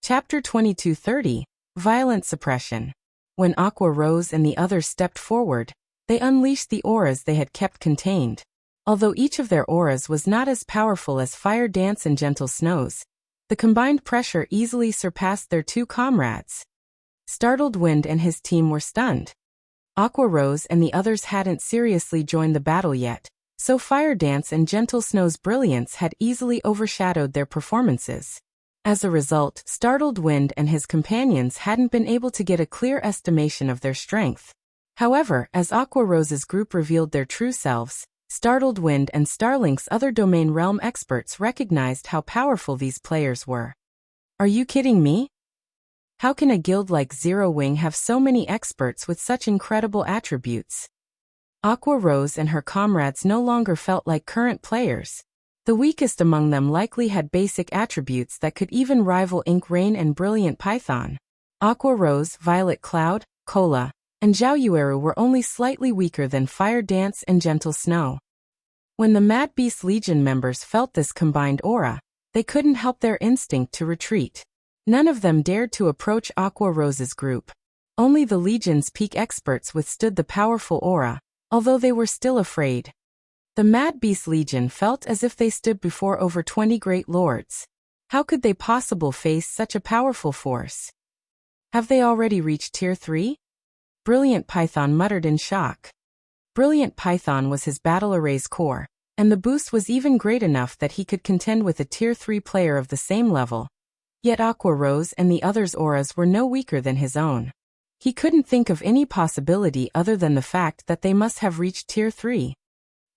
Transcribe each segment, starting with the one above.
Chapter 2230, Violent Suppression. When Aqua Rose and the others stepped forward, they unleashed the auras they had kept contained. Although each of their auras was not as powerful as Fire Dance and Gentle Snows, the combined pressure easily surpassed their two comrades. Startled Wind and his team were stunned. Aqua Rose and the others hadn't seriously joined the battle yet, so Fire Dance and Gentle Snow's brilliance had easily overshadowed their performances. As a result, Startled Wind and his companions hadn't been able to get a clear estimation of their strength. However, as Aqua Rose's group revealed their true selves, Startled Wind and Starlink's other domain realm experts recognized how powerful these players were. Are you kidding me? How can a guild like Zero Wing have so many experts with such incredible attributes? Aqua Rose and her comrades no longer felt like current players. The weakest among them likely had basic attributes that could even rival Ink Rain and Brilliant Python. Aqua Rose, Violet Cloud, Cola, and Zhaoyueru were only slightly weaker than Fire Dance and Gentle Snow. When the Mad Beast Legion members felt this combined aura, they couldn't help their instinct to retreat. None of them dared to approach Aqua Rose's group. Only the Legion's peak experts withstood the powerful aura, although they were still afraid. The Mad Beast Legion felt as if they stood before over 20 great lords. How could they possibly face such a powerful force? Have they already reached Tier 3? Brilliant Python muttered in shock. Brilliant Python was his battle array's core, and the boost was even great enough that he could contend with a Tier 3 player of the same level. Yet Aqua Rose and the others' auras were no weaker than his own. He couldn't think of any possibility other than the fact that they must have reached Tier 3.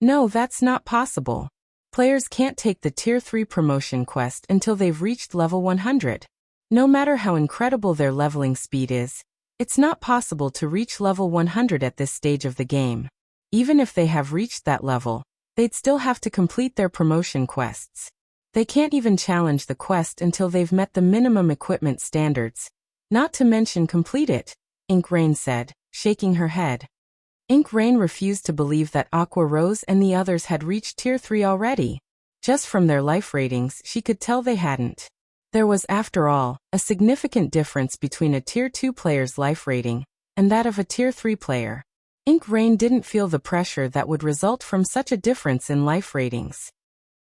No, that's not possible. Players can't take the Tier 3 promotion quest until they've reached level 100. No matter how incredible their leveling speed is, it's not possible to reach level 100 at this stage of the game. Even if they have reached that level, they'd still have to complete their promotion quests. They can't even challenge the quest until they've met the minimum equipment standards, not to mention complete it, Ink Rain said, shaking her head. Ink Rain refused to believe that Aqua Rose and the others had reached Tier 3 already. Just from their life ratings, she could tell they hadn't. There was, after all, a significant difference between a Tier 2 player's life rating and that of a Tier 3 player. Ink Rain didn't feel the pressure that would result from such a difference in life ratings.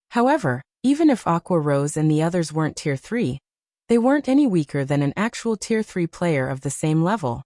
However, even if Aqua Rose and the others weren't Tier 3, they weren't any weaker than an actual Tier 3 player of the same level.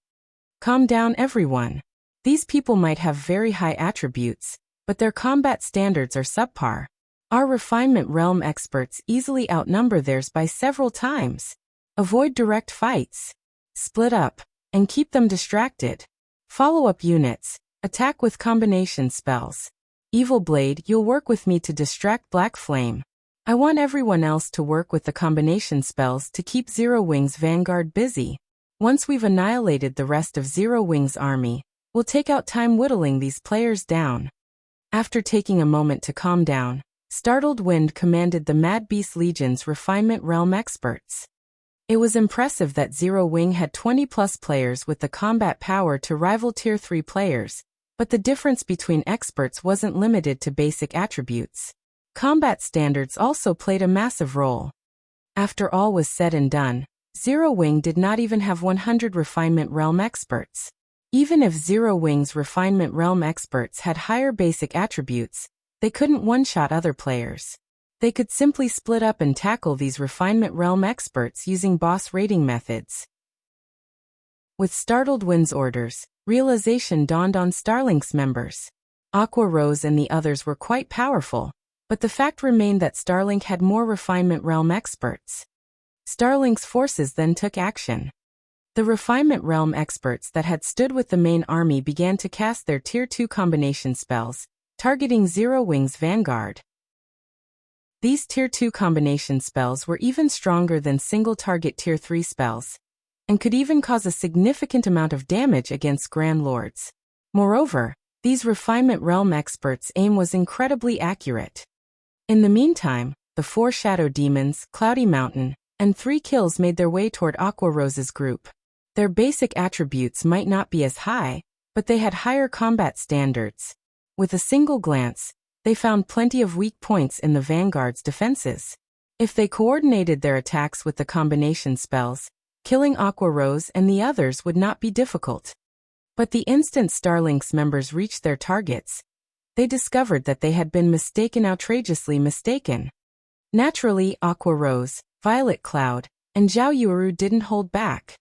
Calm down, everyone. These people might have very high attributes, but their combat standards are subpar. Our refinement realm experts easily outnumber theirs by several times. Avoid direct fights. Split up, and keep them distracted. Follow-up units, attack with combination spells. Evil Blade, you'll work with me to distract Black Flame. I want everyone else to work with the combination spells to keep Zero Wing's vanguard busy. Once we've annihilated the rest of Zero Wing's army, we'll take out time whittling these players down. After taking a moment to calm down, Startled Wind commanded the Mad Beast Legion's refinement realm experts. It was impressive that Zero Wing had 20+ players with the combat power to rival Tier 3 players, but the difference between experts wasn't limited to basic attributes. Combat standards also played a massive role. After all was said and done, Zero Wing did not even have 100 refinement realm experts. Even if Zero Wing's refinement realm experts had higher basic attributes, they couldn't one-shot other players. They could simply split up and tackle these refinement realm experts using boss rating methods. With Startled Wind's orders, realization dawned on Starlink's members. Aqua Rose and the others were quite powerful, but the fact remained that Starlink had more refinement realm experts. Starlink's forces then took action. The refinement realm experts that had stood with the main army began to cast their Tier 2 combination spells, targeting Zero Wing's vanguard. These Tier 2 combination spells were even stronger than single-target Tier 3 spells, and could even cause a significant amount of damage against Grand Lords. Moreover, these refinement realm experts' aim was incredibly accurate. In the meantime, the 4 Shadow Demons, Cloudy Mountain, and 3 kills made their way toward Aqua Rose's group. Their basic attributes might not be as high, but they had higher combat standards. With a single glance, they found plenty of weak points in the Vanguard's defenses. If they coordinated their attacks with the combination spells, killing Aqua Rose and the others would not be difficult. But the instant Starlink's members reached their targets, they discovered that they had been outrageously mistaken. Naturally, Aqua Rose, Violet Cloud, and Zhao Yueru didn't hold back.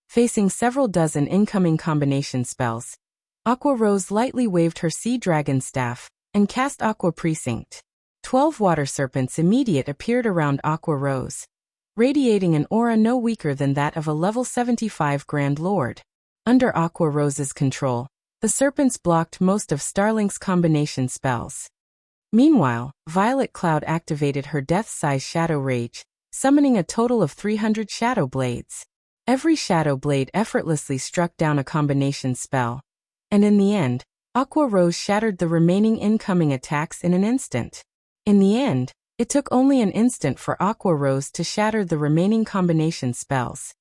Facing several dozen incoming combination spells, Aqua Rose lightly waved her Sea Dragon staff and cast Aqua Precinct. 12 water serpents immediate appeared around Aqua Rose, radiating an aura no weaker than that of a level 75 Grand Lord. Under Aqua Rose's control, the serpents blocked most of Starlink's combination spells. Meanwhile, Violet Cloud activated her death-size Shadow Rage, summoning a total of 300 Shadow Blades. Every Shadow Blade effortlessly struck down a combination spell, and in the end, Aqua Rose shattered the remaining incoming attacks in an instant. In the end, it took only an instant for Aqua Rose to shatter the remaining combination spells.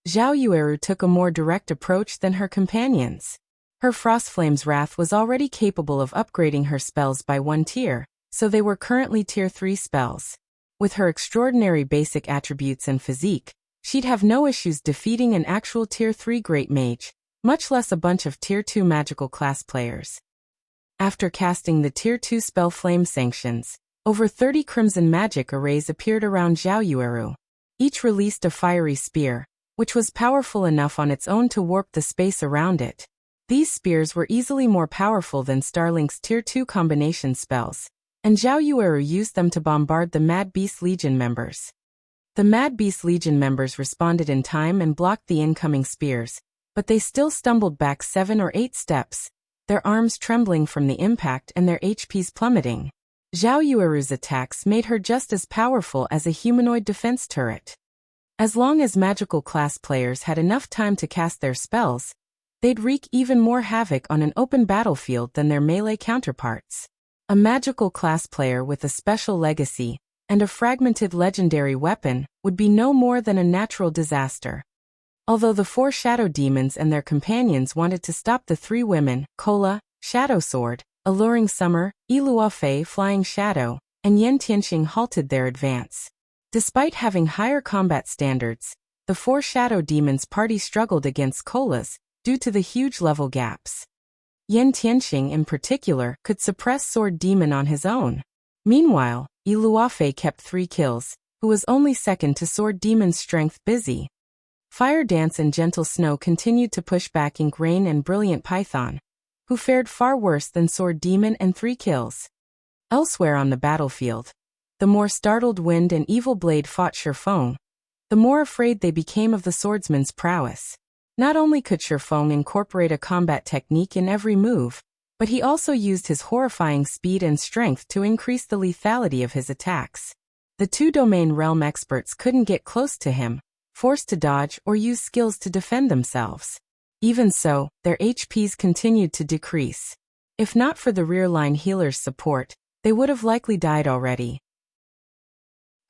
Zhao Yueru took a more direct approach than her companions. Her Frostflame's Wrath was already capable of upgrading her spells by 1 tier, so they were currently Tier 3 spells. With her extraordinary basic attributes and physique, she'd have no issues defeating an actual Tier 3 Great Mage, much less a bunch of Tier 2 magical class players. After casting the Tier 2 spell Flame Sanctions, over 30 Crimson Magic arrays appeared around Zhao Yueru. Each released a fiery spear, which was powerful enough on its own to warp the space around it. These spears were easily more powerful than Starlink's Tier 2 combination spells, and Zhao Yueru used them to bombard the Mad Beast Legion members. The Mad Beast Legion members responded in time and blocked the incoming spears, but they still stumbled back 7 or 8 steps, their arms trembling from the impact and their HPs plummeting. Zhao Yueru's attacks made her just as powerful as a humanoid defense turret. As long as magical class players had enough time to cast their spells, they'd wreak even more havoc on an open battlefield than their melee counterparts. A magical class player with a special legacy and a fragmented legendary weapon would be no more than a natural disaster. Although the 4 shadow demons and their companions wanted to stop the 3 women, Kola, Shadow Sword, Alluring Summer, Iluofei Flying Shadow, and Yen Tianxing halted their advance. Despite having higher combat standards, the 4 shadow demons party struggled against Kola's due to the huge level gaps. Yen Tianxing in particular could suppress Sword Demon on his own. Meanwhile, Iluofei kept 3 kills, who was only second to Sword Demon's strength busy. Fire Dance and Gentle Snow continued to push back Ink Rain and Brilliant Python, who fared far worse than Sword Demon and 3 kills. Elsewhere on the battlefield, the more startled Wind and Evil Blade fought Shifeng, the more afraid they became of the swordsman's prowess. Not only could Shifeng incorporate a combat technique in every move, but he also used his horrifying speed and strength to increase the lethality of his attacks. The 2 domain realm experts couldn't get close to him, forced to dodge or use skills to defend themselves. Even so, their HPs continued to decrease. If not for the rear line healer's support, they would have likely died already.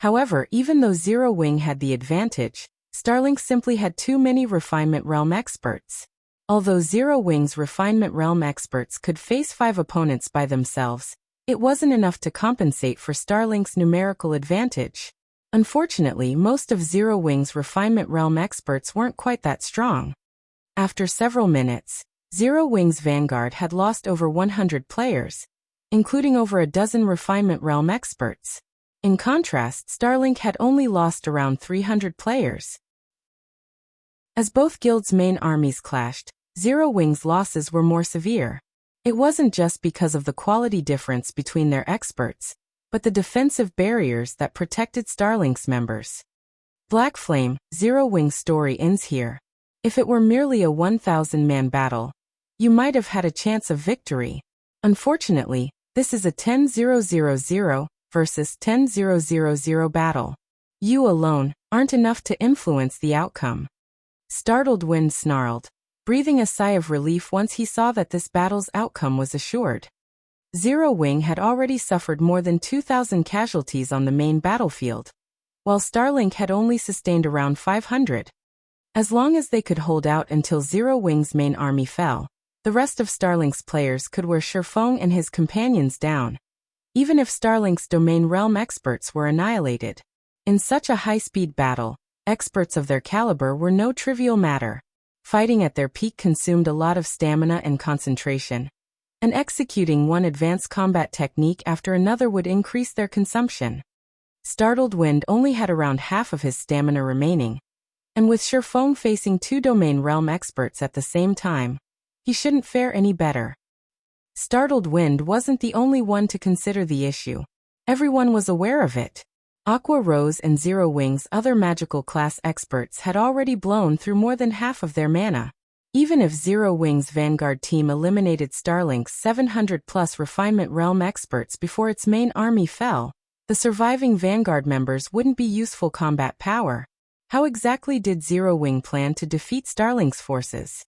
However, even though Zero Wing had the advantage, Starlink simply had too many Refinement Realm experts. Although Zero Wing's Refinement Realm experts could face 5 opponents by themselves, it wasn't enough to compensate for Starlink's numerical advantage. Unfortunately, most of Zero Wing's Refinement Realm experts weren't quite that strong. After several minutes, Zero Wing's Vanguard had lost over 100 players, including over a dozen Refinement Realm experts. In contrast, Starlink had only lost around 300 players. As both guilds' main armies clashed, Zero Wing's losses were more severe. It wasn't just because of the quality difference between their experts, but the defensive barriers that protected Starlink's members. Black Flame, Zero Wing's story ends here. If it were merely a 1,000-man battle, you might have had a chance of victory. Unfortunately, this is a 10-0-0-0 versus 10-0-0-0 battle. You alone aren't enough to influence the outcome. Startled Wind snarled, breathing a sigh of relief once he saw that this battle's outcome was assured. Zero Wing had already suffered more than 2,000 casualties on the main battlefield, while Starlink had only sustained around 500. As long as they could hold out until Zero Wing's main army fell, the rest of Starlink's players could wear Shifeng and his companions down, even if Starlink's domain realm experts were annihilated. In such a high-speed battle, experts of their caliber were no trivial matter. Fighting at their peak consumed a lot of stamina and concentration, and executing one advanced combat technique after another would increase their consumption. Startled Wind only had around half of his stamina remaining, and with Shifeng facing 2 domain realm experts at the same time, he shouldn't fare any better. Startled Wind wasn't the only one to consider the issue. Everyone was aware of it. Aqua Rose and Zero Wing's other magical class experts had already blown through more than half of their mana. Even if Zero Wing's Vanguard team eliminated Starlink's 700+ Refinement Realm experts before its main army fell, the surviving Vanguard members wouldn't be useful combat power. How exactly did Zero Wing plan to defeat Starlink's forces?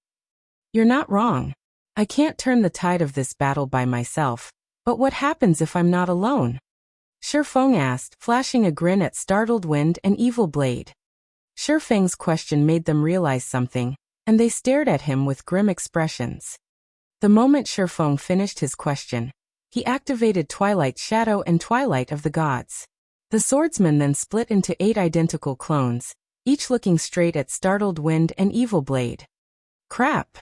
You're not wrong. I can't turn the tide of this battle by myself, but what happens if I'm not alone? Shifeng asked, flashing a grin at Startled Wind and Evil Blade. Shifeng's question made them realize something, and they stared at him with grim expressions. The moment Shifeng finished his question, he activated Twilight Shadow and Twilight of the Gods. The swordsman then split into 8 identical clones, each looking straight at Startled Wind and Evil Blade. Crap!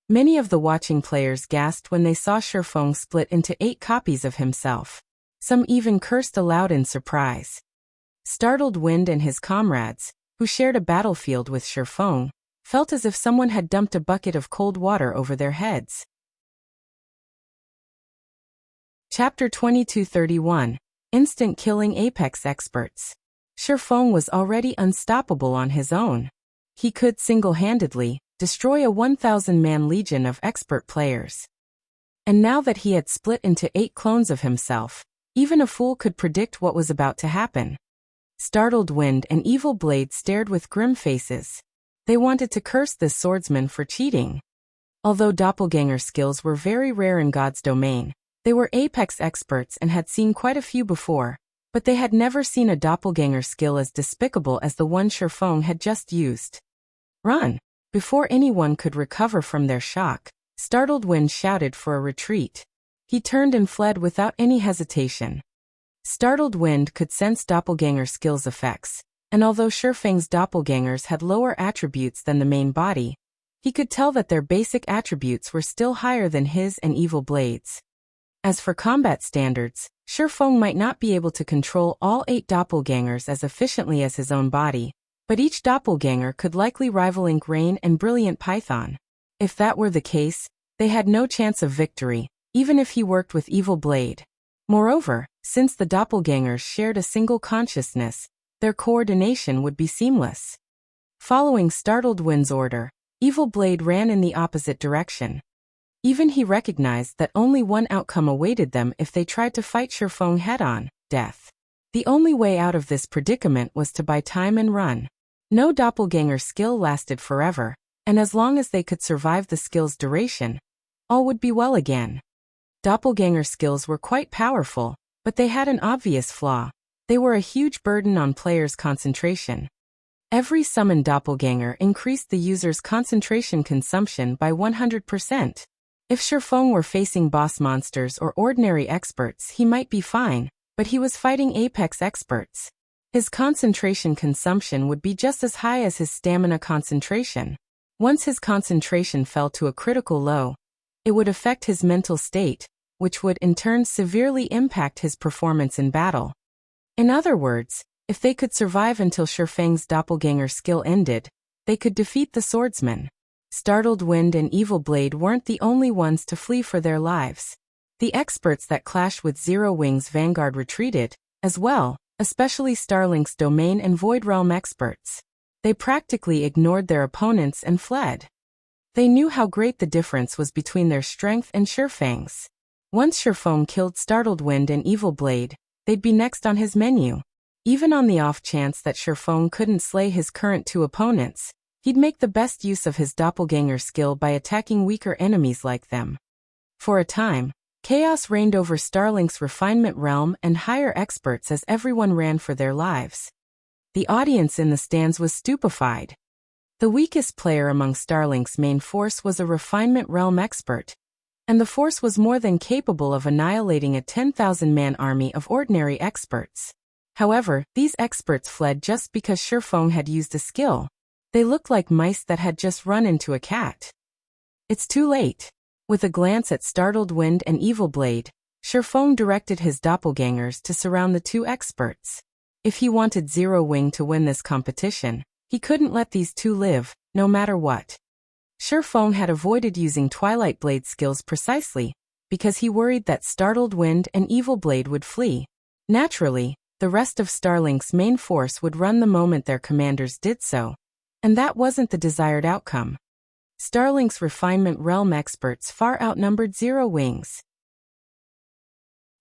Many of the watching players gasped when they saw Shifeng split into 8 copies of himself. Some even cursed aloud in surprise. Startled Wind and his comrades, who shared a battlefield with Shifeng, felt as if someone had dumped a bucket of cold water over their heads. Chapter 2231. Instant Killing Apex Experts. Shifeng was already unstoppable on his own. He could single-handedly destroy a 1,000-man legion of expert players. And now that he had split into 8 clones of himself, even a fool could predict what was about to happen. Startled Wind and Evil Blade stared with grim faces. They wanted to curse this swordsman for cheating. Although doppelganger skills were very rare in God's domain, they were apex experts and had seen quite a few before, but they had never seen a doppelganger skill as despicable as the one Shifeng had just used. Run! Before anyone could recover from their shock, Startled Wind shouted for a retreat. He turned and fled without any hesitation. Startled Wind could sense doppelganger skills' effects, and although Shifeng's doppelgangers had lower attributes than the main body, he could tell that their basic attributes were still higher than his and Evil Blade's. As for combat standards, Shifeng might not be able to control all 8 doppelgangers as efficiently as his own body, but each doppelganger could likely rival Ink Rain and Brilliant Python. If that were the case, they had no chance of victory, even if he worked with Evil Blade. Moreover, since the doppelgangers shared a single consciousness, their coordination would be seamless. Following Startled Wind's order, Evil Blade ran in the opposite direction. Even he recognized that only one outcome awaited them if they tried to fight Shifeng head-on: death. The only way out of this predicament was to buy time and run. No doppelganger skill lasted forever, and as long as they could survive the skill's duration, all would be well again. Doppelganger skills were quite powerful, but they had an obvious flaw. They were a huge burden on players' concentration. Every summoned doppelganger increased the user's concentration consumption by 100%. If Shifeng were facing boss monsters or ordinary experts, he might be fine, but he was fighting apex experts. His concentration consumption would be just as high as his stamina concentration. Once his concentration fell to a critical low, it would affect his mental state, which would in turn severely impact his performance in battle. In other words, if they could survive until Shifeng's doppelganger skill ended, they could defeat the swordsman. Startled Wind and Evil Blade weren't the only ones to flee for their lives. The experts that clashed with Zero Wing's Vanguard retreated, as well, especially Starlink's Domain and Void Realm experts. They practically ignored their opponents and fled. They knew how great the difference was between their strength and Shifeng's. Once Shifeng killed Startled Wind and Evil Blade, they'd be next on his menu. Even on the off chance that Shifeng couldn't slay his current 2 opponents, he'd make the best use of his doppelganger skill by attacking weaker enemies like them. For a time, chaos reigned over Starlink's Refinement Realm and higher experts as everyone ran for their lives. The audience in the stands was stupefied. The weakest player among Starlink's main force was a Refinement Realm expert, and the force was more than capable of annihilating a 10,000-man army of ordinary experts. However, these experts fled just because Shifeng had used a skill. They looked like mice that had just run into a cat. It's too late. With a glance at Startled Wind and Evil Blade, Shifeng directed his doppelgangers to surround the two experts. If he wanted Zero Wing to win this competition, he couldn't let these two live, no matter what. Shifeng had avoided using Twilight Blade skills precisely because he worried that Startled Wind and Evil Blade would flee. Naturally, the rest of Starlink's main force would run the moment their commanders did so, and that wasn't the desired outcome. Starlink's Refinement Realm experts far outnumbered Zero Wing's.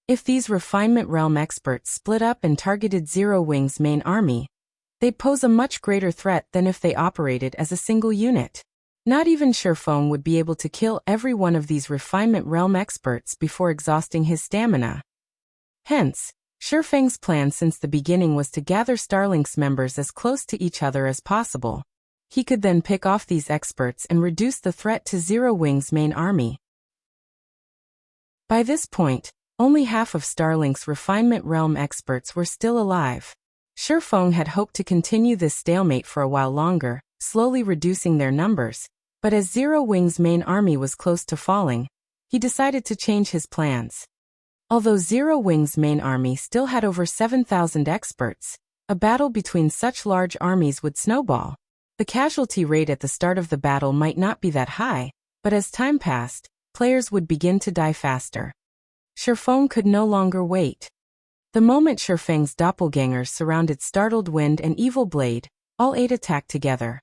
If these Refinement Realm experts split up and targeted Zero Wing's main army, they'd pose a much greater threat than if they operated as a single unit. Not even Shifeng would be able to kill every one of these Refinement Realm experts before exhausting his stamina. Hence, Shifeng's plan since the beginning was to gather Starlink's members as close to each other as possible. He could then pick off these experts and reduce the threat to Zero Wing's main army. By this point, only half of Starlink's Refinement Realm experts were still alive. Shifeng had hoped to continue this stalemate for a while longer, slowly reducing their numbers, but as Zero Wing's main army was close to falling, he decided to change his plans. Although Zero Wing's main army still had over 7,000 experts, a battle between such large armies would snowball. The casualty rate at the start of the battle might not be that high, but as time passed, players would begin to die faster. Shifeng could no longer wait. The moment Shifeng's doppelgangers surrounded Startled Wind and Evil Blade, all 8 attacked together.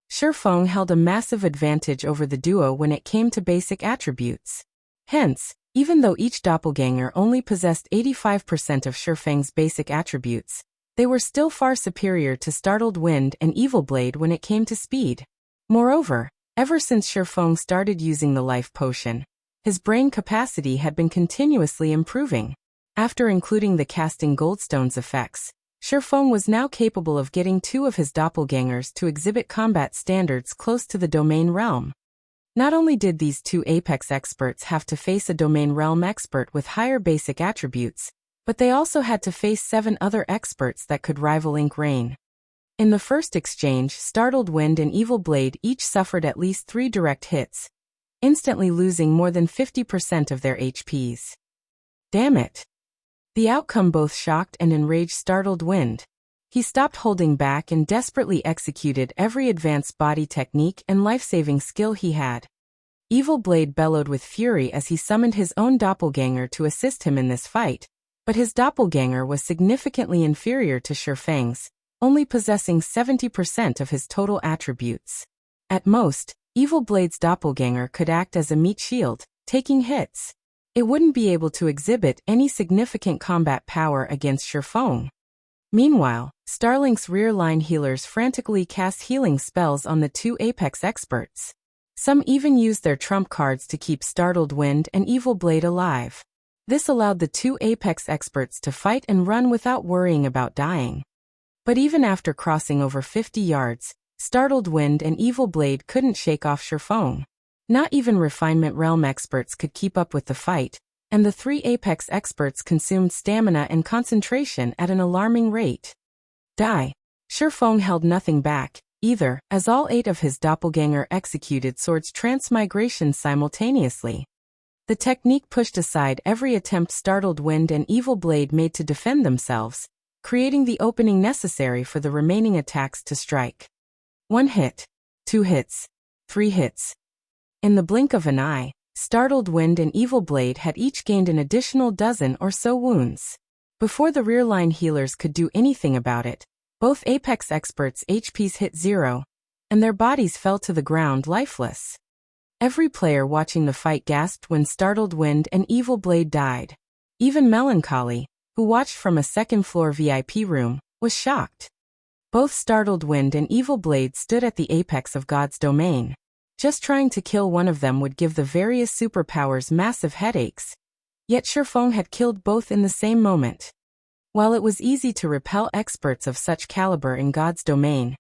Shifeng held a massive advantage over the duo when it came to basic attributes. Hence, even though each doppelganger only possessed 85% of Shifeng's basic attributes, they were still far superior to Startled Wind and Evil Blade when it came to speed. Moreover, ever since Shifeng started using the life potion, his brain capacity had been continuously improving. After including the casting Goldstone's effects, Shifeng was now capable of getting 2 of his doppelgangers to exhibit combat standards close to the domain realm. Not only did these 2 Apex experts have to face a domain realm expert with higher basic attributes, but they also had to face 7 other experts that could rival Ink Rain. In the first exchange, Startled Wind and Evil Blade each suffered at least 3 direct hits, instantly losing more than 50% of their HPs. Damn it. The outcome both shocked and enraged Startled Wind. He stopped holding back and desperately executed every advanced body technique and life-saving skill he had. Evil Blade bellowed with fury as he summoned his own doppelganger to assist him in this fight, but his doppelganger was significantly inferior to Shifeng's, only possessing 70% of his total attributes. At most, Evil Blade's doppelganger could act as a meat shield, taking hits. It wouldn't be able to exhibit any significant combat power against Shifeng. Meanwhile, Starlink's rear-line healers frantically cast healing spells on the 2 Apex experts. Some even used their trump cards to keep Startled Wind and Evil Blade alive. This allowed the 2 Apex experts to fight and run without worrying about dying. But even after crossing over 50 yards, Startled Wind and Evil Blade couldn't shake off Shifeng. Not even Refinement Realm experts could keep up with the fight, and the 3 Apex experts consumed stamina and concentration at an alarming rate. Die. Shifeng held nothing back, either, as all 8 of his doppelganger executed Sword's transmigration simultaneously. The technique pushed aside every attempt Startled Wind and Evil Blade made to defend themselves, creating the opening necessary for the remaining attacks to strike. 1 hit, 2 hits, 3 hits. In the blink of an eye, Startled Wind and Evil Blade had each gained an additional dozen or so wounds. Before the rear-line healers could do anything about it, both Apex experts' HPs hit 0, and their bodies fell to the ground lifeless. Every player watching the fight gasped when Startled Wind and Evil Blade died. Even Melancholy, who watched from a second-floor VIP room, was shocked. Both Startled Wind and Evil Blade stood at the apex of God's domain. Just trying to kill one of them would give the various superpowers massive headaches. Yet Shifeng had killed both in the same moment. While it was easy to repel experts of such caliber in God's domain,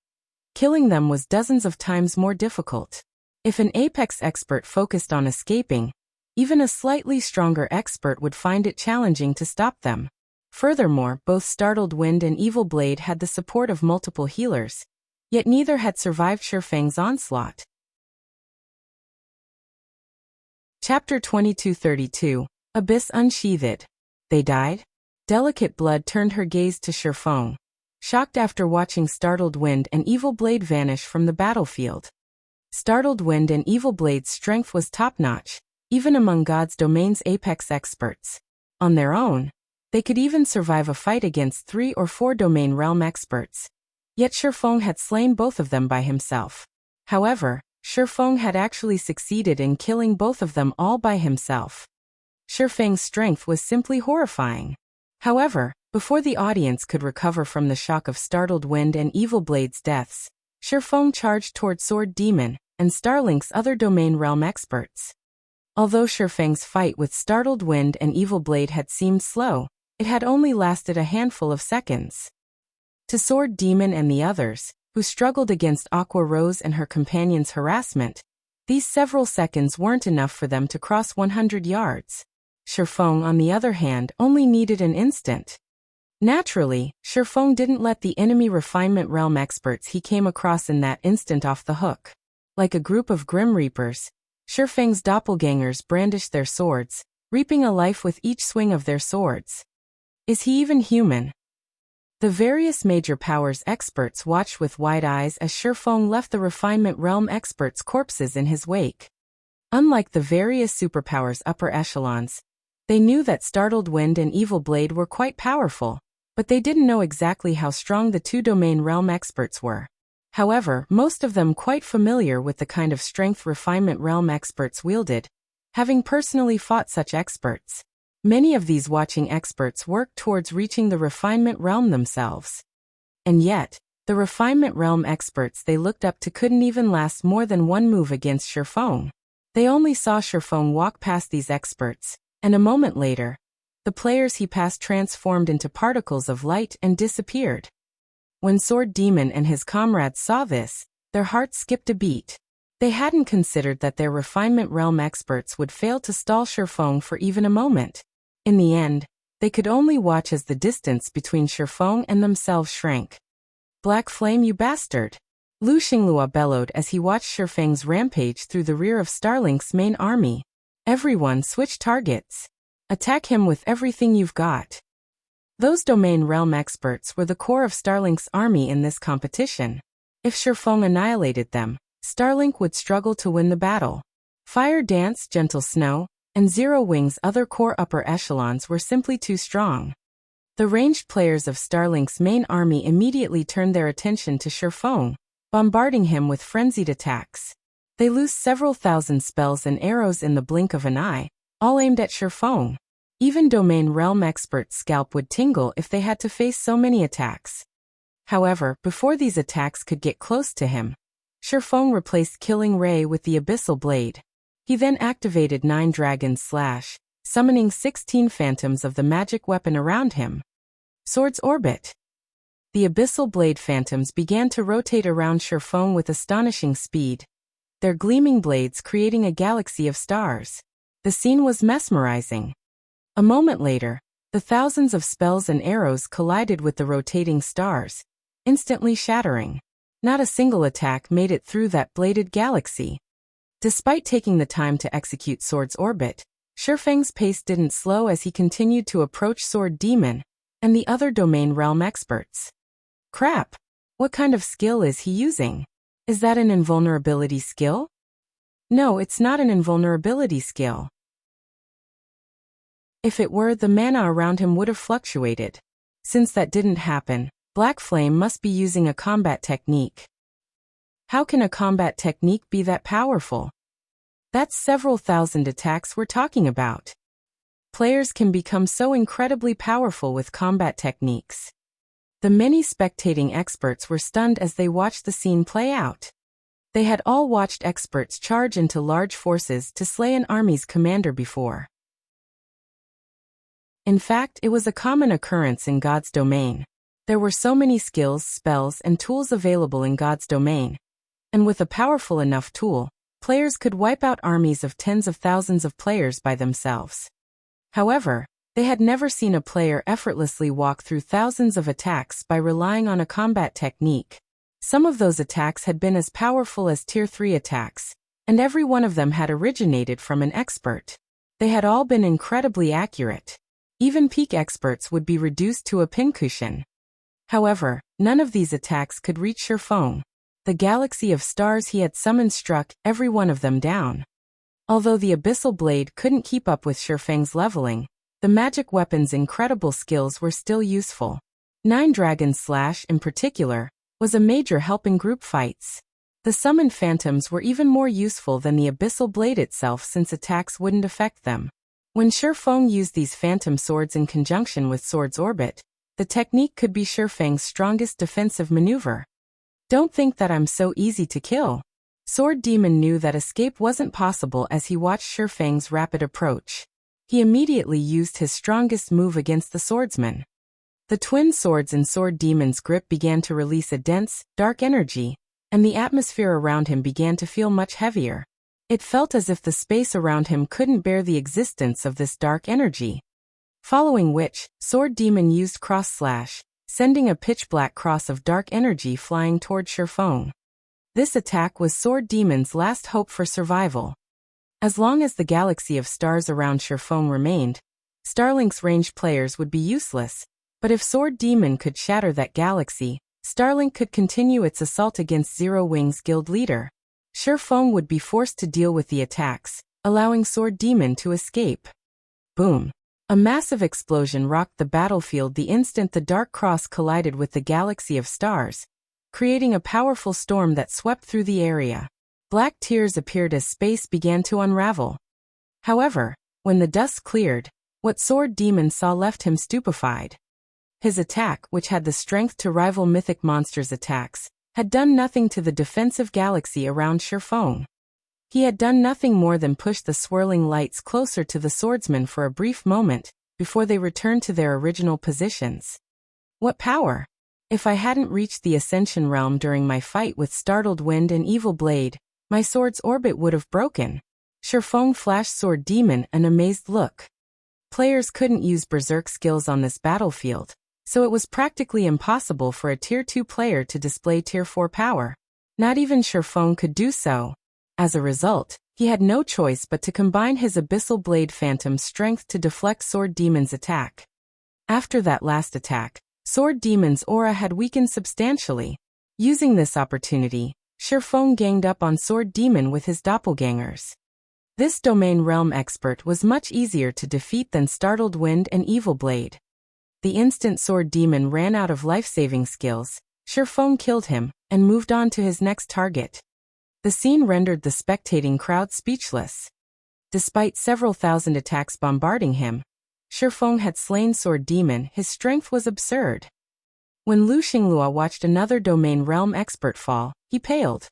killing them was dozens of times more difficult. If an apex expert focused on escaping, even a slightly stronger expert would find it challenging to stop them. Furthermore, both Startled Wind and Evil Blade had the support of multiple healers, yet neither had survived Shifeng's onslaught. Chapter 2232, Abyss Unsheathed. They died? Delicate Blood turned her gaze to Shifeng, shocked after watching Startled Wind and Evil Blade vanish from the battlefield. Startled Wind and Evil Blade's strength was top-notch, even among God's Domain's apex experts. On their own, they could even survive a fight against 3 or 4 Domain Realm experts. Yet Shifeng had slain both of them by himself. However, Shifeng had actually succeeded in killing both of them all by himself. Shifeng's strength was simply horrifying. However, before the audience could recover from the shock of Startled Wind and Evil Blade's deaths, Shifeng charged toward Sword Demon and Starlink's other Domain Realm experts. Although Shifeng's fight with Startled Wind and Evil Blade had seemed slow, it had only lasted a handful of seconds. To Sword Demon and the others, who struggled against Aqua Rose and her companion's harassment, these several seconds weren't enough for them to cross 100 yards. Shifeng, on the other hand, only needed an instant. Naturally, Shifeng didn't let the enemy Refinement Realm experts he came across in that instant off the hook. Like a group of Grim Reapers, Shifeng's doppelgangers brandished their swords, reaping a life with each swing of their swords. Is he even human? The various major powers experts watched with wide eyes as Shifeng left the Refinement Realm experts' corpses in his wake. Unlike the various superpowers upper echelons, they knew that Startled Wind and Evil Blade were quite powerful, but they didn't know exactly how strong the 2 Domain Realm experts were. However, most of them quite familiar with the kind of strength Refinement Realm experts wielded, having personally fought such experts. Many of these watching experts worked towards reaching the Refinement Realm themselves. And yet, the Refinement Realm experts they looked up to couldn't even last more than one move against Shifeng. They only saw Shifeng walk past these experts, and a moment later, the players he passed transformed into particles of light and disappeared. When Sword Demon and his comrades saw this, their hearts skipped a beat. They hadn't considered that their Refinement Realm experts would fail to stall Shifeng for even a moment. In the end, they could only watch as the distance between Shifeng and themselves shrank. "Black Flame, you bastard!" Lu Xinglua bellowed as he watched Shifeng's rampage through the rear of Starlink's main army. "Everyone switch targets. Attack him with everything you've got." Those Domain Realm experts were the core of Starlink's army in this competition. If Shifeng annihilated them, Starlink would struggle to win the battle. Fire Dance, Gentle Snow, and Zero Wing's other core upper echelons were simply too strong. The ranged players of Starlink's main army immediately turned their attention to Shifeng, bombarding him with frenzied attacks. They loosed several thousand spells and arrows in the blink of an eye, all aimed at Shifeng. Even Domain Realm experts' scalp would tingle if they had to face so many attacks. However, before these attacks could get close to him, Shifeng replaced Killing Ray with the Abyssal Blade. He then activated 9 Dragon's Slash, summoning 16 phantoms of the magic weapon around him. Sword's Orbit. The Abyssal Blade phantoms began to rotate around Shifeng with astonishing speed, their gleaming blades creating a galaxy of stars. The scene was mesmerizing. A moment later, the thousands of spells and arrows collided with the rotating stars, instantly shattering. Not a single attack made it through that bladed galaxy. Despite taking the time to execute Sword's Orbit, Shifeng's pace didn't slow as he continued to approach Sword Demon and the other Domain Realm experts. Crap! What kind of skill is he using? Is that an invulnerability skill? No, it's not an invulnerability skill. If it were, the mana around him would have fluctuated. Since that didn't happen, Black Flame must be using a combat technique. How can a combat technique be that powerful? That's several thousand attacks we're talking about. Players can become so incredibly powerful with combat techniques. The many spectating experts were stunned as they watched the scene play out. They had all watched experts charge into large forces to slay an army's commander before. In fact, it was a common occurrence in God's domain. There were so many skills, spells, and tools available in God's domain. And with a powerful enough tool, players could wipe out armies of tens of thousands of players by themselves. However, They had never seen a player effortlessly walk through thousands of attacks by relying on a combat technique. Some of those attacks had been as powerful as Tier 3 attacks, and every one of them had originated from an expert. They had all been incredibly accurate. Even peak experts would be reduced to a pincushion. However, none of these attacks could reach Shifeng. The galaxy of stars he had summoned struck every one of them down. Although the Abyssal Blade couldn't keep up with Shifeng's leveling, the magic weapon's incredible skills were still useful. Nine Dragon Slash, in particular, was a major help in group fights. The summoned phantoms were even more useful than the Abyssal Blade itself since attacks wouldn't affect them. When Shifeng used these phantom swords in conjunction with Sword's Orbit, the technique could be Shifeng's strongest defensive maneuver. Don't think that I'm so easy to kill. Sword Demon knew that escape wasn't possible as he watched Shifeng's rapid approach. He immediately used his strongest move against the swordsman. The twin swords in Sword Demon's grip began to release a dense, dark energy, and the atmosphere around him began to feel much heavier. It felt as if the space around him couldn't bear the existence of this dark energy. Following which, Sword Demon used Cross Slash, sending a pitch-black cross of dark energy flying toward Shifeng. This attack was Sword Demon's last hope for survival. As long as the galaxy of stars around Shifeng remained, Starlink's ranged players would be useless, but if Sword Demon could shatter that galaxy, Starlink could continue its assault against Zero Wing's guild leader. Shifeng would be forced to deal with the attacks, allowing Sword Demon to escape. Boom. A massive explosion rocked the battlefield the instant the Dark Cross collided with the galaxy of stars, creating a powerful storm that swept through the area. Black tears appeared as space began to unravel. However, when the dust cleared, what Sword Demon saw left him stupefied. His attack, which had the strength to rival mythic monsters' attacks, had done nothing to the defensive galaxy around Shifeng. He had done nothing more than push the swirling lights closer to the swordsman for a brief moment, before they returned to their original positions. What power! If I hadn't reached the Ascension Realm during my fight with Startled Wind and Evil Blade, my sword's orbit would have broken. Shifeng flashed Sword Demon an amazed look. Players couldn't use Berserk skills on this battlefield, so it was practically impossible for a Tier 2 player to display Tier 4 power. Not even Shifeng could do so. As a result, he had no choice but to combine his Abyssal Blade Phantom's strength to deflect Sword Demon's attack. After that last attack, Sword Demon's aura had weakened substantially. Using this opportunity, Shifeng ganged up on Sword Demon with his doppelgangers. This Domain Realm expert was much easier to defeat than Startled Wind and Evil Blade. The instant Sword Demon ran out of life-saving skills, Shifeng killed him and moved on to his next target. The scene rendered the spectating crowd speechless. Despite several thousand attacks bombarding him, Shifeng had slain Sword Demon. His strength was absurd. When Lu Xinglua watched another Domain Realm expert fall, he paled.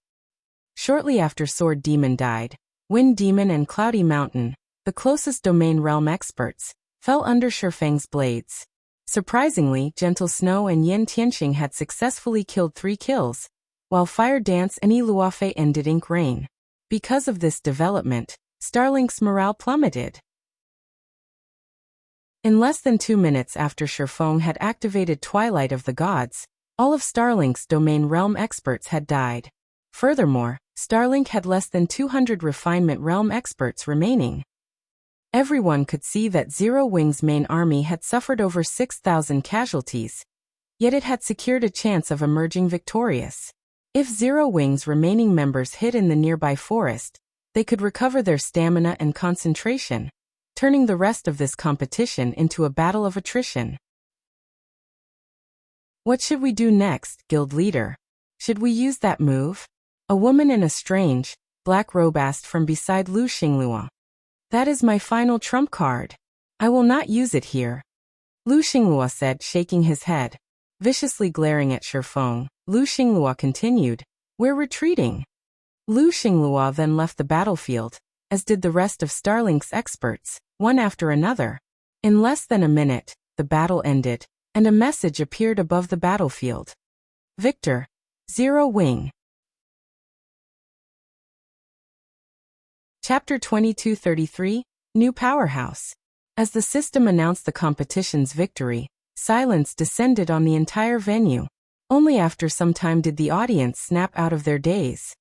Shortly after Sword Demon died, Wind Demon and Cloudy Mountain, the closest Domain Realm experts, fell under Shifeng's blades. Surprisingly, Gentle Snow and Yin Tianqing had successfully killed 3 kills, while Fire Dance and Iluafe ended Ink Rain. Because of this development, Starlink's morale plummeted. In less than 2 minutes after Shifeng had activated Twilight of the Gods, all of Starlink's Domain Realm experts had died. Furthermore, Starlink had less than 200 Refinement Realm experts remaining. Everyone could see that Zero Wing's main army had suffered over 6,000 casualties, yet it had secured a chance of emerging victorious. If Zero Wing's remaining members hid in the nearby forest, they could recover their stamina and concentration, turning the rest of this competition into a battle of attrition. What should we do next, guild leader? Should we use that move? A woman in a strange, black robe asked from beside Lu Xinglua. That is my final trump card. I will not use it here. Lu Xinglua said, shaking his head. Viciously glaring at Shifeng, Lu Xinglua continued, We're retreating. Lu Xinglua then left the battlefield, as did the rest of Starlink's experts, one after another. In less than a minute, the battle ended, and a message appeared above the battlefield. Victor, Zero Wing. Chapter 2233, New Powerhouse. As the system announced the competition's victory, silence descended on the entire venue. Only after some time did the audience snap out of their daze.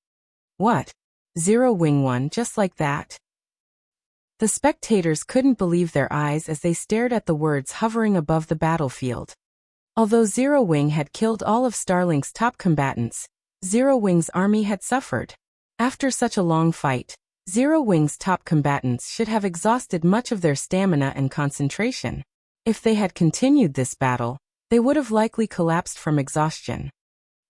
What? Zero Wing won just like that? The spectators couldn't believe their eyes as they stared at the words hovering above the battlefield. Although Zero Wing had killed all of Starlink's top combatants, Zero Wing's army had suffered. After such a long fight, Zero Wing's top combatants should have exhausted much of their stamina and concentration. If they had continued this battle, they would have likely collapsed from exhaustion.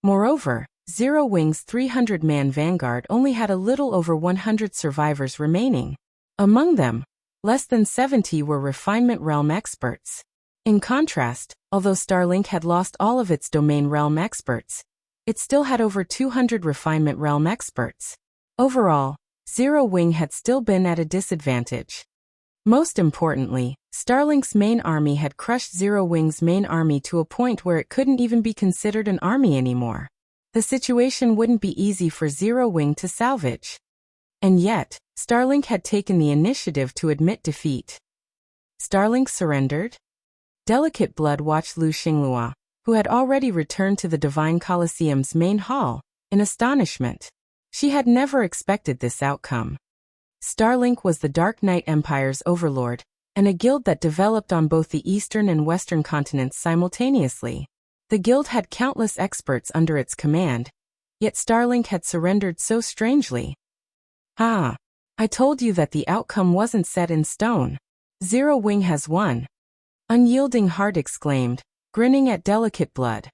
Moreover, Zero Wing's 300-man vanguard only had a little over 100 survivors remaining. Among them, less than 70 were Refinement Realm experts. In contrast, although Starlink had lost all of its Domain Realm experts, it still had over 200 Refinement Realm experts. Overall, Zero Wing had still been at a disadvantage. Most importantly, Starlink's main army had crushed Zero Wing's main army to a point where it couldn't even be considered an army anymore. The situation wouldn't be easy for Zero Wing to salvage. And yet, Starlink had taken the initiative to admit defeat. Starlink surrendered? Delicate Blood watched Lu Xinglua, who had already returned to the Divine Colosseum's main hall, in astonishment. She had never expected this outcome. Starlink was the Dark Knight Empire's overlord, and a guild that developed on both the eastern and western continents simultaneously. The guild had countless experts under its command, yet Starlink had surrendered so strangely. I told you that the outcome wasn't set in stone. Zero Wing has won. Unyielding Heart exclaimed, grinning at Delicate Blood.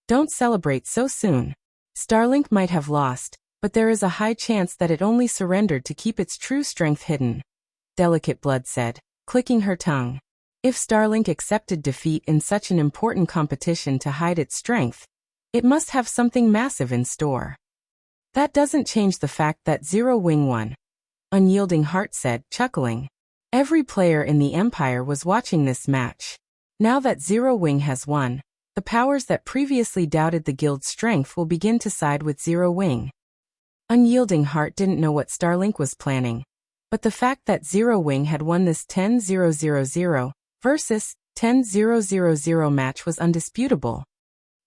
Don't celebrate so soon. Starlink might have lost, but there is a high chance that it only surrendered to keep its true strength hidden, Delicate Blood said, clicking her tongue. If Starlink accepted defeat in such an important competition to hide its strength, it must have something massive in store. That doesn't change the fact that Zero Wing won, Unyielding Heart said, chuckling. Every player in the Empire was watching this match. Now that Zero Wing has won, the powers that previously doubted the guild's strength will begin to side with Zero Wing. Unyielding Heart didn't know what Starlink was planning, but the fact that Zero Wing had won this 10-0-0-0 versus 10-0-0-0 match was undisputable.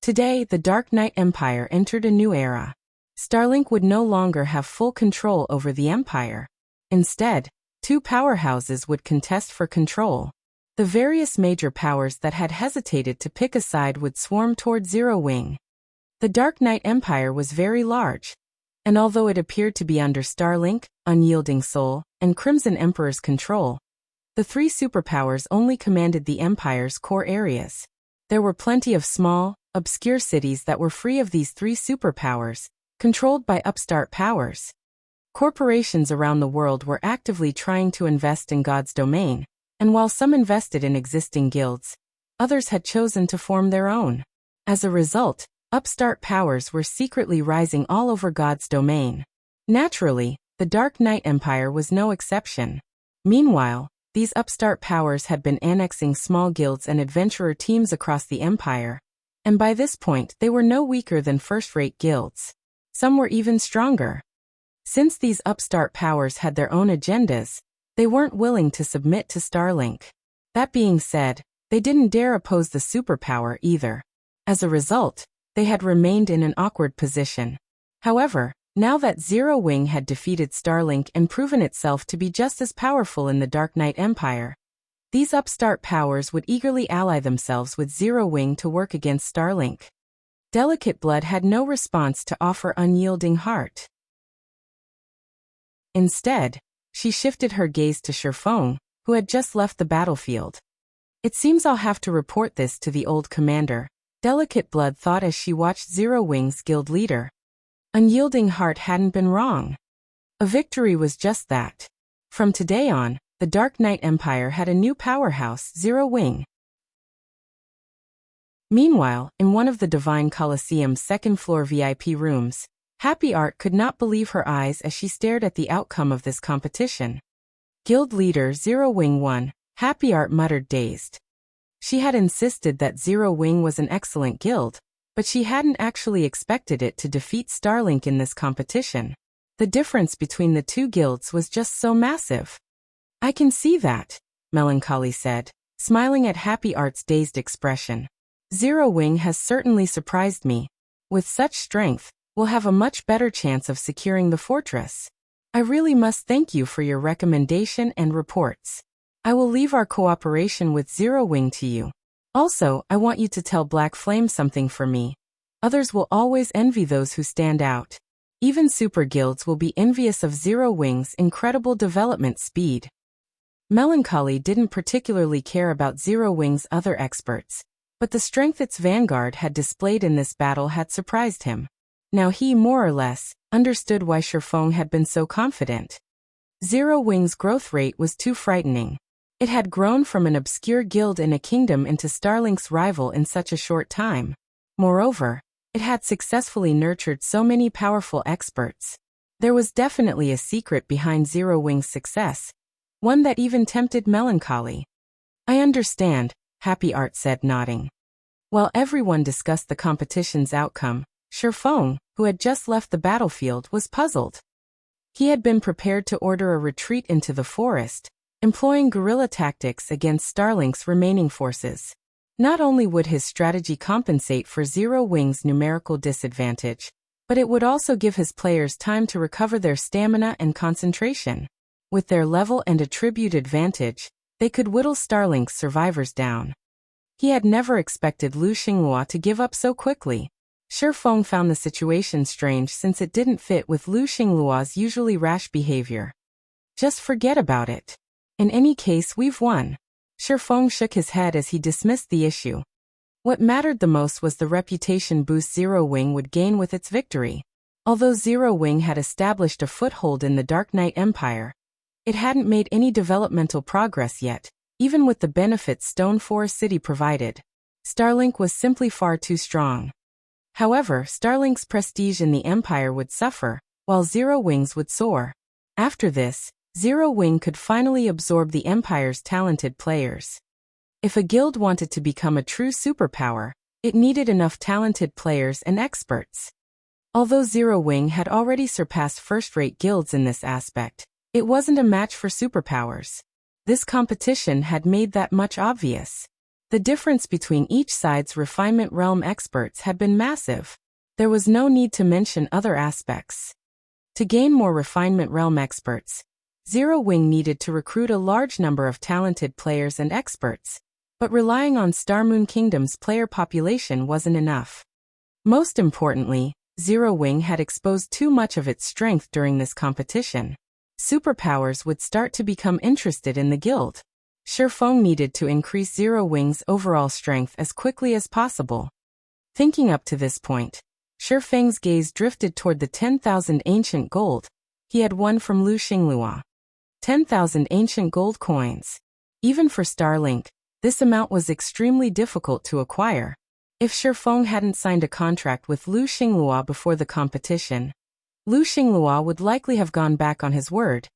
Today, the Dark Knight Empire entered a new era. Starlink would no longer have full control over the Empire. Instead, two powerhouses would contest for control. The various major powers that had hesitated to pick a side would swarm toward Zero Wing. The Dark Knight Empire was very large, and although it appeared to be under Starlink, Unyielding Soul, and Crimson Emperor's control, the three superpowers only commanded the Empire's core areas. There were plenty of small, obscure cities that were free of these three superpowers, controlled by upstart powers. Corporations around the world were actively trying to invest in God's domain, and while some invested in existing guilds, others had chosen to form their own. As a result, upstart powers were secretly rising all over God's domain. Naturally, the Dark Knight Empire was no exception. Meanwhile, these upstart powers had been annexing small guilds and adventurer teams across the Empire, and by this point they were no weaker than first-rate guilds. Some were even stronger. Since these upstart powers had their own agendas, they weren't willing to submit to Starlink. That being said, they didn't dare oppose the superpower either. As a result, they had remained in an awkward position. However, now that Zero Wing had defeated Starlink and proven itself to be just as powerful in the Dark Knight Empire, these upstart powers would eagerly ally themselves with Zero Wing to work against Starlink. Delicate Blood had no response to offer Unyielding Heart. Instead, she shifted her gaze to Sherfong, who had just left the battlefield. It seems I'll have to report this to the old commander, Delicate Blood thought as she watched Zero Wing's guild leader. Unyielding Heart hadn't been wrong. A victory was just that. From today on, the Dark Knight Empire had a new powerhouse, Zero Wing. Meanwhile, in one of the Divine Colosseum's second-floor VIP rooms, Happy Art could not believe her eyes as she stared at the outcome of this competition. Guild leader Zero Wing won, Happy Art muttered dazed. She had insisted that Zero Wing was an excellent guild, but she hadn't actually expected it to defeat Starlink in this competition. The difference between the two guilds was just so massive. I can see that. Melancholy said, smiling at Happy Art's dazed expression. Zero Wing has certainly surprised me. With such strength, we'll have a much better chance of securing the fortress. I really must thank you for your recommendation and reports. I will leave our cooperation with Zero Wing to you. Also, I want you to tell Black Flame something for me. Others will always envy those who stand out. Even super guilds will be envious of Zero Wing's incredible development speed. Melancholy didn't particularly care about Zero Wing's other experts, but the strength its vanguard had displayed in this battle had surprised him. Now he, more or less, understood why Shifeng had been so confident. Zero Wing's growth rate was too frightening. It had grown from an obscure guild in a kingdom into Starlink's rival in such a short time. Moreover, it had successfully nurtured so many powerful experts. There was definitely a secret behind Zero Wing's success, one that even tempted Melancholy. I understand, Happy Art said, nodding. While everyone discussed the competition's outcome, Shifeng, who had just left the battlefield, was puzzled. He had been prepared to order a retreat into the forest, employing guerrilla tactics against Starlink's remaining forces. Not only would his strategy compensate for Zero Wing's numerical disadvantage, but it would also give his players time to recover their stamina and concentration. With their level and attribute advantage, they could whittle Starlink's survivors down. He had never expected Lu Xinghua to give up so quickly. Shifeng found the situation strange since it didn't fit with Lu Xinglua's usually rash behavior. Just forget about it. In any case, we've won. Shifeng shook his head as he dismissed the issue. What mattered the most was the reputation boost Zero Wing would gain with its victory. Although Zero Wing had established a foothold in the Dark Knight Empire, it hadn't made any developmental progress yet, even with the benefits Stone Forest City provided. Starlink was simply far too strong. However, Starlink's prestige in the Empire would suffer, while Zero Wing's would soar. After this, Zero Wing could finally absorb the Empire's talented players. If a guild wanted to become a true superpower, it needed enough talented players and experts. Although Zero Wing had already surpassed first-rate guilds in this aspect, it wasn't a match for superpowers. This competition had made that much obvious. The difference between each side's refinement realm experts had been massive. There was no need to mention other aspects. To gain more refinement realm experts, Zero Wing needed to recruit a large number of talented players and experts, but relying on Starmoon Kingdom's player population wasn't enough. Most importantly, Zero Wing had exposed too much of its strength during this competition. Superpowers would start to become interested in the guild. Shifeng needed to increase Zero Wing's overall strength as quickly as possible. Thinking up to this point, Shifeng's gaze drifted toward the 10,000 ancient gold he had won from Lu Xinglua. 10,000 ancient gold coins. Even for Starlink, this amount was extremely difficult to acquire. If Shifeng hadn't signed a contract with Lu Xinglua before the competition, Lu Xinglua would likely have gone back on his word,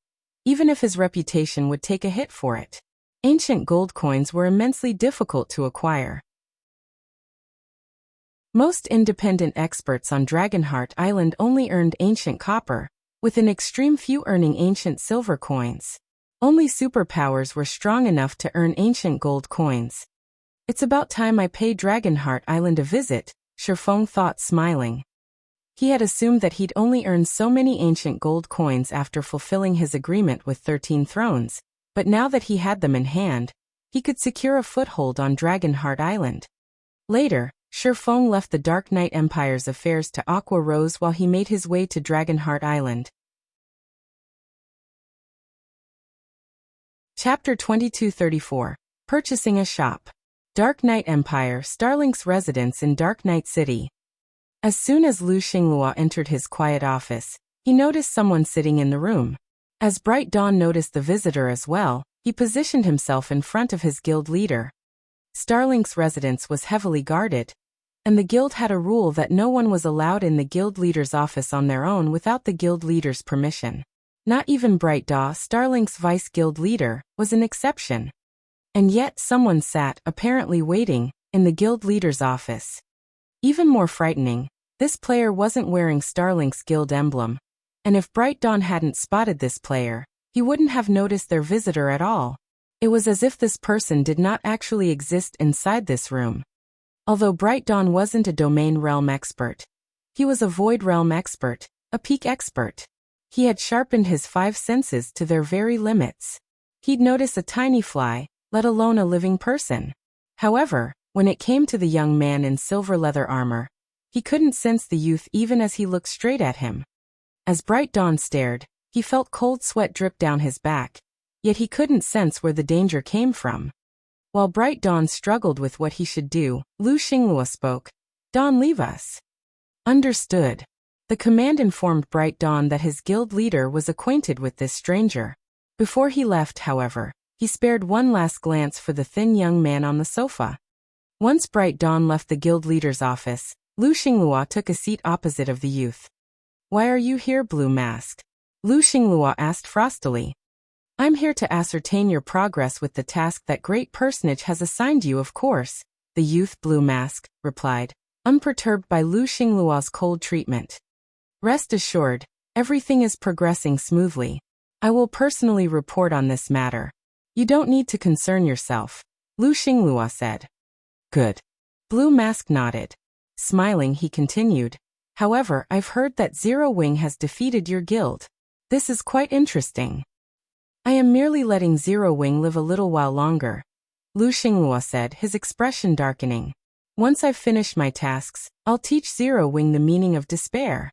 even if his reputation would take a hit for it. Ancient gold coins were immensely difficult to acquire. Most independent experts on Dragonheart Island only earned ancient copper, with an extreme few earning ancient silver coins. Only superpowers were strong enough to earn ancient gold coins. It's about time I pay Dragonheart Island a visit, Shifeng thought, smiling. He had assumed that he'd only earn so many ancient gold coins after fulfilling his agreement with 13 thrones, but now that he had them in hand, he could secure a foothold on Dragonheart Island. Later, Shifeng left the Dark Knight Empire's affairs to Aqua Rose while he made his way to Dragonheart Island. Chapter 2234. Purchasing a Shop. Dark Knight Empire, Starlink's residence in Dark Knight City. As soon as Lu Xinglua entered his quiet office, he noticed someone sitting in the room. As Bright Dawn noticed the visitor as well, he positioned himself in front of his guild leader. Starlink's residence was heavily guarded, and the guild had a rule that no one was allowed in the guild leader's office on their own without the guild leader's permission. Not even Bright Dawn, Starlink's vice-guild leader, was an exception. And yet someone sat, apparently waiting, in the guild leader's office. Even more frightening, this player wasn't wearing Starlink's guild emblem, and if Bright Dawn hadn't spotted this player, he wouldn't have noticed their visitor at all. It was as if this person did not actually exist inside this room. Although Bright Dawn wasn't a domain realm expert, he was a void realm expert, a peak expert. He had sharpened his 5 senses to their very limits. He'd notice a tiny fly, let alone a living person. However, when it came to the young man in silver leather armor, he couldn't sense the youth even as he looked straight at him. As Bright Dawn stared, he felt cold sweat drip down his back, yet he couldn't sense where the danger came from. While Bright Dawn struggled with what he should do, Lu Xinghua spoke. "Dawn, leave us." Understood. The command informed Bright Dawn that his guild leader was acquainted with this stranger. Before he left, however, he spared one last glance for the thin young man on the sofa. Once Bright Dawn left the guild leader's office, Lu Xinghua took a seat opposite of the youth. "Why are you here, Blue Mask?" Lu Xinghua asked frostily. "I'm here to ascertain your progress with the task that great personage has assigned you, of course," the youth Blue Mask replied, unperturbed by Lu Xinglua's cold treatment. "Rest assured, everything is progressing smoothly. I will personally report on this matter. You don't need to concern yourself," Lu Xinglua said. "Good." Blue Mask nodded. Smiling, he continued, "However, I've heard that Zero Wing has defeated your guild. This is quite interesting." "I am merely letting Zero Wing live a little while longer," Lu Xinglua said, his expression darkening. "Once I've finished my tasks, I'll teach Zero Wing the meaning of despair."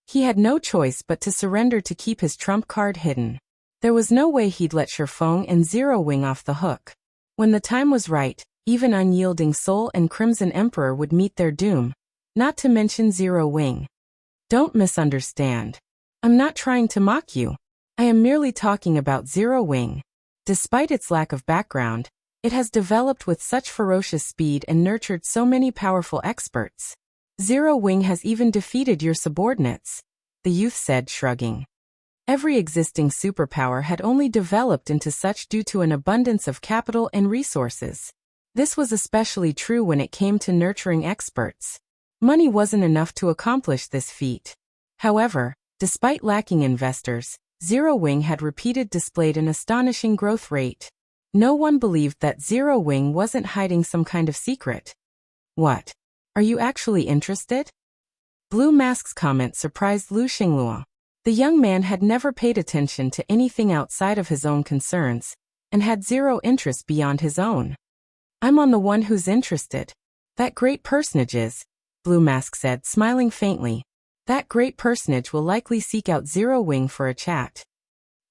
He had no choice but to surrender to keep his trump card hidden. There was no way he'd let Shifeng and Zero Wing off the hook. When the time was right, even Unyielding Soul and Crimson Emperor would meet their doom, not to mention Zero Wing. "Don't misunderstand. I'm not trying to mock you. I am merely talking about Zero Wing. Despite its lack of background, it has developed with such ferocious speed and nurtured so many powerful experts. Zero Wing has even defeated your subordinates," the youth said, shrugging. Every existing superpower had only developed into such due to an abundance of capital and resources. This was especially true when it came to nurturing experts. Money wasn't enough to accomplish this feat. However, despite lacking investors, Zero Wing had displayed an astonishing growth rate. No one believed that Zero Wing wasn't hiding some kind of secret. "What? Are you actually interested?" Blue Mask's comment surprised Lu Xinglua. The young man had never paid attention to anything outside of his own concerns, and had zero interest beyond his own. "I'm on the one who's interested. That great personage is," Blue Mask said, smiling faintly. "That great personage will likely seek out Zero Wing for a chat."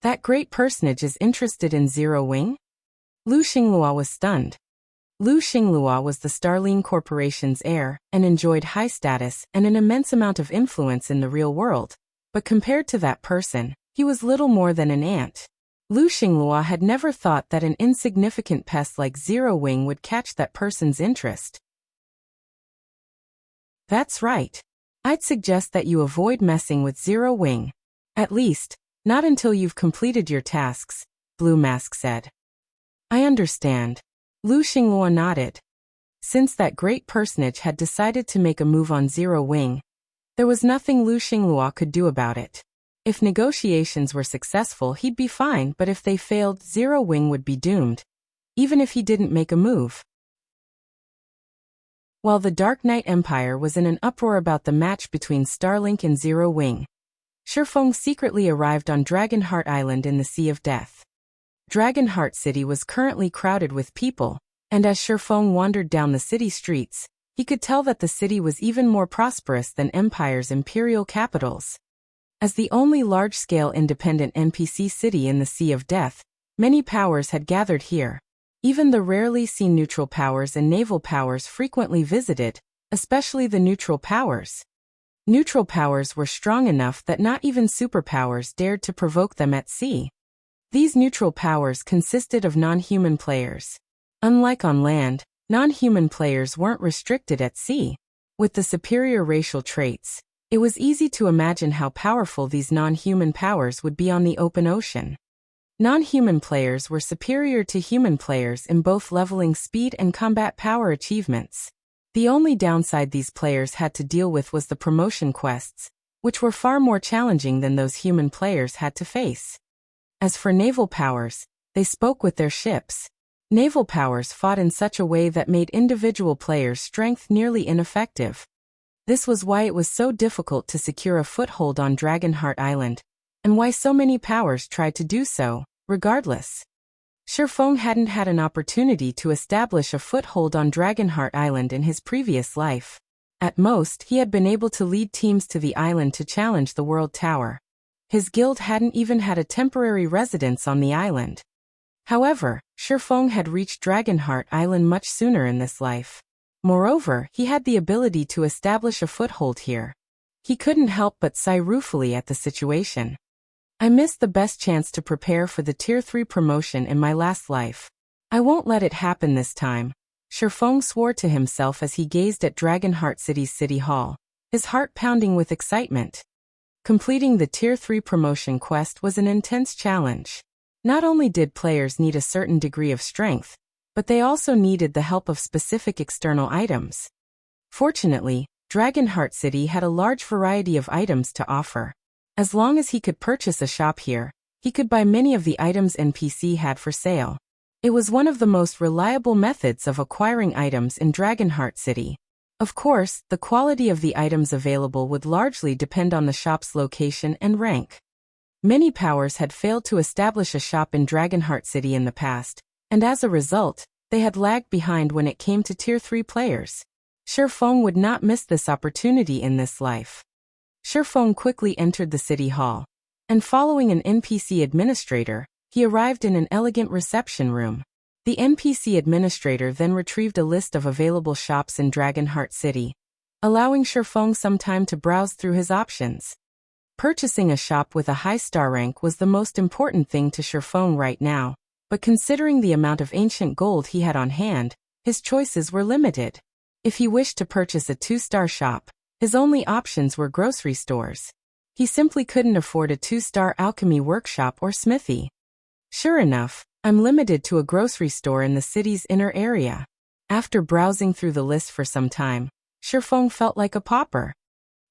"That great personage is interested in Zero Wing?" Lu Xinglua was stunned. Lu Xinglua was the Starline Corporation's heir and enjoyed high status and an immense amount of influence in the real world, but compared to that person, he was little more than an ant. Lu Xinglua had never thought that an insignificant pest like Zero Wing would catch that person's interest. "That's right. I'd suggest that you avoid messing with Zero Wing. At least, not until you've completed your tasks," Blue Mask said. "I understand." Lu Xinglua nodded. Since that great personage had decided to make a move on Zero Wing, there was nothing Lu Xinglua could do about it. If negotiations were successful, he'd be fine, but if they failed, Zero Wing would be doomed, even if he didn't make a move. While the Dark Knight Empire was in an uproar about the match between Starlink and Zero Wing, Shifeng secretly arrived on Dragonheart Island in the Sea of Death. Dragonheart City was currently crowded with people, and as Shifeng wandered down the city streets, he could tell that the city was even more prosperous than Empire's imperial capitals. As the only large-scale independent NPC city in the Sea of Death, many powers had gathered here. Even the rarely seen neutral powers and naval powers frequently visited, especially the neutral powers. Neutral powers were strong enough that not even superpowers dared to provoke them at sea. These neutral powers consisted of non-human players. Unlike on land, non-human players weren't restricted at sea. With the superior racial traits, it was easy to imagine how powerful these non-human powers would be on the open ocean. Non-human players were superior to human players in both leveling speed and combat power achievements. The only downside these players had to deal with was the promotion quests, which were far more challenging than those human players had to face. As for naval powers, They spoke with their ships. Naval powers fought in such a way that made individual players' strength nearly ineffective. This was why it was so difficult to secure a foothold on Dragonheart Island, and why so many powers tried to do so, regardless. Shifeng hadn't had an opportunity to establish a foothold on Dragonheart Island in his previous life. At most, he had been able to lead teams to the island to challenge the World Tower. His guild hadn't even had a temporary residence on the island. However, Shifeng had reached Dragonheart Island much sooner in this life. Moreover, he had the ability to establish a foothold here. He couldn't help but sigh ruefully at the situation. I missed the best chance to prepare for the Tier 3 promotion in my last life. I won't let it happen this time. Shifeng swore to himself as he gazed at Dragonheart City's city hall, his heart pounding with excitement. Completing the Tier 3 promotion quest was an intense challenge. Not only did players need a certain degree of strength, but they also needed the help of specific external items. Fortunately, Dragonheart City had a large variety of items to offer. As long as he could purchase a shop here, he could buy many of the items NPC had for sale. It was one of the most reliable methods of acquiring items in Dragonheart City. Of course, the quality of the items available would largely depend on the shop's location and rank. Many powers had failed to establish a shop in Dragonheart City in the past, and as a result, they had lagged behind when it came to Tier 3 players. Shifeng would not miss this opportunity in this life. Shifeng quickly entered the city hall, and following an NPC administrator, he arrived in an elegant reception room. The NPC administrator then retrieved a list of available shops in Dragonheart City, allowing Shifeng some time to browse through his options. Purchasing a shop with a high star rank was the most important thing to Shifeng right now, but considering the amount of ancient gold he had on hand, his choices were limited. If he wished to purchase a 2-star shop, his only options were grocery stores. He simply couldn't afford a 2-star alchemy workshop or smithy. Sure enough, I'm limited to a grocery store in the city's inner area. After browsing through the list for some time, Shifeng felt like a pauper.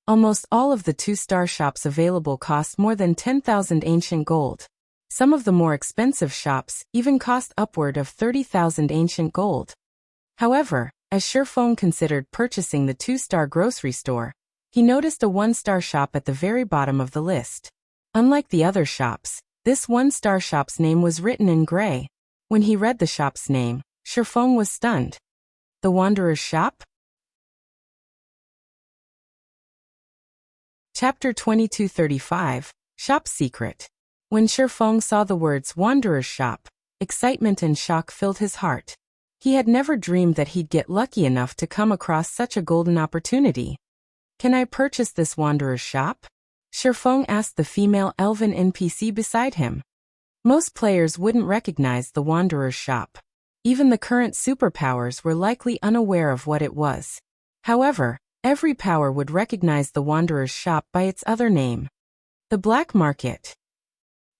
Almost all of the 2-star shops available cost more than 10,000 ancient gold. Some of the more expensive shops even cost upward of 30,000 ancient gold. However, as Shifeng considered purchasing the 2-star grocery store, he noticed a 1-star shop at the very bottom of the list. Unlike the other shops, this 1-star shop's name was written in gray. When he read the shop's name, Shifeng was stunned. The Wanderer's Shop? Chapter 2235, Shop Secret. When Shifeng saw the words Wanderer's Shop, excitement and shock filled his heart. He had never dreamed that he'd get lucky enough to come across such a golden opportunity. Can I purchase this Wanderer's Shop? Shifeng asked the female elven NPC beside him. Most players wouldn't recognize the Wanderer's Shop. Even the current superpowers were likely unaware of what it was. However, every power would recognize the Wanderer's Shop by its other name. The Black Market.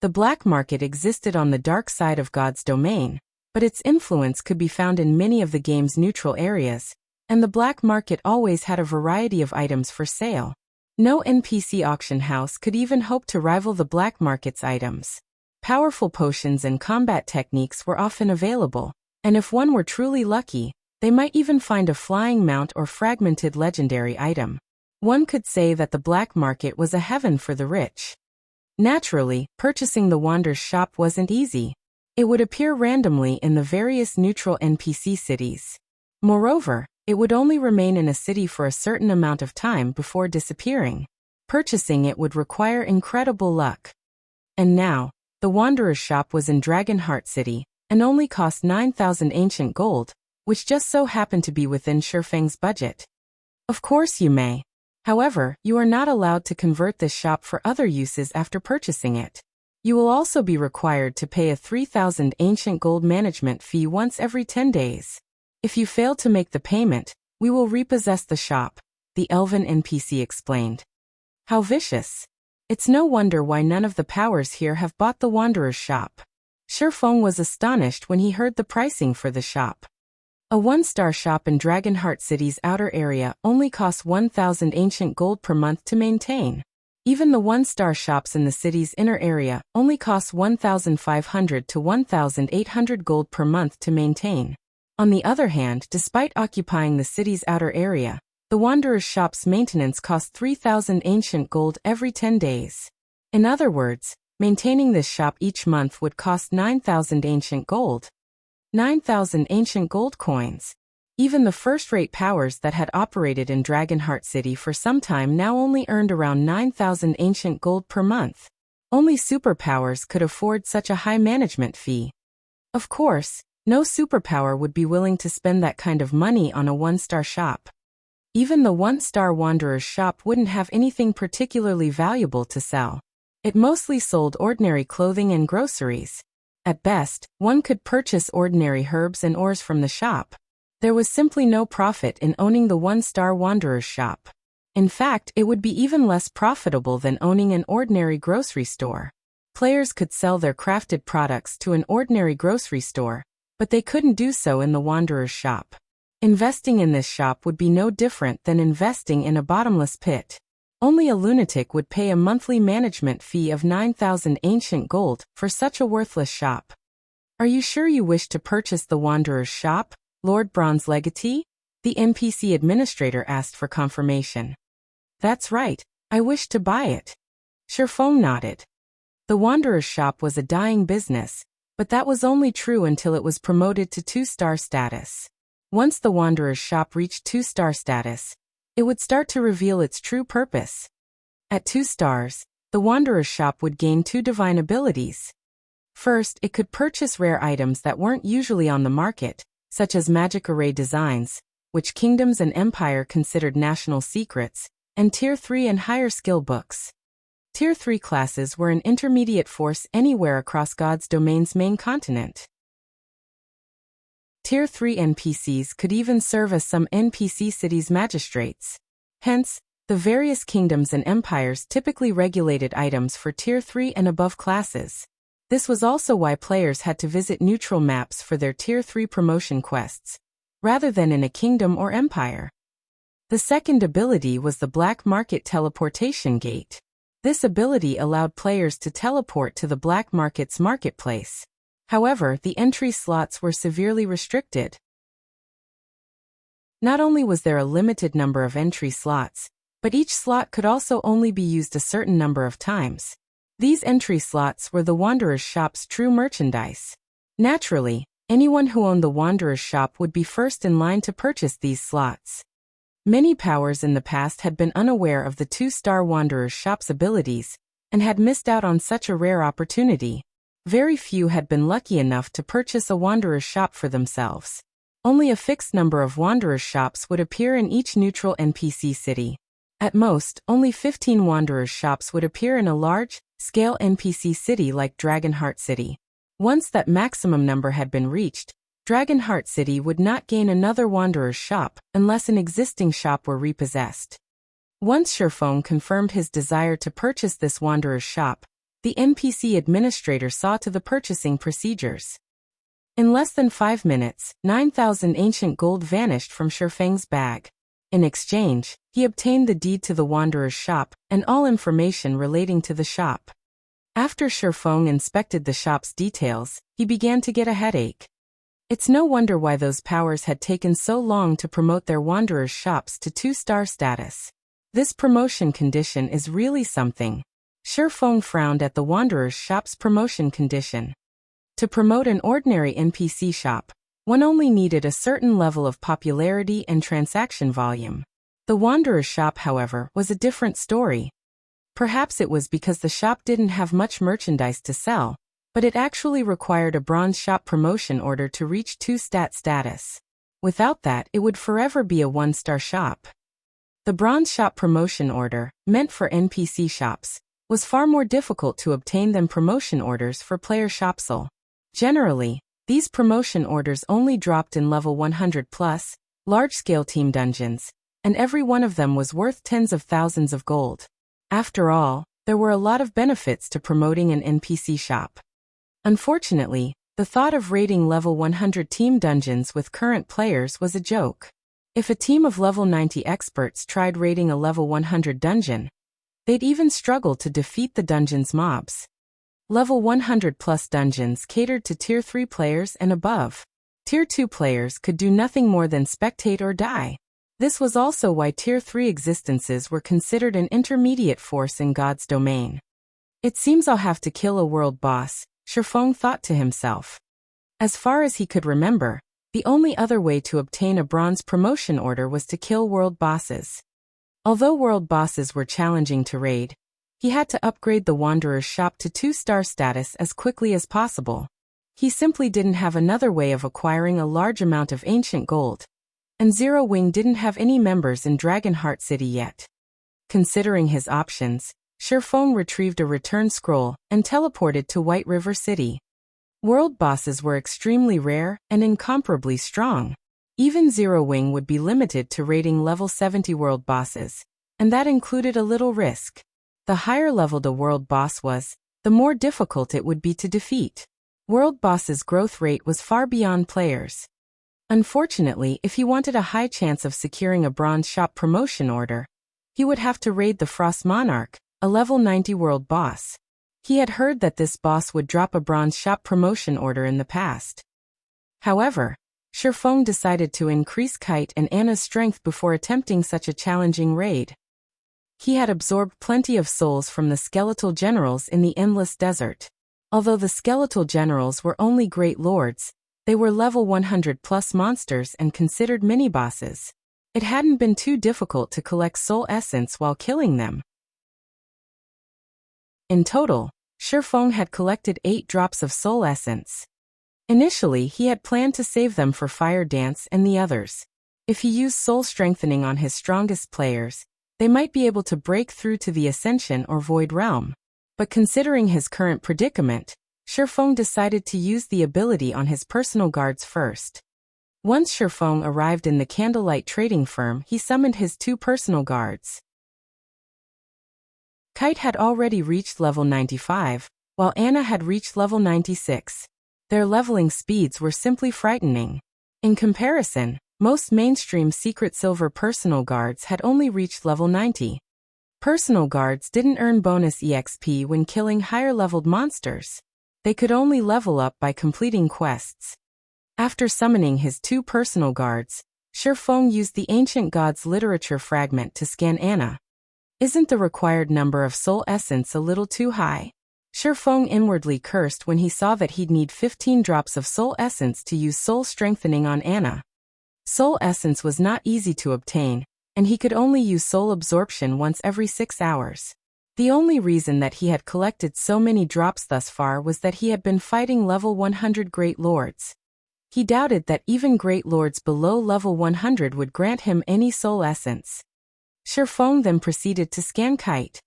The Black Market existed on the dark side of God's domain, but its influence could be found in many of the game's neutral areas, and the Black Market always had a variety of items for sale. No NPC auction house could even hope to rival the Black Market's items. Powerful potions and combat techniques were often available, and if one were truly lucky, they might even find a flying mount or fragmented legendary item. One could say that the Black Market was a heaven for the rich. Naturally, purchasing the Wanderer's Shop wasn't easy. It would appear randomly in the various neutral NPC cities. Moreover, it would only remain in a city for a certain amount of time before disappearing. Purchasing it would require incredible luck. And now, the Wanderer's Shop was in Dragonheart City, and only cost 9,000 ancient gold, which just so happened to be within Shifeng's budget. Of course you may. However, you are not allowed to convert this shop for other uses after purchasing it. You will also be required to pay a 3,000 ancient gold management fee once every 10 days. If you fail to make the payment, we will repossess the shop, the elven NPC explained. How vicious. It's no wonder why none of the powers here have bought the Wanderer's Shop. Shifeng was astonished when he heard the pricing for the shop. A 1-star shop in Dragonheart City's outer area only costs 1,000 ancient gold per month to maintain. Even the one-star shops in the city's inner area only cost 1,500 to 1,800 gold per month to maintain. On the other hand, despite occupying the city's outer area, the Wanderer's shop's maintenance cost 3,000 ancient gold every 10 days. In other words, maintaining this shop each month would cost 9,000 ancient gold. 9,000 ancient gold coins. Even the first-rate powers that had operated in Dragonheart City for some time now only earned around 9,000 ancient gold per month. Only superpowers could afford such a high management fee. Of course, no superpower would be willing to spend that kind of money on a one-star shop. Even the one-star Wanderer's shop wouldn't have anything particularly valuable to sell. It mostly sold ordinary clothing and groceries. At best, one could purchase ordinary herbs and ores from the shop. There was simply no profit in owning the one-star Wanderer's shop. In fact, it would be even less profitable than owning an ordinary grocery store. Players could sell their crafted products to an ordinary grocery store, but they couldn't do so in the Wanderer's shop. Investing in this shop would be no different than investing in a bottomless pit. Only a lunatic would pay a monthly management fee of 9,000 ancient gold for such a worthless shop. Are you sure you wish to purchase the Wanderer's shop, Lord Bronze Legatee? The NPC administrator asked for confirmation. That's right, I wish to buy it. Sherfong nodded. The Wanderer's shop was a dying business, but that was only true until it was promoted to 2-star status. Once the Wanderer's shop reached 2-star status, it would start to reveal its true purpose. At 2 stars, the Wanderer's shop would gain 2 divine abilities. First, it could purchase rare items that weren't usually on the market, such as magic array designs, which kingdoms and empire considered national secrets, and Tier 3 and higher skill books. Tier 3 classes were an intermediate force anywhere across God's domain's main continent. Tier 3 NPCs could even serve as some NPC cities' magistrates. Hence, the various kingdoms and empires typically regulated items for Tier 3 and above classes. This was also why players had to visit neutral maps for their Tier 3 promotion quests, rather than in a kingdom or empire. The second ability was the Black Market Teleportation Gate. This ability allowed players to teleport to the Black Market's marketplace. However, the entry slots were severely restricted. Not only was there a limited number of entry slots, but each slot could also only be used a certain number of times. These entry slots were the Wanderer's shop's true merchandise. Naturally, anyone who owned the Wanderer's shop would be first in line to purchase these slots. Many powers in the past had been unaware of the 2-star Wanderer's shop's abilities, and had missed out on such a rare opportunity. Very few had been lucky enough to purchase a Wanderer's shop for themselves. Only a fixed number of Wanderer's shops would appear in each neutral NPC city. At most, only 15 Wanderer's shops would appear in a large-scale NPC city like Dragonheart City. Once that maximum number had been reached, Dragonheart City would not gain another Wanderer's shop unless an existing shop were repossessed. Once Sherfong confirmed his desire to purchase this Wanderer's shop, the NPC administrator saw to the purchasing procedures. In less than 5 minutes, 9,000 ancient gold vanished from Sherfeng's bag. In exchange, he obtained the deed to the Wanderer's shop and all information relating to the shop. After Sherfong inspected the shop's details, he began to get a headache. It's no wonder why those powers had taken so long to promote their Wanderer's shops to 2-star status. This promotion condition is really something. Sherfong frowned at the Wanderer's shop's promotion condition. To promote an ordinary NPC shop, one only needed a certain level of popularity and transaction volume. The Wanderer's shop, however, was a different story. Perhaps it was because the shop didn't have much merchandise to sell, but it actually required a bronze shop promotion order to reach 2-stat status. Without that, it would forever be a 1-star shop. The bronze shop promotion order, meant for NPC shops, was far more difficult to obtain than promotion orders for player shopsel. Generally, these promotion orders only dropped in level 100+, large-scale team dungeons, and every one of them was worth tens of thousands of gold. After all, there were a lot of benefits to promoting an NPC shop. Unfortunately, the thought of raiding level 100 team dungeons with current players was a joke. If a team of level 90 experts tried raiding a level 100 dungeon, They'd even struggle to defeat the dungeon's mobs. Level 100 plus dungeons catered to Tier 3 players and above. Tier 2 players could do nothing more than spectate or die. This was also why Tier 3 existences were considered an intermediate force in God's domain. It seems I'll have to kill a world boss, Shifeng thought to himself. As far as he could remember, the only other way to obtain a bronze promotion order was to kill world bosses. Although world bosses were challenging to raid, he had to upgrade the Wanderer's shop to 2-star status as quickly as possible. He simply didn't have another way of acquiring a large amount of ancient gold. And Zero Wing didn't have any members in Dragonheart City yet. Considering his options, Shifeng retrieved a return scroll and teleported to White River City. World bosses were extremely rare and incomparably strong. Even Zero Wing would be limited to raiding level 70 world bosses, and that included a little risk. The higher leveled a world boss was, the more difficult it would be to defeat. World boss's growth rate was far beyond players. Unfortunately, if he wanted a high chance of securing a bronze shop promotion order, he would have to raid the Frost Monarch, a level 90 world boss. He had heard that this boss would drop a bronze shop promotion order in the past. However, Shifeng decided to increase Kite and Anna's strength before attempting such a challenging raid. He had absorbed plenty of souls from the skeletal generals in the Endless Desert. Although the skeletal generals were only great lords, they were level 100 plus monsters and considered mini-bosses. It hadn't been too difficult to collect soul essence while killing them. In total, Shifeng had collected 8 drops of soul essence. Initially, he had planned to save them for Fire Dance and the others. If he used soul strengthening on his strongest players, they might be able to break through to the Ascension or Void Realm. But considering his current predicament, Shifeng decided to use the ability on his personal guards first. Once Shifeng arrived in the Candlelight Trading Firm, he summoned his 2 personal guards. Kite had already reached level 95, while Anna had reached level 96. Their leveling speeds were simply frightening. In comparison, most mainstream Secret Silver personal guards had only reached level 90. Personal guards didn't earn bonus EXP when killing higher-leveled monsters. They could only level up by completing quests. After summoning his 2 personal guards, Shifeng used the Ancient Gods literature fragment to scan Anna. Isn't the required number of soul essence a little too high? Shifeng inwardly cursed when he saw that he'd need 15 drops of soul essence to use soul strengthening on Anna. Soul essence was not easy to obtain, and he could only use soul absorption once every 6 hours. The only reason that he had collected so many drops thus far was that he had been fighting level 100 Great Lords. He doubted that even Great Lords below level 100 would grant him any soul essence. Shifeng then proceeded to scan Kite.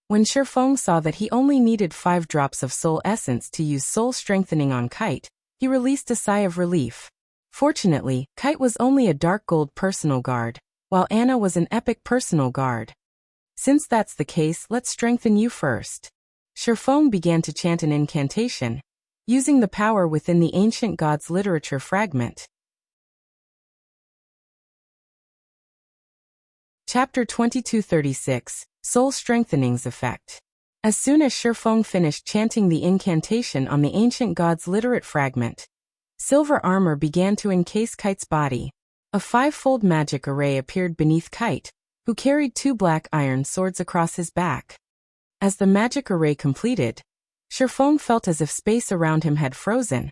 When Shifeng saw that he only needed 5 drops of soul essence to use soul strengthening on Kite, he released a sigh of relief. Fortunately, Kite was only a dark gold personal guard, while Anna was an epic personal guard. Since that's the case, let's strengthen you first. Shifeng began to chant an incantation, using the power within the Ancient Gods literature fragment. Chapter 2236, Soul Strengthening's Effect. As soon as Shifeng finished chanting the incantation on the Ancient Gods literate fragment, silver armor began to encase Kite's body. A 5-fold magic array appeared beneath Kite, who carried 2 black iron swords across his back. As the magic array completed, Shifeng felt as if space around him had frozen,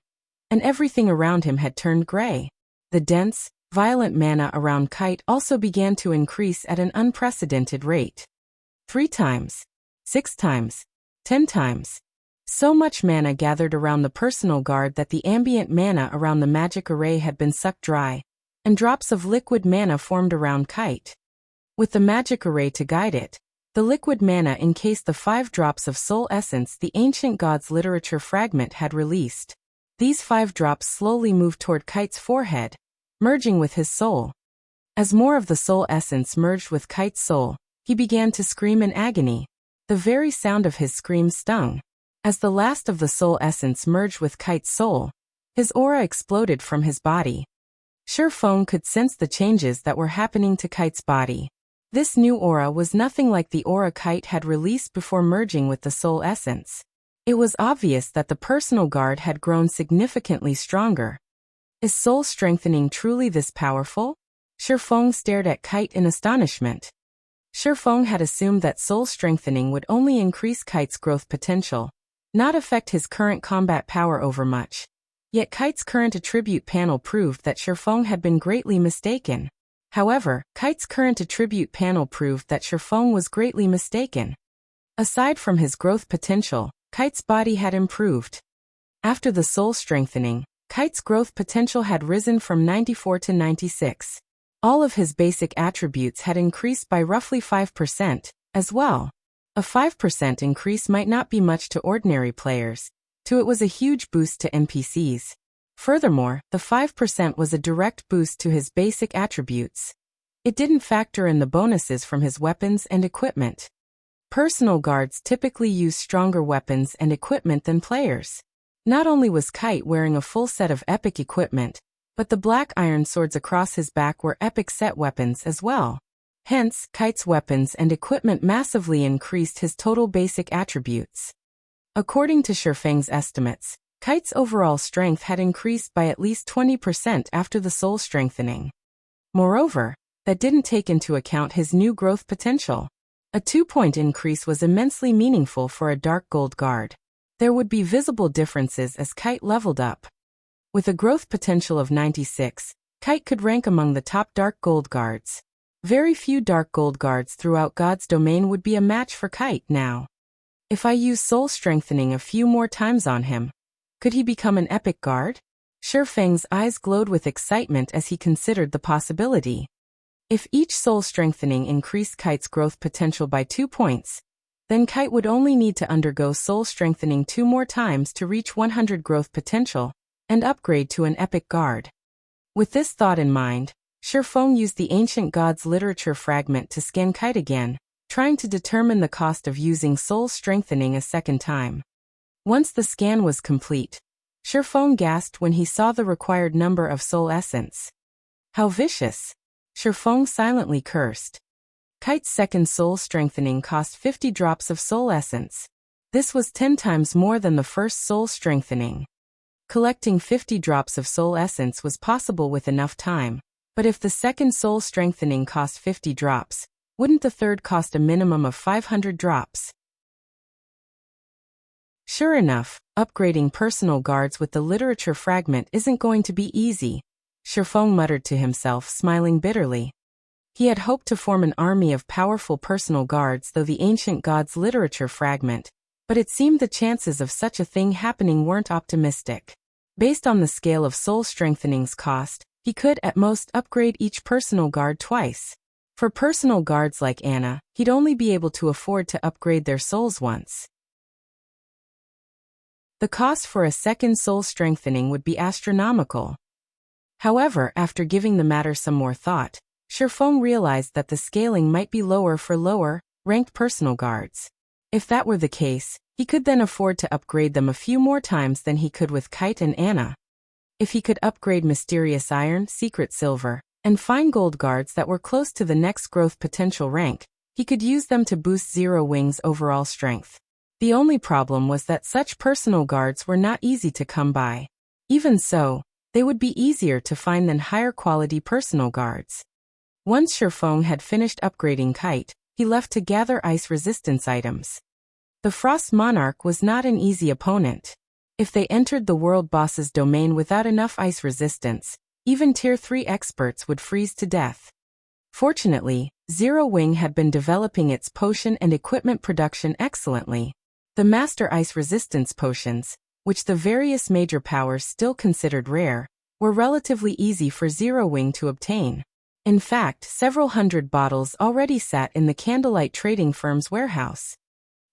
and everything around him had turned gray. The dense, violent mana around Kite also began to increase at an unprecedented rate. 3 times, 6 times, 10 times. So much mana gathered around the personal guard that the ambient mana around the magic array had been sucked dry, and drops of liquid mana formed around Kite. With the magic array to guide it, the liquid mana encased the 5 drops of soul essence the Ancient Gods literature fragment had released. These 5 drops slowly moved toward Kite's forehead, merging with his soul. As more of the soul essence merged with Kite's soul, he began to scream in agony. The very sound of his scream stung. As the last of the soul essence merged with Kite's soul, his aura exploded from his body. Shifeng could sense the changes that were happening to Kite's body. This new aura was nothing like the aura Kite had released before merging with the soul essence. It was obvious that the personal guard had grown significantly stronger. Is soul strengthening truly this powerful? Shifeng stared at Kite in astonishment. Shifeng had assumed that soul strengthening would only increase Kite's growth potential, not affect his current combat power overmuch. Yet Kite's current attribute panel proved that Shifeng had been greatly mistaken. However, Kite's current attribute panel proved that Shifeng was greatly mistaken. Aside from his growth potential, Kite's body had improved. After the soul strengthening, Kite's growth potential had risen from 94 to 96. All of his basic attributes had increased by roughly 5%, as well. A 5% increase might not be much to ordinary players. To it was a huge boost to NPCs. Furthermore, the 5% was a direct boost to his basic attributes. It didn't factor in the bonuses from his weapons and equipment. Personal guards typically use stronger weapons and equipment than players. Not only was Kite wearing a full set of epic equipment, but the black iron swords across his back were epic set weapons as well. Hence, Kite's weapons and equipment massively increased his total basic attributes. According to Shifeng's estimates, Kite's overall strength had increased by at least 20% after the soul strengthening. Moreover, that didn't take into account his new growth potential. A 2-point increase was immensely meaningful for a dark gold guard. There would be visible differences as Kite leveled up. With a growth potential of 96, Kite could rank among the top dark gold guards. Very few dark gold guards throughout God's domain would be a match for Kite now. If I use soul strengthening a few more times on him, could he become an epic guard? Shifeng's eyes glowed with excitement as he considered the possibility. If each soul strengthening increased Kite's growth potential by 2 points, then Kite would only need to undergo soul strengthening 2 more times to reach 100 growth potential and upgrade to an epic guard. With this thought in mind, Shifeng used the Ancient Gods literature fragment to scan Kite again, trying to determine the cost of using soul strengthening a second time. Once the scan was complete, Shifeng gasped when he saw the required number of soul essence. How vicious! Shifeng silently cursed. Kite's second soul strengthening cost 50 drops of soul essence. This was 10 times more than the first soul strengthening. Collecting 50 drops of soul essence was possible with enough time, but if the second soul strengthening cost 50 drops, wouldn't the third cost a minimum of 500 drops? Sure enough, upgrading personal guards with the literature fragment isn't going to be easy, Shifeng muttered to himself, smiling bitterly. He had hoped to form an army of powerful personal guards through the Ancient Gods literature fragment, but it seemed the chances of such a thing happening weren't optimistic. Based on the scale of soul strengthening's cost, he could at most upgrade each personal guard twice. For personal guards like Anna, he'd only be able to afford to upgrade their souls once. The cost for a second soul strengthening would be astronomical. However, after giving the matter some more thought, Shifeng realized that the scaling might be lower for lower-ranked personal guards. If that were the case, he could then afford to upgrade them a few more times than he could with Kite and Anna. If he could upgrade Mysterious Iron, Secret Silver, and Fine Gold guards that were close to the next growth potential rank, he could use them to boost Zero Wing's overall strength. The only problem was that such personal guards were not easy to come by. Even so, they would be easier to find than higher quality personal guards. Once Shifeng had finished upgrading Kite, he left to gather ice resistance items. The Frost Monarch was not an easy opponent. If they entered the world boss's domain without enough ice resistance, even Tier 3 experts would freeze to death. Fortunately, Zero Wing had been developing its potion and equipment production excellently. The Master Ice Resistance potions, which the various major powers still considered rare, were relatively easy for Zero Wing to obtain. In fact, several hundred bottles already sat in the Candlelight trading firm's warehouse.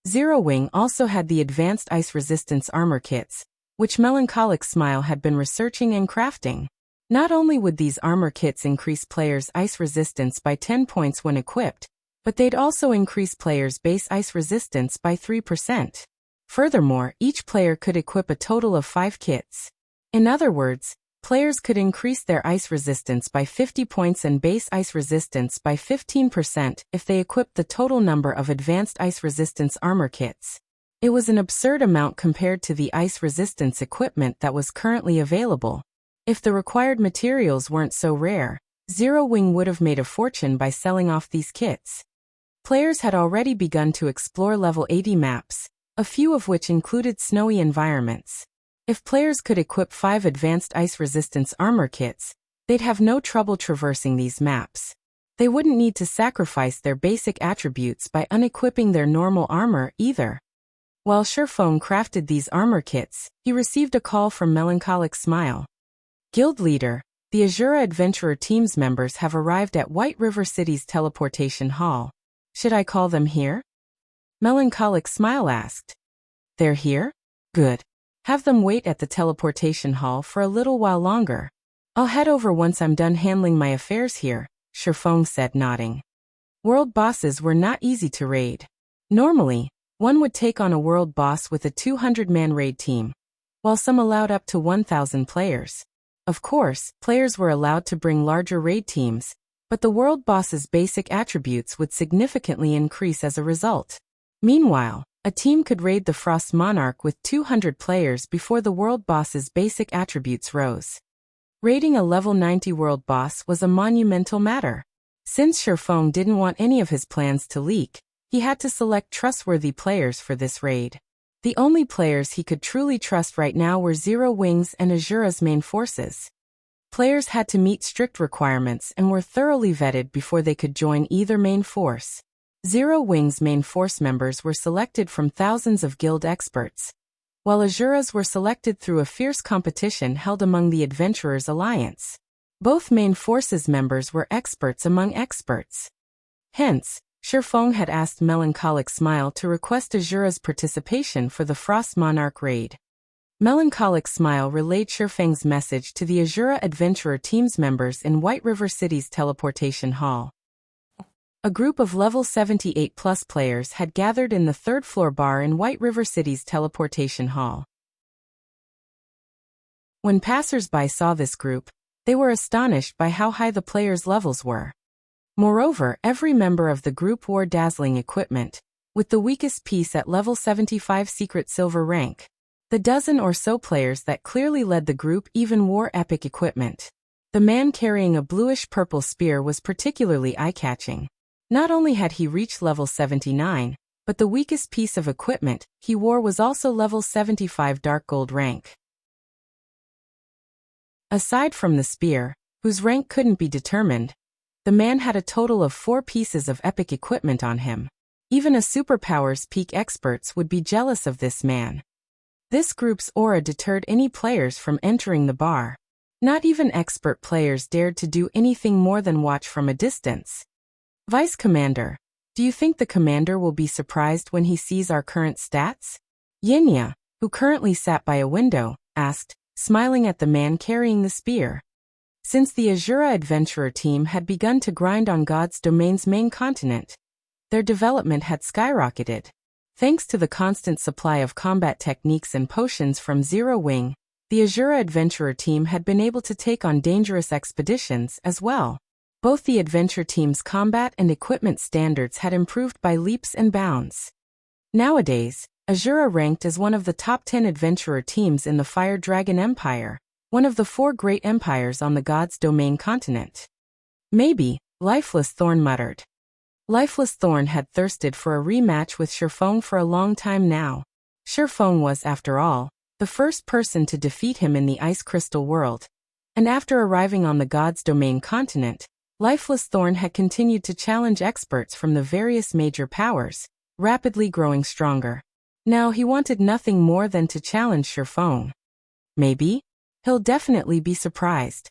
Zero Wing also had the advanced ice resistance armor kits, which Melancholic Smile had been researching and crafting. Not only would these armor kits increase players' ice resistance by 10 points when equipped, but they'd also increase players' base ice resistance by 3%. Furthermore, each player could equip a total of 5 kits. In other words, Players could increase their ice resistance by 50 points and base ice resistance by 15% if they equipped the total number of advanced ice resistance armor kits. It was an absurd amount compared to the ice resistance equipment that was currently available. If the required materials weren't so rare, Zero Wing would have made a fortune by selling off these kits. Players had already begun to explore level 80 maps, a few of which included snowy environments. If players could equip 5 advanced ice resistance armor kits, they'd have no trouble traversing these maps. They wouldn't need to sacrifice their basic attributes by unequipping their normal armor either. While Shifeng crafted these armor kits, he received a call from Melancholic Smile. Guild Leader, the Azura Adventurer Team's members have arrived at White River City's teleportation hall. Should I call them here? Melancholic Smile asked. They're here? Good. Have them wait at the teleportation hall for a little while longer. I'll head over once I'm done handling my affairs here, Shifeng said, nodding. World bosses were not easy to raid. Normally, one would take on a world boss with a 200-man raid team, while some allowed up to 1,000 players. Of course, players were allowed to bring larger raid teams, but the world boss's basic attributes would significantly increase as a result. Meanwhile, a team could raid the Frost Monarch with 200 players before the world boss's basic attributes rose. Raiding a level 90 world boss was a monumental matter. Since Shifeng didn't want any of his plans to leak, he had to select trustworthy players for this raid. The only players he could truly trust right now were Zero Wings and Azura's main forces. Players had to meet strict requirements and were thoroughly vetted before they could join either main force. Zero Wings' main force members were selected from thousands of guild experts, while Azura's were selected through a fierce competition held among the Adventurers Alliance. Both main forces members were experts among experts. Hence, Shifeng had asked Melancholic Smile to request Azura's participation for the Frost Monarch raid. Melancholic Smile relayed Shifeng's message to the Azura Adventurer Team's members in White River City's teleportation hall. A group of level 78+ players had gathered in the third-floor bar in White River City's teleportation hall. When passers-by saw this group, they were astonished by how high the players' levels were. Moreover, every member of the group wore dazzling equipment, with the weakest piece at level 75 secret silver rank. The dozen or so players that clearly led the group even wore epic equipment. The man carrying a bluish-purple spear was particularly eye-catching. Not only had he reached level 79, but the weakest piece of equipment he wore was also level 75 dark gold rank. Aside from the spear, whose rank couldn't be determined, the man had a total of 4 pieces of epic equipment on him. Even a superpowers peak experts would be jealous of this man. This group's aura deterred any players from entering the bar. Not even expert players dared to do anything more than watch from a distance. Vice Commander, do you think the commander will be surprised when he sees our current stats? Yinya, who currently sat by a window, asked, smiling at the man carrying the spear. Since the Azura Adventurer Team had begun to grind on God's Domain's main continent, their development had skyrocketed. Thanks to the constant supply of combat techniques and potions from Zero Wing, the Azura Adventurer Team had been able to take on dangerous expeditions as well. Both the Adventure Team's combat and equipment standards had improved by leaps and bounds. Nowadays, Azura ranked as one of the top 10 adventurer teams in the Fire Dragon Empire, one of the 4 great empires on the God's Domain continent. Maybe, Lifeless Thorn muttered. Lifeless Thorn had thirsted for a rematch with Shifeng for a long time now. Shifeng was, after all, the first person to defeat him in the Ice Crystal world, and after arriving on the God's Domain continent, Lifeless Thorn had continued to challenge experts from the various major powers, rapidly growing stronger. Now he wanted nothing more than to challenge Shifeng. Maybe? He'll definitely be surprised.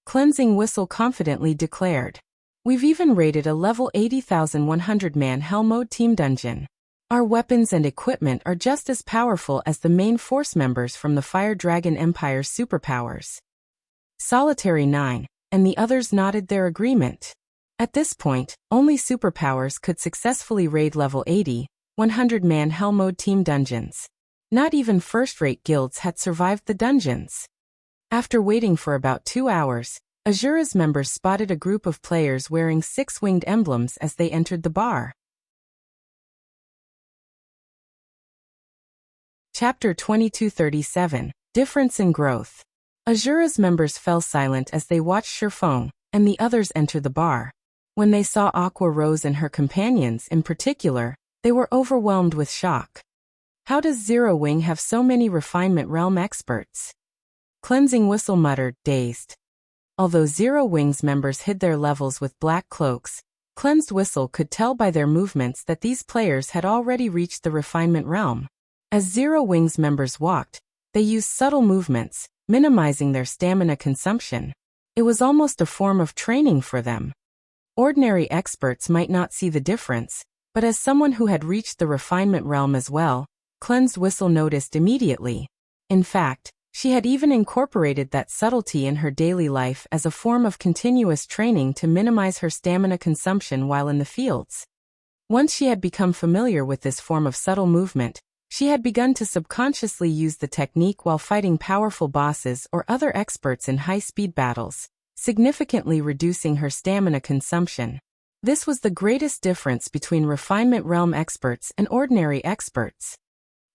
Cleansing Whistle confidently declared. We've even raided a level 80,100-man Hell Mode team dungeon. Our weapons and equipment are just as powerful as the main force members from the Fire Dragon Empire's superpowers. Solitary 9, and the others nodded their agreement. At this point, only superpowers could successfully raid level 80, 100-man Hell Mode team dungeons. Not even first-rate guilds had survived the dungeons. After waiting for about 2 hours, Azura's members spotted a group of players wearing 6-winged emblems as they entered the bar. Chapter 2237, Difference in Growth. Azura's members fell silent as they watched Shifeng and the others enter the bar. When they saw Aqua Rose and her companions in particular, they were overwhelmed with shock. How does Zero Wing have so many Refinement Realm experts? Cleansing Whistle muttered, dazed. Although Zero Wing's members hid their levels with black cloaks, Cleansed Whistle could tell by their movements that these players had already reached the Refinement Realm. As Zero Wing's members walked, they used subtle movements, minimizing their stamina consumption. It was almost a form of training for them. Ordinary experts might not see the difference, but as someone who had reached the Refinement Realm as well, Cleansed Whistle noticed immediately. In fact, she had even incorporated that subtlety in her daily life as a form of continuous training to minimize her stamina consumption while in the fields. Once she had become familiar with this form of subtle movement, she had begun to subconsciously use the technique while fighting powerful bosses or other experts in high-speed battles, significantly reducing her stamina consumption. This was the greatest difference between Refinement Realm experts and ordinary experts.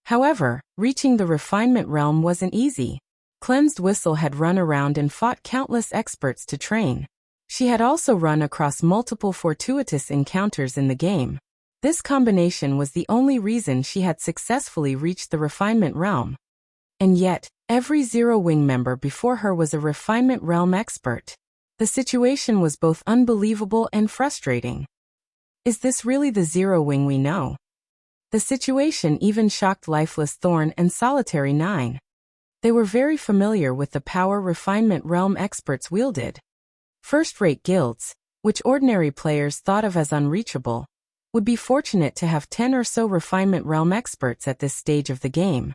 However, reaching the Refinement Realm wasn't easy. Cleansed Whistle had run around and fought countless experts to train. She had also run across multiple fortuitous encounters in the game. This combination was the only reason she had successfully reached the Refinement Realm. And yet, every Zero Wing member before her was a Refinement Realm expert. The situation was both unbelievable and frustrating. Is this really the Zero Wing we know? The situation even shocked Lifeless Thorn and Solitary 9. They were very familiar with the power Refinement Realm experts wielded. First-rate guilds, which ordinary players thought of as unreachable, would be fortunate to have 10 or so Refinement Realm experts at this stage of the game.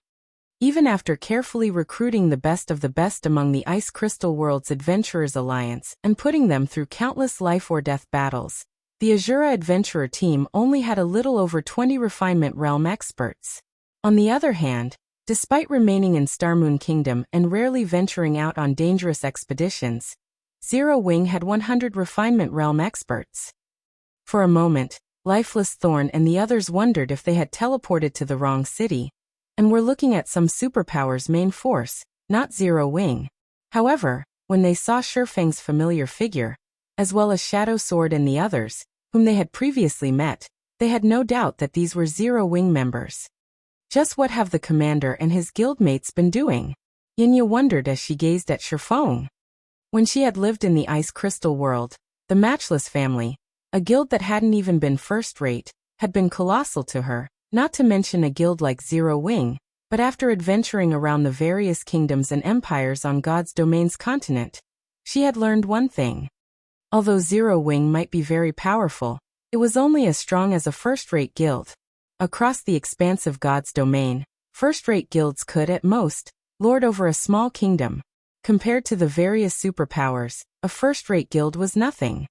Even after carefully recruiting the best of the best among the Ice Crystal World's Adventurers Alliance and putting them through countless life-or-death battles, the Azura Adventurer team only had a little over 20 Refinement Realm experts. On the other hand, despite remaining in Starmoon Kingdom and rarely venturing out on dangerous expeditions, Zero Wing had 100 Refinement Realm experts. For a moment, Lifeless Thorn and the others wondered if they had teleported to the wrong city, and were looking at some superpower's main force, not Zero Wing. However, when they saw Shifeng's familiar figure, as well as Shadow Sword and the others, whom they had previously met, they had no doubt that these were Zero Wing members. Just what have the commander and his guildmates been doing? Yinya wondered as she gazed at Shifeng. When she had lived in the Ice Crystal World, the Matchless family, a guild that hadn't even been first-rate, had been colossal to her, not to mention a guild like Zero Wing, but after adventuring around the various kingdoms and empires on God's Domain's continent, she had learned one thing. Although Zero Wing might be very powerful, it was only as strong as a first-rate guild. Across the expanse of God's Domain, first-rate guilds could, at most, lord over a small kingdom. Compared to the various superpowers, a first-rate guild was nothing.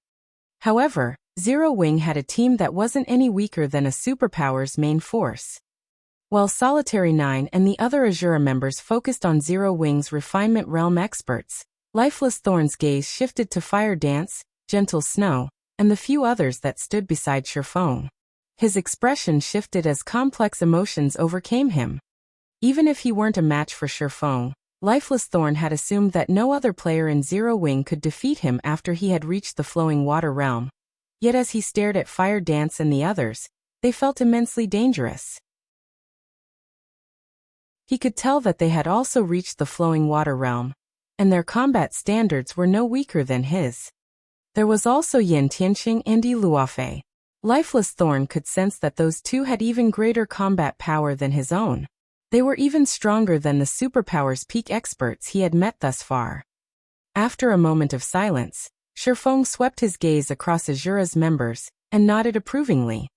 However, Zero Wing had a team that wasn't any weaker than a superpower's main force. While Solitary 9 and the other Azura members focused on Zero Wing's Refinement Realm experts, Lifeless Thorn's gaze shifted to Fire Dance, Gentle Snow, and the few others that stood beside Shifeng. His expression shifted as complex emotions overcame him. Even if he weren't a match for Shifeng, Lifeless Thorn had assumed that no other player in Zero Wing could defeat him after he had reached the Flowing Water Realm. Yet as he stared at Fire Dance and the others, they felt immensely dangerous. He could tell that they had also reached the Flowing Water Realm, and their combat standards were no weaker than his. There was also Yin Tianqing and Yi Luofei. Lifeless Thorn could sense that those two had even greater combat power than his own. They were even stronger than the superpower's peak experts he had met thus far. After a moment of silence, Shifeng swept his gaze across Azura's members and nodded approvingly.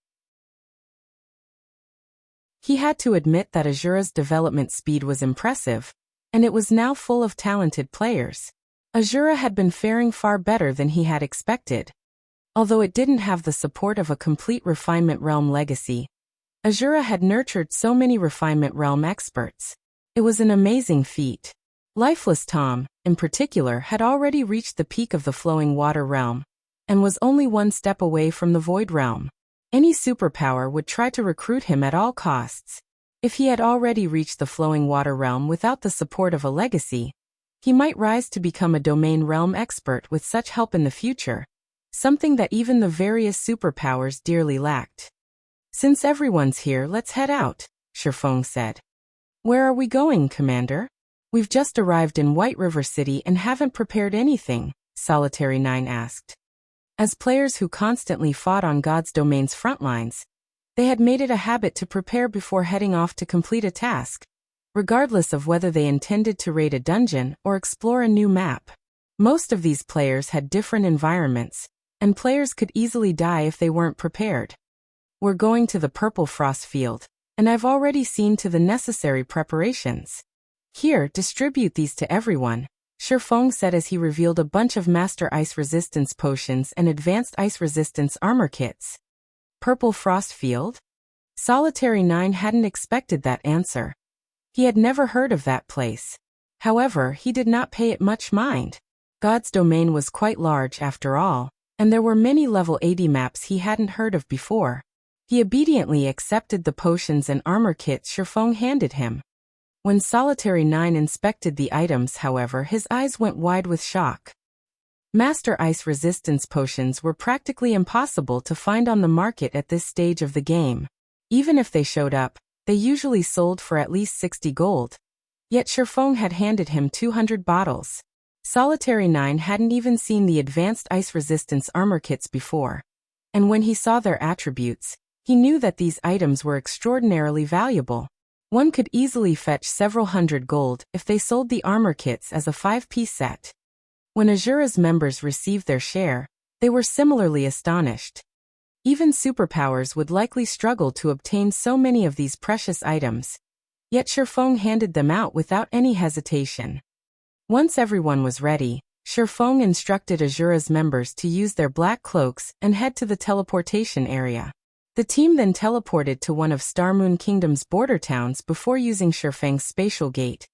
He had to admit that Azura's development speed was impressive, and it was now full of talented players. Azura had been faring far better than he had expected. Although it didn't have the support of a complete Refinement Realm legacy, Azura had nurtured so many Refinement Realm experts. It was an amazing feat. Lifeless Tom, in particular, had already reached the peak of the flowing water realm, and was only one step away from the void realm. Any superpower would try to recruit him at all costs. If he had already reached the flowing water realm without the support of a legacy, he might rise to become a domain realm expert with such help in the future, something that even the various superpowers dearly lacked. Since everyone's here, let's head out, Shifeng said. Where are we going, Commander? We've just arrived in White River City and haven't prepared anything, Solitary 9 asked. As players who constantly fought on God's domain's front lines, they had made it a habit to prepare before heading off to complete a task, regardless of whether they intended to raid a dungeon or explore a new map. Most of these players had different environments, and players could easily die if they weren't prepared. We're going to the Purple Frost Field, and I've already seen to the necessary preparations. Here, distribute these to everyone, Shifeng said as he revealed a bunch of Master Ice Resistance potions and Advanced Ice Resistance armor kits. Purple Frost Field? Solitary 9 hadn't expected that answer. He had never heard of that place. However, he did not pay it much mind. God's domain was quite large after all, and there were many level 80 maps he hadn't heard of before. He obediently accepted the potions and armor kits Shifeng handed him. When Solitary 9 inspected the items, however, his eyes went wide with shock. Master Ice Resistance potions were practically impossible to find on the market at this stage of the game. Even if they showed up, they usually sold for at least 60 gold. Yet Shifeng had handed him 200 bottles. Solitary 9 hadn't even seen the Advanced Ice Resistance armor kits before. And when he saw their attributes, he knew that these items were extraordinarily valuable. One could easily fetch several hundred gold if they sold the armor kits as a 5-piece set. When Azura's members received their share, they were similarly astonished. Even superpowers would likely struggle to obtain so many of these precious items. Yet Shifeng handed them out without any hesitation. Once everyone was ready, Shifeng instructed Azura's members to use their black cloaks and head to the teleportation area. The team then teleported to one of Starmoon Kingdom's border towns before using Shifeng's spatial gate,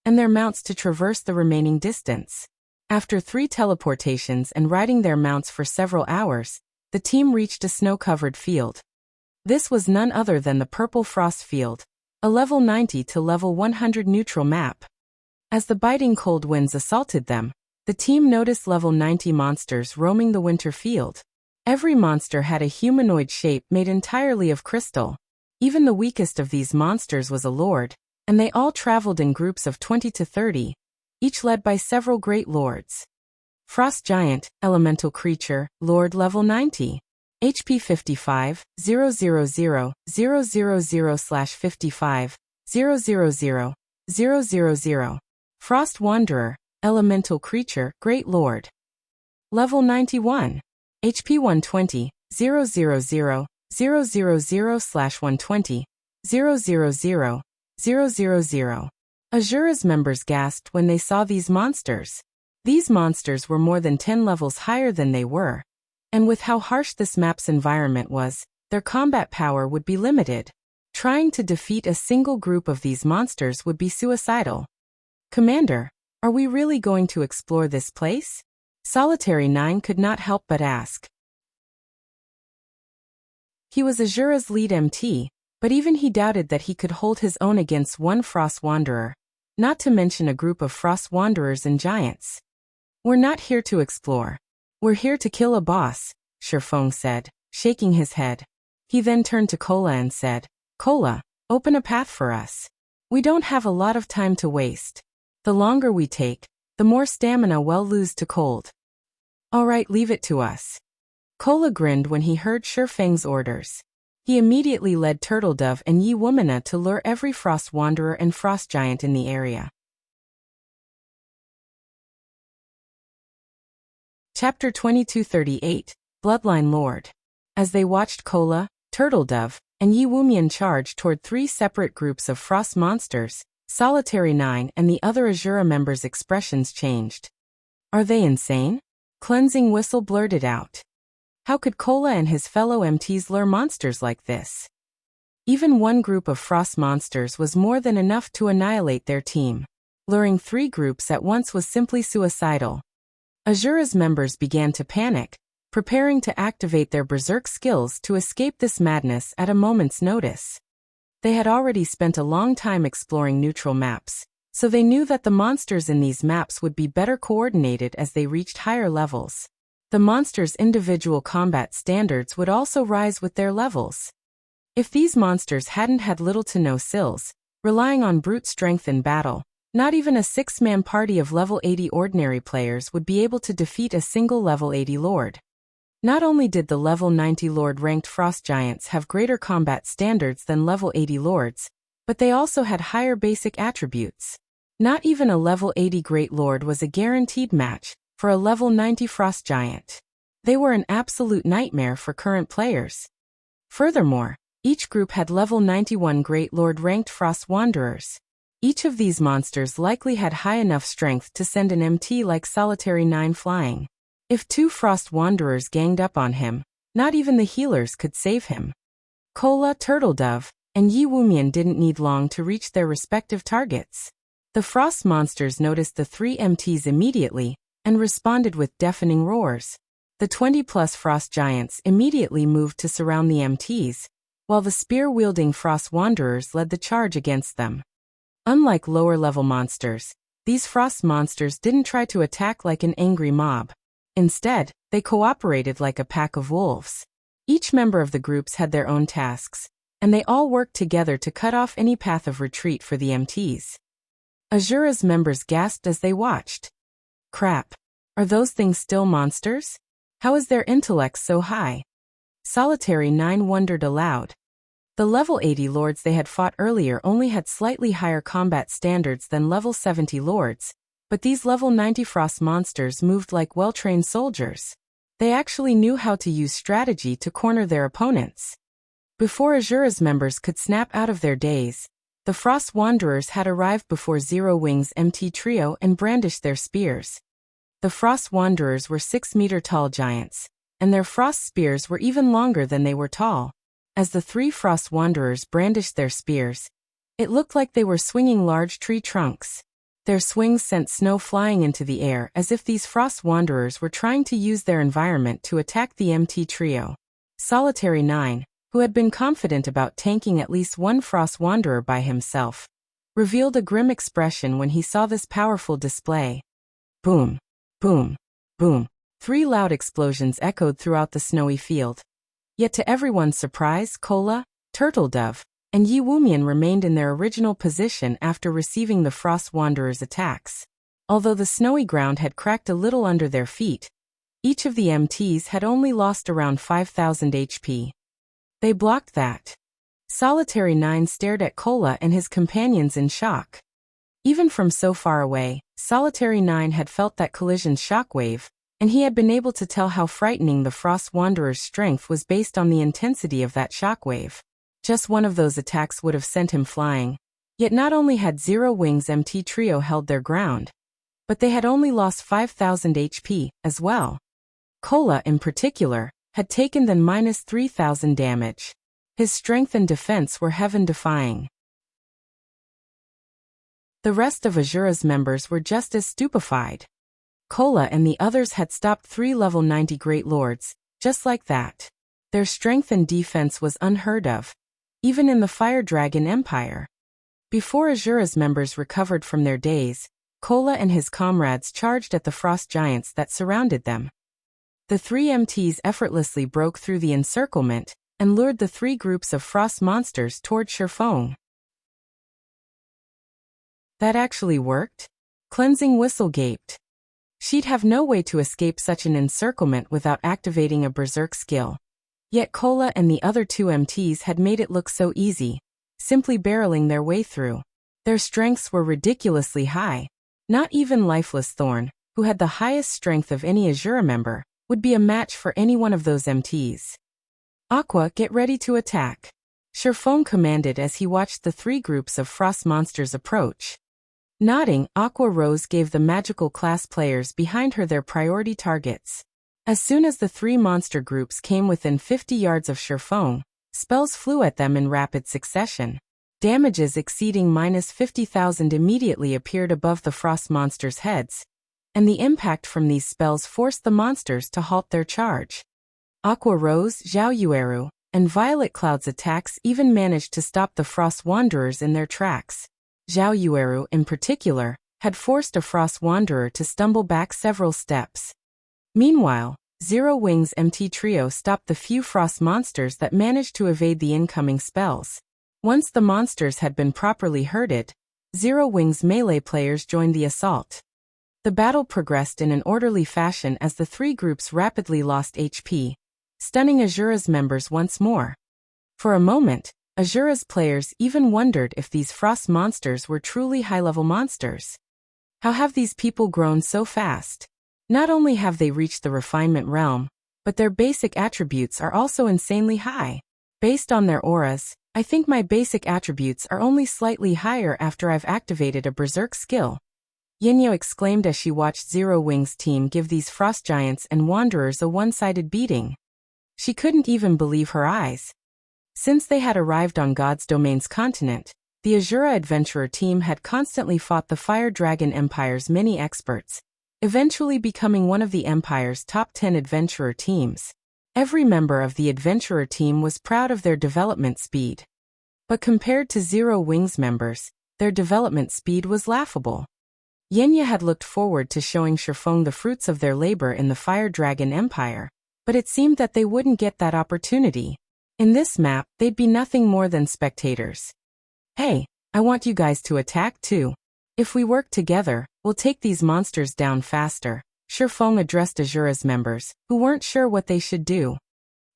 and their mounts to traverse the remaining distance. After 3 teleportations and riding their mounts for several hours, the team reached a snow-covered field. This was none other than the Purple Frost Field, a level 90 to level 100 neutral map. As the biting cold winds assaulted them, the team noticed level 90 monsters roaming the winter field. Every monster had a humanoid shape made entirely of crystal. Even the weakest of these monsters was a lord, and they all traveled in groups of 20 to 30, each led by several great lords. Frost Giant, Elemental Creature, Lord level 90. HP 55, 000/55, 000. Frost Wanderer, Elemental Creature, Great Lord. Level 91. HP 120, 000/120, 000. Azura's members gasped when they saw these monsters. These monsters were more than 10 levels higher than they were, and with how harsh this map's environment was, their combat power would be limited. Trying to defeat a single group of these monsters would be suicidal. Commander, are we really going to explore this place? Solitary 9 could not help but ask. He was Azura's lead MT, but even he doubted that he could hold his own against one Frost Wanderer, not to mention a group of Frost Wanderers and Giants. We're not here to explore. We're here to kill a boss, Shifeng said, shaking his head. He then turned to Kola and said, Kola, open a path for us. We don't have a lot of time to waste. The longer we take, the more stamina we'll lose to cold. All right, leave it to us. Kola grinned when he heard Shifeng's orders. He immediately led Turtledove and Yi Womana to lure every Frost Wanderer and Frost Giant in the area. Chapter 2238, Bloodline Lord. As they watched Kola, Turtledove, and Yi Womyan charge toward 3 separate groups of frost monsters, Solitary 9 and the other Azura members' expressions changed. Are they insane? Cleansing Whistle blurted out. How could Kola and his fellow MTs lure monsters like this? Even one group of frost monsters was more than enough to annihilate their team. luring 3 groups at once was simply suicidal. Azura's members began to panic, preparing to activate their berserk skills to escape this madness at a moment's notice. They had already spent a long time exploring neutral maps, so they knew that the monsters in these maps would be better coordinated as they reached higher levels. The monsters' individual combat standards would also rise with their levels. If these monsters hadn't had little to no skills, relying on brute strength in battle, not even a 6-man party of level 80 ordinary players would be able to defeat a single level 80 lord. Not only did the level 90 lord-ranked frost giants have greater combat standards than level 80 lords, but they also had higher basic attributes. Not even a level 80 great lord was a guaranteed match for a level 90 frost giant. They were an absolute nightmare for current players. Furthermore, each group had level 91 great lord-ranked frost wanderers. Each of these monsters likely had high enough strength to send an MT like Solitary 9 flying. If 2 Frost Wanderers ganged up on him, not even the healers could save him. Kola, Turtledove, and Yi Wumian didn't need long to reach their respective targets. The Frost monsters noticed the 3 MTs immediately and responded with deafening roars. The 20-plus Frost Giants immediately moved to surround the MTs, while the spear-wielding Frost Wanderers led the charge against them. Unlike lower-level monsters, these Frost monsters didn't try to attack like an angry mob. Instead, they cooperated like a pack of wolves. Each member of the groups had their own tasks, and they all worked together to cut off any path of retreat for the MTs. Azura's members gasped as they watched. Crap. Are those things still monsters? How is their intellect so high? Solitary 9 wondered aloud. The level 80 lords they had fought earlier only had slightly higher combat standards than level 70 lords, but these level 90 frost monsters moved like well-trained soldiers. They actually knew how to use strategy to corner their opponents. Before Azura's members could snap out of their daze, the Frost Wanderers had arrived before Zero Wing's MT trio and brandished their spears. The Frost Wanderers were 6-meter-tall giants, and their frost spears were even longer than they were tall. As the 3 Frost Wanderers brandished their spears, it looked like they were swinging large tree trunks. Their swings sent snow flying into the air as if these Frost Wanderers were trying to use their environment to attack the MT trio. Solitary 9, who had been confident about tanking at least one Frost Wanderer by himself, revealed a grim expression when he saw this powerful display. Boom, boom, boom. 3 loud explosions echoed throughout the snowy field. Yet to everyone's surprise, Kola, Turtledove, and Yi Wumian remained in their original position after receiving the Frost Wanderers' attacks. Although the snowy ground had cracked a little under their feet, each of the MTs had only lost around 5,000 HP. They blocked that. Solitary 9 stared at Kola and his companions in shock. Even from so far away, Solitary 9 had felt that collision's shockwave, and he had been able to tell how frightening the Frost Wanderer's strength was based on the intensity of that shockwave. Just one of those attacks would have sent him flying. Yet not only had Zero Wing's MT trio held their ground, but they had only lost 5,000 HP as well. Kola, in particular, had taken then minus 3,000 damage. His strength and defense were heaven-defying. The rest of Azura's members were just as stupefied. Kola and the others had stopped 3 level 90 Great Lords, just like that. Their strength and defense was unheard of, even in the Fire Dragon Empire. Before Azura's members recovered from their daze, Kola and his comrades charged at the frost giants that surrounded them. The 3 MTs effortlessly broke through the encirclement and lured the 3 groups of frost monsters toward Shifeng. That actually worked? Cleansing Whistle gaped. She'd have no way to escape such an encirclement without activating a berserk skill. Yet Kola and the other 2 MTs had made it look so easy, simply barreling their way through. Their strengths were ridiculously high. Not even Lifeless Thorn, who had the highest strength of any Azura member, would be a match for any one of those MTs. Aqua, get ready to attack. Shifeng commanded as he watched the 3 groups of frost monsters approach. Nodding, Aqua Rose gave the magical class players behind her their priority targets. As soon as the 3 monster groups came within 50 yards of Shifeng, spells flew at them in rapid succession. Damages exceeding -50,000 immediately appeared above the frost monsters' heads, and the impact from these spells forced the monsters to halt their charge. Aqua Rose, Zhaoyueru, and Violet Cloud's attacks even managed to stop the Frost Wanderers in their tracks. Zhaoyueru, in particular, had forced a Frost Wanderer to stumble back several steps. Meanwhile, Zero Wings' MT Trio stopped the few Frost monsters that managed to evade the incoming spells. Once the monsters had been properly herded, Zero Wings' melee players joined the assault. The battle progressed in an orderly fashion as the three groups rapidly lost HP, stunning Azura's members once more. For a moment, Azura's players even wondered if these Frost monsters were truly high-level monsters. How have these people grown so fast? Not only have they reached the refinement realm, but their basic attributes are also insanely high. Based on their auras, I think my basic attributes are only slightly higher after I've activated a Berserk skill. Yinyo exclaimed as she watched Zero Wings' team give these Frost Giants and Wanderers a one-sided beating. She couldn't even believe her eyes. Since they had arrived on God's Domain's continent, the Azura Adventurer team had constantly fought the Fire Dragon Empire's many experts, eventually becoming one of the Empire's top 10 adventurer teams. Every member of the adventurer team was proud of their development speed. But compared to Zero Wings members, their development speed was laughable. Yenya had looked forward to showing Shifeng the fruits of their labor in the Fire Dragon Empire, but it seemed that they wouldn't get that opportunity. In this map, they'd be nothing more than spectators. Hey, I want you guys to attack too. If we work together, we'll take these monsters down faster, Shifeng addressed Azura's members, who weren't sure what they should do.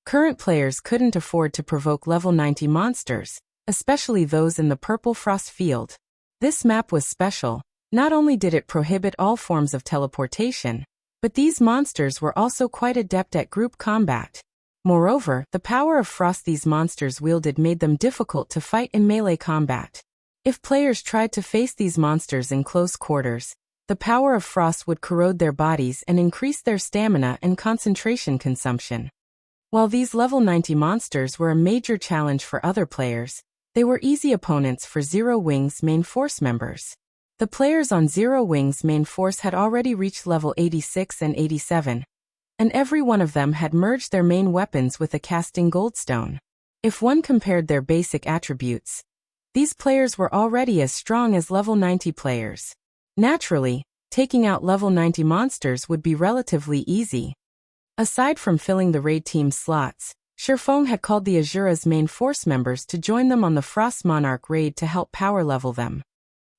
Current players couldn't afford to provoke level 90 monsters, especially those in the Purple Frost field. This map was special. Not only did it prohibit all forms of teleportation, but these monsters were also quite adept at group combat. Moreover, the power of frost these monsters wielded made them difficult to fight in melee combat. If players tried to face these monsters in close quarters, the power of frost would corrode their bodies and increase their stamina and concentration consumption. While these level 90 monsters were a major challenge for other players, they were easy opponents for Zero Wings' main force members. The players on Zero Wings' main force had already reached level 86 and 87, and every one of them had merged their main weapons with a casting goldstone. If one compared their basic attributes, these players were already as strong as level 90 players. Naturally, taking out level 90 monsters would be relatively easy. Aside from filling the raid team slots, Shifeng had called the Azura's main force members to join them on the Frost Monarch raid to help power level them.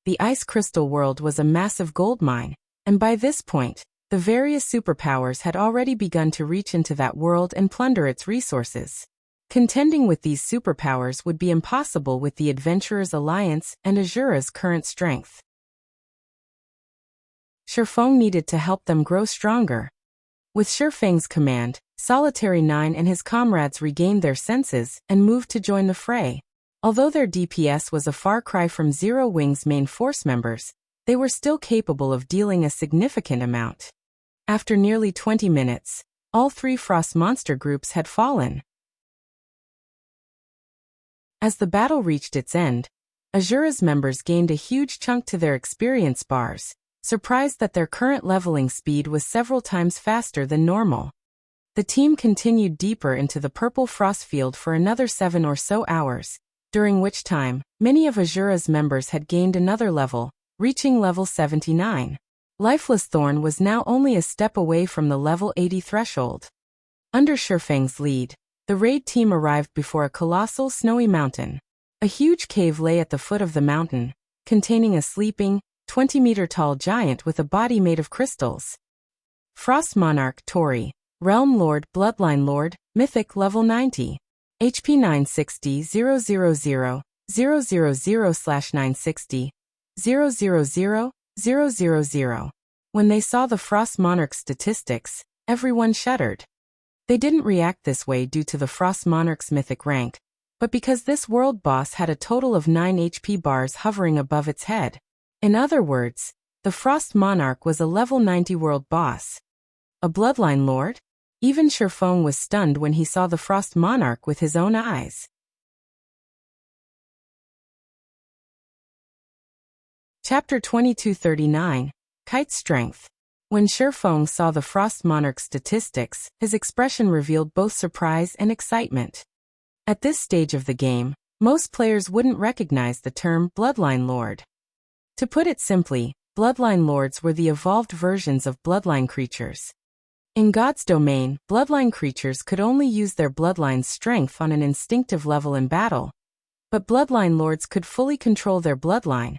The Ice Crystal world was a massive gold mine, and by this point, the various superpowers had already begun to reach into that world and plunder its resources. Contending with these superpowers would be impossible with the Adventurers Alliance and Azura's current strength. Shifeng needed to help them grow stronger. With Shifeng's command, Solitary 9 and his comrades regained their senses and moved to join the fray. Although their DPS was a far cry from Zero Wings' main force members, they were still capable of dealing a significant amount. After nearly 20 minutes, all three Frost monster groups had fallen. As the battle reached its end, Azura's members gained a huge chunk to their experience bars, surprised that their current leveling speed was several times faster than normal. The team continued deeper into the Purple Frost field for another 7 or so hours, during which time, many of Azura's members had gained another level, reaching level 79. Lifeless Thorn was now only a step away from the level 80 threshold. Under Shifeng's lead, the raid team arrived before a colossal snowy mountain. A huge cave lay at the foot of the mountain, containing a sleeping, 20-meter-tall giant with a body made of crystals. Frost Monarch Tori, Realm Lord, Bloodline Lord, Mythic level 90. HP 960 000 000/960 000 When they saw the Frost Monarch statistics, everyone shuddered. They didn't react this way due to the Frost Monarch's mythic rank, but because this world boss had a total of 9 HP bars hovering above its head. In other words, the Frost Monarch was a level 90 world boss. A Bloodline Lord? Even Shifeng was stunned when he saw the Frost Monarch with his own eyes. Chapter 2239, Kite's Strength. When Shifeng saw the Frost Monarch's statistics, his expression revealed both surprise and excitement. At this stage of the game, most players wouldn't recognize the term Bloodline Lord. To put it simply, Bloodline Lords were the evolved versions of Bloodline creatures. In God's domain, Bloodline creatures could only use their Bloodline's strength on an instinctive level in battle. But Bloodline Lords could fully control their Bloodline,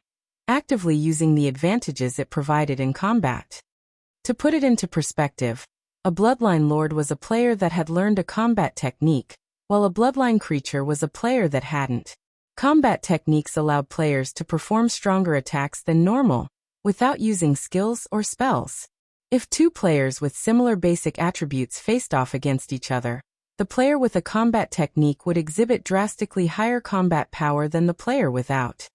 actively using the advantages it provided in combat. To put it into perspective, a Bloodline Lord was a player that had learned a combat technique, while a Bloodline creature was a player that hadn't. Combat techniques allowed players to perform stronger attacks than normal, without using skills or spells. If two players with similar basic attributes faced off against each other, the player with a combat technique would exhibit drastically higher combat power than the player without.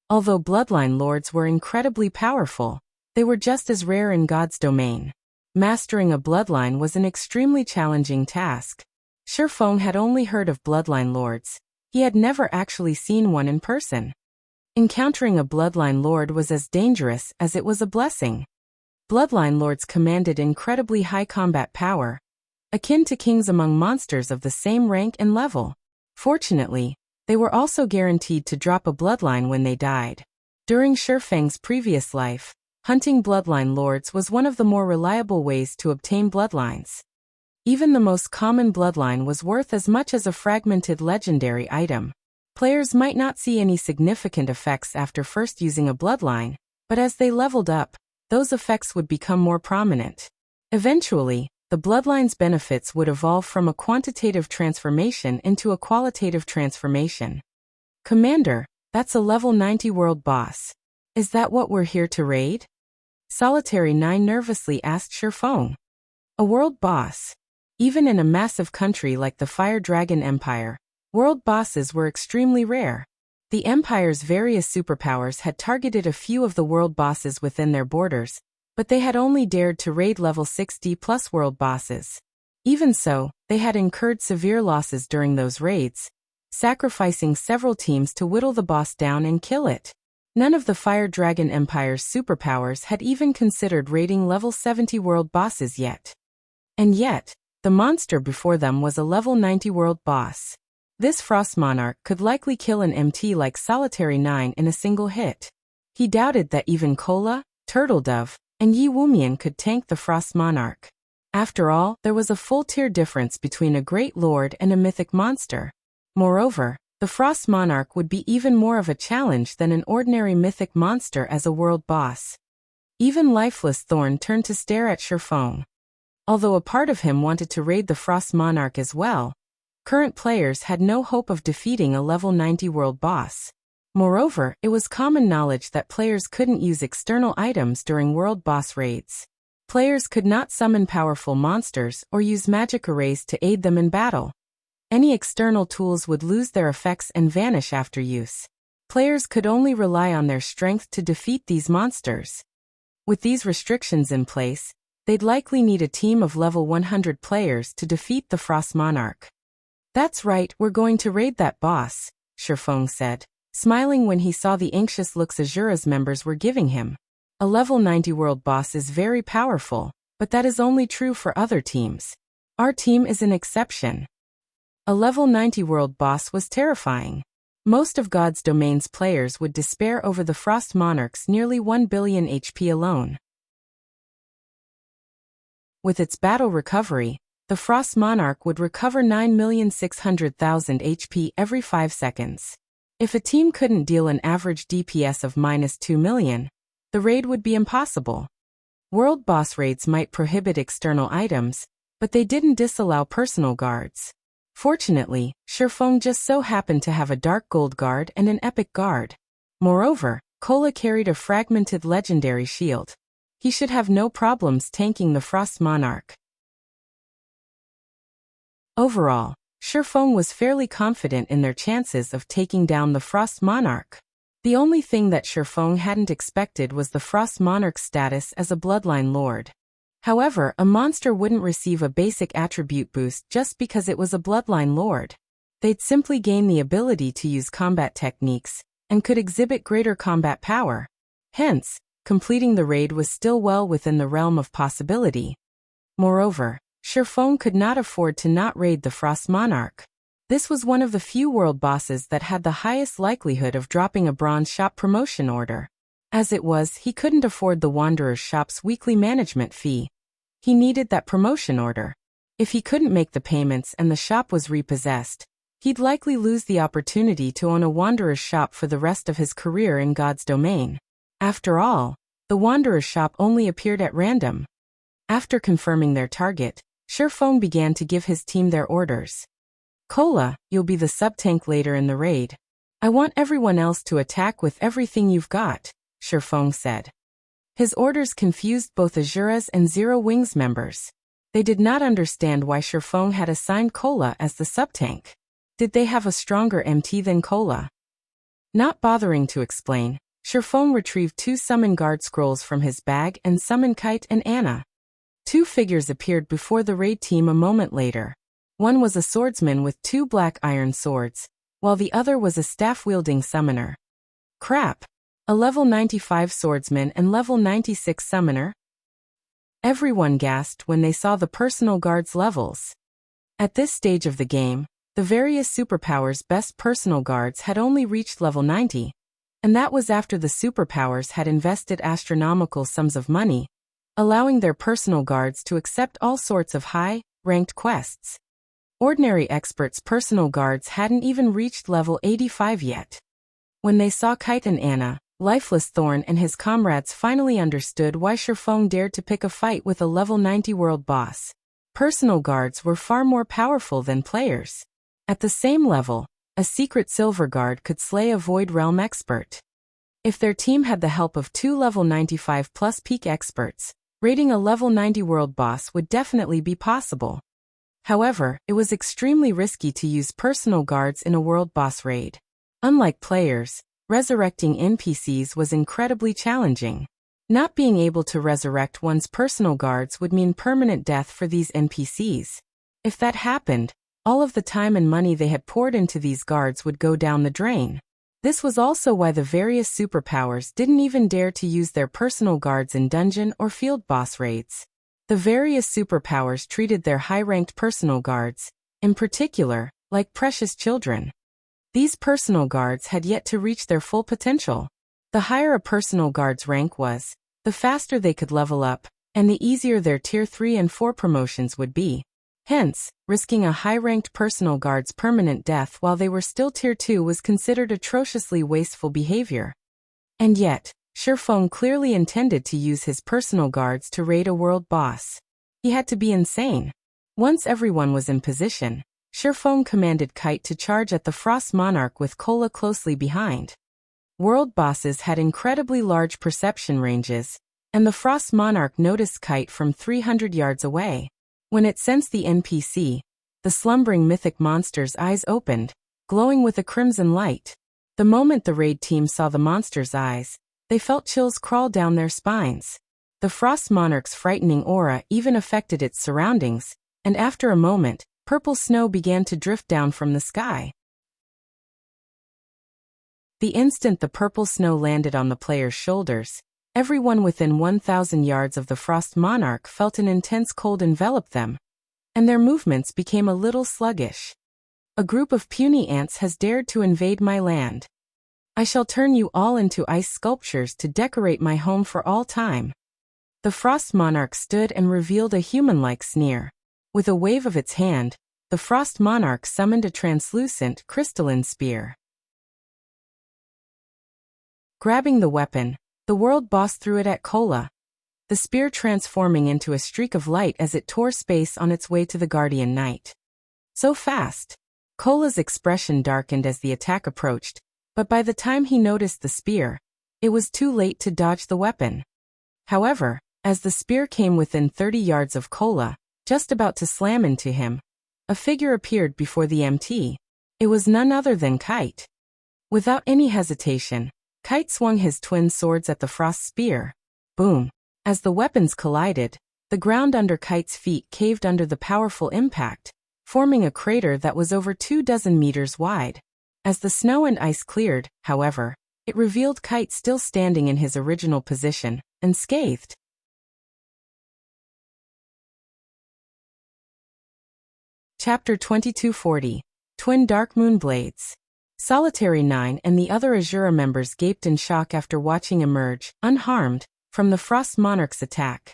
Although Bloodline Lords were incredibly powerful, they were just as rare in God's domain. Mastering a Bloodline was an extremely challenging task. Shifeng had only heard of Bloodline Lords. He had never actually seen one in person. Encountering a Bloodline Lord was as dangerous as it was a blessing. Bloodline Lords commanded incredibly high combat power, akin to kings among monsters of the same rank and level. Fortunately, they were also guaranteed to drop a bloodline when they died. During Shifeng's previous life, hunting Bloodline Lords was one of the more reliable ways to obtain bloodlines. Even the most common bloodline was worth as much as a fragmented legendary item. Players might not see any significant effects after first using a bloodline, but as they leveled up, those effects would become more prominent. Eventually, the bloodline's benefits would evolve from a quantitative transformation into a qualitative transformation. Commander, that's a level 90 world boss. Is that what we're here to raid? Solitary 9 nervously asked Shifeng. A world boss. Even in a massive country like the Fire Dragon Empire, world bosses were extremely rare. The Empire's various superpowers had targeted a few of the world bosses within their borders, but they had only dared to raid level 60+ world bosses. Even so, they had incurred severe losses during those raids, sacrificing several teams to whittle the boss down and kill it. None of the Fire Dragon Empire's superpowers had even considered raiding level 70 world bosses yet. And yet, the monster before them was a level 90 world boss. This Frost Monarch could likely kill an MT like Solitary 9 in a single hit. He doubted that even Cola, Turtledove, and Yi Wumian could tank the Frost Monarch. After all, there was a full tier difference between a Great Lord and a mythic monster. Moreover, the Frost Monarch would be even more of a challenge than an ordinary mythic monster as a world boss. Even Lifeless Thorn turned to stare at Shifeng. Although a part of him wanted to raid the Frost Monarch as well, current players had no hope of defeating a level 90 world boss. Moreover, it was common knowledge that players couldn't use external items during world boss raids. Players could not summon powerful monsters or use magic arrays to aid them in battle. Any external tools would lose their effects and vanish after use. Players could only rely on their strength to defeat these monsters. With these restrictions in place, they'd likely need a team of level 100 players to defeat the Frost Monarch. That's right, we're going to raid that boss, Shifeng said, smiling when he saw the anxious looks Azura's members were giving him. A level 90 world boss is very powerful, but that is only true for other teams. Our team is an exception. A level 90 world boss was terrifying. Most of God's Domain's players would despair over the Frost Monarch's nearly 1 billion HP alone. With its battle recovery, the Frost Monarch would recover 9,600,000 HP every 5 seconds. If a team couldn't deal an average DPS of -2 million, the raid would be impossible. World boss raids might prohibit external items, but they didn't disallow personal guards. Fortunately, Shifeng just so happened to have a dark gold guard and an epic guard. Moreover, Cola carried a fragmented legendary shield. He should have no problems tanking the Frost Monarch. Overall, Shifeng was fairly confident in their chances of taking down the Frost Monarch. The only thing that Shifeng hadn't expected was the Frost Monarch's status as a Bloodline Lord. However, a monster wouldn't receive a basic attribute boost just because it was a Bloodline Lord. They'd simply gain the ability to use combat techniques, and could exhibit greater combat power. Hence, completing the raid was still well within the realm of possibility. Moreover, Shifeng could not afford to not raid the Frost Monarch. This was one of the few world bosses that had the highest likelihood of dropping a bronze shop promotion order. As it was, he couldn't afford the Wanderer's shop's weekly management fee. He needed that promotion order. If he couldn't make the payments and the shop was repossessed, he'd likely lose the opportunity to own a Wanderer's shop for the rest of his career in God's domain. After all, the Wanderer's shop only appeared at random. After confirming their target, Shifeng began to give his team their orders. Cola, you'll be the sub-tank later in the raid. I want everyone else to attack with everything you've got, Shifeng said. His orders confused both Azura's and Zero Wings members. They did not understand why Shifeng had assigned Cola as the sub-tank. Did they have a stronger MT than Cola? Not bothering to explain, Shifeng retrieved 2 summon guard scrolls from his bag and summoned Kite and Anna. 2 figures appeared before the raid team a moment later. One was a swordsman with 2 black iron swords, while the other was a staff-wielding summoner. Crap! A level 95 swordsman and level 96 summoner? Everyone gasped when they saw the personal guard's levels. At this stage of the game, the various superpowers' best personal guards had only reached level 90, and that was after the superpowers had invested astronomical sums of money, allowing their personal guards to accept all sorts of high-ranked quests. Ordinary experts' personal guards hadn't even reached level 85 yet. When they saw Kite and Anna, Lifeless Thorn and his comrades finally understood why Shifeng dared to pick a fight with a level 90 world boss. Personal guards were far more powerful than players. At the same level, a secret silver guard could slay a Void Realm expert. If their team had the help of 2 level 95 plus peak experts, raiding a level 90 world boss would definitely be possible. However, it was extremely risky to use personal guards in a world boss raid. Unlike players, resurrecting NPCs was incredibly challenging. Not being able to resurrect one's personal guards would mean permanent death for these NPCs. If that happened, all of the time and money they had poured into these guards would go down the drain. This was also why the various superpowers didn't even dare to use their personal guards in dungeon or field boss raids. The various superpowers treated their high-ranked personal guards, in particular, like precious children. These personal guards had yet to reach their full potential. The higher a personal guard's rank was, the faster they could level up, and the easier their Tier 3 and 4 promotions would be. Hence, risking a high-ranked personal guard's permanent death while they were still Tier 2 was considered atrociously wasteful behavior. And yet, Shifeng clearly intended to use his personal guards to raid a world boss. He had to be insane. Once everyone was in position, Shifeng commanded Kite to charge at the Frost Monarch with Cola closely behind. World bosses had incredibly large perception ranges, and the Frost Monarch noticed Kite from 300 yards away. When it sensed the NPC, the slumbering mythic monster's eyes opened, glowing with a crimson light. The moment the raid team saw the monster's eyes, they felt chills crawl down their spines. The Frost Monarch's frightening aura even affected its surroundings, and after a moment, purple snow began to drift down from the sky. The instant the purple snow landed on the player's shoulders, everyone within 1,000 yards of the Frost Monarch felt an intense cold envelop them, and their movements became a little sluggish. A group of puny ants has dared to invade my land. I shall turn you all into ice sculptures to decorate my home for all time. The Frost Monarch stood and revealed a human-like sneer. With a wave of its hand, the Frost Monarch summoned a translucent, crystalline spear. Grabbing the weapon, the world boss threw it at Cola, the spear transforming into a streak of light as it tore space on its way to the Guardian Knight. So fast! Cola's expression darkened as the attack approached, but by the time he noticed the spear, it was too late to dodge the weapon. However, as the spear came within 30 yards of Cola, just about to slam into him, a figure appeared before the MT. It was none other than Kite. Without any hesitation, Kite swung his twin swords at the frost spear. Boom! As the weapons collided, the ground under Kite's feet caved under the powerful impact, forming a crater that was over 24 meters wide. As the snow and ice cleared, however, It revealed Kite still standing in his original position, unscathed. Chapter 2240. Twin Darkmoon Blades. Solitary 9 and the other Azura members gaped in shock after watching emerge, unharmed, from the Frost Monarch's attack.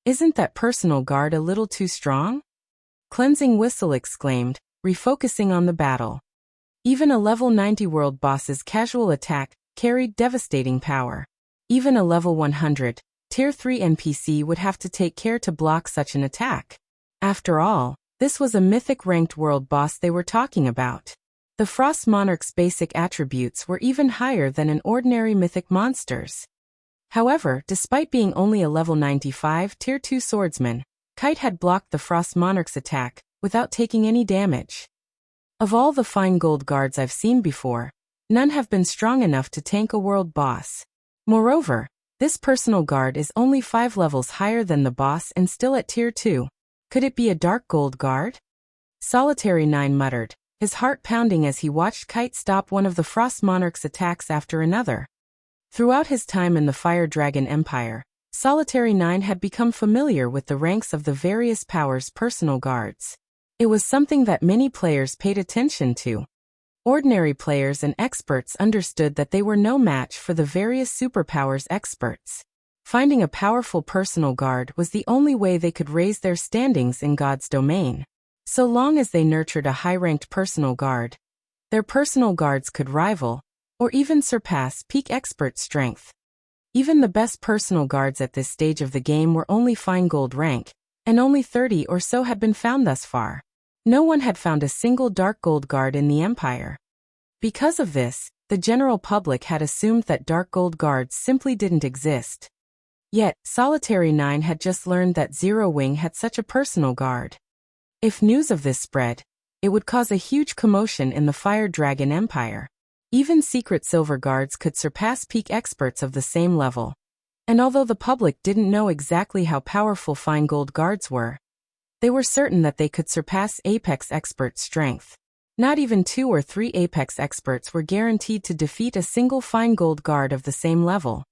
"Isn't that personal guard a little too strong?" Cleansing Whistle exclaimed, refocusing on the battle. Even a level 90 world boss's casual attack carried devastating power. Even a level 100, tier 3 NPC would have to take care to block such an attack. After all, this was a mythic-ranked world boss they were talking about. The Frost Monarch's basic attributes were even higher than an ordinary mythic monster's. However, despite being only a level 95 tier 2 swordsman, Kite had blocked the Frost Monarch's attack without taking any damage. Of all the fine gold guards I've seen before, none have been strong enough to tank a world boss. Moreover, this personal guard is only 5 levels higher than the boss and still at tier 2. Could it be a dark gold guard? Solitary 9 muttered, his heart pounding as he watched Kite stop one of the Frost Monarch's attacks after another. Throughout his time in the Fire Dragon Empire, Solitary 9 had become familiar with the ranks of the various powers' personal guards. It was something that many players paid attention to. Ordinary players and experts understood that they were no match for the various superpowers experts. Finding a powerful personal guard was the only way they could raise their standings in God's domain. So long as they nurtured a high-ranked personal guard, their personal guards could rival, or even surpass peak expert strength. Even the best personal guards at this stage of the game were only fine gold rank, and only 30 or so had been found thus far. No one had found a single dark gold guard in the Empire. Because of this, the general public had assumed that dark gold guards simply didn't exist. Yet, Solitary 9 had just learned that Zero Wing had such a personal guard. If news of this spread, it would cause a huge commotion in the Fire Dragon Empire. Even secret silver guards could surpass peak experts of the same level. And although the public didn't know exactly how powerful fine gold guards were, they were certain that they could surpass Apex expert strength. Not even 2 or 3 Apex experts were guaranteed to defeat a single fine gold guard of the same level.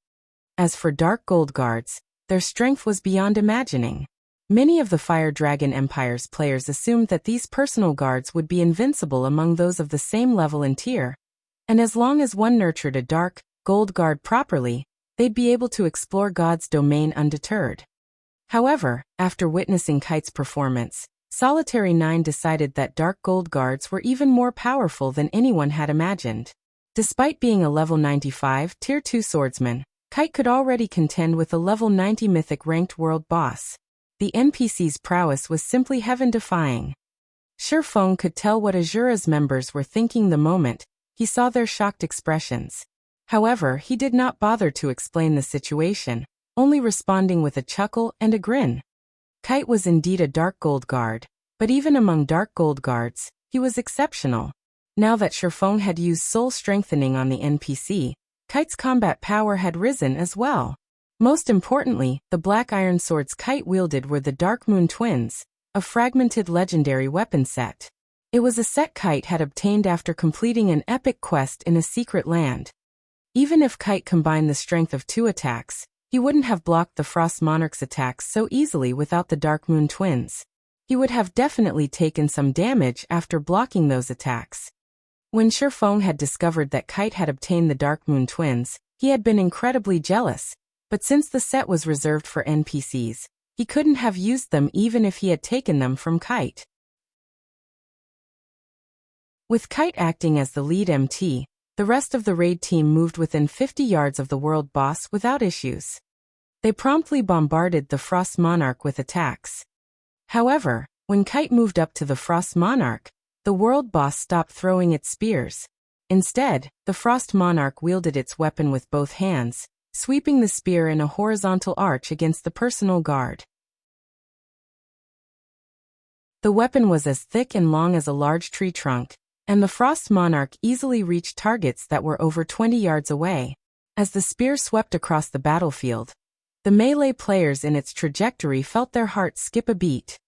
As for dark gold guards, their strength was beyond imagining. Many of the Fire Dragon Empire's players assumed that these personal guards would be invincible among those of the same level and tier, and as long as one nurtured a dark gold guard properly, they'd be able to explore God's domain undeterred. However, after witnessing Kite's performance, Solitary 9 decided that dark gold guards were even more powerful than anyone had imagined. Despite being a level 95 tier 2 swordsman, Kite could already contend with a level 90 mythic ranked world boss. The NPC's prowess was simply heaven-defying. Shurfeng could tell what Azura's members were thinking the moment he saw their shocked expressions. However, he did not bother to explain the situation, only responding with a chuckle and a grin. Kite was indeed a dark gold guard, but even among dark gold guards, he was exceptional. Now that Shurfeng had used soul strengthening on the NPC, Kite's combat power had risen as well. Most importantly, the black iron swords Kite wielded were the Darkmoon twins, a fragmented legendary weapon set. It was a set Kite had obtained after completing an epic quest in a secret land. Even if Kite combined the strength of 2 attacks, he wouldn't have blocked the Frost Monarch's attacks so easily without the Darkmoon twins. He would have definitely taken some damage after blocking those attacks. When Shurfeng had discovered that Kite had obtained the Darkmoon twins, he had been incredibly jealous, but since the set was reserved for NPCs, he couldn't have used them even if he had taken them from Kite. With Kite acting as the lead MT, the rest of the raid team moved within 50 yards of the world boss without issues. They promptly bombarded the Frost Monarch with attacks. However, when Kite moved up to the Frost Monarch, the world boss stopped throwing its spears. Instead, the Frost Monarch wielded its weapon with both hands, sweeping the spear in a horizontal arch against the personal guard. The weapon was as thick and long as a large tree trunk, and the Frost Monarch easily reached targets that were over 20 yards away. As the spear swept across the battlefield, the melee players in its trajectory felt their hearts skip a beat.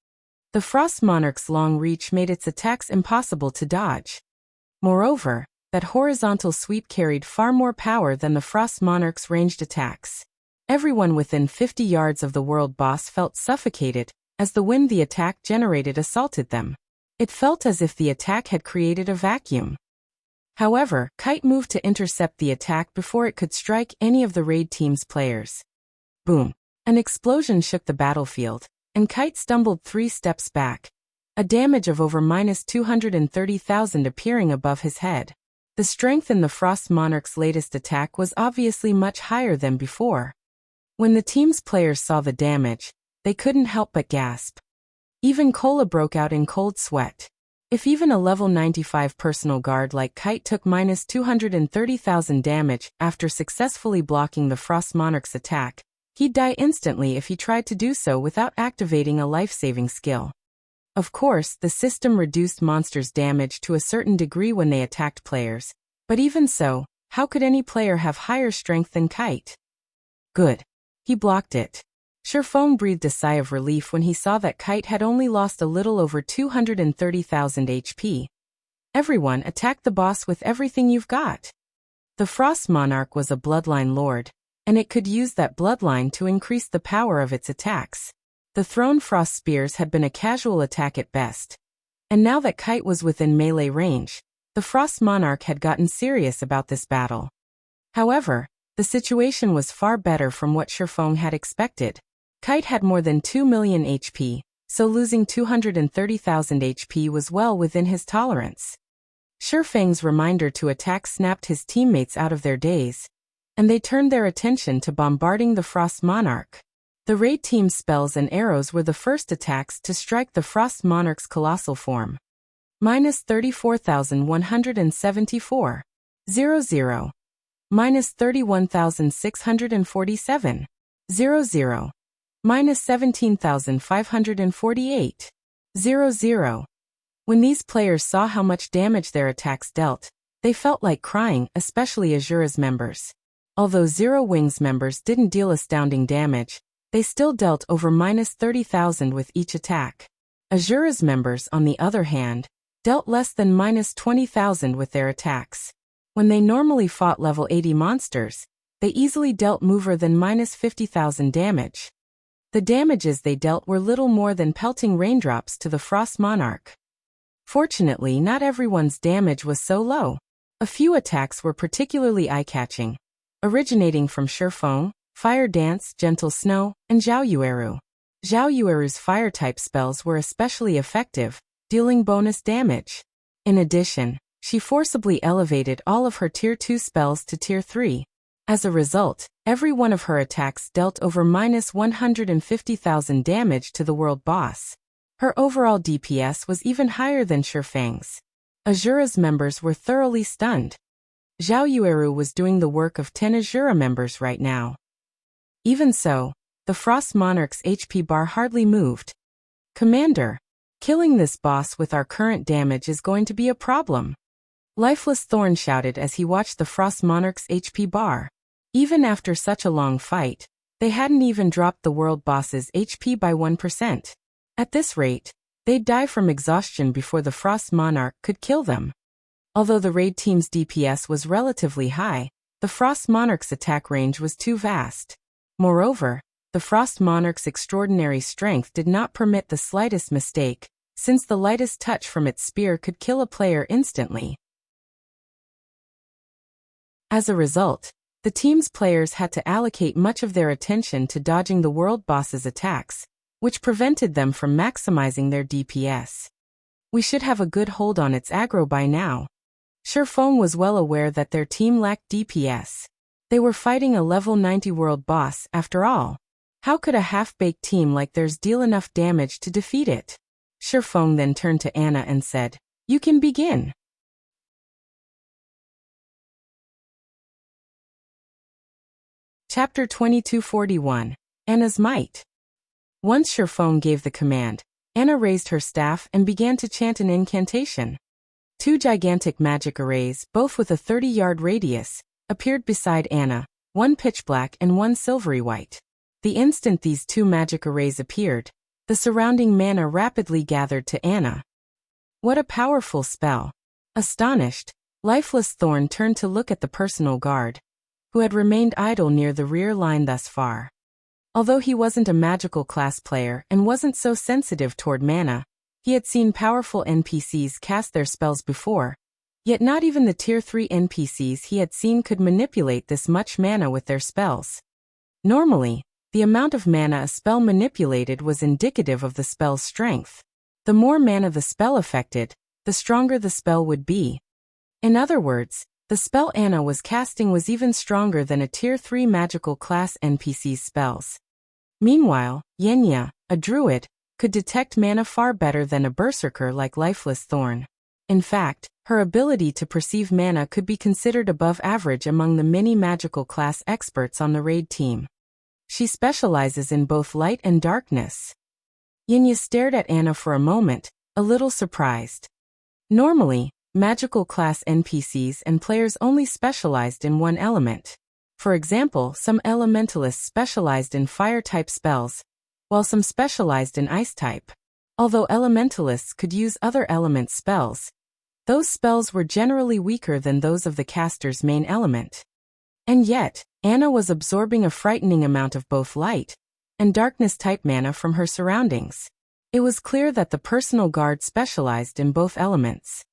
The Frost Monarch's long reach made its attacks impossible to dodge. Moreover, That horizontal sweep carried far more power than the Frost Monarch's ranged attacks. Everyone within 50 yards of the world boss felt suffocated, as the wind the attack generated assaulted them. It felt as if the attack had created a vacuum. However, Kite moved to intercept the attack before it could strike any of the raid team's players. Boom! An explosion shook the battlefield, and Kite stumbled 3 steps back, a damage of over -230,000 appearing above his head. The strength in the Frost Monarch's latest attack was obviously much higher than before. When the team's players saw the damage, they couldn't help but gasp. Even Cola broke out in cold sweat. If even a level 95 personal guard like Kite took -230,000 damage after successfully blocking the Frost Monarch's attack, he'd die instantly if he tried to do so without activating a life-saving skill. Of course, the system reduced monsters' damage to a certain degree when they attacked players, but even so, how could any player have higher strength than Kite? Good. He blocked it. Sherfone breathed a sigh of relief when he saw that Kite had only lost a little over 230,000 HP. Everyone, attack the boss with everything you've got. The Frost Monarch was a Bloodline lord, and it could use that bloodline to increase the power of its attacks. The thrown frost spears had been a casual attack at best. And now that Kite was within melee range, the Frost Monarch had gotten serious about this battle. However, the situation was far better from what Sherfone had expected. Kite had more than 2 million HP, so losing 230,000 HP was well within his tolerance. Sherfang's reminder to attack snapped his teammates out of their daze, and they turned their attention to bombarding the Frost Monarch. The raid team's spells and arrows were the first attacks to strike the Frost Monarch's colossal form. -34,174. 00. -31,647. 00. -17,548. 00. When these players saw how much damage their attacks dealt, they felt like crying, especially Azura's members. Although Zero Wings members didn't deal astounding damage, they still dealt over -30,000 with each attack. Azura's members, on the other hand, dealt less than -20,000 with their attacks. When they normally fought level 80 monsters, they easily dealt more than -50,000 damage. The damages they dealt were little more than pelting raindrops to the Frost Monarch. Fortunately, not everyone's damage was so low. A few attacks were particularly eye-catching, originating from Sherfone, Fire Dance, Gentle Snow, and Zhao Yueru. Zhao Yueru's fire-type spells were especially effective, dealing bonus damage. In addition, she forcibly elevated all of her Tier 2 spells to Tier 3. As a result, every one of her attacks dealt over -150,000 damage to the world boss. Her overall DPS was even higher than Sherfang's. Azura's members were thoroughly stunned. Zhao Yueru was doing the work of 10 Azura members right now. Even so, the Frost Monarch's HP bar hardly moved. Commander, killing this boss with our current damage is going to be a problem. Lifeless Thorn shouted as he watched the Frost Monarch's HP bar. Even after such a long fight, they hadn't even dropped the world boss's HP by 1%. At this rate, they'd die from exhaustion before the Frost Monarch could kill them. Although the raid team's DPS was relatively high, the Frost Monarch's attack range was too vast. Moreover, the Frost Monarch's extraordinary strength did not permit the slightest mistake, since the lightest touch from its spear could kill a player instantly. As a result, the team's players had to allocate much of their attention to dodging the world boss's attacks, which prevented them from maximizing their DPS. We should have a good hold on its aggro by now. Sherfone was well aware that their team lacked DPS. They were fighting a level 90 world boss, after all. How could a half-baked team like theirs deal enough damage to defeat it? Sherfone then turned to Anna and said, "You can begin." Chapter 2241. Anna's Might. Once Sherfone gave the command, Anna raised her staff and began to chant an incantation. 2 gigantic magic arrays, both with a 30-yard radius, appeared beside Anna, one pitch black and one silvery white. The instant these 2 magic arrays appeared, the surrounding mana rapidly gathered to Anna. What a powerful spell! Astonished, Lifeless Thorn turned to look at the personal guard, who had remained idle near the rear line thus far. Although he wasn't a magical class player and wasn't so sensitive toward mana, he had seen powerful NPCs cast their spells before, yet not even the Tier 3 NPCs he had seen could manipulate this much mana with their spells. Normally, the amount of mana a spell manipulated was indicative of the spell's strength. The more mana the spell affected, the stronger the spell would be. In other words, the spell Anna was casting was even stronger than a Tier 3 magical class NPC's spells. Meanwhile, Yenya, a druid, could detect mana far better than a berserker like Lifeless Thorn. In fact, her ability to perceive mana could be considered above average among the many magical class experts on the raid team. She specializes in both light and darkness. Yenya stared at Anna for a moment, a little surprised. Normally, magical class NPCs and players only specialized in one element. For example, some elementalists specialized in fire-type spells, while some specialized in ice-type. Although elementalists could use other element spells, those spells were generally weaker than those of the caster's main element. And yet, Anna was absorbing a frightening amount of both light and darkness-type mana from her surroundings. It was clear that the personal guard specialized in both elements.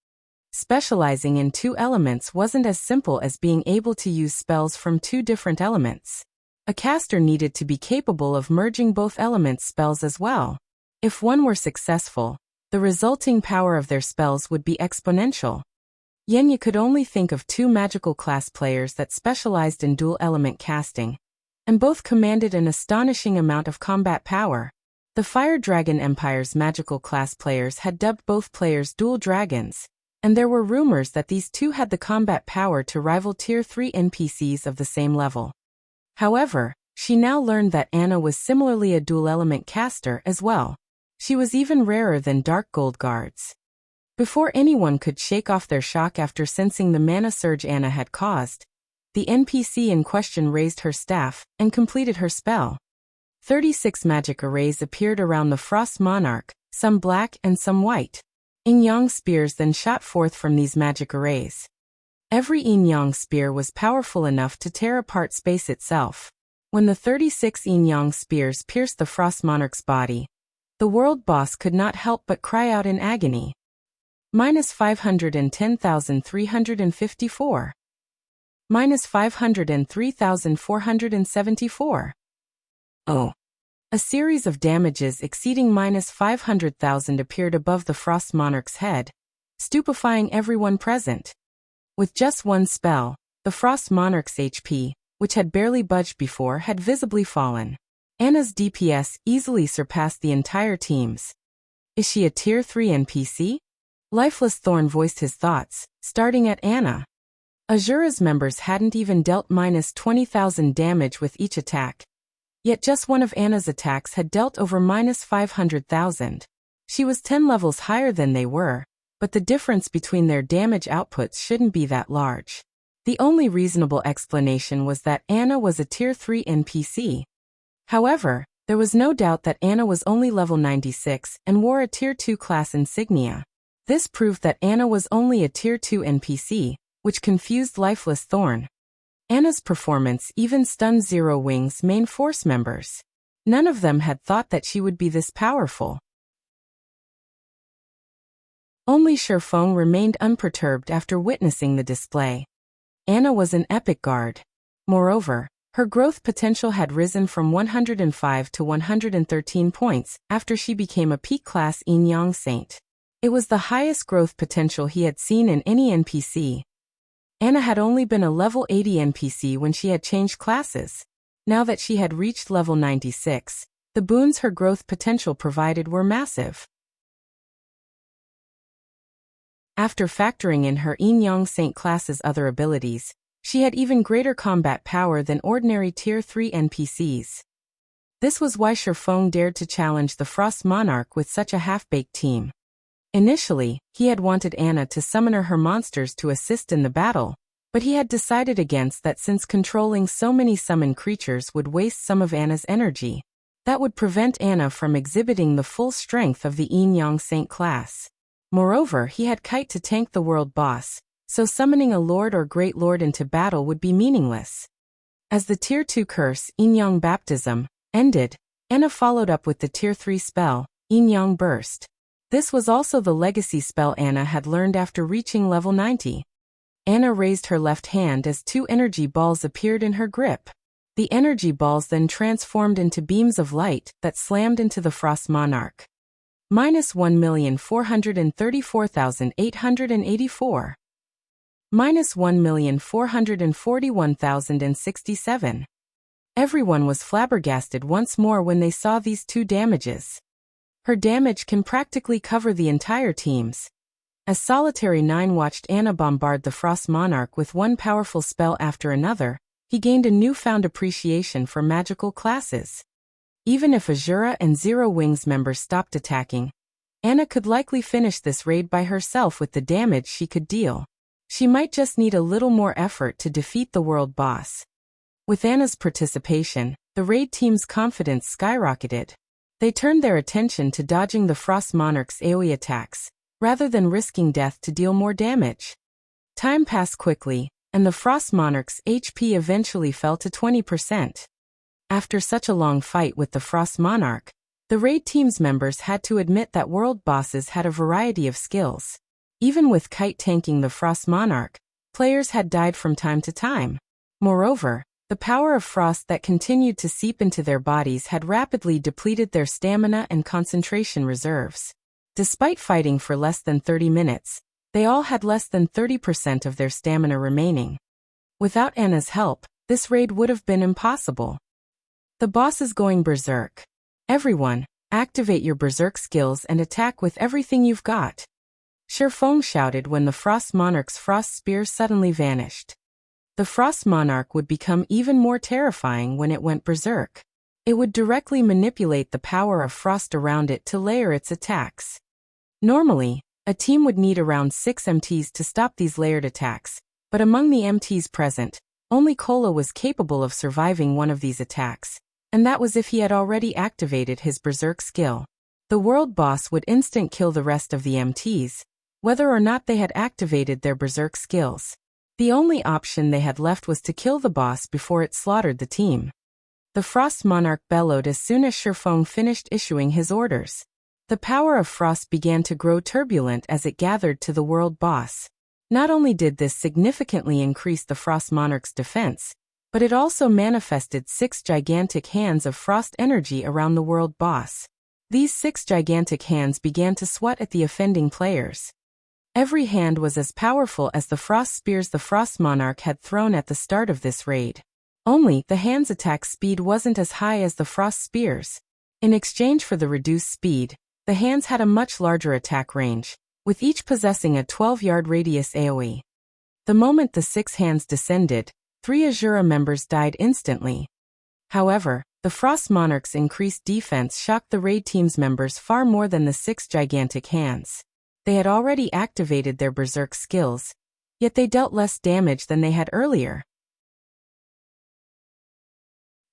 Specializing in two elements wasn't as simple as being able to use spells from two different elements. A caster needed to be capable of merging both elements' spells as well. If one were successful, the resulting power of their spells would be exponential. Yenya could only think of two magical class players that specialized in dual element casting, and both commanded an astonishing amount of combat power. The Fire Dragon Empire's magical class players had dubbed both players dual dragons, and there were rumors that these two had the combat power to rival Tier 3 NPCs of the same level. However, she now learned that Anna was similarly a dual-element caster as well. She was even rarer than Dark Gold guards. Before anyone could shake off their shock after sensing the mana surge Anna had caused, the NPC in question raised her staff and completed her spell. 36 magic arrays appeared around the Frost Monarch, some black and some white. Yin-Yang spears then shot forth from these magic arrays. Every Yin-Yang spear was powerful enough to tear apart space itself. When the 36 Yin-Yang spears pierced the Frost Monarch's body, the world boss could not help but cry out in agony. -510,354. -503,474. Oh. A series of damages exceeding -500,000 appeared above the Frost Monarch's head, stupefying everyone present. With just one spell, the Frost Monarch's HP, which had barely budged before, had visibly fallen. Anna's DPS easily surpassed the entire team's. Is she a Tier 3 NPC? Lifeless Thorn voiced his thoughts, starting at Anna. Azura's members hadn't even dealt -20,000 damage with each attack. Yet just one of Anna's attacks had dealt over -500,000. She was 10 levels higher than they were, but the difference between their damage outputs shouldn't be that large. The only reasonable explanation was that Anna was a Tier 3 NPC. However, there was no doubt that Anna was only level 96 and wore a Tier 2 class insignia. This proved that Anna was only a Tier 2 NPC, which confused Lifeless Thorn. Anna's performance even stunned Zero Wing's main force members. None of them had thought that she would be this powerful. Only Sherfong remained unperturbed after witnessing the display. Anna was an epic guard. Moreover, her growth potential had risen from 105 to 113 points after she became a peak-class Yin-Yang Saint. It was the highest growth potential he had seen in any NPC. Anna had only been a level 80 NPC when she had changed classes. Now that she had reached level 96, the boons her growth potential provided were massive. After factoring in her Yin-Yang Saint class's other abilities, she had even greater combat power than ordinary Tier 3 NPCs. This was why Sherfong dared to challenge the Frost Monarch with such a half-baked team. Initially, he had wanted Anna to summon her monsters to assist in the battle, but he had decided against that since controlling so many summoned creatures would waste some of Anna's energy. That would prevent Anna from exhibiting the full strength of the Yin-Yang Saint class. Moreover, he had Kite to tank the world boss, so summoning a lord or great lord into battle would be meaningless. As the Tier 2 curse, Yin-Yang Baptism, ended, Anna followed up with the Tier 3 spell, Yin-Yang Burst. This was also the legacy spell Anna had learned after reaching level 90. Anna raised her left hand as 2 energy balls appeared in her grip. The energy balls then transformed into beams of light that slammed into the Frost Monarch. -1,434,884. -1,441,067. Everyone was flabbergasted once more when they saw these 2 damages. Her damage can practically cover the entire team's. As Solitary 9 watched Anna bombard the Frost Monarch with one powerful spell after another, he gained a newfound appreciation for magical classes. Even if Azura and Zero Wings members stopped attacking, Anna could likely finish this raid by herself with the damage she could deal. She might just need a little more effort to defeat the world boss. With Anna's participation, the raid team's confidence skyrocketed. They turned their attention to dodging the Frost Monarch's AoE attacks, rather than risking death to deal more damage. Time passed quickly, and the Frost Monarch's HP eventually fell to 20%. After such a long fight with the Frost Monarch, the raid team's members had to admit that world bosses had a variety of skills. Even with Kite tanking the Frost Monarch, players had died from time to time. Moreover, the power of frost that continued to seep into their bodies had rapidly depleted their stamina and concentration reserves. Despite fighting for less than 30 minutes, they all had less than 30% of their stamina remaining. Without Anna's help, this raid would have been impossible. The boss is going berserk. Everyone, activate your berserk skills and attack with everything you've got. Shifeng shouted when the Frost Monarch's frost spear suddenly vanished. The Frost Monarch would become even more terrifying when it went berserk. It would directly manipulate the power of frost around it to layer its attacks. Normally, a team would need around 6 MTs to stop these layered attacks, but among the MTs present, only Kola was capable of surviving one of these attacks, and that was if he had already activated his berserk skill. The world boss would instant kill the rest of the MTs, whether or not they had activated their berserk skills. The only option they had left was to kill the boss before it slaughtered the team. The Frost Monarch bellowed as soon as Shifeng finished issuing his orders. The power of frost began to grow turbulent as it gathered to the world boss. Not only did this significantly increase the Frost Monarch's defense, but it also manifested 6 gigantic hands of frost energy around the world boss. These 6 gigantic hands began to swat at the offending players. Every hand was as powerful as the frost spears the Frost Monarch had thrown at the start of this raid. Only, the hand's attack speed wasn't as high as the frost spears. In exchange for the reduced speed, the hands had a much larger attack range, with each possessing a 12-yard radius AoE. The moment the 6 hands descended, 3 Azura members died instantly. However, the Frost Monarch's increased defense shocked the raid team's members far more than the 6 gigantic hands. They had already activated their berserk skills, yet they dealt less damage than they had earlier.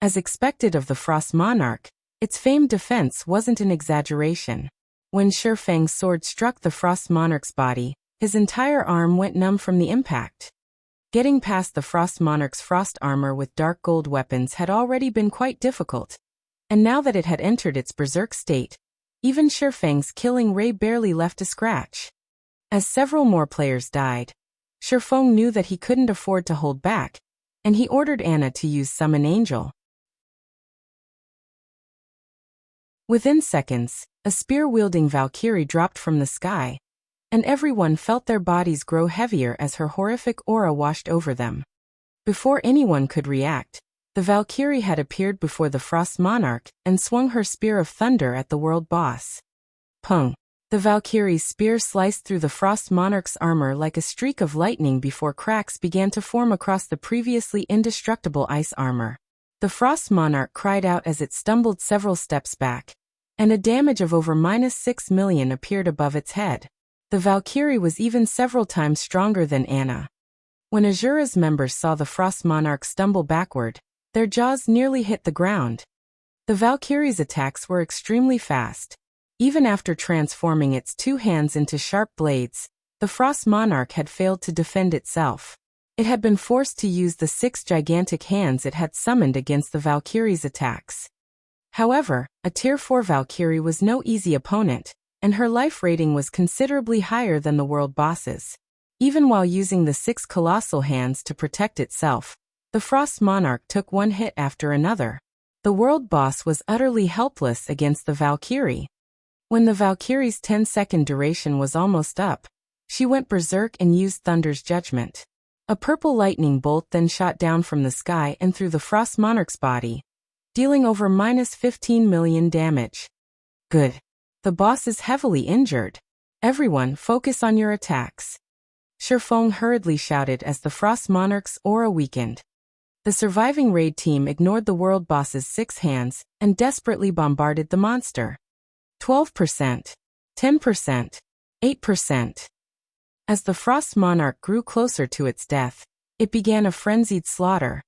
As expected of the Frost Monarch, its famed defense wasn't an exaggeration. When Shifeng's sword struck the Frost Monarch's body, his entire arm went numb from the impact. Getting past the Frost Monarch's frost armor with dark gold weapons had already been quite difficult, and now that it had entered its berserk state, even Shifeng's killing ray barely left a scratch. As several more players died, Shifeng knew that he couldn't afford to hold back, and he ordered Anna to use Summon Angel. Within seconds, a spear-wielding Valkyrie dropped from the sky, and everyone felt their bodies grow heavier as her horrific aura washed over them. Before anyone could react, the Valkyrie had appeared before the Frost Monarch and swung her spear of thunder at the world boss. Pung! The Valkyrie's spear sliced through the Frost Monarch's armor like a streak of lightning before cracks began to form across the previously indestructible ice armor. The Frost Monarch cried out as it stumbled several steps back, and a damage of over -6 million appeared above its head. The Valkyrie was even several times stronger than Anna. When Azura's members saw the Frost Monarch stumble backward, their jaws nearly hit the ground. The Valkyrie's attacks were extremely fast. Even after transforming its 2 hands into sharp blades, The Frost Monarch had failed to defend itself. It had been forced to use the 6 gigantic hands it had summoned against the Valkyrie's attacks. However, a Tier 4 Valkyrie was no easy opponent, and her life rating was considerably higher than the world boss's. Even while using the 6 colossal hands to protect itself, the Frost Monarch took one hit after another. The world boss was utterly helpless against the Valkyrie. When the Valkyrie's 10-second duration was almost up, she went berserk and used Thunder's Judgment. A purple lightning bolt then shot down from the sky and through the Frost Monarch's body, dealing over -15 million damage. Good. The boss is heavily injured. Everyone, focus on your attacks. Shifeng hurriedly shouted as the Frost Monarch's aura weakened. The surviving raid team ignored the world boss's 6 hands and desperately bombarded the monster. 12%, 10%, 8%. As the Frost Monarch grew closer to its death, it began a frenzied slaughter.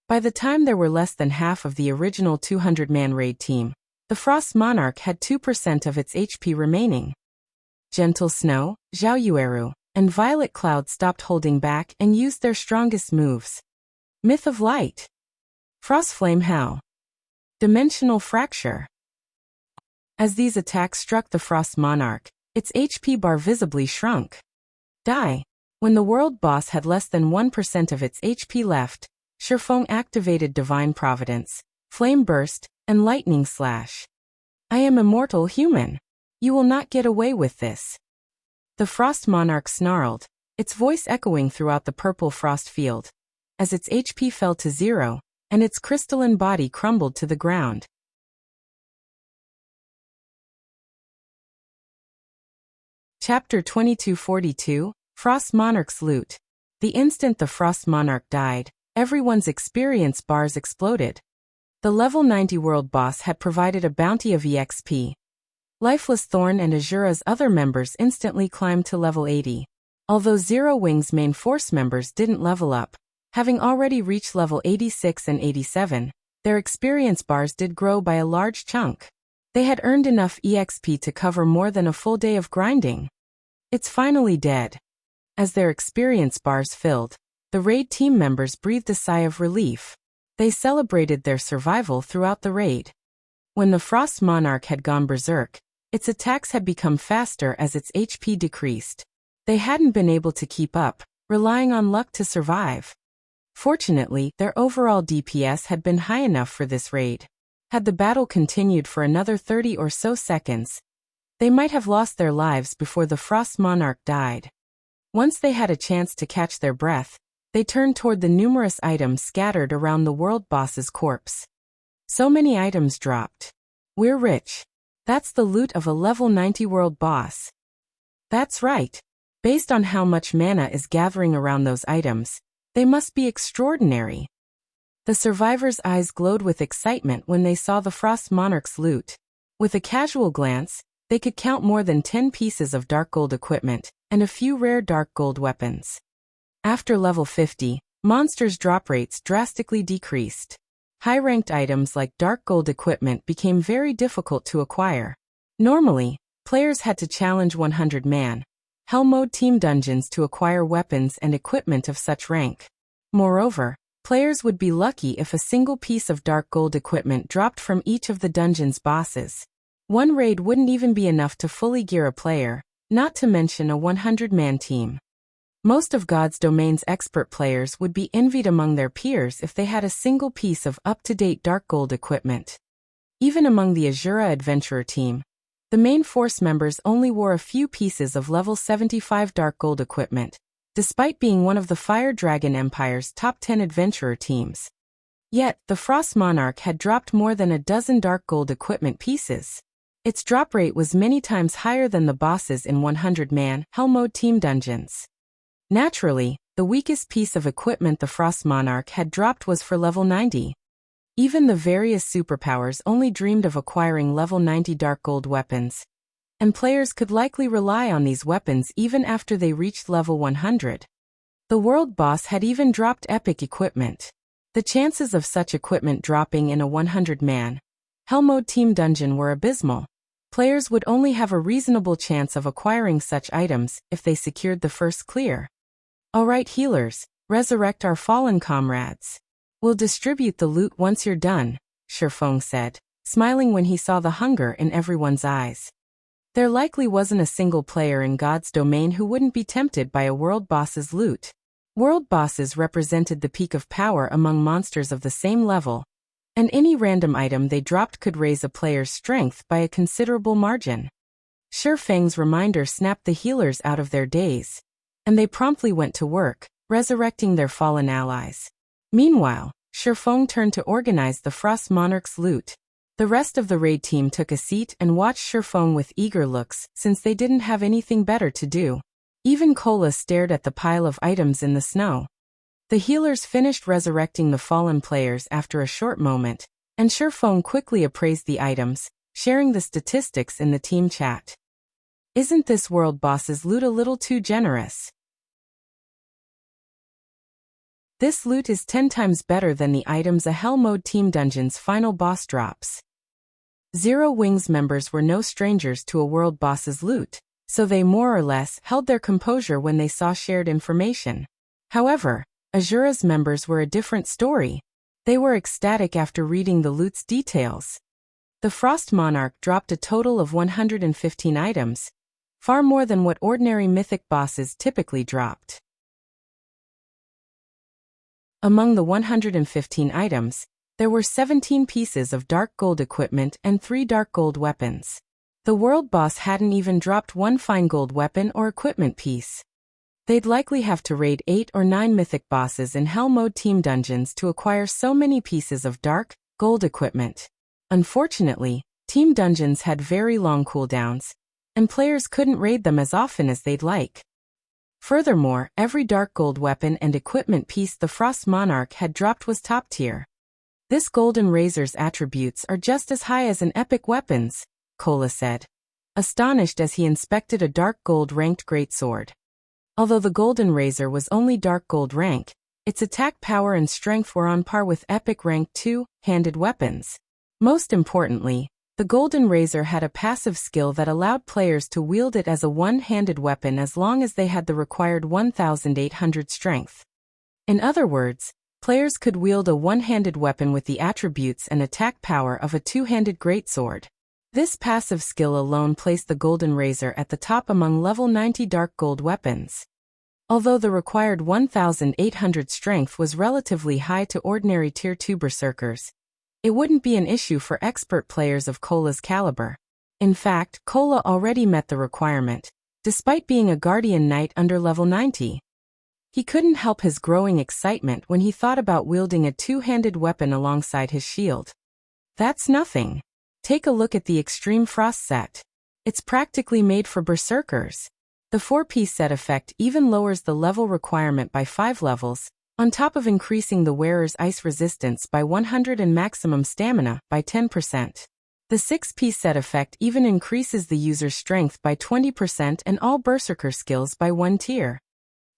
By the time there were less than half of the original 200-man raid team, the Frost Monarch had 2% of its HP remaining. Gentle Snow, Zhaoyueru, and Violet Cloud stopped holding back and used their strongest moves. Myth of Light, Frost Flame Hell, Dimensional Fracture. As these attacks struck the Frost Monarch, its HP bar visibly shrunk. Die. When the world boss had less than 1% of its HP left, Shifeng activated Divine Providence, Flame Burst, and Lightning Slash. I am immortal human. You will not get away with this. The Frost Monarch snarled, its voice echoing throughout the purple frost field, as its HP fell to 0, and its crystalline body crumbled to the ground. Chapter 2242, Frost Monarch's Loot. The instant the Frost Monarch died, everyone's experience bars exploded. The level 90 world boss had provided a bounty of EXP. Lifeless Thorn and Azura's other members instantly climbed to level 80. Although Zero Wing's main force members didn't level up, having already reached level 86 and 87, their experience bars did grow by a large chunk. They had earned enough EXP to cover more than a full day of grinding. It's finally dead. As their experience bars filled, the raid team members breathed a sigh of relief. They celebrated their survival throughout the raid. When the Frost Monarch had gone berserk, its attacks had become faster as its HP decreased. They hadn't been able to keep up, relying on luck to survive. Fortunately, their overall DPS had been high enough for this raid. Had the battle continued for another 30 or so seconds, they might have lost their lives before the Frost Monarch died. Once they had a chance to catch their breath, they turned toward the numerous items scattered around the world boss's corpse. So many items dropped. We're rich. That's the loot of a level 90 world boss. That's right. Based on how much mana is gathering around those items, they must be extraordinary. The survivors' eyes glowed with excitement when they saw the Frost Monarch's loot. With a casual glance, they could count more than 10 pieces of dark gold equipment, and a few rare dark gold weapons. After level 50, monsters' drop rates drastically decreased. High-ranked items like dark gold equipment became very difficult to acquire. Normally, players had to challenge 100-man, Hell Mode team dungeons to acquire weapons and equipment of such rank. Moreover, players would be lucky if a single piece of dark gold equipment dropped from each of the dungeon's bosses. One raid wouldn't even be enough to fully gear a player, not to mention a 100-man team. Most of God's Domain's expert players would be envied among their peers if they had a single piece of up-to-date dark gold equipment. Even among the Azura Adventurer team, the main force members only wore a few pieces of level 75 dark gold equipment, despite being one of the Fire Dragon Empire's top 10 adventurer teams. Yet, the Frost Monarch had dropped more than a dozen dark gold equipment pieces. Its drop rate was many times higher than the bosses in 100-man Hell Mode team dungeons. Naturally, the weakest piece of equipment the Frost Monarch had dropped was for level 90. Even the various superpowers only dreamed of acquiring level 90 dark gold weapons, and players could likely rely on these weapons even after they reached level 100. The world boss had even dropped epic equipment. The chances of such equipment dropping in a 100-man Hell Mode team dungeon were abysmal. players would only have a reasonable chance of acquiring such items if they secured the first clear. Alright healers, resurrect our fallen comrades. We'll distribute the loot once you're done, Shifeng said, smiling when he saw the hunger in everyone's eyes. There likely wasn't a single player in God's domain who wouldn't be tempted by a world boss's loot. World bosses represented the peak of power among monsters of the same level, and any random item they dropped could raise a player's strength by a considerable margin. Shifeng's reminder snapped the healers out of their daze, and they promptly went to work, resurrecting their fallen allies. Meanwhile, Shifeng turned to organize the Frost Monarch's loot. The rest of the raid team took a seat and watched Shifeng with eager looks since they didn't have anything better to do. Even Cola stared at the pile of items in the snow. The healers finished resurrecting the fallen players after a short moment, and Shifeng quickly appraised the items, sharing the statistics in the team chat. Isn't this world boss's loot a little too generous? This loot is 10 times better than the items a Hell Mode Team Dungeon's final boss drops. Zero Wings members were no strangers to a world boss's loot, so they more or less held their composure when they saw shared information. However, Azura's members were a different story. They were ecstatic after reading the loot's details. The Frost Monarch dropped a total of 115 items, far more than what ordinary mythic bosses typically dropped. Among the 115 items, there were 17 pieces of dark gold equipment and 3 dark gold weapons. The world boss hadn't even dropped one fine gold weapon or equipment piece. They'd likely have to raid 8 or 9 mythic bosses in Hell Mode Team Dungeons to acquire so many pieces of dark gold equipment. Unfortunately, Team Dungeons had very long cooldowns, and players couldn't raid them as often as they'd like. Furthermore, every dark gold weapon and equipment piece the Frost Monarch had dropped was top tier. This Golden Razor's attributes are just as high as an epic weapon's, Cola said, astonished as he inspected a dark gold ranked greatsword. Although the Golden Razor was only dark gold rank, its attack power and strength were on par with epic rank 2-handed weapons. Most importantly, the Golden Razor had a passive skill that allowed players to wield it as a one-handed weapon as long as they had the required 1,800 strength. In other words, players could wield a one-handed weapon with the attributes and attack power of a two-handed greatsword. This passive skill alone placed the Golden Razor at the top among level 90 dark gold weapons. Although the required 1,800 strength was relatively high to ordinary Tier 2 berserkers, it wouldn't be an issue for expert players of Cola's caliber. In fact, Cola already met the requirement, despite being a Guardian Knight under level 90. He couldn't help his growing excitement when he thought about wielding a two-handed weapon alongside his shield. That's nothing. Take a look at the Extreme Frost set. It's practically made for berserkers. The 4-piece set effect even lowers the level requirement by 5 levels, on top of increasing the wearer's ice resistance by 100 and maximum stamina by 10%. The 6-piece set effect even increases the user's strength by 20% and all berserker skills by 1 tier.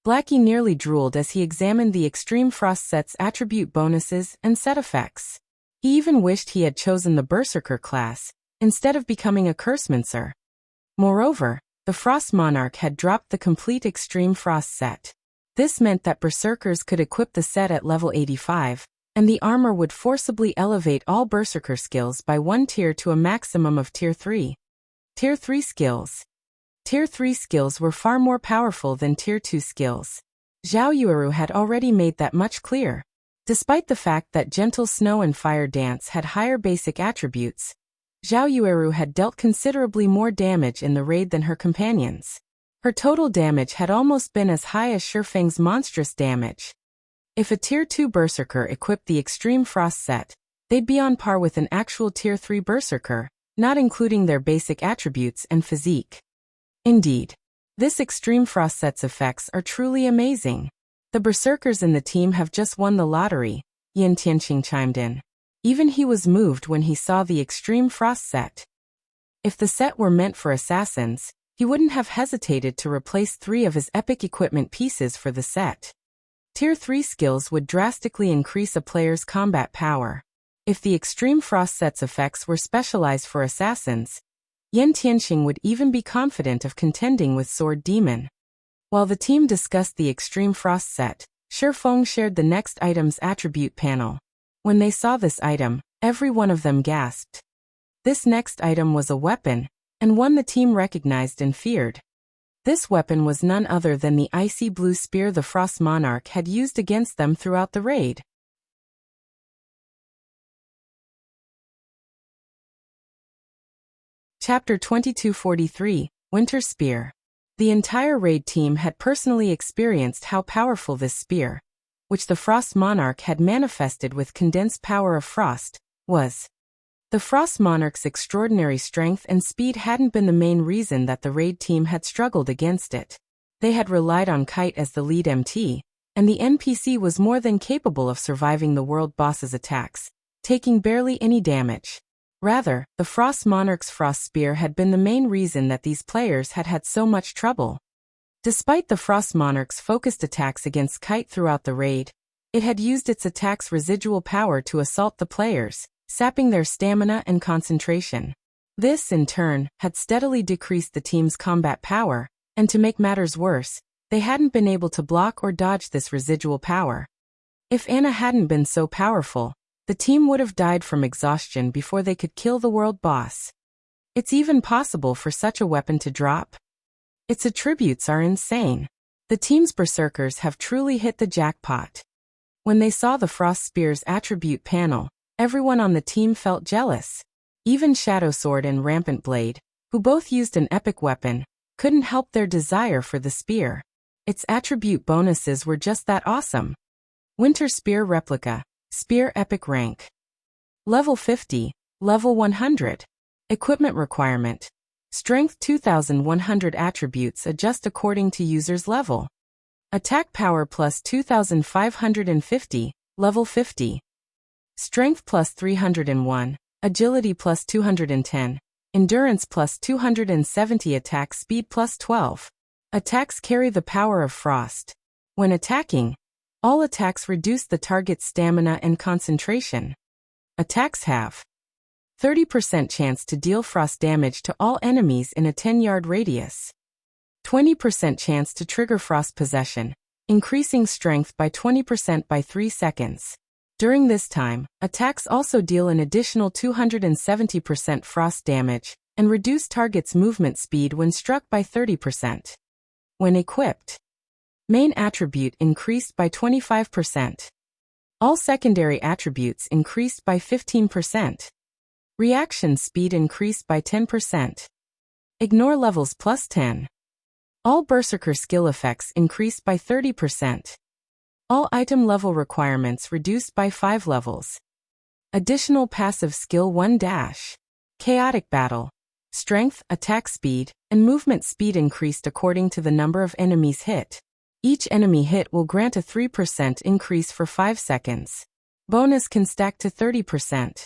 Blackie nearly drooled as he examined the Extreme Frost set's attribute bonuses and set effects. He even wished he had chosen the Berserker class, instead of becoming a Cursemancer. Moreover, the Frost Monarch had dropped the complete Extreme Frost set. This meant that Berserkers could equip the set at level 85, and the armor would forcibly elevate all Berserker skills by 1 tier to a maximum of Tier 3. Tier 3 skills. Tier 3 skills were far more powerful than Tier 2 skills. Zhao Yueru had already made that much clear. Despite the fact that Gentle Snow and Fire Dance had higher basic attributes, Zhao Yueru had dealt considerably more damage in the raid than her companions. Her total damage had almost been as high as Shifeng's monstrous damage. If a Tier 2 Berserker equipped the Extreme Frost set, they'd be on par with an actual Tier 3 Berserker, not including their basic attributes and physique. Indeed, this Extreme Frost set's effects are truly amazing. The Berserkers in the team have just won the lottery, Yin Tianqing chimed in. Even he was moved when he saw the Extreme Frost set. If the set were meant for assassins, he wouldn't have hesitated to replace 3 of his epic equipment pieces for the set. Tier 3 skills would drastically increase a player's combat power. If the Extreme Frost set's effects were specialized for assassins, Yan Tianxing would even be confident of contending with Sword Demon. While the team discussed the Extreme Frost set, Shifeng shared the next item's attribute panel. When they saw this item, every one of them gasped. This next item was a weapon, and one the team recognized and feared. This weapon was none other than the icy blue spear the Frost Monarch had used against them throughout the raid. Chapter 2243, Winter Spear. The entire raid team had personally experienced how powerful this spear, which the Frost Monarch had manifested with condensed power of frost, was. The Frost Monarch's extraordinary strength and speed hadn't been the main reason that the raid team had struggled against it. They had relied on Kite as the lead MT, and the NPC was more than capable of surviving the world boss's attacks, taking barely any damage. Rather, the Frost Monarch's Frost Spear had been the main reason that these players had had so much trouble. Despite the Frost Monarch's focused attacks against Kite throughout the raid, it had used its attack's residual power to assault the players, sapping their stamina and concentration. This, in turn, had steadily decreased the team's combat power, and to make matters worse, they hadn't been able to block or dodge this residual power. If Anna hadn't been so powerful, the team would have died from exhaustion before they could kill the world boss. It's even possible for such a weapon to drop. Its attributes are insane. The team's berserkers have truly hit the jackpot. When they saw the Frost Spear's attribute panel, everyone on the team felt jealous. Even Shadow Sword and Rampant Blade, who both used an epic weapon, couldn't help their desire for the spear. Its attribute bonuses were just that awesome. Winter Spear Replica. Spear Epic Rank. Level 50, Level 100. Equipment requirement. Strength 2100 attributes adjust according to user's level. Attack power plus 2550, Level 50. Strength plus 301, Agility plus 210, Endurance plus 270 attack speed plus 12. Attacks carry the power of frost. When attacking, all attacks reduce the target's stamina and concentration. Attacks have 30% chance to deal frost damage to all enemies in a 10-yard radius. 20% chance to trigger frost possession, increasing strength by 20% by 3 seconds. During this time, attacks also deal an additional 270% frost damage and reduce target's movement speed when struck by 30%. When equipped, main attribute increased by 25%. All secondary attributes increased by 15%. Reaction speed increased by 10%. Ignore levels plus 10. All berserker skill effects increased by 30%. All item level requirements reduced by 5 levels. Additional passive skill 1 dash. Chaotic battle. Strength, attack speed, and movement speed increased according to the number of enemies hit. Each enemy hit will grant a 3% increase for 5 seconds. Bonus can stack to 30%.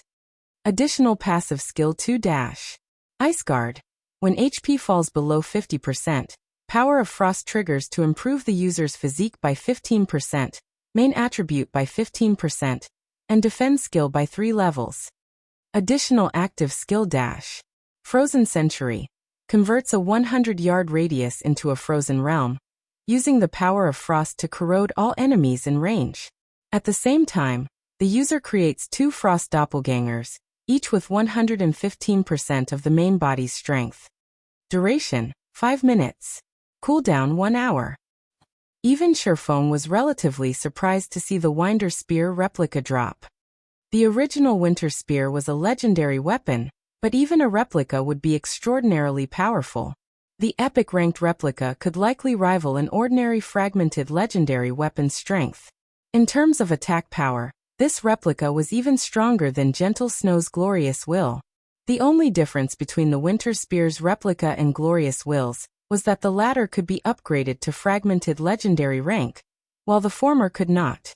Additional passive skill 2 dash. Ice Guard. When HP falls below 50%, Power of Frost triggers to improve the user's physique by 15%, main attribute by 15%, and defend skill by 3 levels. Additional active skill dash. Frozen Century. Converts a 100-yard radius into a frozen realm, using the power of frost to corrode all enemies in range. At the same time, the user creates 2 frost doppelgangers, each with 115% of the main body's strength. Duration, 5 minutes. Cooldown 1 hour. Even Shifeng was relatively surprised to see the Winder Spear replica drop. The original Winter Spear was a legendary weapon, but even a replica would be extraordinarily powerful. The epic-ranked replica could likely rival an ordinary fragmented legendary weapon's strength. In terms of attack power, this replica was even stronger than Gentle Snow's Glorious Will. The only difference between the Winter Spear's replica and Glorious Will's was that the latter could be upgraded to fragmented legendary rank, while the former could not.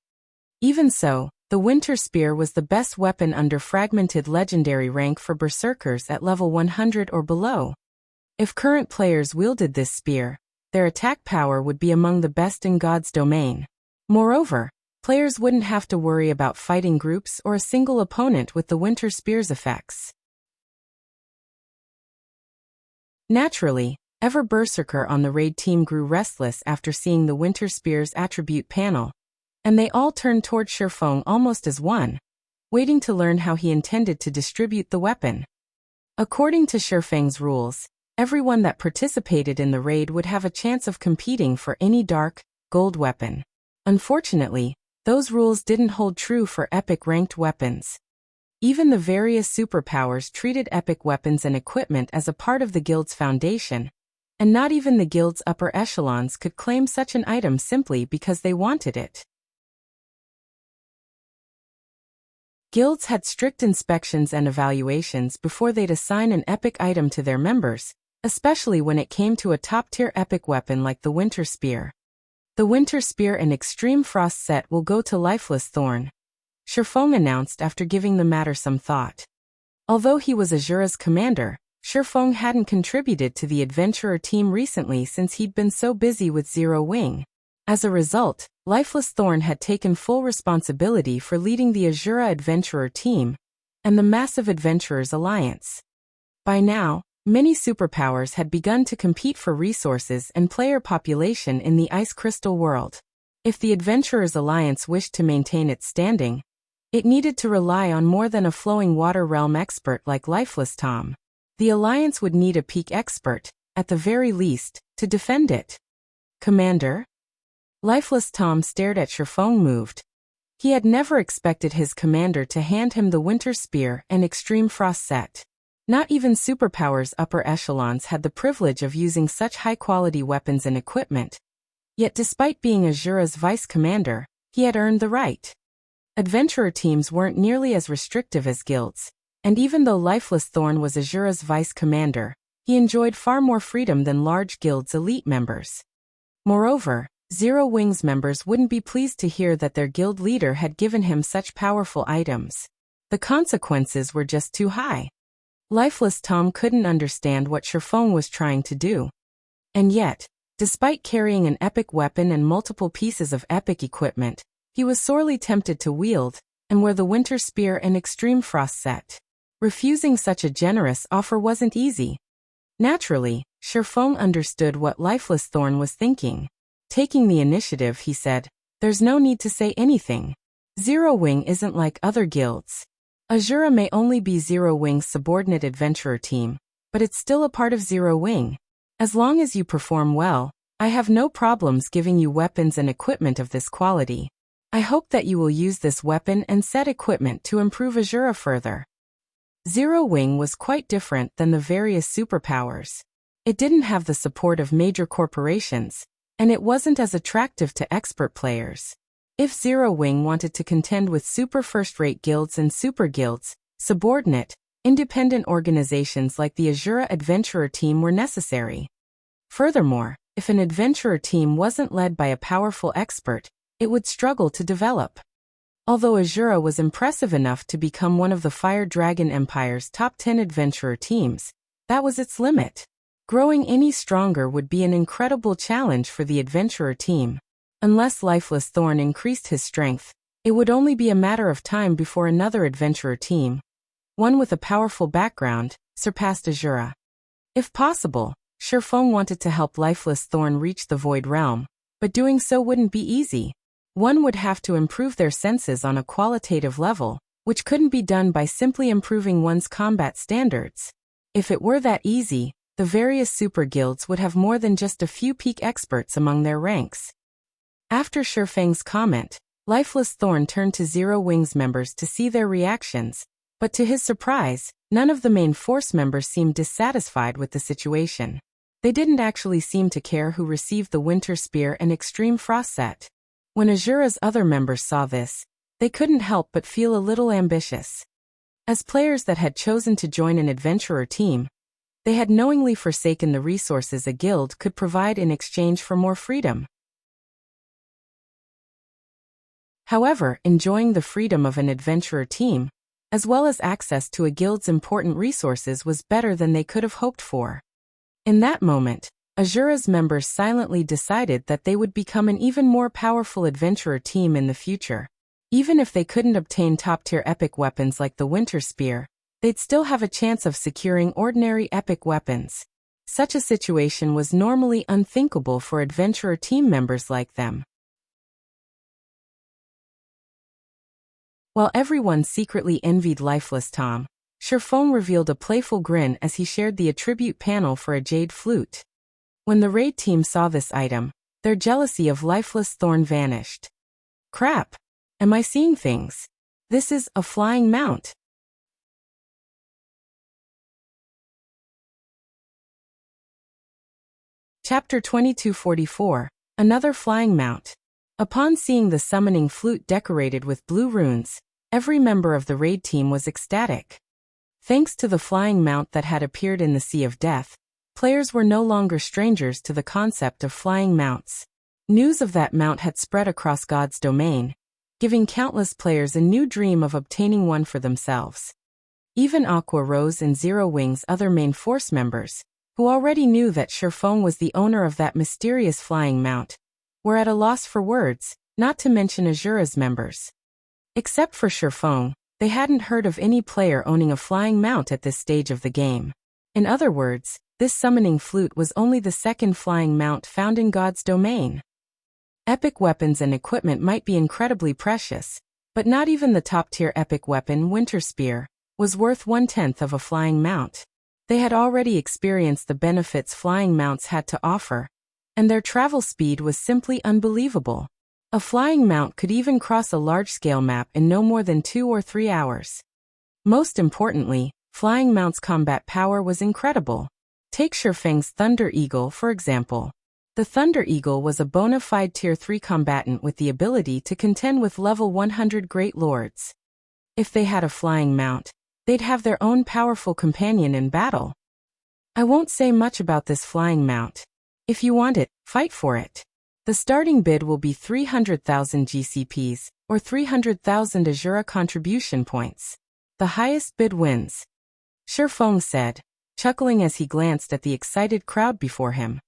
Even so, the Winter Spear was the best weapon under fragmented legendary rank for berserkers at level 100 or below. If current players wielded this spear, their attack power would be among the best in God's domain. Moreover, players wouldn't have to worry about fighting groups or a single opponent with the Winter Spear's effects. Naturally, Ever Berserker on the raid team grew restless after seeing the Winter Spear's attribute panel, and they all turned toward Shifeng almost as one, waiting to learn how he intended to distribute the weapon. According to Shifeng's rules, everyone that participated in the raid would have a chance of competing for any dark, gold weapon. Unfortunately, those rules didn't hold true for epic ranked weapons. Even the various superpowers treated epic weapons and equipment as a part of the guild's foundation, and not even the guild's upper echelons could claim such an item simply because they wanted it. Guilds had strict inspections and evaluations before they'd assign an epic item to their members, especially when it came to a top-tier epic weapon like the Winter Spear. The Winter Spear and Extreme Frost set will go to Lifeless Thorn, Shifeng announced after giving the matter some thought. Although he was Azura's commander, Shifeng hadn't contributed to the adventurer team recently since he'd been so busy with Zero Wing. As a result, Lifeless Thorn had taken full responsibility for leading the Azura adventurer team and the massive Adventurers Alliance. By now, many superpowers had begun to compete for resources and player population in the Ice Crystal world. If the Adventurers Alliance wished to maintain its standing, it needed to rely on more than a flowing water realm expert like Lifeless Tom. The Alliance would need a peak expert, at the very least, to defend it. Commander? Lifeless Tom stared at Shifeng moved. He had never expected his commander to hand him the Winter Spear and Extreme Frost set. Not even superpowers upper echelons had the privilege of using such high-quality weapons and equipment. Yet despite being Azura's vice commander, he had earned the right. Adventurer teams weren't nearly as restrictive as guilds, and even though Lifeless Thorn was Azura's vice commander, he enjoyed far more freedom than large guilds' elite members. Moreover, Zero Wings members wouldn't be pleased to hear that their guild leader had given him such powerful items. The consequences were just too high. Lifeless Tom couldn't understand what Shifeng was trying to do. And yet, despite carrying an epic weapon and multiple pieces of epic equipment, he was sorely tempted to wield and wear the Winter Spear and Extreme Frost set. Refusing such a generous offer wasn't easy. Naturally, Shifeng understood what Lifeless Thorn was thinking. Taking the initiative, he said, "There's no need to say anything. Zero Wing isn't like other guilds. Azura may only be Zero Wing's subordinate adventurer team, but it's still a part of Zero Wing. As long as you perform well, I have no problems giving you weapons and equipment of this quality. I hope that you will use this weapon and set equipment to improve Azura further." Zero Wing was quite different than the various superpowers. It didn't have the support of major corporations, and it wasn't as attractive to expert players. If Zero Wing wanted to contend with super first-rate guilds and super guilds, subordinate, independent organizations like the Azura Adventurer Team were necessary. Furthermore, if an adventurer team wasn't led by a powerful expert, it would struggle to develop. Although Azura was impressive enough to become one of the Fire Dragon Empire's top 10 adventurer teams, that was its limit. Growing any stronger would be an incredible challenge for the adventurer team. Unless Lifeless Thorn increased his strength, it would only be a matter of time before another adventurer team, one with a powerful background, surpassed Azura. If possible, Shifeng wanted to help Lifeless Thorn reach the Void Realm, but doing so wouldn't be easy. One would have to improve their senses on a qualitative level, which couldn't be done by simply improving one's combat standards. If it were that easy, the various super guilds would have more than just a few peak experts among their ranks. After Shifeng's comment, Lifeless Thorn turned to Zero Wings members to see their reactions, but to his surprise, none of the main force members seemed dissatisfied with the situation. They didn't actually seem to care who received the Winter Spear and Extreme Frost set. When Azura's other members saw this, they couldn't help but feel a little ambitious. As players that had chosen to join an adventurer team, they had knowingly forsaken the resources a guild could provide in exchange for more freedom. However, enjoying the freedom of an adventurer team, as well as access to a guild's important resources, was better than they could have hoped for. In that moment, Azura's members silently decided that they would become an even more powerful adventurer team in the future. Even if they couldn't obtain top-tier epic weapons like the Winter Spear, they'd still have a chance of securing ordinary epic weapons. Such a situation was normally unthinkable for adventurer team members like them. While everyone secretly envied lifeless Tom, Sherfong revealed a playful grin as he shared the attribute panel for a jade flute. When the raid team saw this item, their jealousy of lifeless Thorn vanished. Crap! Am I seeing things? This is a flying mount. Chapter 2244, Another Flying Mount. Upon seeing the summoning flute decorated with blue runes, every member of the raid team was ecstatic. Thanks to the flying mount that had appeared in the Sea of Death, players were no longer strangers to the concept of flying mounts. News of that mount had spread across God's domain, giving countless players a new dream of obtaining one for themselves. Even Aqua Rose and Zero Wing's other main force members, who already knew that Sherfong was the owner of that mysterious flying mount, were at a loss for words, not to mention Azura's members. Except for Sherfong, they hadn't heard of any player owning a flying mount at this stage of the game. In other words, this summoning flute was only the second flying mount found in God's domain. Epic weapons and equipment might be incredibly precious, but not even the top-tier epic weapon, Winter Spear, was worth 1/10 of a flying mount. They had already experienced the benefits flying mounts had to offer, and their travel speed was simply unbelievable. A flying mount could even cross a large-scale map in no more than 2 or 3 hours. Most importantly, flying mounts' combat power was incredible. Take Sherfeng's Thunder Eagle, for example. The Thunder Eagle was a bona fide Tier 3 combatant with the ability to contend with level 100 Great Lords. If they had a flying mount, they'd have their own powerful companion in battle. I won't say much about this flying mount. If you want it, fight for it. The starting bid will be 300,000 GCPs, or 300,000 Azura contribution points. The highest bid wins. Sherfong said, chuckling as he glanced at the excited crowd before him.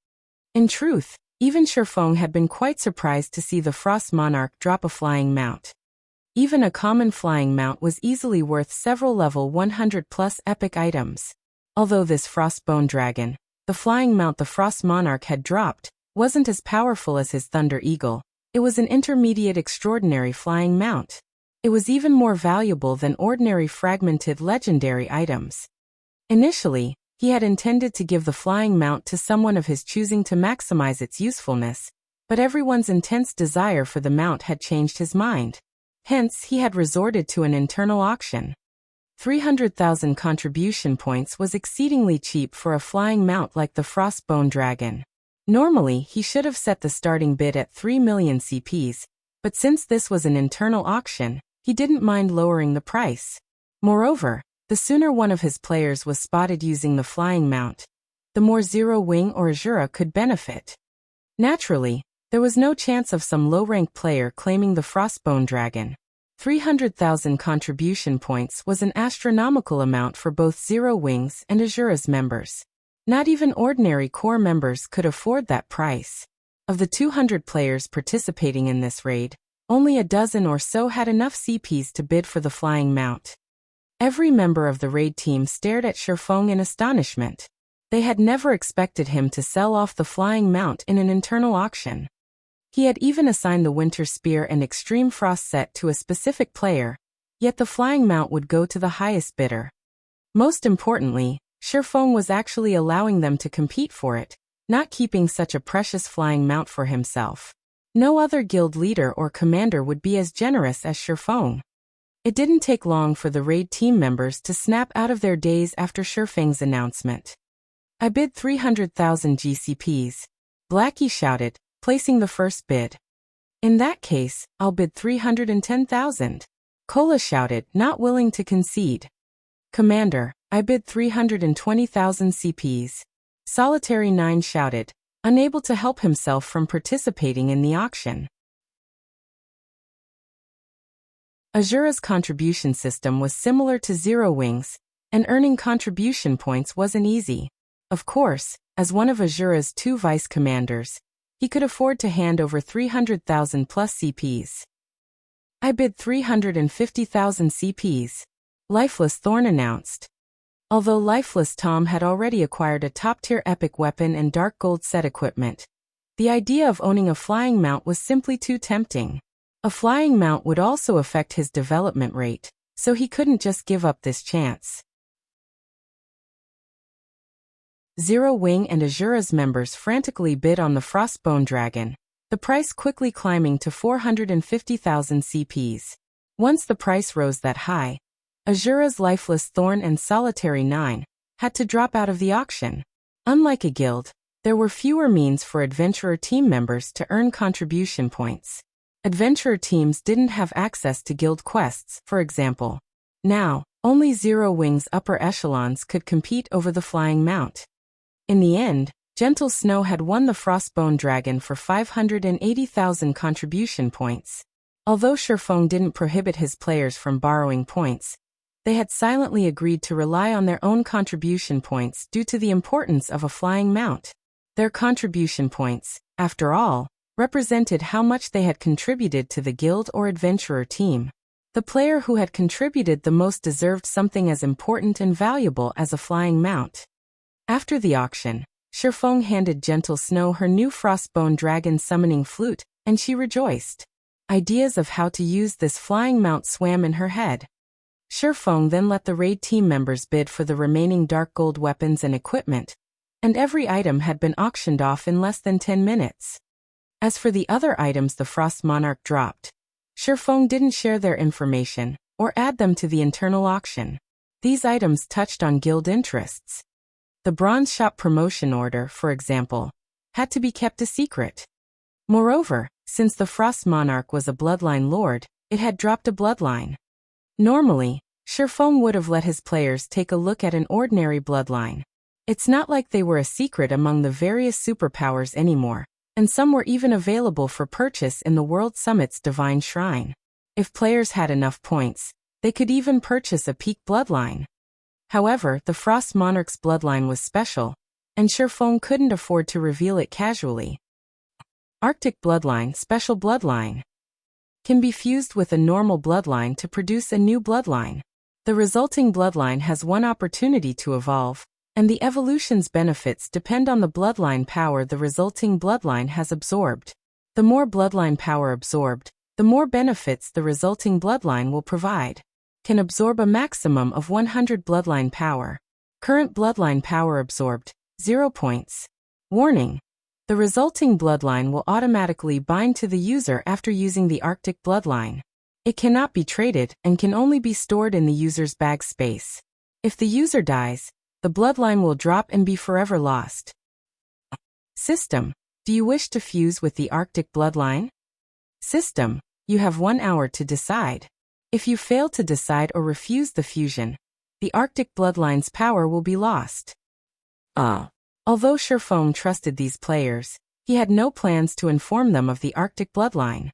In truth, even Sherfong had been quite surprised to see the Frost Monarch drop a flying mount. Even a common flying mount was easily worth several level 100+ epic items. Although this Frostbone Dragon, the flying mount the Frost Monarch had dropped, wasn't as powerful as his Thunder Eagle, it was an intermediate extraordinary flying mount. It was even more valuable than ordinary fragmented legendary items. Initially, he had intended to give the flying mount to someone of his choosing to maximize its usefulness, but everyone's intense desire for the mount had changed his mind. Hence, he had resorted to an internal auction. 300,000 contribution points was exceedingly cheap for a flying mount like the Frostbone Dragon. Normally, he should have set the starting bid at 3 million CPs, but since this was an internal auction, he didn't mind lowering the price. Moreover, the sooner one of his players was spotted using the flying mount, the more Zero Wing or Azura could benefit. Naturally, there was no chance of some low-ranked player claiming the Frostbone Dragon. 300,000 contribution points was an astronomical amount for both Zero Wings and Azura's members. Not even ordinary core members could afford that price. Of the 200 players participating in this raid, only a dozen or so had enough CPs to bid for the flying mount. Every member of the raid team stared at Sherfong in astonishment. They had never expected him to sell off the flying mount in an internal auction. He had even assigned the Winter Spear and Extreme Frost set to a specific player, yet the flying mount would go to the highest bidder. Most importantly, Sherfong was actually allowing them to compete for it, not keeping such a precious flying mount for himself. No other guild leader or commander would be as generous as Sherfong. It didn't take long for the raid team members to snap out of their daze after Sherfeng's announcement. I bid 300,000 GCPs. Blackie shouted, placing the first bid. In that case, I'll bid 310,000. Cola shouted, not willing to concede. Commander, I bid 320,000 CPs. Solitary 9 shouted, unable to help himself from participating in the auction. Azura's contribution system was similar to Zero Wings, and earning contribution points wasn't easy. Of course, as one of Azura's 2 vice commanders, he could afford to hand over 300,000 plus CPs. I bid 350,000 CPs. Lifeless Thorn announced. Although Lifeless Tom had already acquired a top-tier epic weapon and dark gold set equipment, the idea of owning a flying mount was simply too tempting. A flying mount would also affect his development rate, so he couldn't just give up this chance. Zero Wing and Azura's members frantically bid on the Frostbone Dragon, the price quickly climbing to 450,000 CPs. Once the price rose that high, Azura's Lifeless Thorn and Solitary 9 had to drop out of the auction. Unlike a guild, there were fewer means for adventurer team members to earn contribution points. Adventurer teams didn't have access to guild quests, for example. Now, only Zero Wing's upper echelons could compete over the flying mount. In the end, Gentle Snow had won the Frostbone Dragon for 580,000 contribution points. Although Shifeng didn't prohibit his players from borrowing points, they had silently agreed to rely on their own contribution points due to the importance of a flying mount. Their contribution points, after all, represented how much they had contributed to the guild or adventurer team. The player who had contributed the most deserved something as important and valuable as a flying mount. After the auction, Shifeng handed Gentle Snow her new Frostbone Dragon summoning flute, and she rejoiced. Ideas of how to use this flying mount swam in her head. Shifeng then let the raid team members bid for the remaining dark gold weapons and equipment, and every item had been auctioned off in less than 10 minutes. As for the other items the Frost Monarch dropped, Shifeng didn't share their information or add them to the internal auction. These items touched on guild interests. The Bronze Shop promotion order, for example, had to be kept a secret. Moreover, since the Frost Monarch was a Bloodline lord, it had dropped a Bloodline. Normally, Shifeng would have let his players take a look at an ordinary Bloodline. It's not like they were a secret among the various superpowers anymore, and some were even available for purchase in the World Summit's Divine Shrine. If players had enough points, they could even purchase a peak Bloodline. However, the Frost Monarch's bloodline was special, and Shifeng couldn't afford to reveal it casually. Arctic Bloodline, Special Bloodline, can be fused with a normal bloodline to produce a new bloodline. The resulting bloodline has one opportunity to evolve, and the evolution's benefits depend on the bloodline power the resulting bloodline has absorbed. The more bloodline power absorbed, the more benefits the resulting bloodline will provide. Can absorb a maximum of 100 bloodline power. Current bloodline power absorbed, 0 points. Warning: the resulting bloodline will automatically bind to the user after using the Arctic bloodline. It cannot be traded and can only be stored in the user's bag space. If the user dies, the bloodline will drop and be forever lost. System: do you wish to fuse with the Arctic bloodline? System: you have 1 hour to decide. If you fail to decide or refuse the fusion, the Arctic bloodline's power will be lost. Although Shifeng trusted these players, he had no plans to inform them of the Arctic bloodline.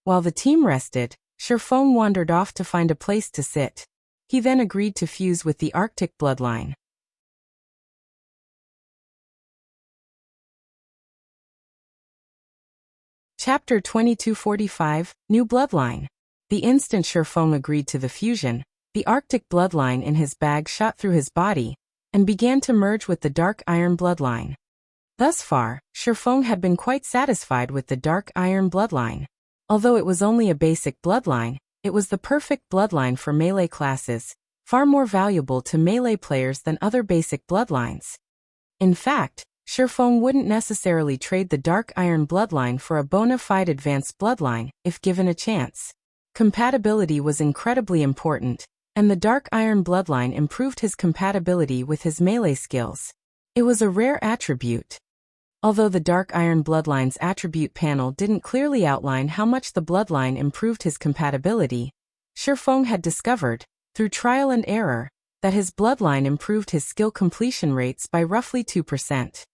While the team rested, Shifeng wandered off to find a place to sit. He then agreed to fuse with the Arctic bloodline. Chapter 2245, New Bloodline. The instant Shifeng agreed to the fusion, the Arctic bloodline in his bag shot through his body and began to merge with the Dark Iron bloodline. Thus far, Shifeng had been quite satisfied with the Dark Iron bloodline. Although it was only a basic bloodline, it was the perfect bloodline for melee classes, far more valuable to melee players than other basic bloodlines. In fact, Shifeng wouldn't necessarily trade the Dark Iron bloodline for a bona fide advanced bloodline if given a chance. Compatibility was incredibly important, and the Dark Iron bloodline improved his compatibility with his melee skills. It was a rare attribute. Although the Dark Iron bloodline's attribute panel didn't clearly outline how much the bloodline improved his compatibility, Shifeng had discovered, through trial and error, that his bloodline improved his skill completion rates by roughly 2%.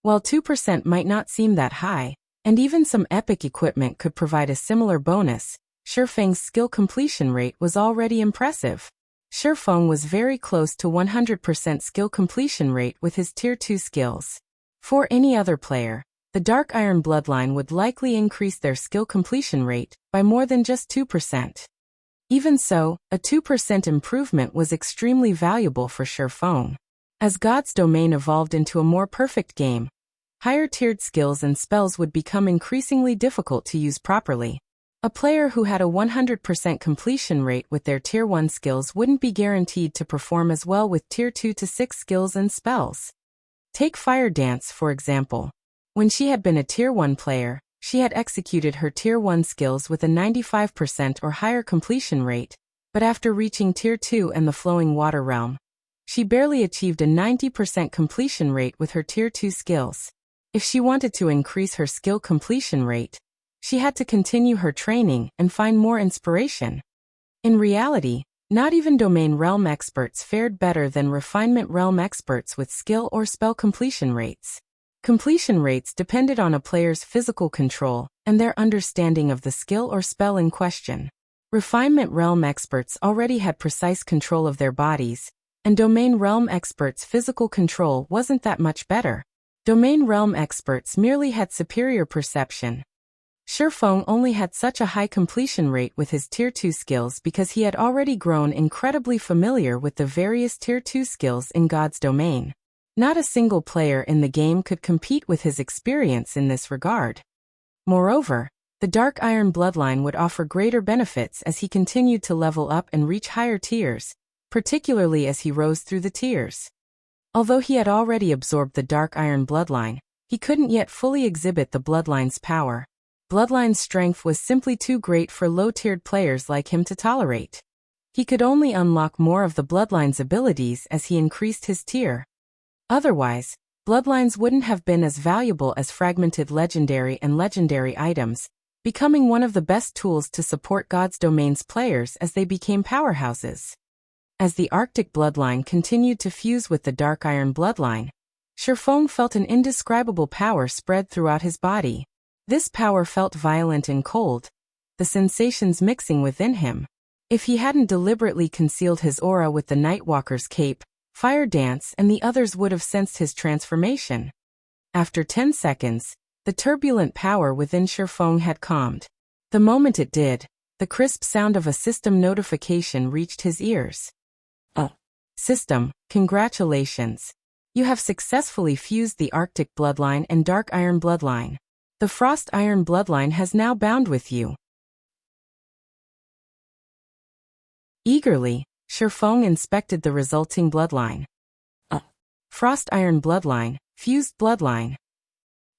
While 2% might not seem that high, and even some epic equipment could provide a similar bonus, Shifeng's skill completion rate was already impressive. Shifeng was very close to 100% skill completion rate with his Tier 2 skills. For any other player, the Dark Iron bloodline would likely increase their skill completion rate by more than just 2%. Even so, a 2% improvement was extremely valuable for Shifeng. As God's Domain evolved into a more perfect game, higher-tiered skills and spells would become increasingly difficult to use properly. A player who had a 100% completion rate with their Tier 1 skills wouldn't be guaranteed to perform as well with Tier 2 to 6 skills and spells. Take Fire Dance, for example. When she had been a Tier 1 player, she had executed her Tier 1 skills with a 95% or higher completion rate, but after reaching Tier 2 and the Flowing Water Realm, she barely achieved a 90% completion rate with her Tier 2 skills. If she wanted to increase her skill completion rate, she had to continue her training and find more inspiration. In reality, not even Domain Realm experts fared better than Refinement Realm experts with skill or spell completion rates. Completion rates depended on a player's physical control and their understanding of the skill or spell in question. Refinement Realm experts already had precise control of their bodies, and Domain Realm experts' physical control wasn't that much better. Domain Realm experts merely had superior perception. Shifeng only had such a high completion rate with his Tier 2 skills because he had already grown incredibly familiar with the various Tier 2 skills in God's Domain. Not a single player in the game could compete with his experience in this regard. Moreover, the Dark Iron Bloodline would offer greater benefits as he continued to level up and reach higher tiers, particularly as he rose through the tiers. Although he had already absorbed the Dark Iron Bloodline, he couldn't yet fully exhibit the Bloodline's power. Bloodline's strength was simply too great for low-tiered players like him to tolerate. He could only unlock more of the Bloodline's abilities as he increased his tier. Otherwise, Bloodlines wouldn't have been as valuable as fragmented legendary and legendary items, becoming one of the best tools to support God's Domain's players as they became powerhouses. As the Arctic Bloodline continued to fuse with the Dark Iron Bloodline, Shifeng felt an indescribable power spread throughout his body. This power felt violent and cold, the sensations mixing within him. If he hadn't deliberately concealed his aura with the Nightwalker's cape, Fire Dance and the others would have sensed his transformation. After 10 seconds, the turbulent power within Shifeng had calmed. The moment it did, the crisp sound of a system notification reached his ears. System, congratulations. You have successfully fused the Arctic Bloodline and Dark Iron Bloodline. The Frost Iron Bloodline has now bound with you. Eagerly, Shifeng inspected the resulting bloodline. Frost Iron Bloodline, Fused Bloodline.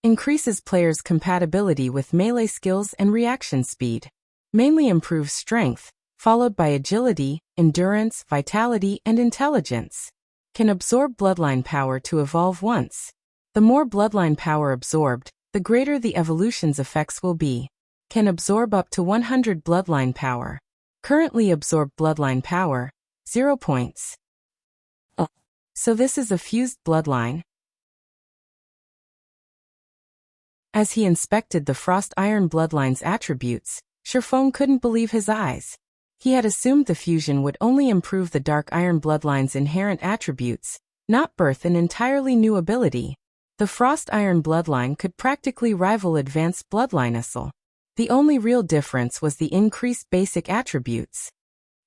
Increases players' compatibility with melee skills and reaction speed. Mainly improves strength, followed by agility, endurance, vitality, and intelligence. Can absorb bloodline power to evolve once. The more bloodline power absorbed, the greater the evolution's effects will be. Can absorb up to 100 bloodline power. Currently absorbed bloodline power, 0 points. So this is a fused bloodline? As he inspected the Frost Iron Bloodline's attributes, Shifeng couldn't believe his eyes. He had assumed the fusion would only improve the Dark Iron Bloodline's inherent attributes, not birth an entirely new ability. The Frost Iron Bloodline could practically rival Advanced Bloodline Assault. The only real difference was the increased basic attributes.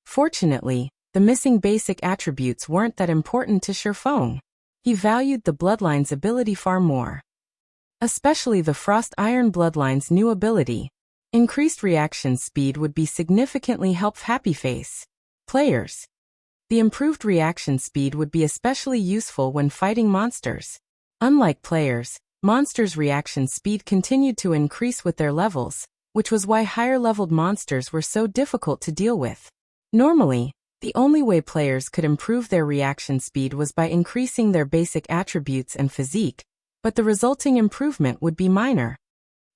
Fortunately, the missing basic attributes weren't that important to Shifeng. He valued the Bloodline's ability far more. Especially the Frost Iron Bloodline's new ability. Increased reaction speed would be significantly help Happy Face players. The improved reaction speed would be especially useful when fighting monsters. Unlike players, monsters' reaction speed continued to increase with their levels, which was why higher-leveled monsters were so difficult to deal with. Normally, the only way players could improve their reaction speed was by increasing their basic attributes and physique, but the resulting improvement would be minor.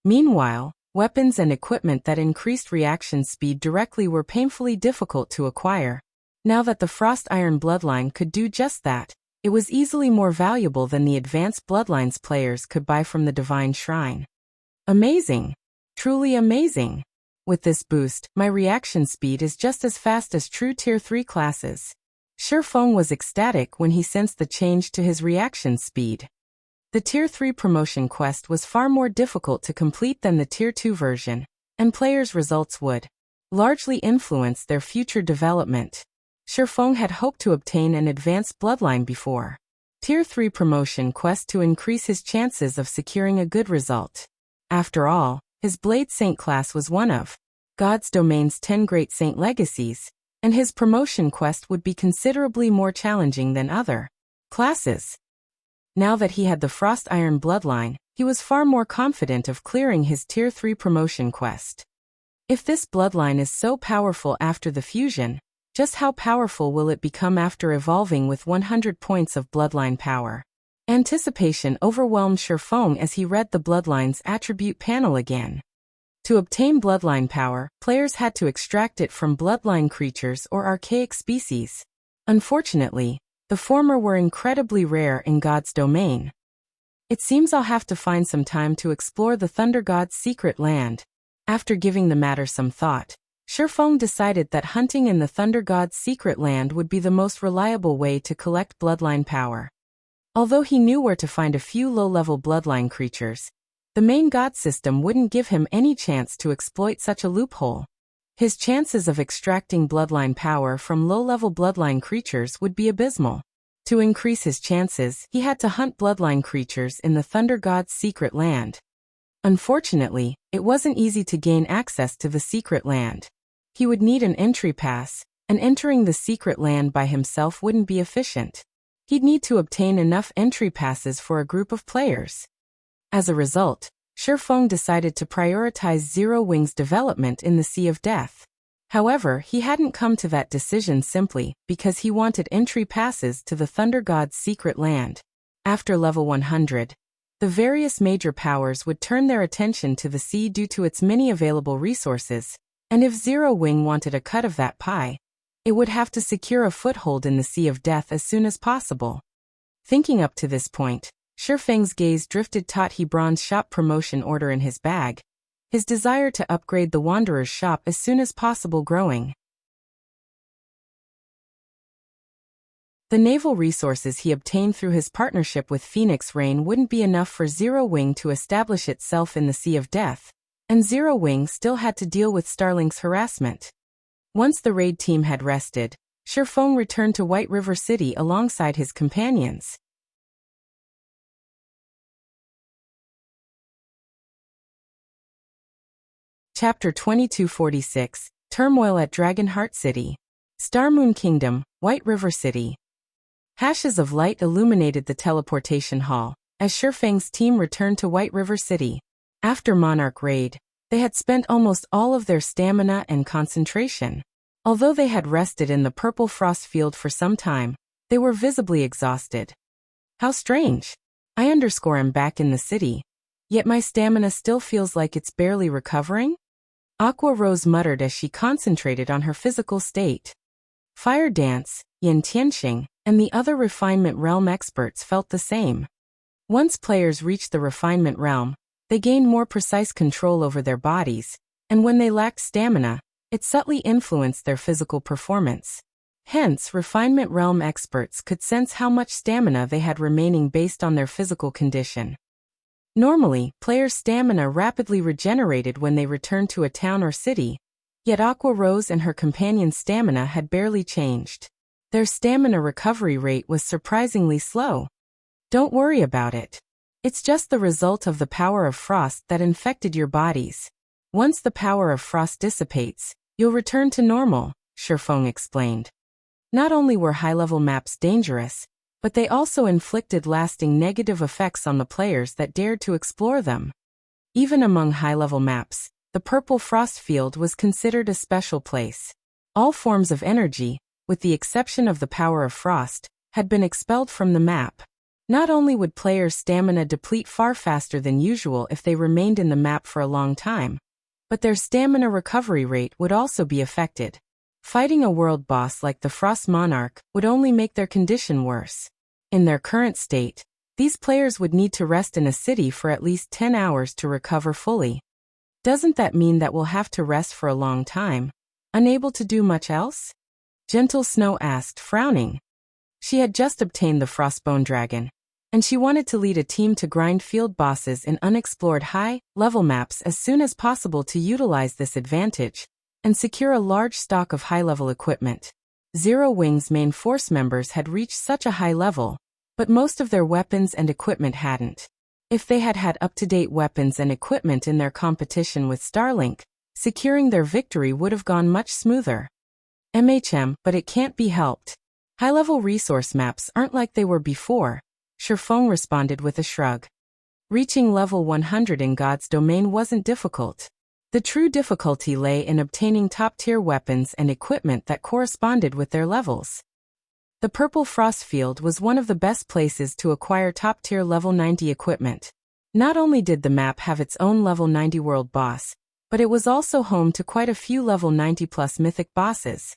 Meanwhile, weapons and equipment that increased reaction speed directly were painfully difficult to acquire. Now that the Frost Iron Bloodline could do just that, it was easily more valuable than the Advanced Bloodlines players could buy from the Divine Shrine. Amazing! Truly amazing! With this boost, my reaction speed is just as fast as true Tier 3 classes. Shifeng was ecstatic when he sensed the change to his reaction speed. The Tier 3 promotion quest was far more difficult to complete than the Tier 2 version, and players' results would largely influenced their future development. Shifeng had hoped to obtain an advanced bloodline before Tier 3 promotion quest to increase his chances of securing a good result. After all, his Blade Saint class was one of God's Domain's 10 Great Saint legacies, and his promotion quest would be considerably more challenging than other classes. Now that he had the Frost Iron bloodline, he was far more confident of clearing his Tier 3 promotion quest. If this bloodline is so powerful after the fusion, just how powerful will it become after evolving with 100 points of bloodline power? Anticipation overwhelmed Shifeng as he read the bloodline's attribute panel again. To obtain bloodline power, players had to extract it from bloodline creatures or archaic species. Unfortunately, the former were incredibly rare in God's domain. It seems I'll have to find some time to explore the Thunder God's secret land. After giving the matter some thought, Shifeng decided that hunting in the Thunder God's secret land would be the most reliable way to collect bloodline power. Although he knew where to find a few low-level bloodline creatures, the main god system wouldn't give him any chance to exploit such a loophole. His chances of extracting bloodline power from low-level bloodline creatures would be abysmal. To increase his chances, he had to hunt bloodline creatures in the Thunder God's secret land. Unfortunately, it wasn't easy to gain access to the secret land. He would need an entry pass, and entering the secret land by himself wouldn't be efficient. He'd need to obtain enough entry passes for a group of players. As a result, Shifeng decided to prioritize Zero Wing's development in the Sea of Death. However, he hadn't come to that decision simply because he wanted entry passes to the Thunder God's secret land. After level 100, the various major powers would turn their attention to the sea due to its many available resources, and if Zero Wing wanted a cut of that pie, it would have to secure a foothold in the Sea of Death as soon as possible. Thinking up to this point, Shifeng's gaze drifted toward Hebron's shop promotion order in his bag, his desire to upgrade the Wanderer's shop as soon as possible growing. The naval resources he obtained through his partnership with Phoenix Rain wouldn't be enough for Zero Wing to establish itself in the Sea of Death, and Zero Wing still had to deal with Starlink's harassment. Once the raid team had rested, Shifeng returned to White River City alongside his companions. Chapter 2246, Turmoil at Dragonheart City. Starmoon Kingdom, White River City. Hashes of light illuminated the teleportation hall as Shifeng's team returned to White River City. After Monarch raid, they had spent almost all of their stamina and concentration. Although they had rested in the purple frost field for some time, they were visibly exhausted. How strange. I am back in the city, yet my stamina still feels like it's barely recovering? Aqua Rose muttered as she concentrated on her physical state. Fire Dance, Yin Tianxing, and the other Refinement Realm experts felt the same. Once players reached the Refinement Realm, they gained more precise control over their bodies, and when they lacked stamina, it subtly influenced their physical performance. Hence, Refinement Realm experts could sense how much stamina they had remaining based on their physical condition. Normally, players' stamina rapidly regenerated when they returned to a town or city, yet Aqua Rose and her companion's stamina had barely changed. Their stamina recovery rate was surprisingly slow. Don't worry about it. It's just the result of the power of frost that infected your bodies. Once the power of frost dissipates, you'll return to normal, Shifeng explained. Not only were high-level maps dangerous, but they also inflicted lasting negative effects on the players that dared to explore them. Even among high-level maps, the purple frost field was considered a special place. All forms of energy, with the exception of the power of frost, had been expelled from the map. Not only would players' stamina deplete far faster than usual if they remained in the map for a long time, but their stamina recovery rate would also be affected. Fighting a world boss like the Frost Monarch would only make their condition worse. In their current state, these players would need to rest in a city for at least 10 hours to recover fully. Doesn't that mean that we'll have to rest for a long time, unable to do much else? Gentle Snow asked, frowning. She had just obtained the Frostbone Dragon, and she wanted to lead a team to grind field bosses in unexplored high-level maps as soon as possible to utilize this advantage, and secure a large stock of high-level equipment. Zero Wing's main force members had reached such a high level, but most of their weapons and equipment hadn't. If they had had up-to-date weapons and equipment in their competition with Starlink, securing their victory would have gone much smoother. But it can't be helped. High-level resource maps aren't like they were before, Shifeng responded with a shrug. Reaching level 100 in God's domain wasn't difficult. The true difficulty lay in obtaining top-tier weapons and equipment that corresponded with their levels. The Purple Frost Field was one of the best places to acquire top-tier level 90 equipment. Not only did the map have its own level 90 world boss, but it was also home to quite a few level 90+ mythic bosses.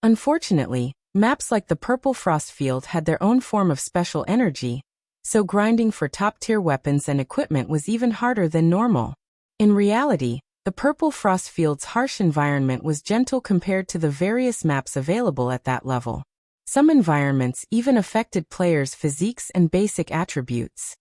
Unfortunately, maps like the Purple Frost Field had their own form of special energy, so grinding for top-tier weapons and equipment was even harder than normal. In reality, the Purple Frost Field's harsh environment was gentle compared to the various maps available at that level. Some environments even affected players' physiques and basic attributes.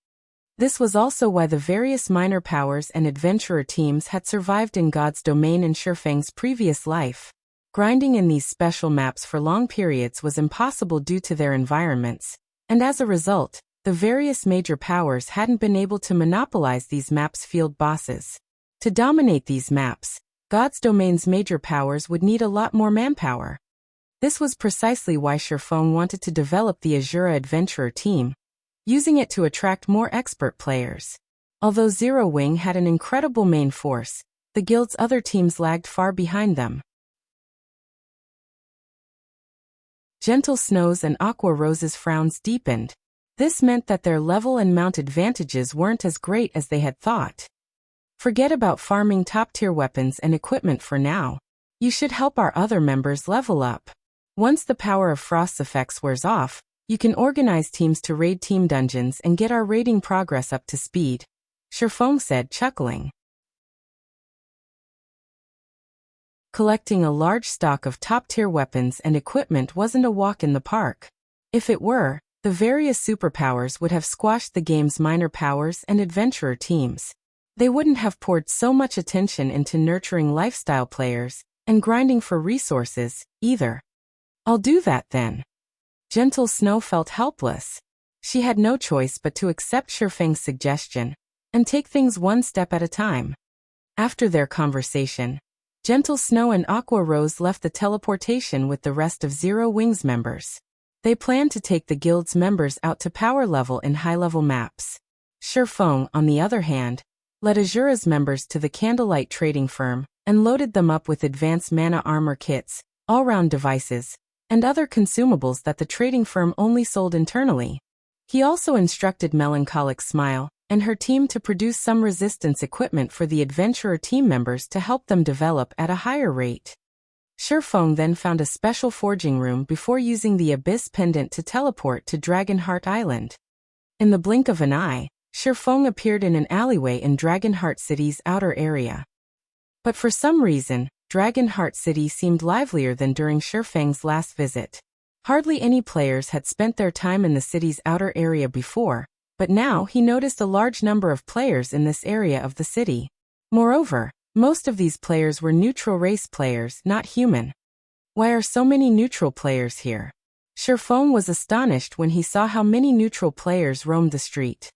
This was also why the various minor powers and adventurer teams had survived in God's domain in Shifeng's previous life. Grinding in these special maps for long periods was impossible due to their environments, and as a result, the various major powers hadn't been able to monopolize these maps' field bosses. To dominate these maps, God's domain's major powers would need a lot more manpower. This was precisely why Shifeng wanted to develop the Azura Adventurer team, using it to attract more expert players. Although Zero Wing had an incredible main force, the guild's other teams lagged far behind them. Gentle Snow's and Aqua Rose's frowns deepened. This meant that their level and mount advantages weren't as great as they had thought. Forget about farming top-tier weapons and equipment for now. You should help our other members level up. Once the power of Frost's effects wears off, you can organize teams to raid team dungeons and get our raiding progress up to speed, Shifeng said, chuckling. Collecting a large stock of top-tier weapons and equipment wasn't a walk in the park. If it were, the various superpowers would have squashed the game's minor powers and adventurer teams. They wouldn't have poured so much attention into nurturing lifestyle players and grinding for resources, either. I'll do that then. Gentle Snow felt helpless. She had no choice but to accept Shifeng's suggestion and take things one step at a time. After their conversation, Gentle Snow and Aqua Rose left the teleportation with the rest of Zero Wing's members. They planned to take the guild's members out to power level in high-level maps. Shifeng, on the other hand, led Azura's members to the Candlelight trading firm and loaded them up with advanced mana armor kits, all-round devices, and other consumables that the trading firm only sold internally. He also instructed Melancholic Smile and her team to produce some resistance equipment for the adventurer team members to help them develop at a higher rate. Shifeng then found a special forging room before using the Abyss Pendant to teleport to Dragonheart Island. In the blink of an eye, Shifeng appeared in an alleyway in Dragonheart City's outer area. But for some reason, Dragonheart City seemed livelier than during Shifeng's last visit. Hardly any players had spent their time in the city's outer area before, but now he noticed a large number of players in this area of the city. Moreover, most of these players were neutral race players, not human. Why are so many neutral players here? Shifeng was astonished when he saw how many neutral players roamed the street.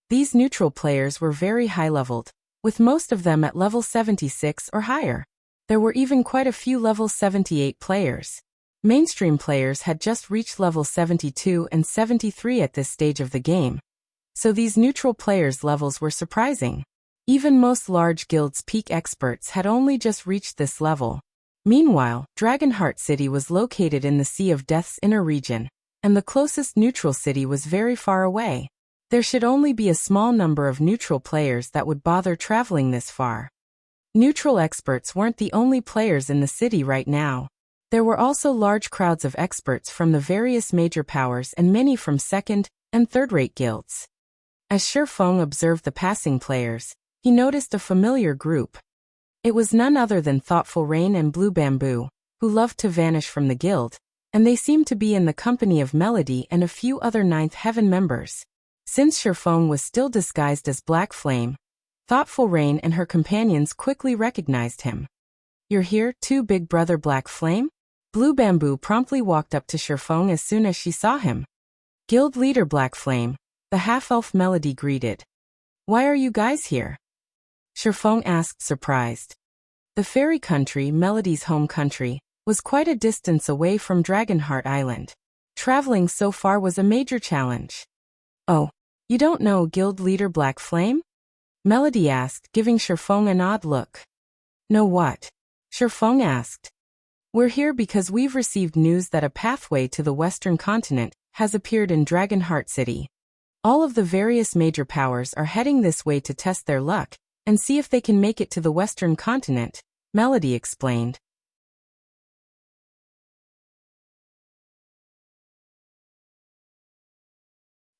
These neutral players were very high-leveled, with most of them at level 76 or higher. There were even quite a few level 78 players. Mainstream players had just reached level 72 and 73 at this stage of the game. So these neutral players' levels were surprising. Even most large guilds' peak experts had only just reached this level. Meanwhile, Dragonheart City was located in the Sea of Death's inner region, and the closest neutral city was very far away. There should only be a small number of neutral players that would bother traveling this far. Neutral experts weren't the only players in the city right now. There were also large crowds of experts from the various major powers and many from second- and third-rate guilds. As Shifeng observed the passing players, he noticed a familiar group. It was none other than Thoughtful Rain and Blue Bamboo, who loved to vanish from the guild, and they seemed to be in the company of Melody and a few other Ninth Heaven members. Since Shifeng was still disguised as Black Flame, Thoughtful Rain and her companions quickly recognized him. You're here, too, big brother Black Flame? Blue Bamboo promptly walked up to Shifeng as soon as she saw him. Guild leader Black Flame, the half-elf Melody greeted. Why are you guys here? Shifeng asked, surprised. The fairy country, Melody's home country, was quite a distance away from Dragonheart Island. Traveling so far was a major challenge. Oh, you don't know Guild leader Black Flame? Melody asked, giving Shifeng an odd look. Know what? Shifeng asked. We're here because we've received news that a pathway to the Western continent has appeared in Dragonheart City. All of the various major powers are heading this way to test their luck and see if they can make it to the Western continent, Melody explained.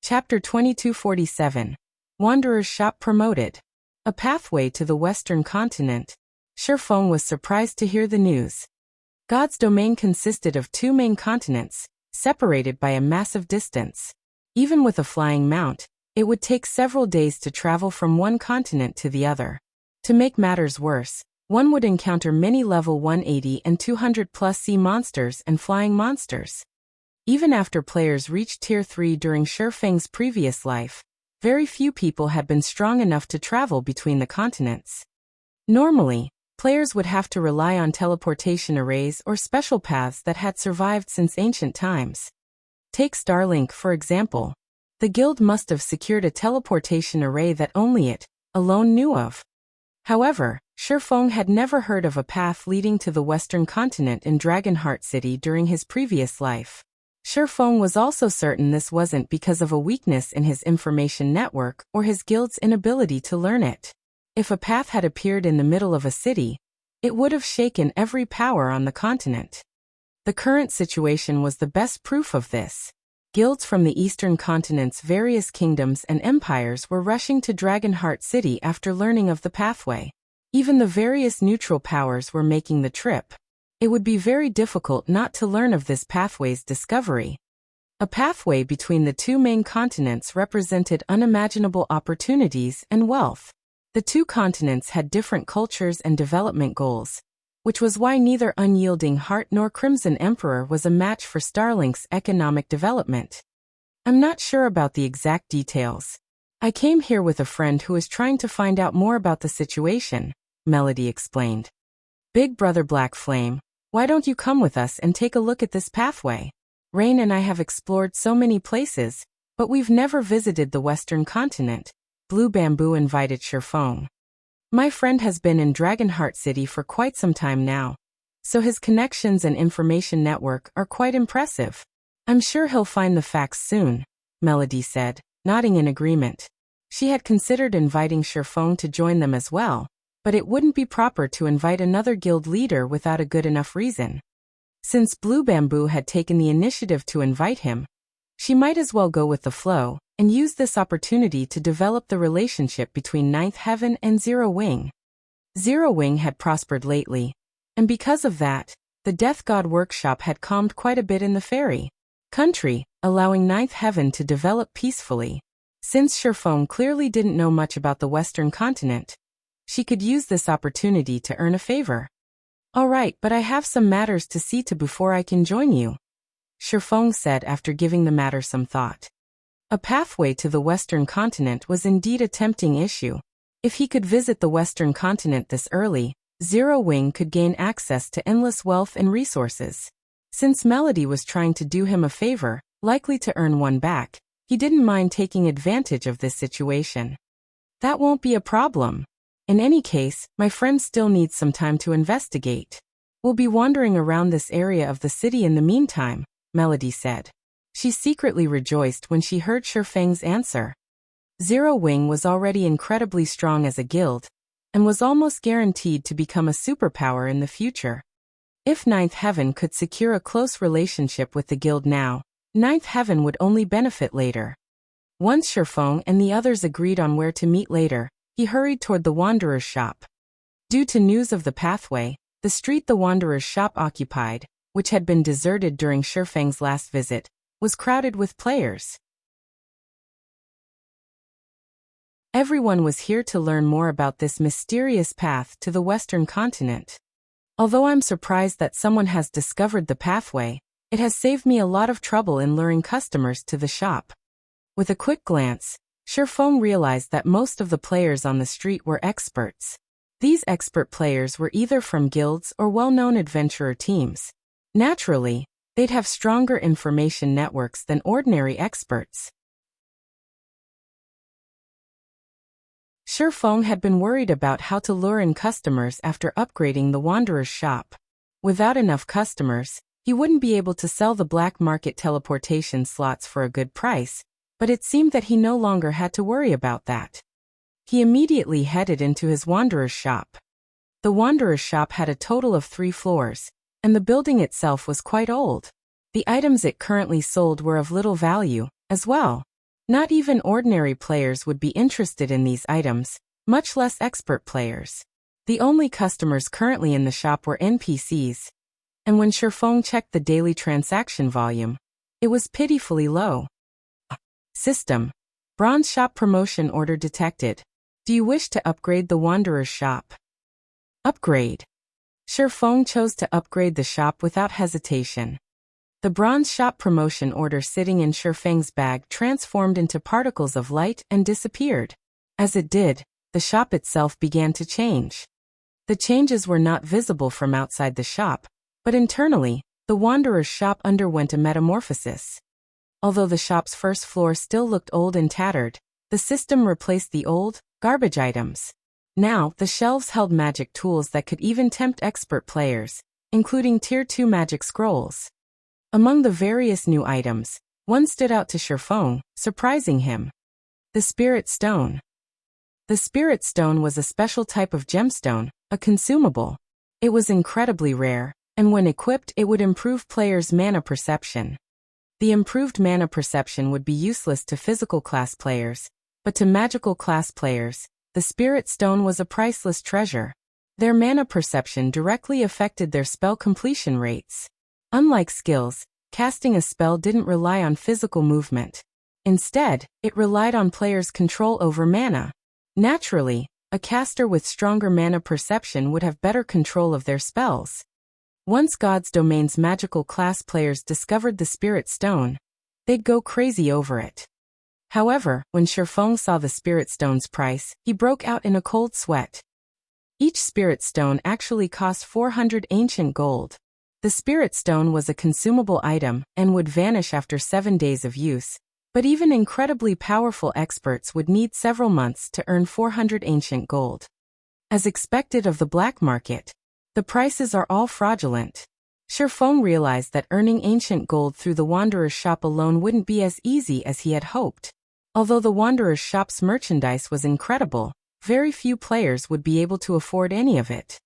Chapter 2247. Wanderer's Shop promoted. A pathway to the Western continent. Shifeng was surprised to hear the news. God's domain consisted of 2 main continents, separated by a massive distance. Even with a flying mount, it would take several days to travel from one continent to the other. To make matters worse, one would encounter many level 180 and 200 plus sea monsters and flying monsters. Even after players reached Tier 3 during Shifeng's previous life, very few people had been strong enough to travel between the continents. Normally, players would have to rely on teleportation arrays or special paths that had survived since ancient times. Take Starlink, for example. The guild must have secured a teleportation array that only it alone knew of. However, Shifeng had never heard of a path leading to the Western continent in Dragonheart City during his previous life. Shifeng was also certain this wasn't because of a weakness in his information network or his guild's inability to learn it. If a path had appeared in the middle of a city, it would have shaken every power on the continent. The current situation was the best proof of this. Guilds from the eastern continent's various kingdoms and empires were rushing to Dragonheart City after learning of the pathway. Even the various neutral powers were making the trip. It would be very difficult not to learn of this pathway's discovery. A pathway between the 2 main continents represented unimaginable opportunities and wealth. The 2 continents had different cultures and development goals, which was why neither Unyielding Heart nor Crimson Emperor was a match for Starlink's economic development. I'm not sure about the exact details. I came here with a friend who is trying to find out more about the situation, Melody explained. Big brother Black Flame, why don't you come with us and take a look at this pathway? Rain and I have explored so many places, but we've never visited the Western continent, Blue Bamboo invited Shifeng. My friend has been in Dragonheart City for quite some time now, so his connections and information network are quite impressive. I'm sure he'll find the facts soon, Melody said, nodding in agreement. She had considered inviting Shifeng to join them as well, but it wouldn't be proper to invite another guild leader without a good enough reason. Since Blue Bamboo had taken the initiative to invite him, she might as well go with the flow and use this opportunity to develop the relationship between Ninth Heaven and Zero Wing. Zero Wing had prospered lately, and because of that, the Death God workshop had calmed quite a bit in the fairy country, allowing Ninth Heaven to develop peacefully. Since Shifeng clearly didn't know much about the Western continent, she could use this opportunity to earn a favor. All right, but I have some matters to see to before I can join you, Shifeng said after giving the matter some thought. A pathway to the Western continent was indeed a tempting issue. If he could visit the Western continent this early, Zero Wing could gain access to endless wealth and resources. Since Melody was trying to do him a favor, likely to earn one back, he didn't mind taking advantage of this situation. That won't be a problem. In any case, my friend still needs some time to investigate. We'll be wandering around this area of the city in the meantime, Melody said. She secretly rejoiced when she heard Shifeng's answer. Zero Wing was already incredibly strong as a guild, and was almost guaranteed to become a superpower in the future. If Ninth Heaven could secure a close relationship with the guild now, Ninth Heaven would only benefit later. Once Shifeng and the others agreed on where to meet later, he hurried toward the Wanderer's shop. Due to news of the pathway, the street the Wanderer's shop occupied, which had been deserted during Shifeng's last visit, was crowded with players. Everyone was here to learn more about this mysterious path to the Western continent. Although I'm surprised that someone has discovered the pathway, it has saved me a lot of trouble in luring customers to the shop. With a quick glance, Shifeng realized that most of the players on the street were experts. These expert players were either from guilds or well-known adventurer teams. Naturally, they'd have stronger information networks than ordinary experts. Shifeng had been worried about how to lure in customers after upgrading the Wanderer's shop. Without enough customers, he wouldn't be able to sell the black market teleportation slots for a good price, but it seemed that he no longer had to worry about that. He immediately headed into his Wanderer's shop. The Wanderer's shop had a total of 3 floors, and the building itself was quite old. The items it currently sold were of little value, as well. Not even ordinary players would be interested in these items, much less expert players. The only customers currently in the shop were NPCs, and when Shifeng checked the daily transaction volume, it was pitifully low. System. Bronze shop promotion order detected. Do you wish to upgrade the Wanderer's shop? Upgrade. Shifeng chose to upgrade the shop without hesitation. The bronze shop promotion order sitting in Shifeng's bag transformed into particles of light and disappeared. As it did, the shop itself began to change. The changes were not visible from outside the shop, but internally, the Wanderer's shop underwent a metamorphosis. Although the shop's first floor still looked old and tattered, the system replaced the old, garbage items. Now, the shelves held magic tools that could even tempt expert players, including Tier 2 magic scrolls. Among the various new items, one stood out to Shifeng, surprising him. The Spirit Stone. The Spirit Stone was a special type of gemstone, a consumable. It was incredibly rare, and when equipped it would improve players' mana perception. The improved mana perception would be useless to physical class players, but to magical class players, the Spirit Stone was a priceless treasure. Their mana perception directly affected their spell completion rates. Unlike skills, casting a spell didn't rely on physical movement. Instead, it relied on players' control over mana. Naturally, a caster with stronger mana perception would have better control of their spells. Once God's Domain's magical class players discovered the Spirit Stone, they'd go crazy over it. However, when Shifeng saw the Spirit Stone's price, he broke out in a cold sweat. Each Spirit Stone actually cost 400 ancient gold. The Spirit Stone was a consumable item and would vanish after 7 days of use, but even incredibly powerful experts would need several months to earn 400 ancient gold. As expected of the black market, the prices are all fraudulent. Shifeng realized that earning ancient gold through the Wanderer's shop alone wouldn't be as easy as he had hoped. Although the Wanderer's shop's merchandise was incredible, very few players would be able to afford any of it.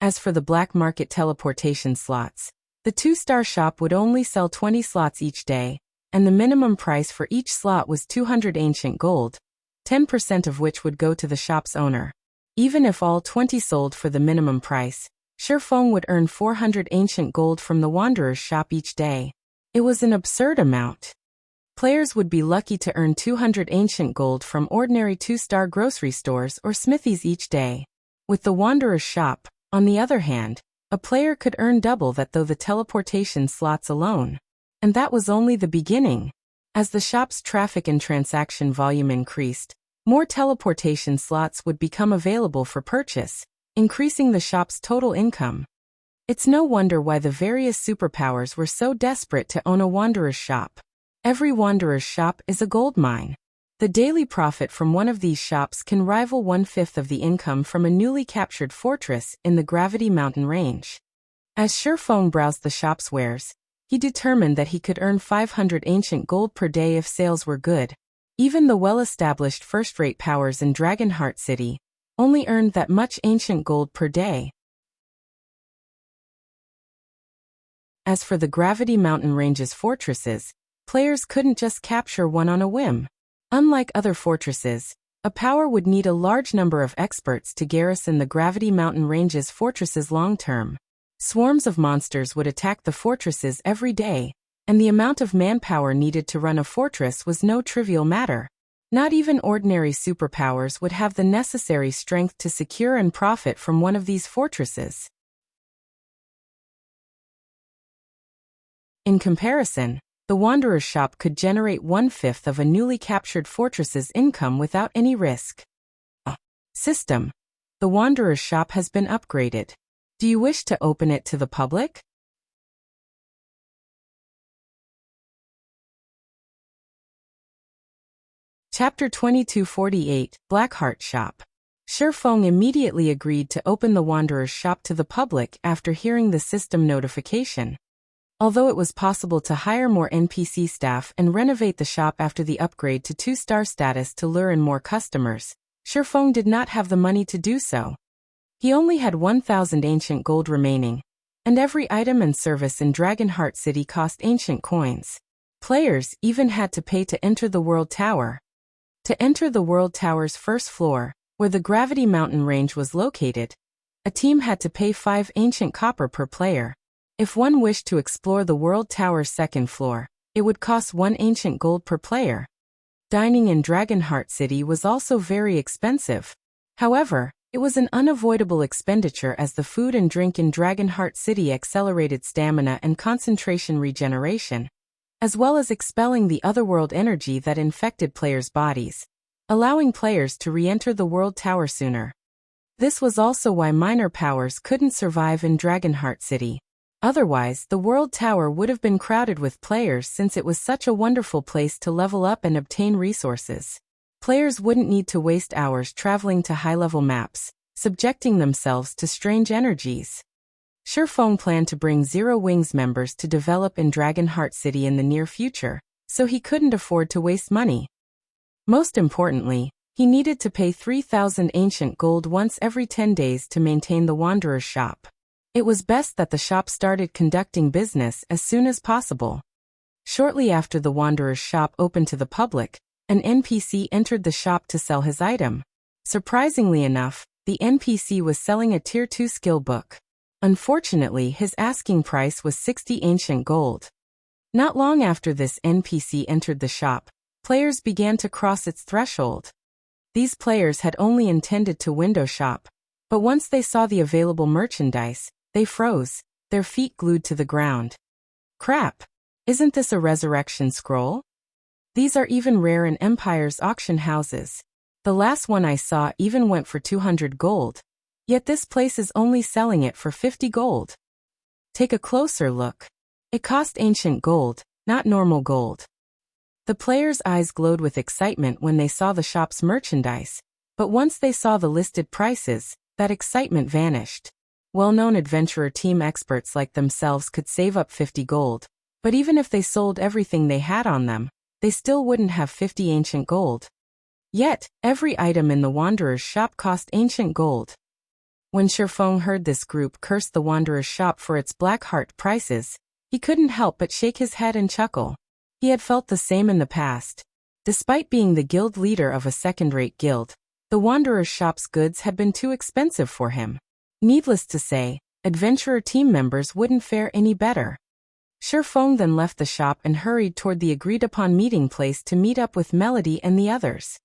As for the black market teleportation slots, the 2-star shop would only sell 20 slots each day, and the minimum price for each slot was 200 ancient gold, 10% of which would go to the shop's owner. Even if all 20 sold for the minimum price, Shifeng would earn 400 ancient gold from the Wanderer's shop each day. It was an absurd amount. Players would be lucky to earn 200 ancient gold from ordinary 2-star grocery stores or smithies each day. With the Wanderer's shop, on the other hand, a player could earn double that through the teleportation slots alone. And that was only the beginning. As the shop's traffic and transaction volume increased, more teleportation slots would become available for purchase, increasing the shop's total income. It's no wonder why the various superpowers were so desperate to own a Wanderer's shop. Every Wanderer's shop is a gold mine. The daily profit from one of these shops can rival 1/5 of the income from a newly captured fortress in the Gravity Mountain range. As Shifeng browsed the shop's wares, he determined that he could earn 500 ancient gold per day if sales were good. Even the well-established first-rate powers in Dragonheart City only earned that much ancient gold per day. As for the Gravity Mountain range's fortresses, players couldn't just capture one on a whim. Unlike other fortresses, a power would need a large number of experts to garrison the Gravity Mountain range's fortresses long-term. Swarms of monsters would attack the fortresses every day, and the amount of manpower needed to run a fortress was no trivial matter. Not even ordinary superpowers would have the necessary strength to secure and profit from one of these fortresses. In comparison, the Wanderer's shop could generate 1/5 of a newly captured fortress's income without any risk. System. The Wanderer's shop has been upgraded. Do you wish to open it to the public? Chapter 2248, Blackheart Shop. Shifeng immediately agreed to open the Wanderer's shop to the public after hearing the system notification. Although it was possible to hire more NPC staff and renovate the shop after the upgrade to 2-star status to lure in more customers, Shifeng did not have the money to do so. He only had 1,000 ancient gold remaining, and every item and service in Dragonheart City cost ancient coins. Players even had to pay to enter the World Tower. To enter the World Tower's first floor, where the Gravity Mountain range was located, a team had to pay 5 ancient copper per player. If one wished to explore the World Tower's second floor, it would cost 1 ancient gold per player. Dining in Dragonheart City was also very expensive. However, it was an unavoidable expenditure as the food and drink in Dragonheart City accelerated stamina and concentration regeneration, as well as expelling the otherworld energy that infected players' bodies, allowing players to re-enter the World Tower sooner. This was also why minor powers couldn't survive in Dragonheart City. Otherwise, the World Tower would have been crowded with players since it was such a wonderful place to level up and obtain resources. Players wouldn't need to waste hours traveling to high-level maps, subjecting themselves to strange energies. Shifeng planned to bring Zero Wings members to develop in Dragonheart City in the near future, so he couldn't afford to waste money. Most importantly, he needed to pay 3,000 ancient gold once every 10 days to maintain the Wanderer's shop. It was best that the shop started conducting business as soon as possible. Shortly after the Wanderer's shop opened to the public, an NPC entered the shop to sell his item. Surprisingly enough, the NPC was selling a Tier 2 skill book. Unfortunately, his asking price was 60 ancient gold. Not long after this NPC entered the shop, players began to cross its threshold. These players had only intended to window shop, but once they saw the available merchandise, they froze, their feet glued to the ground. Crap! Isn't this a resurrection scroll? These are even rare in Empire's auction houses. The last one I saw even went for 200 gold. Yet this place is only selling it for 50 gold. Take a closer look. It cost ancient gold, not normal gold. The players' eyes glowed with excitement when they saw the shop's merchandise, but once they saw the listed prices, that excitement vanished. Well-known adventurer team experts like themselves could save up 50 gold, but even if they sold everything they had on them, they still wouldn't have 50 ancient gold. Yet, every item in the Wanderer's shop cost ancient gold. When Shifeng heard this group curse the Wanderer's shop for its Blackheart prices, he couldn't help but shake his head and chuckle. He had felt the same in the past. Despite being the guild leader of a second-rate guild, the Wanderer's shop's goods had been too expensive for him. Needless to say, adventurer team members wouldn't fare any better. Shifeng then left the shop and hurried toward the agreed-upon meeting place to meet up with Melody and the others.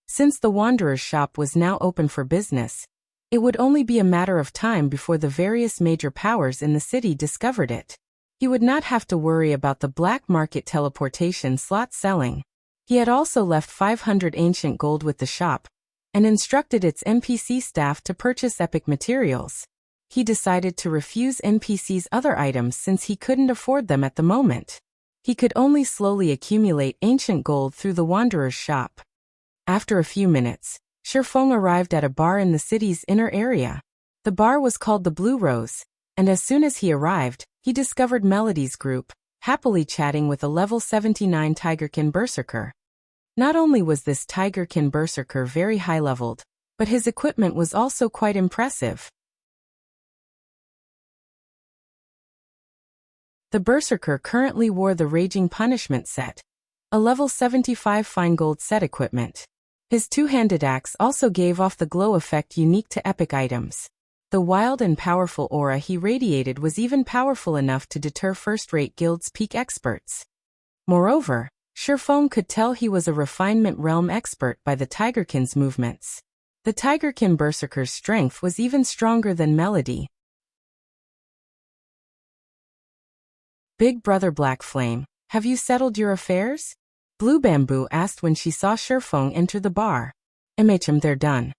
Since the Wanderer's shop was now open for business, it would only be a matter of time before the various major powers in the city discovered it. He would not have to worry about the black market teleportation slot selling. He had also left 500 ancient gold with the shop, and instructed its NPC staff to purchase epic materials. He decided to refuse NPC's other items since he couldn't afford them at the moment. He could only slowly accumulate ancient gold through the Wanderer's shop. After a few minutes, Shifeng arrived at a bar in the city's inner area. The bar was called the Blue Rose, and as soon as he arrived, he discovered Melody's group, happily chatting with a level 79 Tigerkin Berserker. Not only was this Tigerkin Berserker very high-leveled, but his equipment was also quite impressive. The Berserker currently wore the Raging Punishment set, a level 75 fine gold set equipment. His two-handed axe also gave off the glow effect unique to epic items. The wild and powerful aura he radiated was even powerful enough to deter first-rate guild's peak experts. Moreover, Shifeng could tell he was a refinement realm expert by the Tigerkin's movements. The Tigerkin Berserker's strength was even stronger than Melody. Big brother Black Flame, have you settled your affairs? Blue Bamboo asked when she saw Shifeng enter the bar. They're done.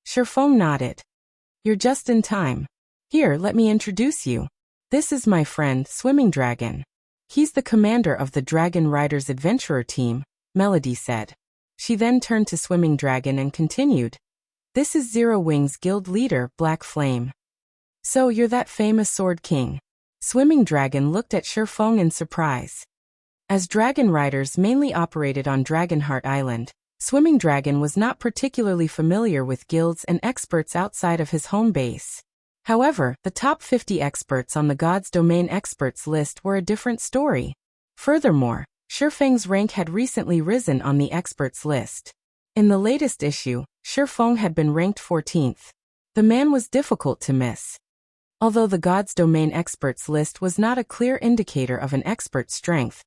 Shifeng nodded. You're just in time. Here, let me introduce you. This is my friend, Swimming Dragon. He's the commander of the Dragon Riders Adventurer team, Melody said. She then turned to Swimming Dragon and continued. This is Zero Wings Guild leader, Black Flame. So you're that famous Sword King. Swimming Dragon looked at Shifeng in surprise. As Dragon Riders mainly operated on Dragonheart Island, Swimming Dragon was not particularly familiar with guilds and experts outside of his home base. However, the top 50 experts on the God's Domain experts list were a different story. Furthermore, Shifeng's rank had recently risen on the experts list. In the latest issue, Shifeng had been ranked 14th. The man was difficult to miss. Although the God's Domain experts list was not a clear indicator of an expert's strength,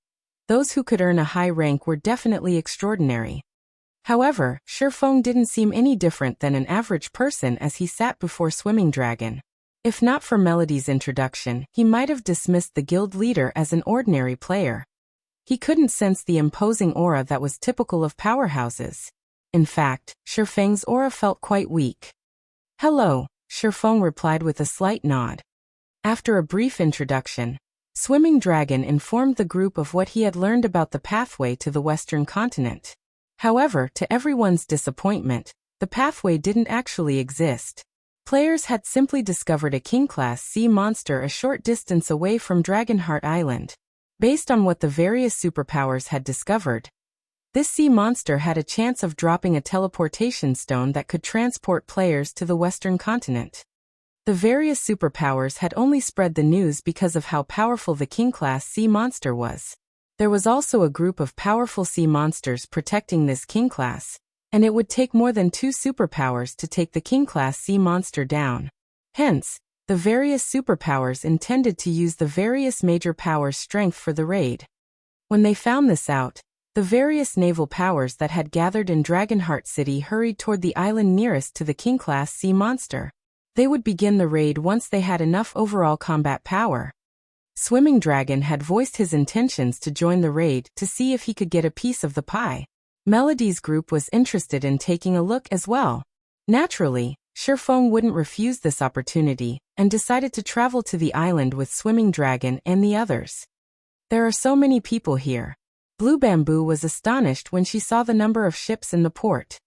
those who could earn a high rank were definitely extraordinary. However, Shifeng didn't seem any different than an average person as he sat before Swimming Dragon. If not for Melody's introduction, he might have dismissed the guild leader as an ordinary player. He couldn't sense the imposing aura that was typical of powerhouses. In fact, Shifeng's aura felt quite weak. Hello, Shifeng replied with a slight nod. After a brief introduction, Swimming Dragon informed the group of what he had learned about the pathway to the Western continent. However, to everyone's disappointment, the pathway didn't actually exist. Players had simply discovered a King-class sea monster a short distance away from Dragonheart Island. Based on what the various superpowers had discovered, this sea monster had a chance of dropping a teleportation stone that could transport players to the Western continent. The various superpowers had only spread the news because of how powerful the King-class sea monster was. There was also a group of powerful sea monsters protecting this King-class, and it would take more than 2 superpowers to take the King-class sea monster down. Hence, the various superpowers intended to use the various major powers' strength for the raid. When they found this out, the various naval powers that had gathered in Dragonheart City hurried toward the island nearest to the King-class sea monster. They would begin the raid once they had enough overall combat power. Swimming Dragon had voiced his intentions to join the raid to see if he could get a piece of the pie. Melody's group was interested in taking a look as well. Naturally, Shifeng wouldn't refuse this opportunity and decided to travel to the island with Swimming Dragon and the others. There are so many people here. Blue Bamboo was astonished when she saw the number of ships in the port.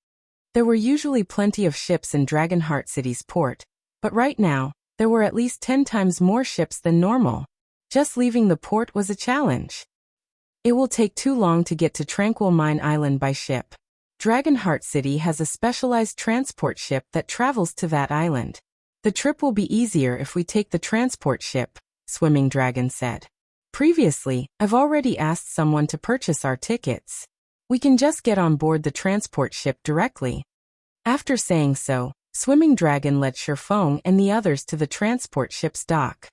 There were usually plenty of ships in Dragonheart City's port, but right now, there were at least 10 times more ships than normal. Just leaving the port was a challenge. It will take too long to get to Tranquil Mine Island by ship. Dragonheart City has a specialized transport ship that travels to that island. The trip will be easier if we take the transport ship, Swimming Dragon said. Previously, I've already asked someone to purchase our tickets. We can just get on board the transport ship directly. After saying so, Swimming Dragon led Shifeng and the others to the transport ship's dock.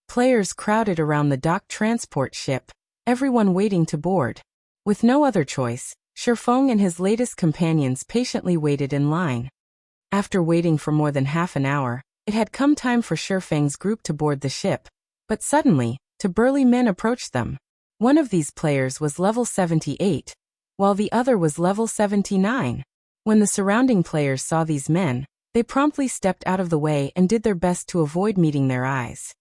Players crowded around the docked transport ship, everyone waiting to board. With no other choice, Shifeng and his latest companions patiently waited in line. After waiting for more than half an hour, it had come time for Shifeng's group to board the ship. But suddenly, 2 burly men approached them. One of these players was level 78, while the other was level 79. When the surrounding players saw these men, they promptly stepped out of the way and did their best to avoid meeting their eyes.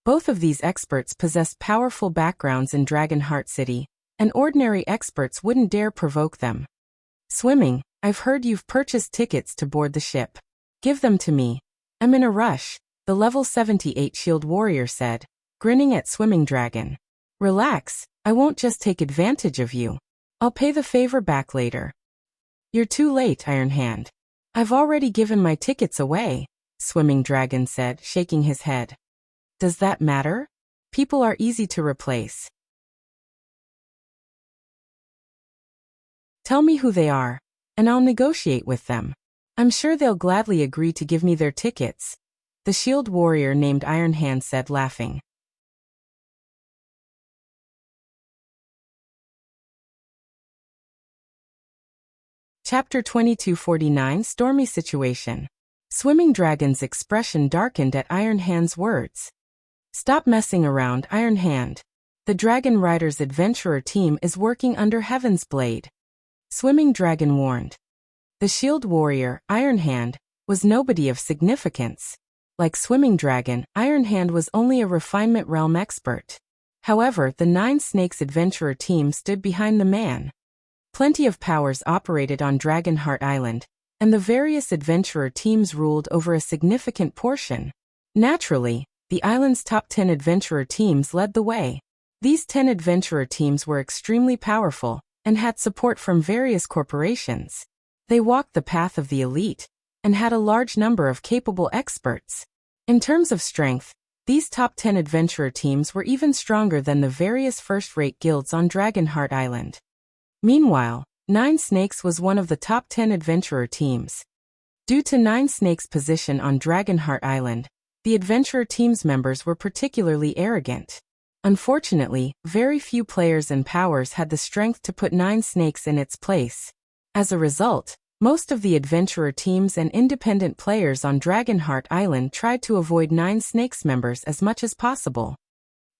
Both of these experts possessed powerful backgrounds in Dragonheart City, and ordinary experts wouldn't dare provoke them. Swimming, I've heard you've purchased tickets to board the ship. Give them to me. I'm in a rush, the level 78 shield warrior said, grinning at Swimming Dragon. Relax, I won't just take advantage of you. I'll pay the favor back later. You're too late, Iron Hand. I've already given my tickets away, Swimming Dragon said, shaking his head. Does that matter? People are easy to replace. Tell me who they are, and I'll negotiate with them. I'm sure they'll gladly agree to give me their tickets, the shield warrior named Iron Hand said, laughing. Chapter 2249 Stormy Situation. Swimming Dragon's expression darkened at Iron Hand's words. Stop messing around, Iron Hand. The Dragon Rider's adventurer team is working under Heaven's Blade. Swimming Dragon warned. The shield warrior, Iron Hand, was nobody of significance. Like Swimming Dragon, Iron Hand was only a refinement realm expert. However, the Nine Snakes adventurer team stood behind the man. Plenty of powers operated on Dragonheart Island, and the various adventurer teams ruled over a significant portion. Naturally, the island's top 10 adventurer teams led the way. These 10 adventurer teams were extremely powerful and had support from various corporations. They walked the path of the elite and had a large number of capable experts. In terms of strength, these top 10 adventurer teams were even stronger than the various first-rate guilds on Dragonheart Island. Meanwhile, Nine Snakes was one of the top 10 adventurer teams. Due to Nine Snakes' position on Dragonheart Island, the adventurer team's members were particularly arrogant. Unfortunately, very few players and powers had the strength to put Nine Snakes in its place. As a result, most of the adventurer teams and independent players on Dragonheart Island tried to avoid Nine Snakes members as much as possible.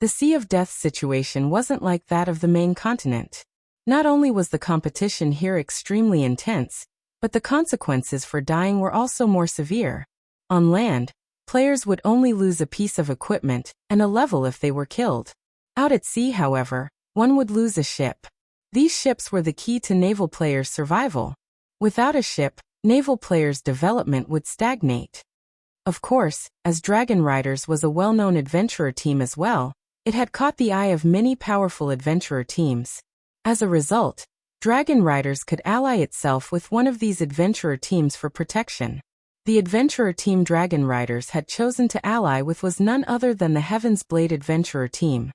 The Sea of Death situation wasn't like that of the main continent. Not only was the competition here extremely intense, but the consequences for dying were also more severe. On land, players would only lose a piece of equipment and a level if they were killed. Out at sea, however, one would lose a ship. These ships were the key to naval players' survival. Without a ship, naval players' development would stagnate. Of course, as Dragon Riders was a well-known adventurer team as well, it had caught the eye of many powerful adventurer teams. As a result, Dragon Riders could ally itself with one of these adventurer teams for protection. The adventurer team Dragon Riders had chosen to ally with was none other than the Heaven's Blade adventurer team.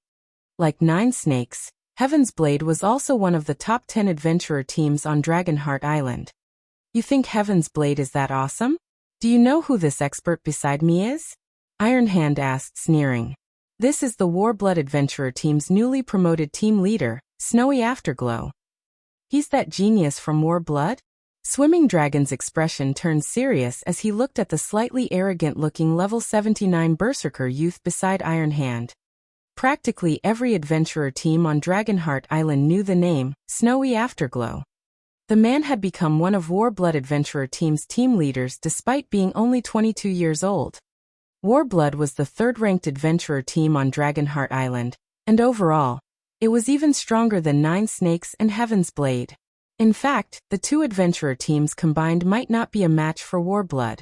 Like Nine Snakes, Heaven's Blade was also one of the top 10 adventurer teams on Dragonheart Island. You think Heaven's Blade is that awesome? Do you know who this expert beside me is? Iron Hand asked, sneering. This is the Warblood adventurer team's newly promoted team leader, Snowy Afterglow. He's that genius from Warblood? Swimming Dragon's expression turned serious as he looked at the slightly arrogant-looking level 79 Berserker youth beside Iron Hand. Practically every adventurer team on Dragonheart Island knew the name, Snowy Afterglow. The man had become one of Warblood adventurer team's team leaders despite being only 22 years old. Warblood was the third-ranked adventurer team on Dragonheart Island, and overall, it was even stronger than Nine Snakes and Heaven's Blade. In fact, the two adventurer teams combined might not be a match for Warblood.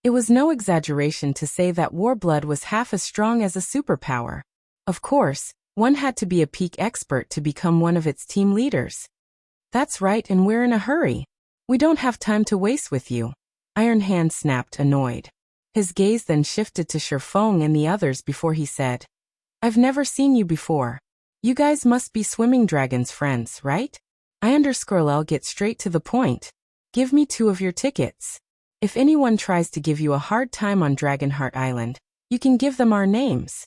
It was no exaggeration to say that Warblood was half as strong as a superpower. Of course, one had to be a peak expert to become one of its team leaders. That's right, and we're in a hurry. We don't have time to waste with you. Iron Hand snapped, annoyed. His gaze then shifted to Shifeng and the others before he said, I've never seen you before. You guys must be Swimming Dragon's friends, right? I'll get straight to the point. Give me 2 of your tickets. If anyone tries to give you a hard time on Dragonheart Island, you can give them our names.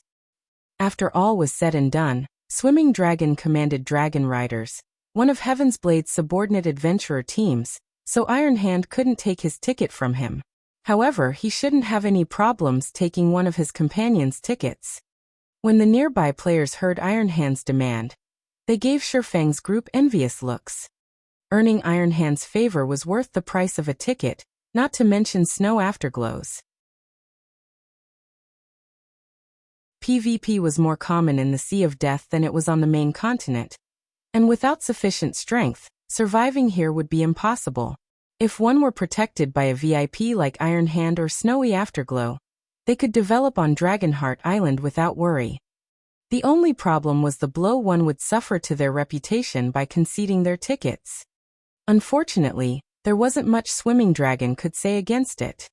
After all was said and done, Swimming Dragon commanded Dragon Riders, one of Heaven's Blade's subordinate adventurer teams, so Iron Hand couldn't take his ticket from him. However, he shouldn't have any problems taking one of his companions' tickets. When the nearby players heard Iron Hand's demand, they gave Shifeng's group envious looks. Earning Iron Hand's favor was worth the price of a ticket, not to mention Snow Afterglows. PvP was more common in the Sea of Death than it was on the main continent, and without sufficient strength, surviving here would be impossible. If one were protected by a VIP like Iron Hand or Snowy Afterglow, they could develop on Dragonheart Island without worry. The only problem was the blow one would suffer to their reputation by conceding their tickets. Unfortunately, there wasn't much Swimming Dragon could say against it.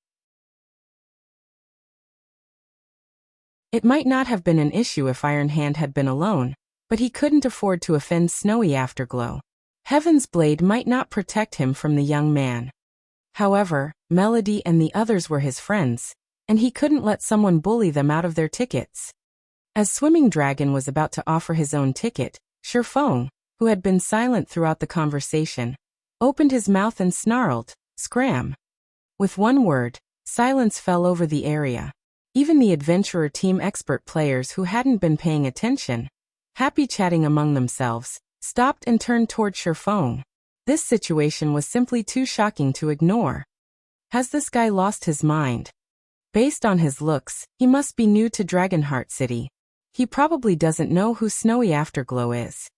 It might not have been an issue if Iron Hand had been alone, but he couldn't afford to offend Snowy Afterglow. Heaven's Blade might not protect him from the young man. However, Melody and the others were his friends, and he couldn't let someone bully them out of their tickets. As Swimming Dragon was about to offer his own ticket, Shifeng, who had been silent throughout the conversation, opened his mouth and snarled, "Scram." With one word, Silence fell over the area. Even the adventurer team expert players who hadn't been paying attention, happy chatting among themselves, stopped and turned toward Shifeng. This situation was simply too shocking to ignore. Has this guy lost his mind? Based on his looks, he must be new to Dragonheart City. He probably doesn't know who Snowy Afterglow is.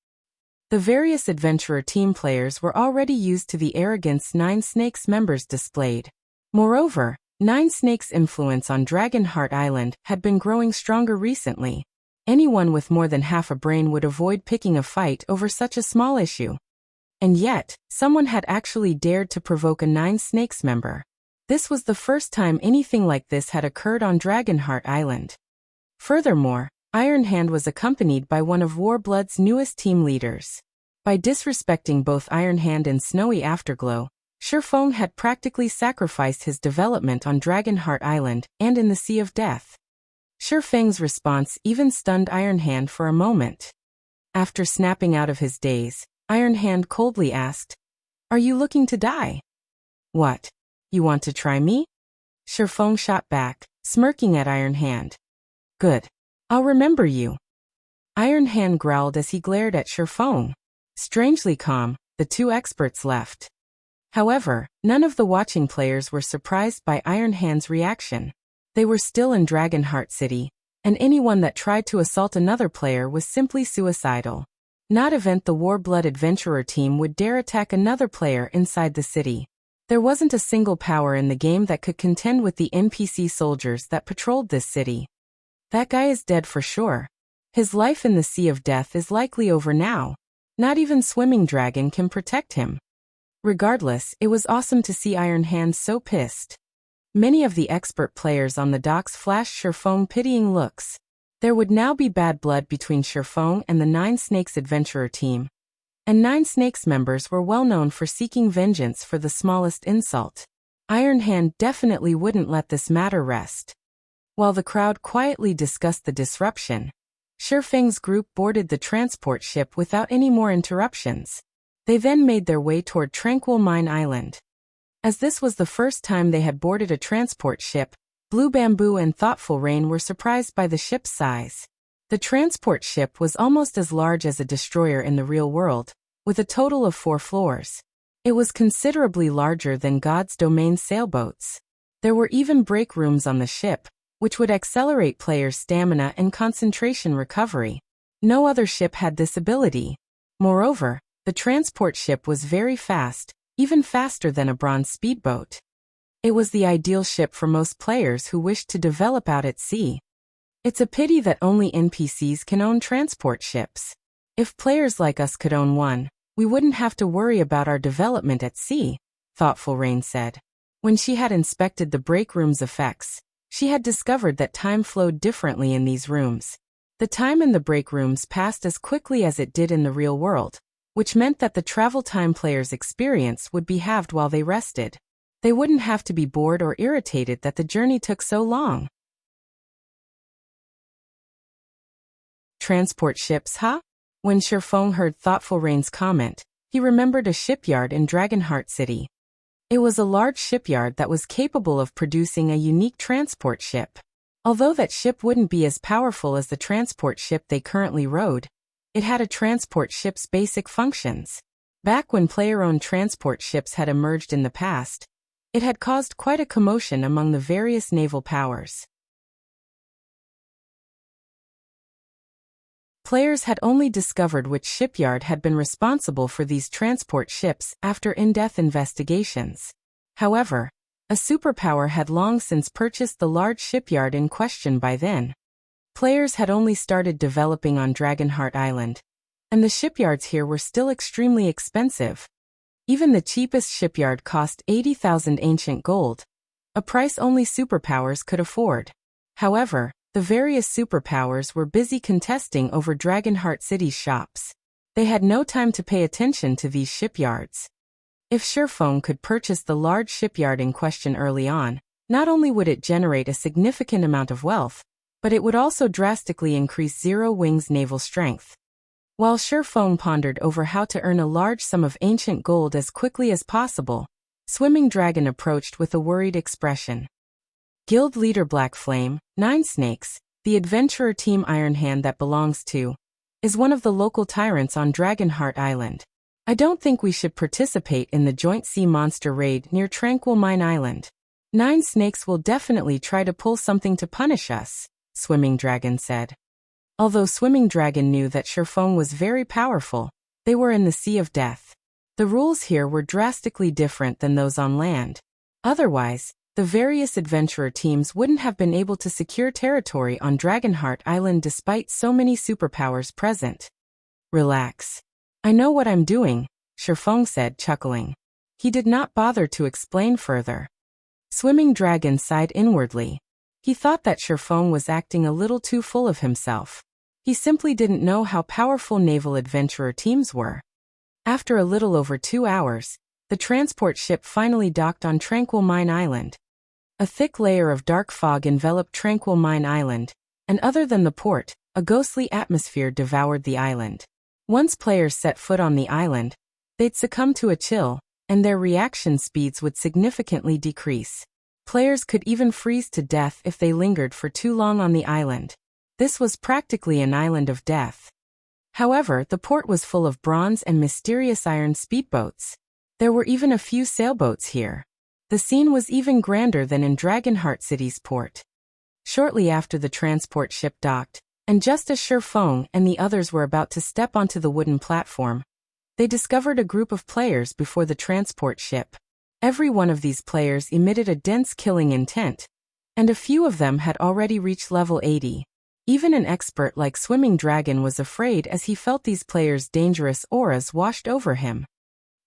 The various adventurer team players were already used to the arrogance Nine Snakes members displayed. Moreover, Nine Snakes' influence on Dragonheart Island had been growing stronger recently. Anyone with more than half a brain would avoid picking a fight over such a small issue. And yet, someone had actually dared to provoke a Nine Snakes member. This was the first time anything like this had occurred on Dragonheart Island. Furthermore, Iron Hand was accompanied by one of Warblood's newest team leaders. By disrespecting both Iron Hand and Snowy Afterglow, Shifeng had practically sacrificed his development on Dragonheart Island and in the Sea of Death. Shifeng's response even stunned Iron Hand for a moment. After snapping out of his daze, Iron Hand coldly asked, "Are you looking to die?" "What? You want to try me?" Shifeng shot back, smirking at Iron Hand. "Good. I'll remember you." Iron Hand growled as he glared at Shifeng. Strangely calm, the two experts left. However, none of the watching players were surprised by Iron Hand's reaction. They were still in Dragonheart City, and anyone that tried to assault another player was simply suicidal. Not even the Warblood adventurer team would dare attack another player inside the city. There wasn't a single power in the game that could contend with the NPC soldiers that patrolled this city. That guy is dead for sure. His life in the Sea of Death is likely over now. Not even Swimming Dragon can protect him. Regardless, it was awesome to see Iron Hand so pissed. Many of the expert players on the docks flashed Shifeng pitying looks. There would now be bad blood between Shifeng and the Nine Snakes adventurer team. And Nine Snakes members were well known for seeking vengeance for the smallest insult. Iron Hand definitely wouldn't let this matter rest. While the crowd quietly discussed the disruption, Shifeng's group boarded the transport ship without any more interruptions. They then made their way toward Tranquil Mine Island. As this was the first time they had boarded a transport ship, Blue Bamboo and Thoughtful Rain were surprised by the ship's size. The transport ship was almost as large as a destroyer in the real world, with a total of 4 floors. It was considerably larger than God's Domain sailboats. There were even break rooms on the ship, which would accelerate players' stamina and concentration recovery. No other ship had this ability. Moreover, the transport ship was very fast, even faster than a bronze speedboat. It was the ideal ship for most players who wished to develop out at sea. It's a pity that only NPCs can own transport ships. If players like us could own one, we wouldn't have to worry about our development at sea, Thoughtful Rain said. When she had inspected the break room's effects, she had discovered that time flowed differently in these rooms. The time in the break rooms passed as quickly as it did in the real world, which meant that the travel time players' experience would be halved while they rested. They wouldn't have to be bored or irritated that the journey took so long. Transport ships, huh? When Shifeng heard Thoughtful Rain's comment, he remembered a shipyard in Dragonheart City. It was a large shipyard that was capable of producing a unique transport ship. Although that ship wouldn't be as powerful as the transport ship they currently rode, it had a transport ship's basic functions. Back when player-owned transport ships had emerged in the past, it had caused quite a commotion among the various naval powers. Players had only discovered which shipyard had been responsible for these transport ships after in-depth investigations. However, a superpower had long since purchased the large shipyard in question by then. Players had only started developing on Dragonheart Island, and the shipyards here were still extremely expensive. Even the cheapest shipyard cost 80,000 ancient gold, a price only superpowers could afford. However, the various superpowers were busy contesting over Dragonheart City's shops. They had no time to pay attention to these shipyards. If Shifeng could purchase the large shipyard in question early on, not only would it generate a significant amount of wealth, but it would also drastically increase Zero Wing's naval strength. While Shifeng pondered over how to earn a large sum of ancient gold as quickly as possible, Swimming Dragon approached with a worried expression. Guild leader Black Flame, 9 Snakes, the adventurer Team Iron Hand that belongs to, is one of the local tyrants on Dragonheart Island. I don't think we should participate in the joint sea monster raid near Tranquil Mine Island. 9 Snakes will definitely try to pull something to punish us, Swimming Dragon said. Although Swimming Dragon knew that Sherfong was very powerful, they were in the Sea of Death. The rules here were drastically different than those on land. Otherwise, the various adventurer teams wouldn't have been able to secure territory on Dragonheart Island despite so many superpowers present. Relax. I know what I'm doing, Sherfong said, chuckling. He did not bother to explain further. Swimming Dragon sighed inwardly. He thought that Sherfong was acting a little too full of himself. He simply didn't know how powerful naval adventurer teams were. After a little over 2 hours, the transport ship finally docked on Tranquil Mine Island. A thick layer of dark fog enveloped Tranquil Mine Island, and other than the port, a ghostly atmosphere devoured the island. Once players set foot on the island, they'd succumb to a chill, and their reaction speeds would significantly decrease. Players could even freeze to death if they lingered for too long on the island. This was practically an island of death. However, the port was full of bronze and mysterious iron speedboats. There were even a few sailboats here. The scene was even grander than in Dragonheart City's port. Shortly after the transport ship docked, and just as Sherfong and the others were about to step onto the wooden platform, they discovered a group of players before the transport ship. Every one of these players emitted a dense killing intent, and a few of them had already reached level 80. Even an expert like Swimming Dragon was afraid as he felt these players' dangerous auras washed over him.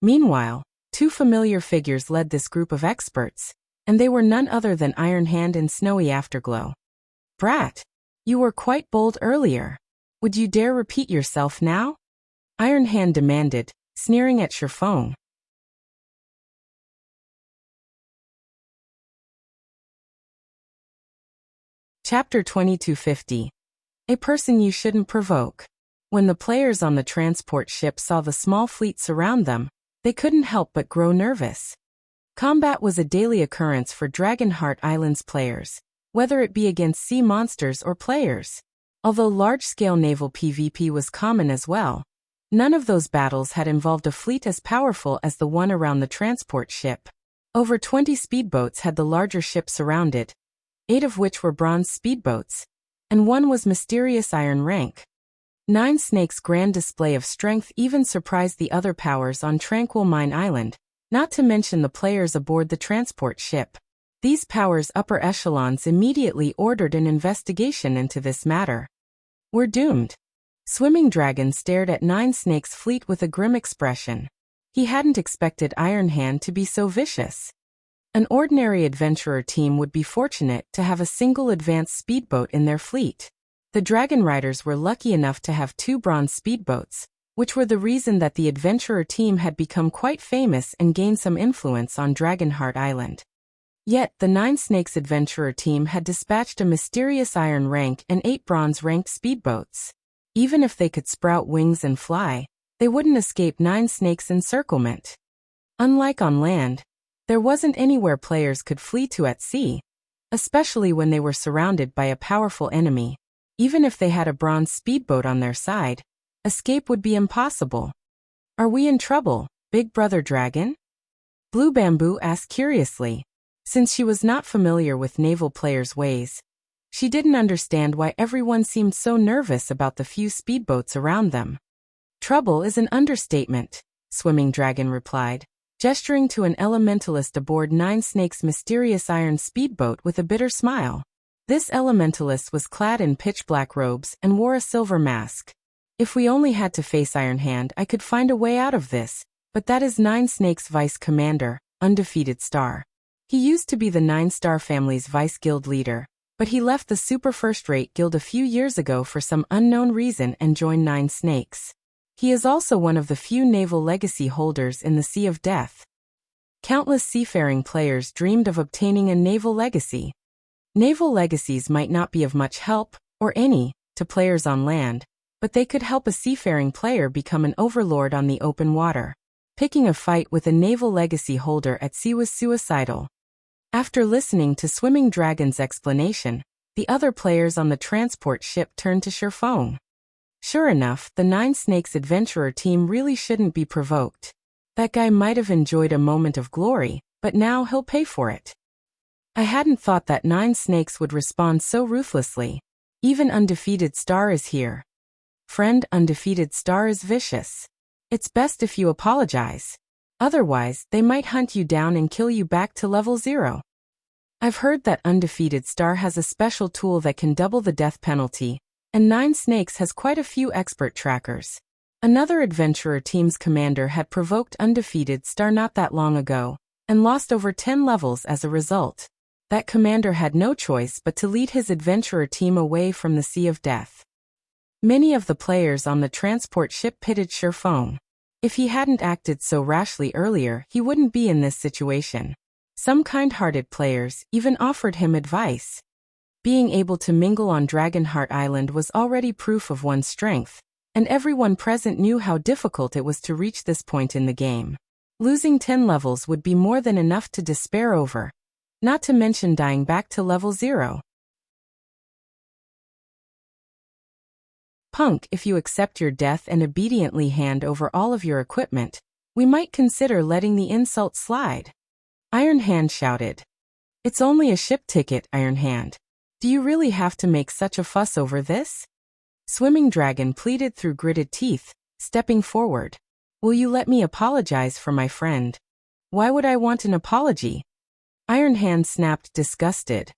Meanwhile, 2 familiar figures led this group of experts, and they were none other than Iron Hand and Snowy Afterglow. Brat, you were quite bold earlier. Would you dare repeat yourself now? Iron Hand demanded, sneering at Sherfong. Chapter 2250. A person you shouldn't provoke. When the players on the transport ship saw the small fleet surround them, they couldn't help but grow nervous. Combat was a daily occurrence for Dragonheart Island's players, whether it be against sea monsters or players. Although large-scale naval PvP was common as well, none of those battles had involved a fleet as powerful as the one around the transport ship. Over 20 speedboats had the larger ship surrounded, 8 of which were bronze speedboats, and 1 was mysterious iron rank. 9 Snakes' grand display of strength even surprised the other powers on Tranquil Mine Island, not to mention the players aboard the transport ship. These powers' upper echelons immediately ordered an investigation into this matter. We're doomed. Swimming Dragon stared at 9 Snakes' fleet with a grim expression. He hadn't expected Iron Hand to be so vicious. An ordinary adventurer team would be fortunate to have a single advanced speedboat in their fleet. The Dragon Riders were lucky enough to have 2 bronze speedboats, which were the reason that the adventurer team had become quite famous and gained some influence on Dragonheart Island. Yet, the 9 Snakes adventurer team had dispatched a mysterious iron rank and 8 bronze-ranked speedboats. Even if they could sprout wings and fly, they wouldn't escape 9 Snakes' encirclement. Unlike on land, there wasn't anywhere players could flee to at sea, especially when they were surrounded by a powerful enemy. Even if they had a bronze speedboat on their side, escape would be impossible. Are we in trouble, Big Brother Dragon? Blue Bamboo asked curiously. Since she was not familiar with naval players' ways, she didn't understand why everyone seemed so nervous about the few speedboats around them. Trouble is an understatement, Swimming Dragon replied, gesturing to an elementalist aboard 9 Snakes' mysterious iron speedboat with a bitter smile. This elementalist was clad in pitch-black robes and wore a silver mask. If we only had to face Iron Hand, I could find a way out of this, but that is 9 Snakes' vice commander, Undefeated Star. He used to be the 9-Star family's vice guild leader, but he left the Super First-Rate Guild a few years ago for some unknown reason and joined 9 Snakes. He is also one of the few naval legacy holders in the Sea of Death. Countless seafaring players dreamed of obtaining a naval legacy. Naval legacies might not be of much help, or any, to players on land, but they could help a seafaring player become an overlord on the open water. Picking a fight with a naval legacy holder at sea was suicidal. After listening to Swimming Dragon's explanation, the other players on the transport ship turned to Sherfong. Sure enough, the Nine Snakes adventurer team really shouldn't be provoked. That guy might have enjoyed a moment of glory, but now he'll pay for it. I hadn't thought that Nine Snakes would respond so ruthlessly. Even Undefeated Star is here. Friend, Undefeated Star is vicious. It's best if you apologize. Otherwise, they might hunt you down and kill you back to level 0. I've heard that Undefeated Star has a special tool that can double the death penalty, and Nine Snakes has quite a few expert trackers. Another adventurer team's commander had provoked Undefeated Star not that long ago, and lost over 10 levels as a result. That commander had no choice but to lead his adventurer team away from the Sea of Death. Many of the players on the transport ship pitted Sherfong. If he hadn't acted so rashly earlier, he wouldn't be in this situation. Some kind-hearted players even offered him advice. Being able to mingle on Dragonheart Island was already proof of one's strength, and everyone present knew how difficult it was to reach this point in the game. Losing 10 levels would be more than enough to despair over, not to mention dying back to level 0. Punk, if you accept your death and obediently hand over all of your equipment, we might consider letting the insult slide. Iron Hand shouted. It's only a ship ticket, Iron Hand. Do you really have to make such a fuss over this? Swimming Dragon pleaded through gritted teeth, stepping forward. Will you let me apologize for my friend? Why would I want an apology? Iron Hand snapped, disgusted.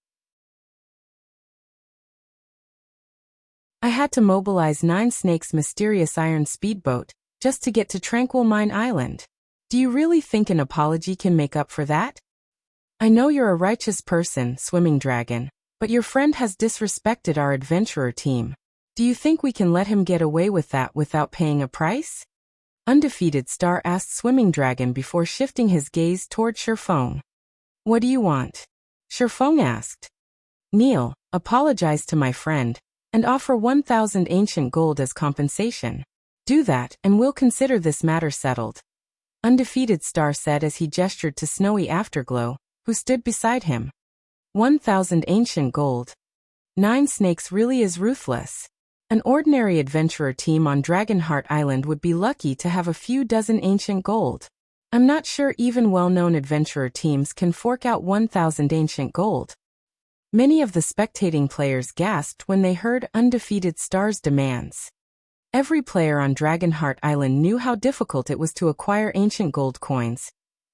I had to mobilize Nine Snakes' mysterious iron speedboat just to get to Tranquil Mine Island. Do you really think an apology can make up for that? I know you're a righteous person, Swimming Dragon, but your friend has disrespected our adventurer team. Do you think we can let him get away with that without paying a price? Undefeated Star asked Swimming Dragon before shifting his gaze toward Sherfong. What do you want? Sherfong asked. Kneel, apologize to my friend, and offer 1,000 ancient gold as compensation. Do that, and we'll consider this matter settled. Undefeated Star said as he gestured to Snowy Afterglow, who stood beside him. 1,000 ancient gold. Nine Snakes really is ruthless. An ordinary adventurer team on Dragonheart Island would be lucky to have a few dozen ancient gold. I'm not sure even well-known adventurer teams can fork out 1,000 ancient gold. Many of the spectating players gasped when they heard Undefeated Star's demands. Every player on Dragonheart Island knew how difficult it was to acquire ancient gold coins.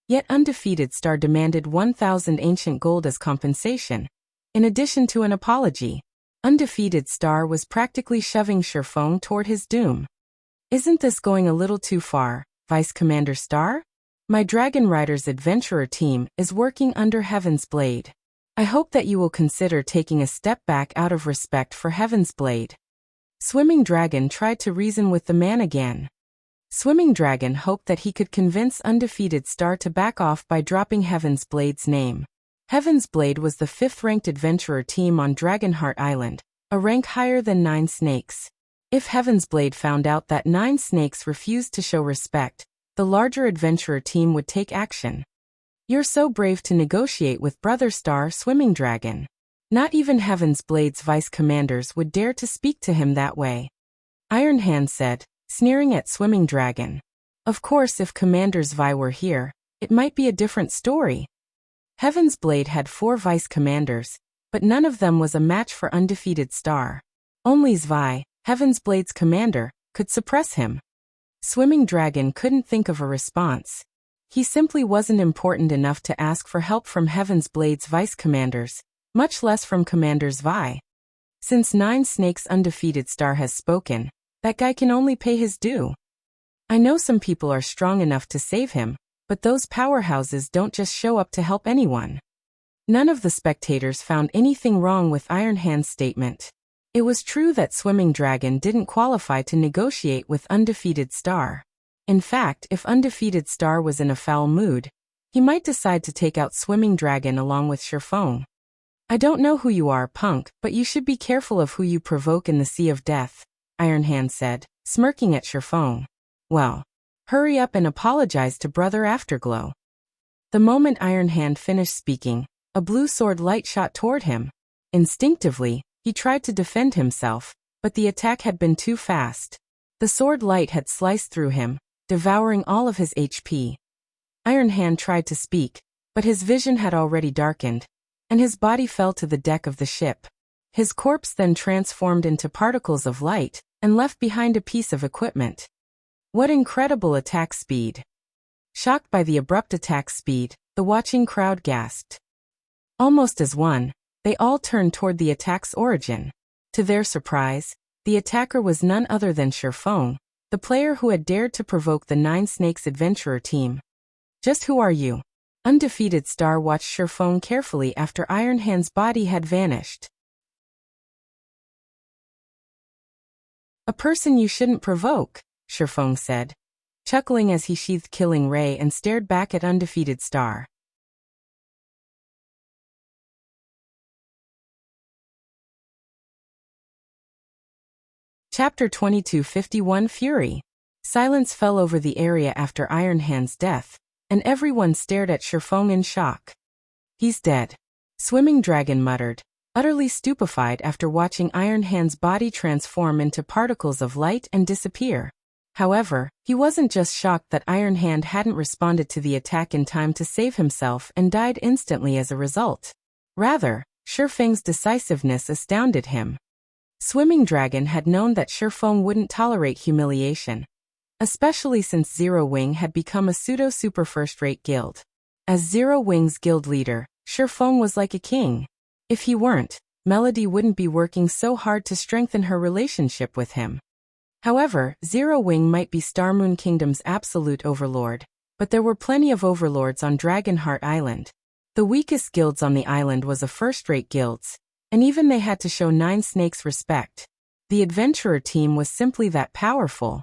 Yet Undefeated Star demanded 1,000 ancient gold as compensation. In addition to an apology, Undefeated Star was practically shoving Sherfong toward his doom. Isn't this going a little too far, Vice Commander Star? My Dragon Riders adventurer team is working under Heaven's Blade. I hope that you will consider taking a step back out of respect for Heaven's Blade. Swimming Dragon tried to reason with the man again. Swimming Dragon hoped that he could convince Undefeated Star to back off by dropping Heaven's Blade's name. Heaven's Blade was the 5th-ranked adventurer team on Dragonheart Island, a rank higher than Nine Snakes. If Heaven's Blade found out that Nine Snakes refused to show respect, the larger adventurer team would take action. You're so brave to negotiate with Brother Star, Swimming Dragon. Not even Heaven's Blade's vice commanders would dare to speak to him that way. Iron Hand said, sneering at Swimming Dragon. Of course, if Commanders Vi were here, it might be a different story. Heaven's Blade had 4 vice commanders, but none of them was a match for Undefeated Star. Only Zvi, Heaven's Blade's commander, could suppress him. Swimming Dragon couldn't think of a response. He simply wasn't important enough to ask for help from Heaven's Blade's vice commanders, much less from Commander Zvi. Since Nine Snakes' Undefeated Star has spoken, that guy can only pay his due. I know some people are strong enough to save him, but those powerhouses don't just show up to help anyone. None of the spectators found anything wrong with Iron Hand's statement. It was true that Swimming Dragon didn't qualify to negotiate with Undefeated Star. In fact, if Undefeated Star was in a foul mood, he might decide to take out Swimming Dragon along with Sherfong. I don't know who you are, punk, but you should be careful of who you provoke in the Sea of Death, Iron Hand said, smirking at Sherfong. Well, hurry up and apologize to Brother Afterglow. The moment Iron Hand finished speaking, A blue sword light shot toward him. Instinctively, he tried to defend himself, but the attack had been too fast. The sword light had sliced through him, devouring all of his HP. Iron Hand tried to speak, but his vision had already darkened, and his body fell to the deck of the ship. His corpse then transformed into particles of light and left behind a piece of equipment. What incredible attack speed! Shocked by the abrupt attack speed, the watching crowd gasped. Almost as one, they all turned toward the attack's origin. To their surprise, the attacker was none other than Shifeng, the player who had dared to provoke the Nine Snakes adventurer team. Just who are you? Undefeated Star watched Shifeng carefully after Iron Hand's body had vanished. A person you shouldn't provoke, Shifeng said, chuckling as he sheathed Killing Ray and stared back at Undefeated Star. Chapter 2251 Fury. Silence fell over the area after Iron Hand's death, and everyone stared at Shifeng in shock. He's dead. Swimming Dragon muttered, utterly stupefied after watching Iron Hand's body transform into particles of light and disappear. However, he wasn't just shocked that Iron Hand hadn't responded to the attack in time to save himself and died instantly as a result. Rather, Shifeng's decisiveness astounded him. Swimming Dragon had known that Shifeng wouldn't tolerate humiliation, especially since Zero Wing had become a pseudo-super first-rate guild. As Zero Wing's guild leader, Shifeng was like a king. If he weren't, Melody wouldn't be working so hard to strengthen her relationship with him. However, Zero Wing might be Starmoon Kingdom's absolute overlord, but there were plenty of overlords on Dragonheart Island. The weakest guilds on the island was a first-rate guilds, and even they had to show Nine Snakes respect. The adventurer team was simply that powerful.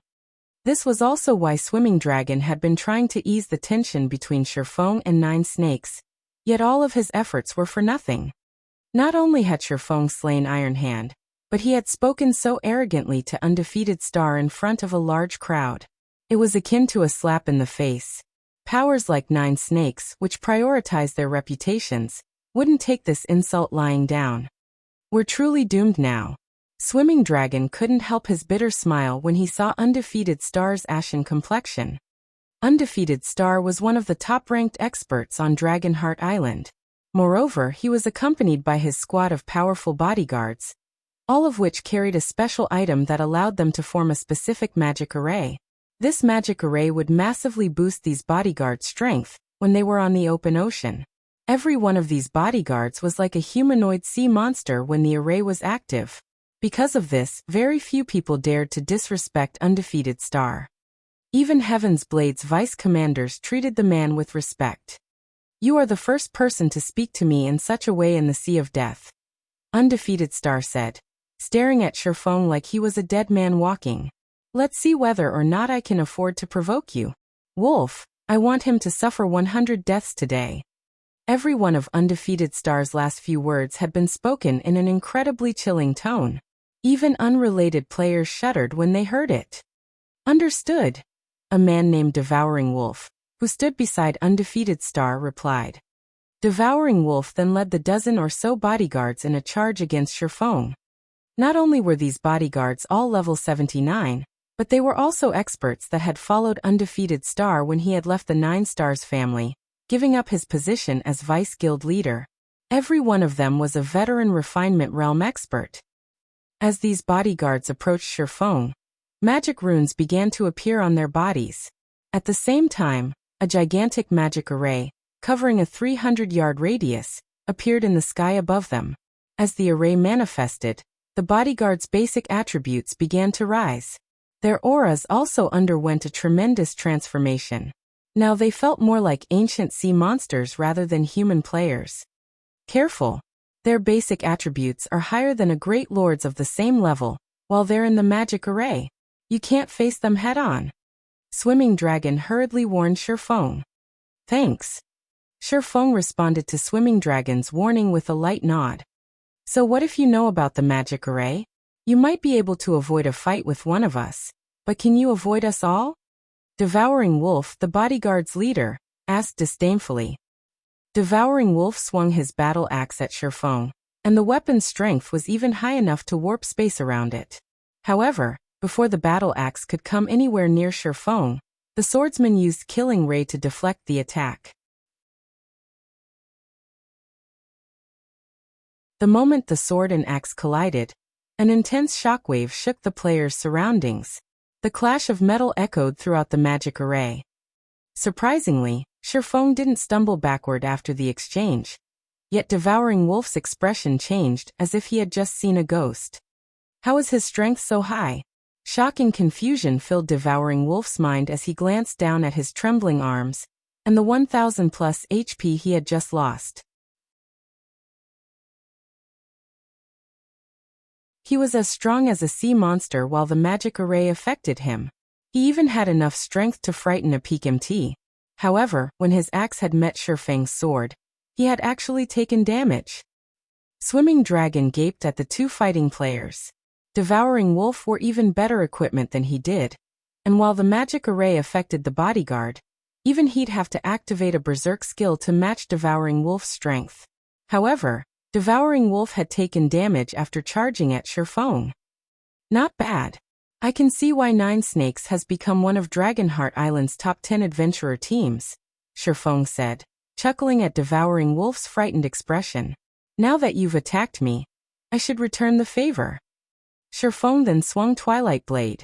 This was also why Swimming Dragon had been trying to ease the tension between Shifeng and Nine Snakes, yet all of his efforts were for nothing. Not only had Shifeng slain Iron Hand, but he had spoken so arrogantly to Undefeated Star in front of a large crowd. It was akin to a slap in the face. Powers like Nine Snakes, which prioritized their reputations, wouldn't take this insult lying down. We're truly doomed now. Swimming Dragon couldn't help his bitter smile when he saw Undefeated Star's ashen complexion. Undefeated Star was one of the top-ranked experts on Dragonheart Island. Moreover, he was accompanied by his squad of powerful bodyguards, all of which carried a special item that allowed them to form a specific magic array. This magic array would massively boost these bodyguards' strength when they were on the open ocean. Every one of these bodyguards was like a humanoid sea monster when the array was active. Because of this, very few people dared to disrespect Undefeated Star. Even Heaven's Blade's vice-commanders treated the man with respect. You are the first person to speak to me in such a way in the Sea of Death, Undefeated Star said, staring at Shifeng like he was a dead man walking. Let's see whether or not I can afford to provoke you. Wolf, I want him to suffer 100 deaths today. Every one of Undefeated Star's last few words had been spoken in an incredibly chilling tone. Even unrelated players shuddered when they heard it. Understood. A man named Devouring Wolf, who stood beside Undefeated Star, replied. Devouring Wolf then led the dozen or so bodyguards in a charge against Shifeng. Not only were these bodyguards all level 79, but they were also experts that had followed Undefeated Star when he had left the Nine Stars family, giving up his position as vice guild leader. Every one of them was a veteran refinement realm expert. As these bodyguards approached Shifeng, magic runes began to appear on their bodies. At the same time, a gigantic magic array, covering a 300-yard radius, appeared in the sky above them. As the array manifested, the bodyguards' basic attributes began to rise. Their auras also underwent a tremendous transformation. Now they felt more like ancient sea monsters rather than human players. Careful. Their basic attributes are higher than a great lords of the same level, while they're in the magic array. You can't face them head-on. Swimming Dragon hurriedly warned Shifeng. Thanks. Shifeng responded to Swimming Dragon's warning with a light nod. So what if you know about the magic array? You might be able to avoid a fight with one of us, but can you avoid us all? Devouring Wolf, the bodyguard's leader, asked disdainfully. Devouring Wolf swung his battle axe at Shifeng, and the weapon's strength was even high enough to warp space around it. However, before the battle axe could come anywhere near Shifeng, the swordsman used Killing Ray to deflect the attack. The moment the sword and axe collided, an intense shockwave shook the player's surroundings. The clash of metal echoed throughout the magic array. Surprisingly, Shifeng didn't stumble backward after the exchange, yet Devouring Wolf's expression changed as if he had just seen a ghost. How is his strength so high? Shock and confusion filled Devouring Wolf's mind as he glanced down at his trembling arms and the 1,000 plus HP he had just lost. He was as strong as a sea monster while the magic array affected him. He even had enough strength to frighten a peak MT. However, when his axe had met Shifeng's sword, he had actually taken damage. Swimming Dragon gaped at the two fighting players. Devouring Wolf wore even better equipment than he did, and while the magic array affected the bodyguard, even he'd have to activate a berserk skill to match Devouring Wolf's strength. However, Devouring Wolf had taken damage after charging at Shifeng. Not bad. I can see why Nine Snakes has become one of Dragonheart Island's top 10 adventurer teams, Shifeng said, chuckling at Devouring Wolf's frightened expression. Now that you've attacked me, I should return the favor. Shifeng then swung Twilight Blade.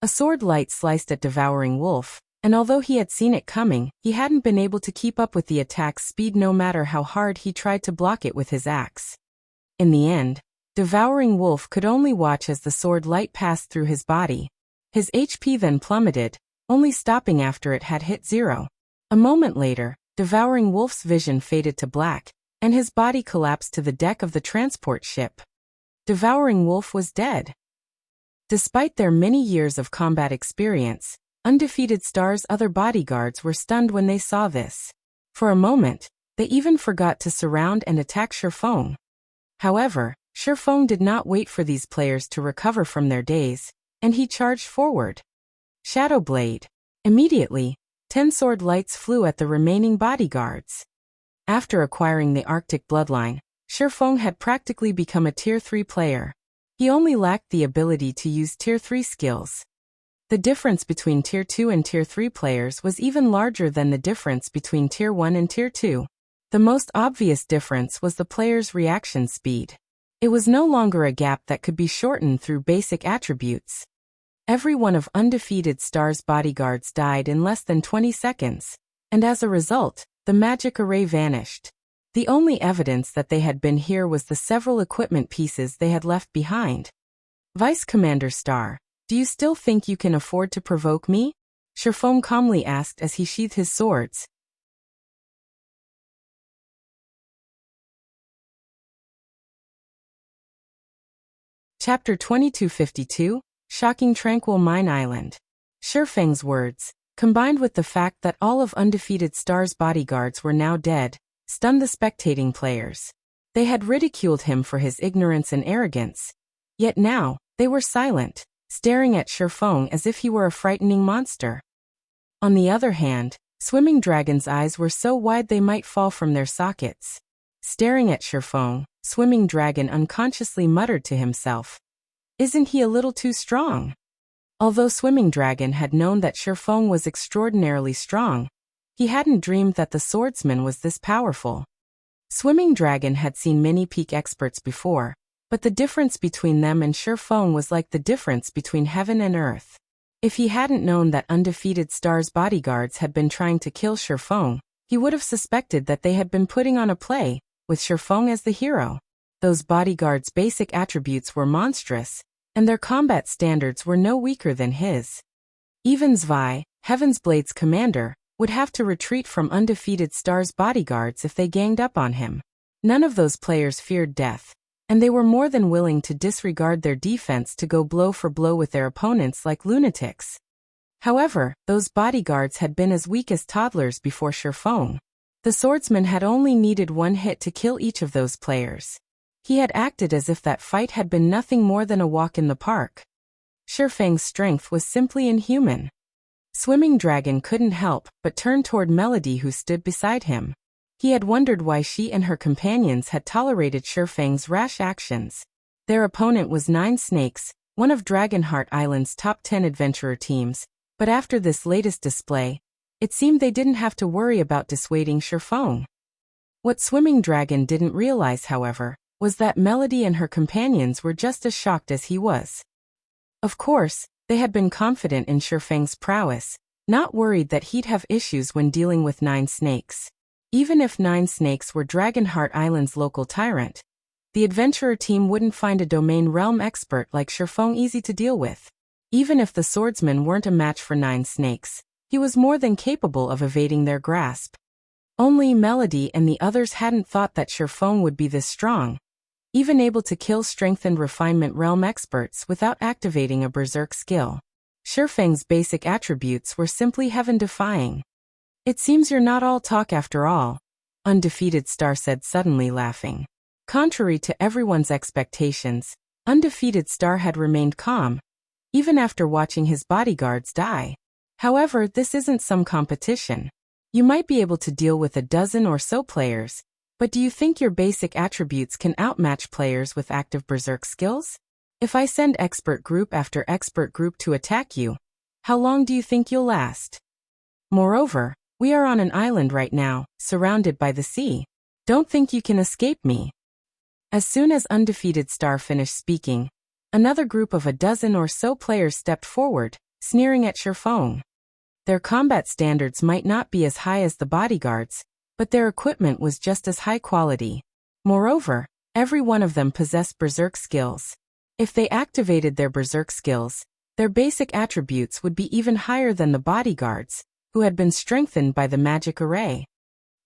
A sword light sliced at Devouring Wolf, and although he had seen it coming, he hadn't been able to keep up with the attack's speed no matter how hard he tried to block it with his axe. In the end, Devouring Wolf could only watch as the sword light passed through his body. His HP then plummeted, only stopping after it had hit 0. A moment later, Devouring Wolf's vision faded to black, and his body collapsed to the deck of the transport ship. Devouring Wolf was dead. Despite their many years of combat experience, Undefeated Star's other bodyguards were stunned when they saw this. For a moment, they even forgot to surround and attack Shifeng. However, Shifeng did not wait for these players to recover from their daze, and he charged forward. Shadow Blade. Immediately, 10 sword lights flew at the remaining bodyguards. After acquiring the Arctic Bloodline, Shifeng had practically become a Tier 3 player. He only lacked the ability to use Tier 3 skills. The difference between Tier 2 and Tier 3 players was even larger than the difference between Tier 1 and Tier 2. The most obvious difference was the player's reaction speed. It was no longer a gap that could be shortened through basic attributes. Every one of Undefeated Star's bodyguards died in less than 20 seconds, and as a result, the magic array vanished. The only evidence that they had been here was the several equipment pieces they had left behind. Vice Commander Star, do you still think you can afford to provoke me? Shifeng calmly asked as he sheathed his swords. Chapter 2252, Shocking Tranquil Mine Island. Shifeng's words, combined with the fact that all of Undefeated Star's bodyguards were now dead, stunned the spectating players. They had ridiculed him for his ignorance and arrogance, yet now, they were silent, staring at Shifeng as if he were a frightening monster. On the other hand, Swimming Dragon's eyes were so wide they might fall from their sockets. Staring at Shifeng, Swimming Dragon unconsciously muttered to himself, "Isn't he a little too strong?" Although Swimming Dragon had known that Shifeng was extraordinarily strong, he hadn't dreamed that the swordsman was this powerful. Swimming Dragon had seen many peak experts before, but the difference between them and Shifeng was like the difference between heaven and earth. If he hadn't known that Undefeated Star's bodyguards had been trying to kill Shifeng, he would have suspected that they had been putting on a play, with Shifeng as the hero. Those bodyguards' basic attributes were monstrous, and their combat standards were no weaker than his. Even Zwei, Heaven's Blade's commander, would have to retreat from Undefeated Star's bodyguards if they ganged up on him. None of those players feared death, and they were more than willing to disregard their defense to go blow for blow with their opponents like lunatics. However, those bodyguards had been as weak as toddlers before Shifeng. The swordsman had only needed one hit to kill each of those players. He had acted as if that fight had been nothing more than a walk in the park. Shifeng's strength was simply inhuman. Swimming Dragon couldn't help but turn toward Melody, who stood beside him. He had wondered why she and her companions had tolerated Shifeng's rash actions. Their opponent was 9 Snakes, one of Dragonheart Island's top 10 adventurer teams, but after this latest display, it seemed they didn't have to worry about dissuading Shifeng. What Swimming Dragon didn't realize, however, was that Melody and her companions were just as shocked as he was. Of course, they had been confident in Shifeng's prowess, not worried that he'd have issues when dealing with 9 Snakes. Even if 9 Snakes were Dragonheart Island's local tyrant, the adventurer team wouldn't find a domain realm expert like Shifeng easy to deal with. Even if the swordsman weren't a match for 9 Snakes, he was more than capable of evading their grasp. Only Melody and the others hadn't thought that Shifeng would be this strong, even able to kill strengthened refinement realm experts without activating a berserk skill. Shifeng's basic attributes were simply heaven-defying. "It seems you're not all talk after all," Undefeated Star said suddenly, laughing. Contrary to everyone's expectations, Undefeated Star had remained calm, even after watching his bodyguards die. "However, this isn't some competition. You might be able to deal with a dozen or so players, but do you think your basic attributes can outmatch players with active berserk skills? If I send expert group after expert group to attack you, how long do you think you'll last? Moreover, we are on an island right now, surrounded by the sea. Don't think you can escape me." As soon as Undefeated Star finished speaking, another group of a dozen or so players stepped forward, sneering at Shifeng. Their combat standards might not be as high as the bodyguards, but their equipment was just as high quality. Moreover, every one of them possessed berserk skills. If they activated their berserk skills, their basic attributes would be even higher than the bodyguards, who had been strengthened by the magic array.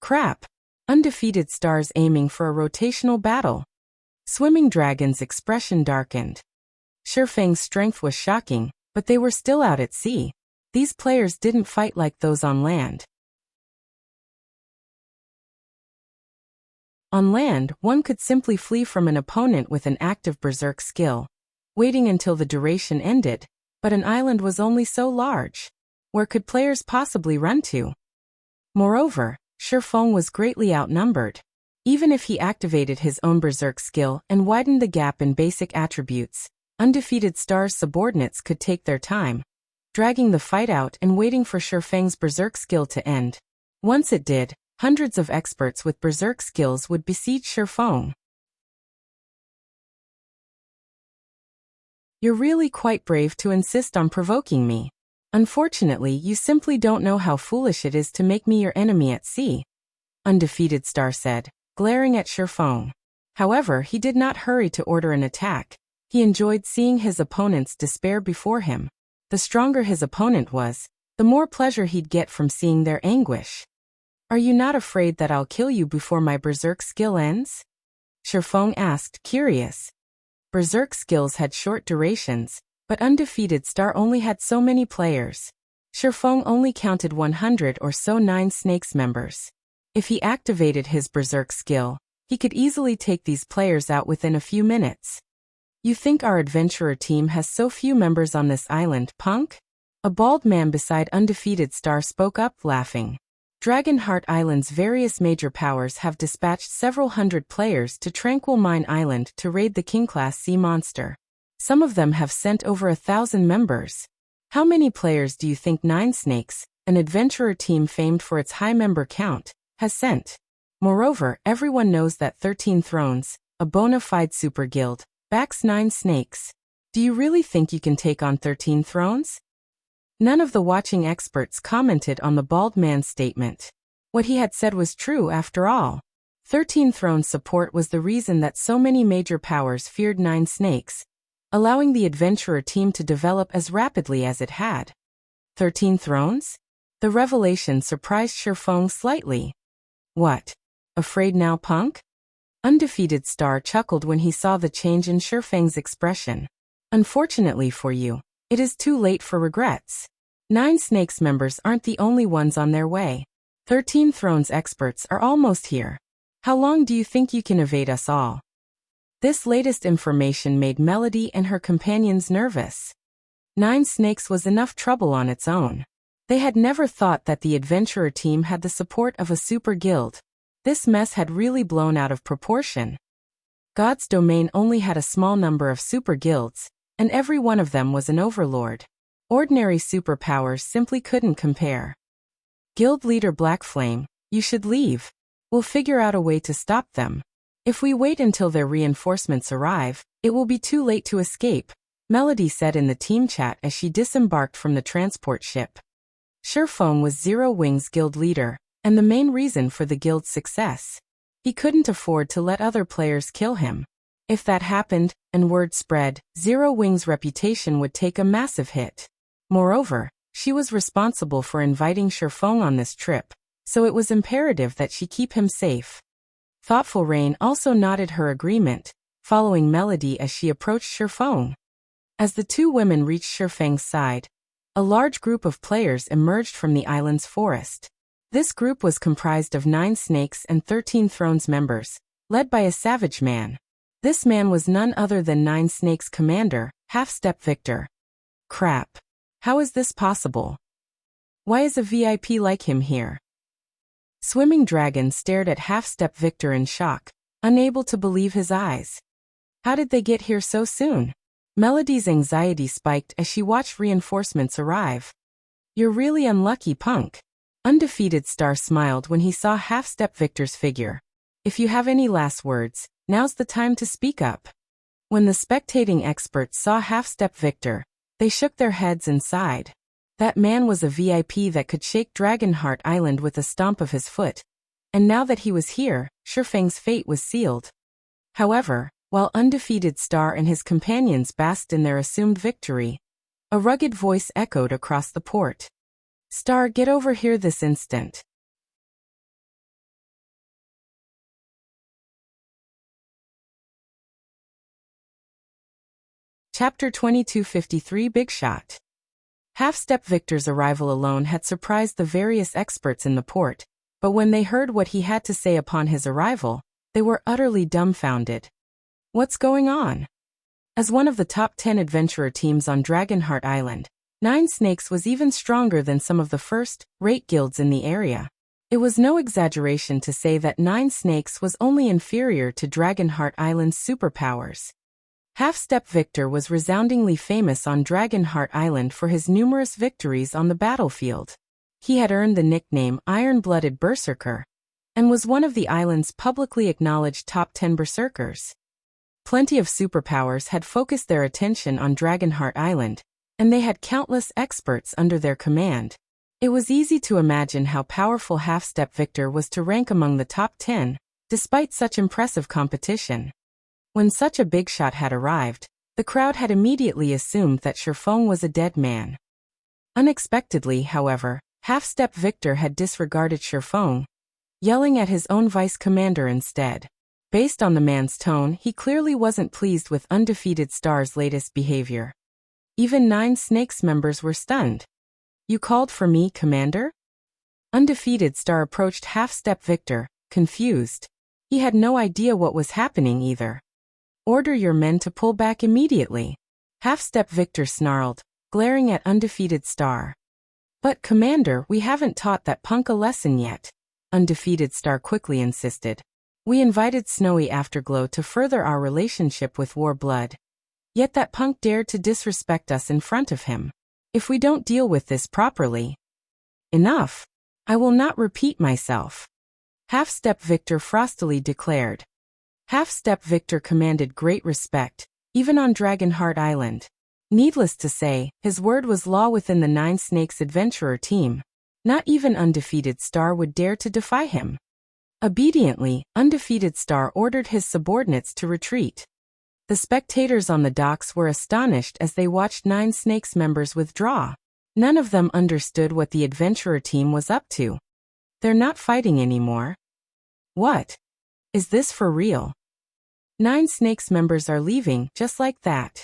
Crap! Undefeated Star's aiming for a rotational battle. Swimming Dragon's expression darkened. Shifeng's strength was shocking, but they were still out at sea. These players didn't fight like those on land. On land, one could simply flee from an opponent with an active berserk skill, waiting until the duration ended, but an island was only so large. Where could players possibly run to? Moreover, Shifeng was greatly outnumbered. Even if he activated his own berserk skill and widened the gap in basic attributes, Undefeated Star's subordinates could take their time, dragging the fight out and waiting for Shifeng's berserk skill to end. Once it did, hundreds of experts with berserk skills would besiege Shifeng. "You're really quite brave to insist on provoking me. Unfortunately, you simply don't know how foolish it is to make me your enemy at sea," Undefeated Star said, glaring at Shifeng. However, he did not hurry to order an attack. He enjoyed seeing his opponent's despair before him. The stronger his opponent was, the more pleasure he'd get from seeing their anguish. "Are you not afraid that I'll kill you before my berserk skill ends?" Shifeng asked, curious. Berserk skills had short durations, but Undefeated Star only had so many players. Shifeng only counted 100 or so 9 Snakes members. If he activated his berserk skill, he could easily take these players out within a few minutes. "You think our adventurer team has so few members on this island, punk?" A bald man beside Undefeated Star spoke up, laughing. Dragonheart Island's various major powers have dispatched several hundred players to Tranquil Mine Island to raid the King-class sea monster. Some of them have sent over 1,000 members. How many players do you think 9 Snakes, an adventurer team famed for its high member count, has sent? Moreover, everyone knows that 13 Thrones, a bona fide super guild, backs 9 Snakes. Do you really think you can take on 13 Thrones? None of the watching experts commented on the bald man's statement. What he had said was true after all. 13 Thrones support was the reason that so many major powers feared 9 Snakes, allowing the adventurer team to develop as rapidly as it had. 13 Thrones? The revelation surprised Shifeng slightly. "What? Afraid now, punk?" Undefeated Star chuckled when he saw the change in Shifeng's expression. "Unfortunately for you, it is too late for regrets. 9 Snakes members aren't the only ones on their way. 13 Thrones experts are almost here. How long do you think you can evade us all?" This latest information made Melody and her companions nervous. 9 Snakes was enough trouble on its own. They had never thought that the adventurer team had the support of a super guild. This mess had really blown out of proportion. God's domain only had a small number of super guilds, and every one of them was an overlord. Ordinary superpowers simply couldn't compare. Guild leader Blackflame, you should leave. We'll figure out a way to stop them. If we wait until their reinforcements arrive, it will be too late to escape, Melody said in the team chat as she disembarked from the transport ship. Shurfeng was Zero Wings guild leader, and the main reason for the guild's success. He couldn't afford to let other players kill him. If that happened, and word spread, Zero Wings' reputation would take a massive hit. Moreover, she was responsible for inviting Shurfeng on this trip, so it was imperative that she keep him safe. Thoughtful Rain also nodded her agreement, following Melody as she approached Shurfeng. As the two women reached Shurfeng's side, a large group of players emerged from the island's forest. This group was comprised of 9 Snakes and 13 Thrones members, led by a savage man. This man was none other than 9 Snakes' commander, Half-Step Victor. Crap. How is this possible? Why is a VIP like him here? Swimming Dragon stared at Half-Step Victor in shock, unable to believe his eyes. How did they get here so soon? Melody's anxiety spiked as she watched reinforcements arrive. You're really unlucky, punk. Undefeated Star smiled when he saw Half-Step Victor's figure. If you have any last words, now's the time to speak up. When the spectating experts saw Half-Step Victor, they shook their heads and sighed. That man was a VIP that could shake Dragonheart Island with a stomp of his foot, and now that he was here, Shurfeng's fate was sealed. However, while Undefeated Star and his companions basked in their assumed victory, a rugged voice echoed across the port. Star, get over here this instant. Chapter 2253 Bigshot. Half-Step Victor's arrival alone had surprised the various experts in the port, but when they heard what he had to say upon his arrival, they were utterly dumbfounded. What's going on? As one of the top 10 adventurer teams on Dragonheart Island, 9 Snakes was even stronger than some of the first-rate guilds in the area. It was no exaggeration to say that 9 Snakes was only inferior to Dragonheart Island's superpowers. Half-Step Victor was resoundingly famous on Dragonheart Island for his numerous victories on the battlefield. He had earned the nickname Iron-Blooded Berserker, and was one of the island's publicly acknowledged top 10 berserkers. Plenty of superpowers had focused their attention on Dragonheart Island, and they had countless experts under their command. It was easy to imagine how powerful Half-Step Victor was to rank among the top 10, despite such impressive competition. When such a big shot had arrived, the crowd had immediately assumed that Shurfeng was a dead man. Unexpectedly, however, Half-Step Victor had disregarded Shurfeng, yelling at his own vice-commander instead. Based on the man's tone, he clearly wasn't pleased with Undefeated Star's latest behavior. Even 9 Snakes members were stunned. You called for me, Commander? Undefeated Star approached Half-Step Victor, confused. He had no idea what was happening either. Order your men to pull back immediately. Half-Step Victor snarled, glaring at Undefeated Star. But Commander, we haven't taught that punk a lesson yet, Undefeated Star quickly insisted. We invited Snowy Afterglow to further our relationship with Warblood. Yet that punk dared to disrespect us in front of him. If we don't deal with this properly... Enough. I will not repeat myself. Half-Step Victor frostily declared. Half-Step Victor commanded great respect, even on Dragonheart Island. Needless to say, his word was law within the 9 Snakes adventurer team. Not even Undefeated Star would dare to defy him. Obediently, Undefeated Star ordered his subordinates to retreat. The spectators on the docks were astonished as they watched 9 Snakes members withdraw. None of them understood what the adventurer team was up to. They're not fighting anymore. What? Is this for real? 9 Snakes members are leaving, just like that.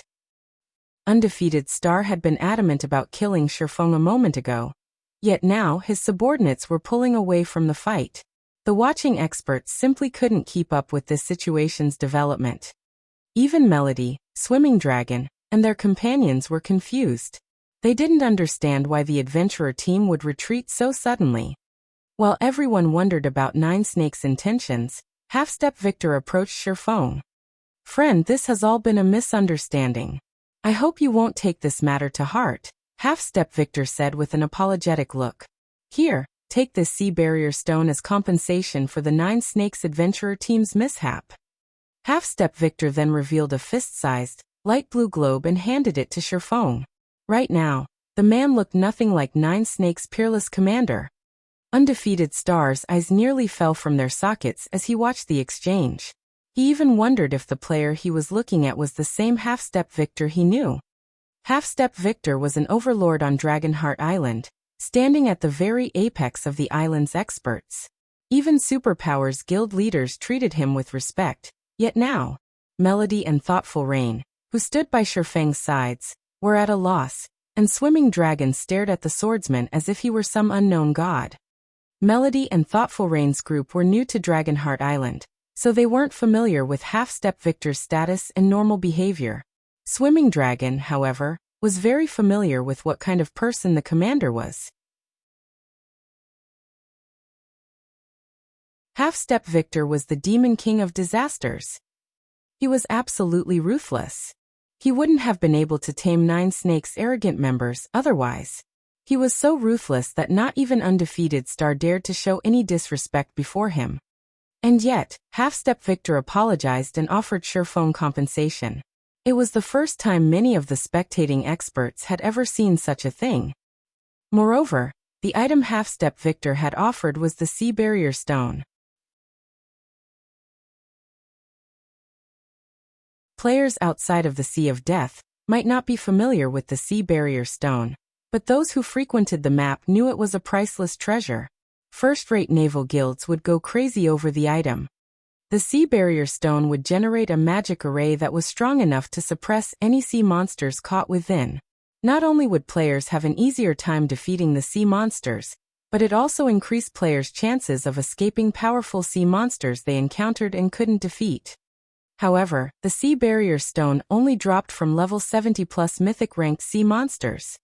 Undefeated Star had been adamant about killing Shurfeng a moment ago. Yet now his subordinates were pulling away from the fight. The watching experts simply couldn't keep up with this situation's development. Even Melody, Swimming Dragon, and their companions were confused. They didn't understand why the adventurer team would retreat so suddenly. While everyone wondered about Nine Snakes' intentions, Half-Step Victor approached Sherfong. "Friend, this has all been a misunderstanding. I hope you won't take this matter to heart," Half-Step Victor said with an apologetic look. "Here, take this sea barrier stone as compensation for the Nine Snakes adventurer team's mishap." Half-Step Victor then revealed a fist-sized, light blue globe and handed it to Sherfong. Right now, the man looked nothing like Nine Snakes' peerless commander. Undefeated Star's eyes nearly fell from their sockets as he watched the exchange. He even wondered if the player he was looking at was the same Half-Step Victor he knew. Half-Step Victor was an overlord on Dragonheart Island, standing at the very apex of the island's experts. Even Superpowers Guild leaders treated him with respect, yet now, Melody and Thoughtful Rain, who stood by Sherfang's sides, were at a loss, and Swimming Dragon stared at the swordsman as if he were some unknown god. Melody and Thoughtful Rain's group were new to Dragonheart Island, so they weren't familiar with Half-Step Victor's status and normal behavior. Swimming Dragon, however, was very familiar with what kind of person the commander was. Half-Step Victor was the Demon King of Disasters. He was absolutely ruthless. He wouldn't have been able to tame Nine Snakes' arrogant members otherwise. He was so ruthless that not even undefeated Star dared to show any disrespect before him. And yet, Half-Step Victor apologized and offered Sherfong compensation. It was the first time many of the spectating experts had ever seen such a thing. Moreover, the item Half-Step Victor had offered was the Sea Barrier Stone. Players outside of the Sea of Death might not be familiar with the Sea Barrier Stone, but those who frequented the map knew it was a priceless treasure. First-rate naval guilds would go crazy over the item. The Sea Barrier Stone would generate a magic array that was strong enough to suppress any sea monsters caught within. Not only would players have an easier time defeating the sea monsters, but it also increased players' chances of escaping powerful sea monsters they encountered and couldn't defeat. However, the Sea Barrier Stone only dropped from level 70+ mythic-ranked sea monsters.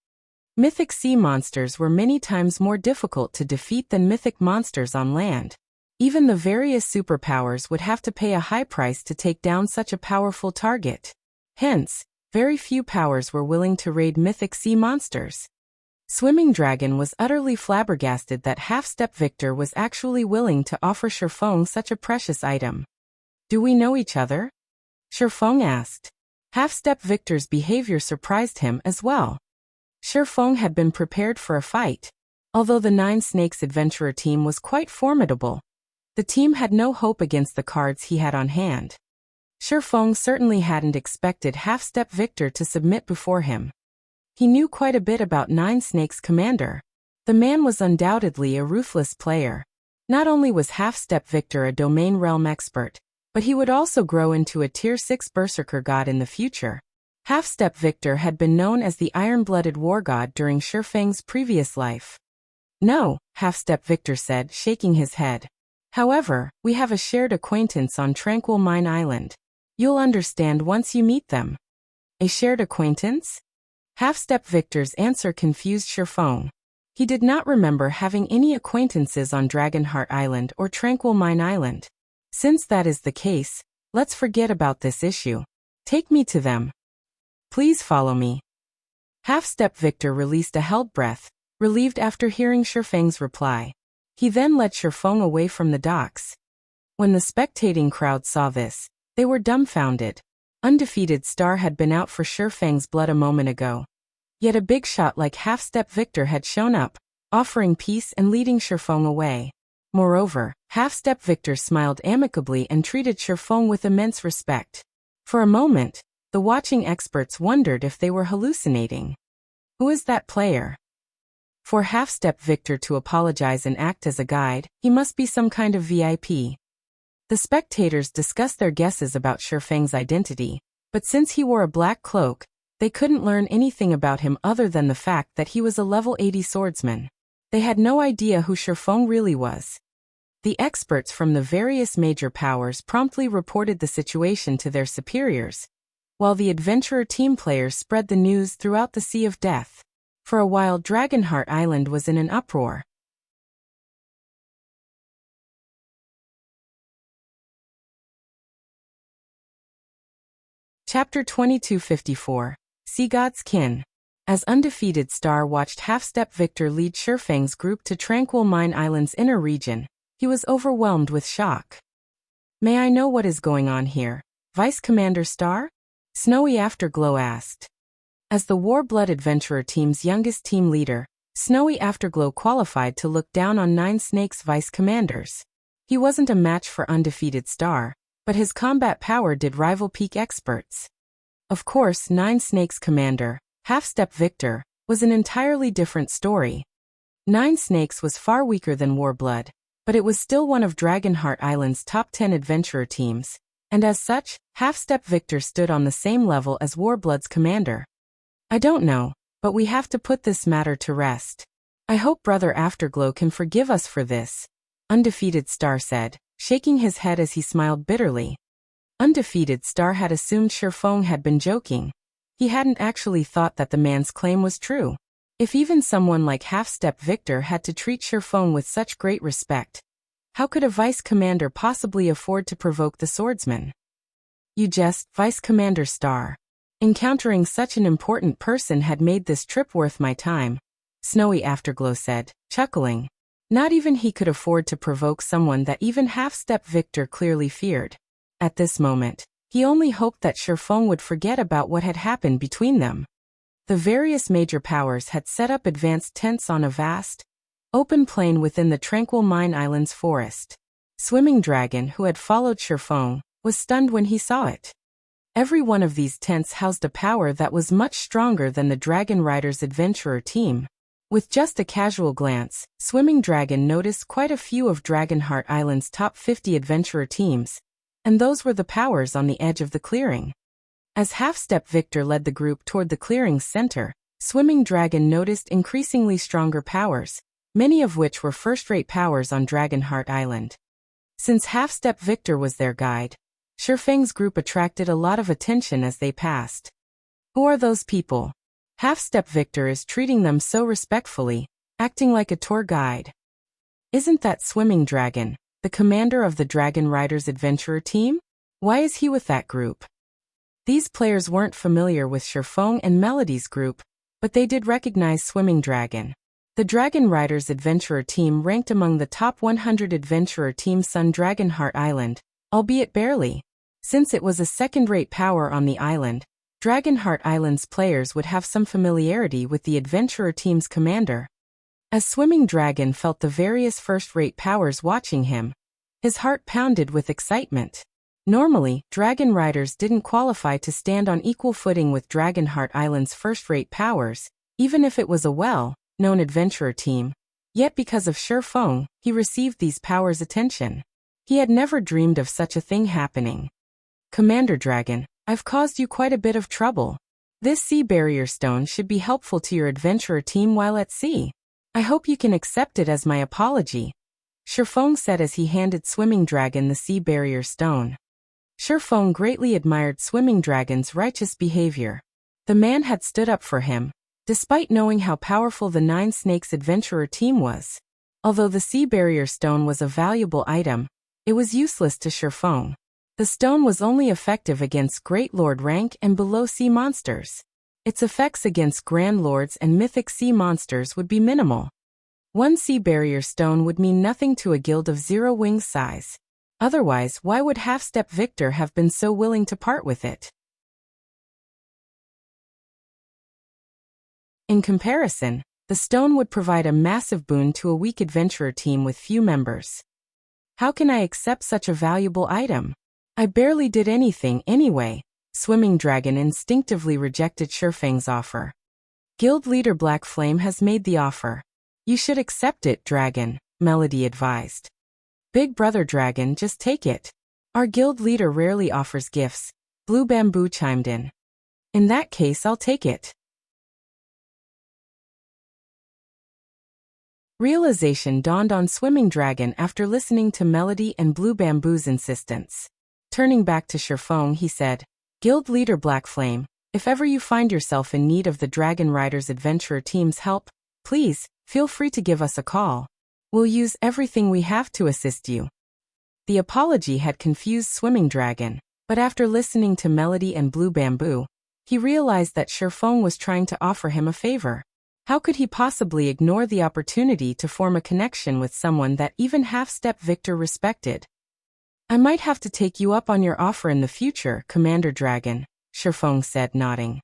Mythic sea monsters were many times more difficult to defeat than mythic monsters on land. Even the various superpowers would have to pay a high price to take down such a powerful target. Hence, very few powers were willing to raid mythic sea monsters. Swimming Dragon was utterly flabbergasted that Half-Step Victor was actually willing to offer Sherfong such a precious item. "Do we know each other?" Sherfong asked. Half-Step Victor's behavior surprised him as well. Sherfong had been prepared for a fight. Although the Nine Snakes adventurer team was quite formidable, the team had no hope against the cards he had on hand. Sherfong certainly hadn't expected Half-Step Victor to submit before him. He knew quite a bit about Nine Snakes' commander. The man was undoubtedly a ruthless player. Not only was Half-Step Victor a domain realm expert, but he would also grow into a Tier 6 Berserker god in the future. Half-Step Victor had been known as the Iron-Blooded War God during Sherfang's previous life. "No," Half-Step Victor said, shaking his head. "However, we have a shared acquaintance on Tranquil Mine Island. You'll understand once you meet them." A shared acquaintance? Half-Step Victor's answer confused Sherfong. He did not remember having any acquaintances on Dragonheart Island or Tranquil Mine Island. Since that is the case, let's forget about this issue. Take me to them. Please follow me. Half-Step Victor released a held breath, relieved after hearing Sherfang's reply. He then led Sherfong away from the docks. When the spectating crowd saw this, they were dumbfounded. Undefeated Star had been out for Sherfang's blood a moment ago. Yet a big shot like Half-Step Victor had shown up, offering peace and leading Sherfong away. Moreover, Half-Step Victor smiled amicably and treated Sherfong with immense respect. For a moment, the watching experts wondered if they were hallucinating. Who is that player? For Half-Step Victor to apologize and act as a guide, he must be some kind of VIP. The spectators discussed their guesses about Sherfang's identity, but since he wore a black cloak, they couldn't learn anything about him other than the fact that he was a level 80 swordsman. They had no idea who Sherfong really was. The experts from the various major powers promptly reported the situation to their superiors, while the adventurer team players spread the news throughout the Sea of Death. For a while Dragonheart Island was in an uproar. Chapter 2254. Sea God's Kin. As Undefeated Star watched Half-Step Victor lead Shifeng's group to Tranquil Mine Island's inner region, he was overwhelmed with shock. "May I know what is going on here, Vice Commander Star?" Snowy Afterglow asked. As the War-Blood Adventurer team's youngest team leader, Snowy Afterglow qualified to look down on Nine Snakes vice commanders. He wasn't a match for Undefeated Star, but his combat power did rival peak experts. Of course, Nine Snakes commander, Half-Step Victor, was an entirely different story. Nine Snakes was far weaker than Warblood, but it was still one of Dragonheart Island's top 10 adventurer teams, and as such, Half-Step Victor stood on the same level as Warblood's commander. "I don't know, but we have to put this matter to rest. I hope Brother Afterglow can forgive us for this," Undefeated Star said, shaking his head as he smiled bitterly. Undefeated Star had assumed Shifeng had been joking. He hadn't actually thought that the man's claim was true. If even someone like Half-Step Victor had to treat Shifeng with such great respect, how could a vice commander possibly afford to provoke the swordsman? "You jest, Vice Commander Star. Encountering such an important person had made this trip worth my time," Snowy Afterglow said, chuckling. Not even he could afford to provoke someone that even Half-Step Victor clearly feared. At this moment, he only hoped that Shifeng would forget about what had happened between them. The various major powers had set up advanced tents on a vast, open plain within the Tranquil Mine Island's forest. Swimming Dragon, who had followed Shifeng, was stunned when he saw it. Every one of these tents housed a power that was much stronger than the Dragon Riders adventurer team. With just a casual glance, Swimming Dragon noticed quite a few of Dragonheart Island's top 50 adventurer teams, and those were the powers on the edge of the clearing. As Half-Step Victor led the group toward the clearing's center, Swimming Dragon noticed increasingly stronger powers, many of which were first-rate powers on Dragonheart Island. Since Half-Step Victor was their guide, Shifeng's group attracted a lot of attention as they passed. "Who are those people? Half-Step Victor is treating them so respectfully, acting like a tour guide. Isn't that Swimming Dragon, the commander of the Dragon Riders adventurer team? Why is he with that group?" These players weren't familiar with Shifeng and Melody's group, but they did recognize Swimming Dragon. The Dragon Riders adventurer team ranked among the top 100 adventurer teams on Dragonheart Island, albeit barely. Since it was a second-rate power on the island, Dragonheart Island's players would have some familiarity with the adventurer team's commander. As Swimming Dragon felt the various first-rate powers watching him, his heart pounded with excitement. Normally, Dragon Riders didn't qualify to stand on equal footing with Dragonheart Island's first-rate powers, even if it was a well-known adventurer team. Yet because of Shifeng, he received these powers' attention. He had never dreamed of such a thing happening. "Commander Dragon, I've caused you quite a bit of trouble. This sea barrier stone should be helpful to your adventurer team while at sea. I hope you can accept it as my apology," Shifeng said as he handed Swimming Dragon the sea barrier stone. Shifeng greatly admired Swimming Dragon's righteous behavior. The man had stood up for him, despite knowing how powerful the Nine Snakes adventurer team was. Although the sea barrier stone was a valuable item, it was useless to Shifeng. The stone was only effective against Great Lord rank and below sea monsters. Its effects against Grand Lords and mythic sea monsters would be minimal. One sea barrier stone would mean nothing to a guild of Zero Wings size. Otherwise, why would Half-Step Victor have been so willing to part with it? In comparison, the stone would provide a massive boon to a weak adventurer team with few members. "How can I accept such a valuable item? I barely did anything anyway," Swimming Dragon instinctively rejected Shifeng's offer. "Guild leader Black Flame has made the offer. You should accept it, Dragon," Melody advised. "Big Brother Dragon, just take it. Our guild leader rarely offers gifts," Blue Bamboo chimed in. "In that case, I'll take it." Realization dawned on Swimming Dragon after listening to Melody and Blue Bamboo's insistence. Turning back to Shifeng, he said, "Guild leader Black Flame, if ever you find yourself in need of the Dragon Riders adventurer team's help, please, feel free to give us a call. We'll use everything we have to assist you." The apology had confused Swimming Dragon. But after listening to Melody and Blue Bamboo, he realized that Shifeng was trying to offer him a favor. How could he possibly ignore the opportunity to form a connection with someone that even Half-Step Victor respected? I might have to take you up on your offer in the future, Commander Dragon, Shifeng said, nodding.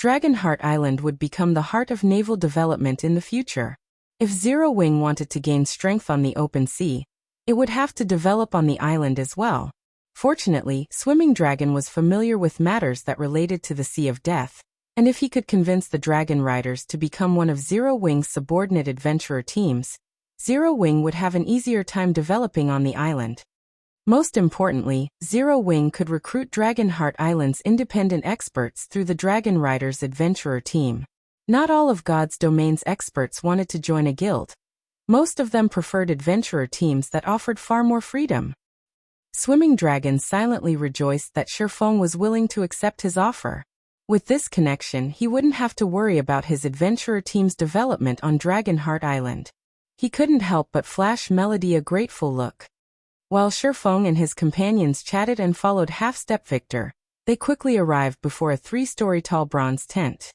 Dragonheart Island would become the heart of naval development in the future. If Zero Wing wanted to gain strength on the open sea, it would have to develop on the island as well. Fortunately, Swimming Dragon was familiar with matters that related to the Sea of Death, and if he could convince the Dragon Riders to become one of Zero Wing's subordinate adventurer teams, Zero Wing would have an easier time developing on the island. Most importantly, Zero Wing could recruit Dragonheart Island's independent experts through the Dragon Riders adventurer team. Not all of God's Domain's experts wanted to join a guild. Most of them preferred adventurer teams that offered far more freedom. Swimming Dragon silently rejoiced that Shifeng was willing to accept his offer. With this connection, he wouldn't have to worry about his adventurer team's development on Dragonheart Island. He couldn't help but flash Melody a grateful look. While Shifeng and his companions chatted and followed Half-Step Victor, they quickly arrived before a 3-story tall bronze tent.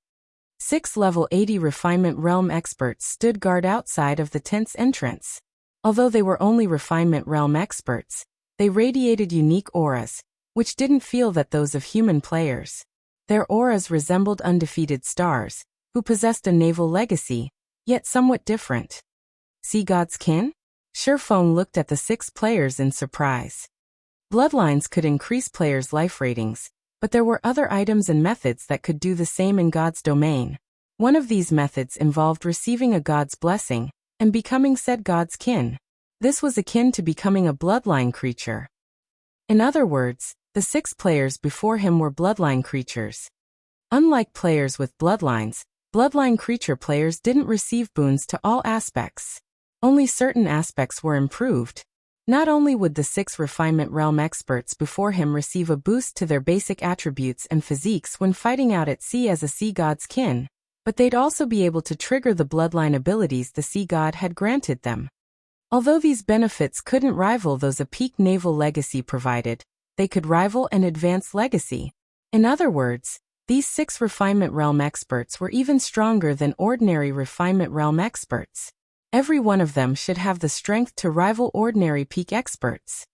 6 level 80 Refinement Realm experts stood guard outside of the tent's entrance. Although they were only Refinement Realm experts, they radiated unique auras, which didn't feel that those of human players. Their auras resembled undefeated stars, who possessed a naval legacy, yet somewhat different. Sea God's Kin? Shifeng looked at the 6 players in surprise. Bloodlines could increase players' life ratings, but there were other items and methods that could do the same in God's domain. One of these methods involved receiving a god's blessing and becoming said god's kin. This was akin to becoming a bloodline creature. In other words, the 6 players before him were bloodline creatures. Unlike players with bloodlines, bloodline creature players didn't receive boons to all aspects. Only certain aspects were improved. Not only would the 6 Refinement Realm experts before him receive a boost to their basic attributes and physiques when fighting out at sea as a sea god's kin, but they'd also be able to trigger the bloodline abilities the sea god had granted them. Although these benefits couldn't rival those a peak naval legacy provided, they could rival an advanced legacy. In other words, these 6 Refinement Realm experts were even stronger than ordinary Refinement Realm experts. Every one of them should have the strength to rival ordinary peak experts.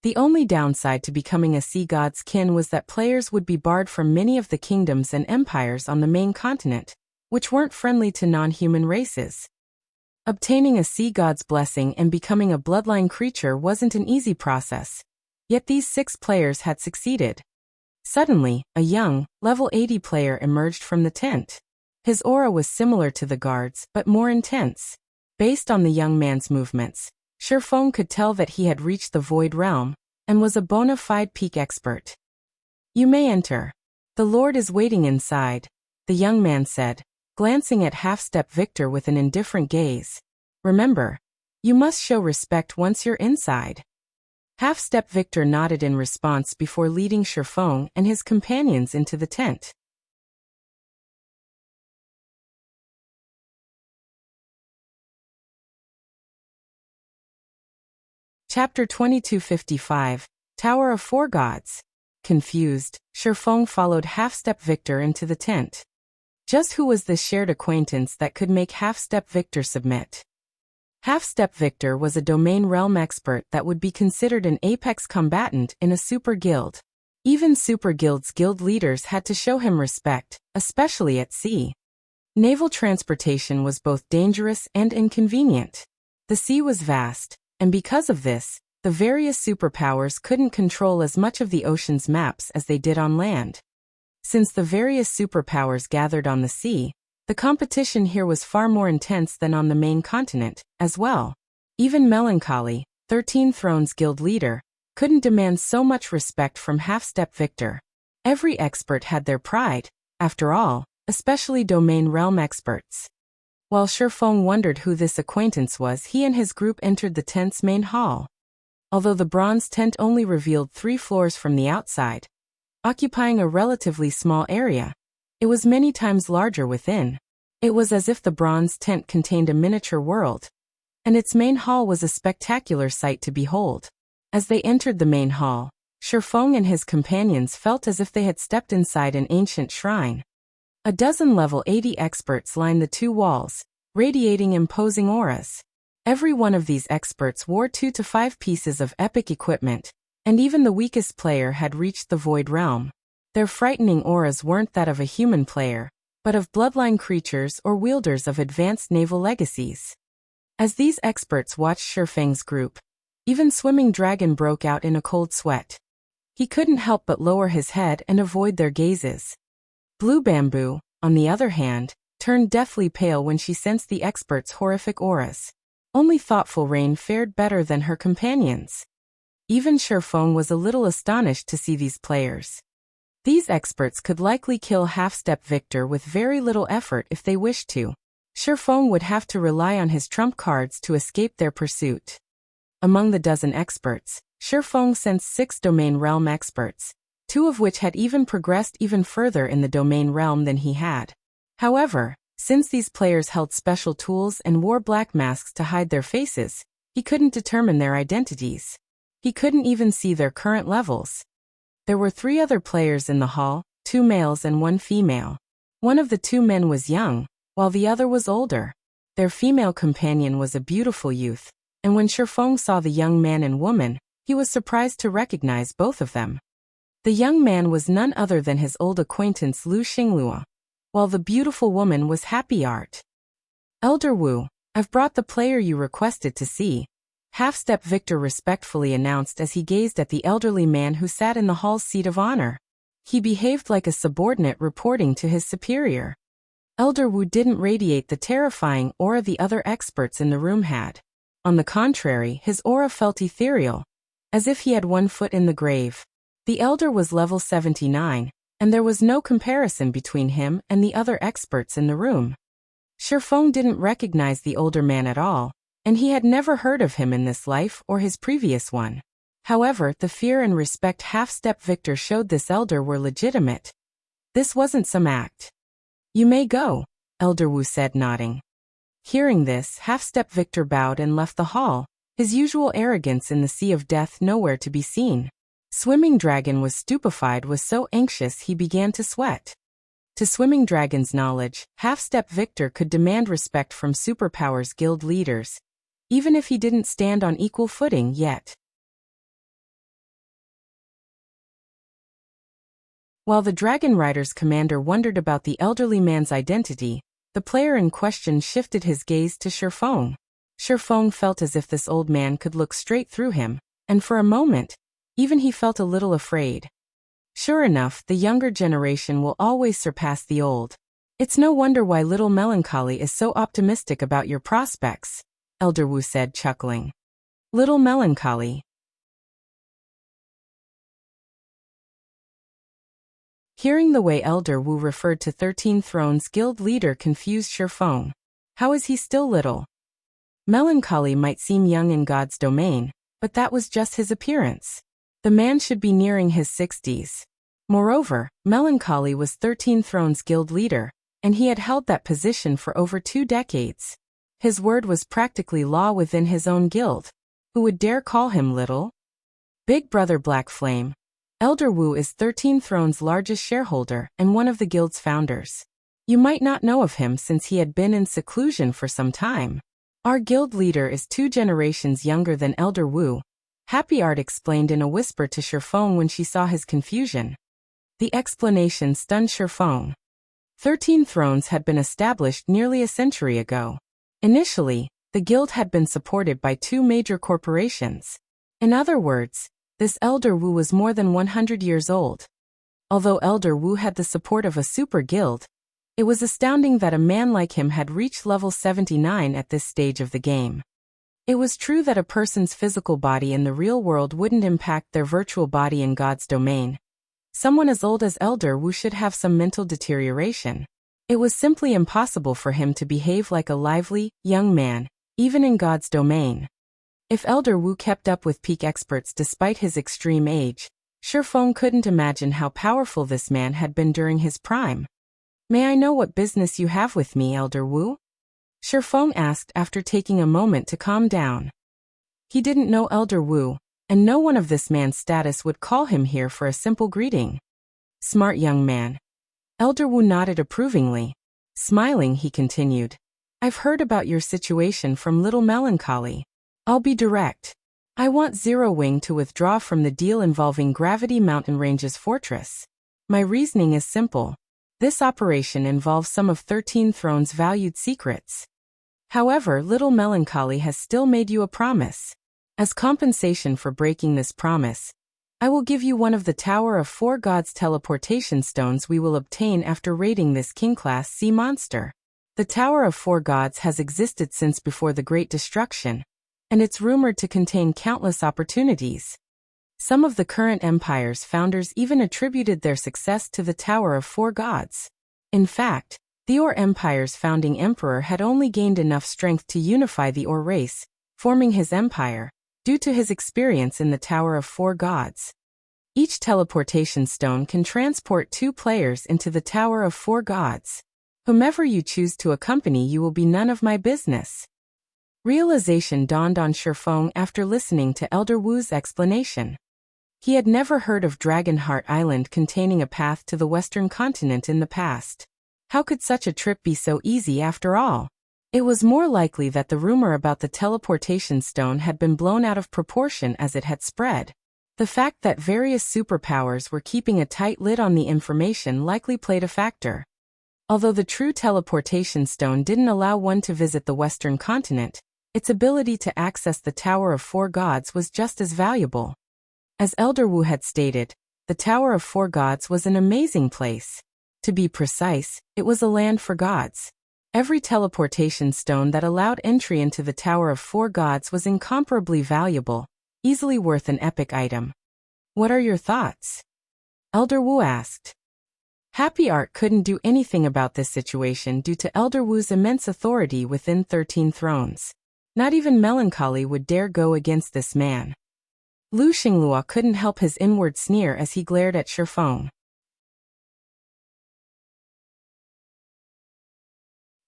The only downside to becoming a sea god's kin was that players would be barred from many of the kingdoms and empires on the main continent, which weren't friendly to non-human races. Obtaining a sea god's blessing and becoming a bloodline creature wasn't an easy process, yet these 6 players had succeeded. Suddenly, a young, level 80 player emerged from the tent. His aura was similar to the guards, but more intense. Based on the young man's movements, Shifeng could tell that he had reached the Void Realm and was a bona fide peak expert. "You may enter. The Lord is waiting inside," the young man said, glancing at Half-Step Victor with an indifferent gaze. "Remember, you must show respect once you're inside." Half-Step Victor nodded in response before leading Shifeng and his companions into the tent. Chapter 2255, Tower of 4 Gods. Confused, Shifeng followed Half-Step Victor into the tent. Just who was this shared acquaintance that could make Half-Step Victor submit? Half-Step Victor was a domain realm expert that would be considered an apex combatant in a super guild. Even super guilds' guild leaders had to show him respect, especially at sea. Naval transportation was both dangerous and inconvenient. The sea was vast, and because of this, the various superpowers couldn't control as much of the ocean's maps as they did on land. Since the various superpowers gathered on the sea, the competition here was far more intense than on the main continent, as well. Even Melancholy, 13 Thrones Guild leader, couldn't demand so much respect from Half-Step Victor. Every expert had their pride, after all, especially domain realm experts. While Shifeng wondered who this acquaintance was, he and his group entered the tent's main hall. Although the bronze tent only revealed 3 floors from the outside, occupying a relatively small area, it was many times larger within. It was as if the bronze tent contained a miniature world, and its main hall was a spectacular sight to behold. As they entered the main hall, Shifeng and his companions felt as if they had stepped inside an ancient shrine. A dozen level 80 experts lined the two walls, radiating imposing auras. Every one of these experts wore 2 to 5 pieces of epic equipment, and even the weakest player had reached the Void Realm. Their frightening auras weren't that of a human player, but of bloodline creatures or wielders of advanced naval legacies. As these experts watched Shifeng's group, even Swimming Dragon broke out in a cold sweat. He couldn't help but lower his head and avoid their gazes. Blue Bamboo, on the other hand, turned deathly pale when she sensed the experts' horrific auras. Only Thoughtful Rain fared better than her companions. Even Shifeng was a little astonished to see these players. These experts could likely kill Half-Step Victor with very little effort if they wished to. Shifeng would have to rely on his trump cards to escape their pursuit. Among the dozen experts, Shifeng sensed 6 domain realm experts, 2 of which had even progressed even further in the domain realm than he had. However, since these players held special tools and wore black masks to hide their faces, he couldn't determine their identities. He couldn't even see their current levels. There were 3 other players in the hall, 2 males and 1 female. One of the 2 men was young, while the other was older. Their female companion was a beautiful youth, and when Shifeng saw the young man and woman, he was surprised to recognize both of them. The young man was none other than his old acquaintance Lu Xinglua, while the beautiful woman was Happy Art. Elder Wu, I've brought the player you requested to see, Half-Step Victor respectfully announced as he gazed at the elderly man who sat in the hall's seat of honor. He behaved like a subordinate reporting to his superior. Elder Wu didn't radiate the terrifying aura the other experts in the room had. On the contrary, his aura felt ethereal, as if he had 1 foot in the grave. The elder was level 79, and there was no comparison between him and the other experts in the room. Shifeng didn't recognize the older man at all, and he had never heard of him in this life or his previous one. However, the fear and respect Half-Step Victor showed this elder were legitimate. This wasn't some act. You may go, Elder Wu said, nodding. Hearing this, Half-Step Victor bowed and left the hall, his usual arrogance in the sea of death nowhere to be seen. Swimming Dragon was stupefied, was so anxious he began to sweat. To Swimming Dragon's knowledge, Half-Step Victor could demand respect from Superpowers Guild leaders, even if he didn't stand on equal footing yet. While the Dragon Rider's commander wondered about the elderly man's identity, the player in question shifted his gaze to Shifeng. Shifeng felt as if this old man could look straight through him, and for a moment, even he felt a little afraid. Sure enough, the younger generation will always surpass the old. It's no wonder why Little Melancholy is so optimistic about your prospects, Elder Wu said, chuckling. Little Melancholy. Hearing the way Elder Wu referred to 13 Thrones Guild leader confused Shifeng. How is he still little? Melancholy might seem young in God's domain, but that was just his appearance. The man should be nearing his 60s. Moreover, Melancholy was 13 Thrones Guild leader, and he had held that position for over 2 decades. His word was practically law within his own guild. Who would dare call him little? Big Brother Black Flame. Elder Wu is 13 Thrones' largest shareholder and one of the guild's founders. You might not know of him since he had been in seclusion for some time. Our guild leader is 2 generations younger than Elder Wu, Happy Art explained in a whisper to Shifeng when she saw his confusion. The explanation stunned Shifeng. 13 Thrones had been established nearly a century ago. Initially, the guild had been supported by 2 major corporations. In other words, this Elder Wu was more than 100 years old. Although Elder Wu had the support of a super guild, it was astounding that a man like him had reached level 79 at this stage of the game. It was true that a person's physical body in the real world wouldn't impact their virtual body in God's domain. Someone as old as Elder Wu should have some mental deterioration. It was simply impossible for him to behave like a lively, young man, even in God's domain. If Elder Wu kept up with peak experts despite his extreme age, Shifeng couldn't imagine how powerful this man had been during his prime. May I know what business you have with me, Elder Wu? Shifeng asked after taking a moment to calm down. He didn't know Elder Wu, and no one of this man's status would call him here for a simple greeting. Smart young man. Elder Wu nodded approvingly. Smiling, he continued. I've heard about your situation from Little Melancholy. I'll be direct. I want Zero Wing to withdraw from the deal involving Gravity Mountain Range's fortress. My reasoning is simple. This operation involves some of 13 Thrones' valued secrets. However, Little Melancholy has still made you a promise. As compensation for breaking this promise, I will give you one of the Tower of Four Gods teleportation stones we will obtain after raiding this King-class sea monster. The Tower of Four Gods has existed since before the Great Destruction, and it's rumored to contain countless opportunities. Some of the current empire's founders even attributed their success to the Tower of Four Gods. In fact, the Or Empire's founding emperor had only gained enough strength to unify the Or race, forming his empire, due to his experience in the Tower of Four Gods. Each teleportation stone can transport 2 players into the Tower of Four Gods. Whomever you choose to accompany you will be none of my business. Realization dawned on Shifeng after listening to Elder Wu's explanation. He had never heard of Dragonheart Island containing a path to the Western continent in the past. How could such a trip be so easy after all? It was more likely that the rumor about the teleportation stone had been blown out of proportion as it had spread. The fact that various superpowers were keeping a tight lid on the information likely played a factor. Although the true teleportation stone didn't allow one to visit the Western continent, its ability to access the Tower of Four Gods was just as valuable. As Elder Wu had stated, the Tower of Four Gods was an amazing place. To be precise, it was a land for gods. Every teleportation stone that allowed entry into the Tower of Four Gods was incomparably valuable, easily worth an epic item. What are your thoughts? Elder Wu asked. Happy Art couldn't do anything about this situation due to Elder Wu's immense authority within 13 Thrones. Not even Melancholy would dare go against this man. Lu Xinglua couldn't help his inward sneer as he glared at Shifeng.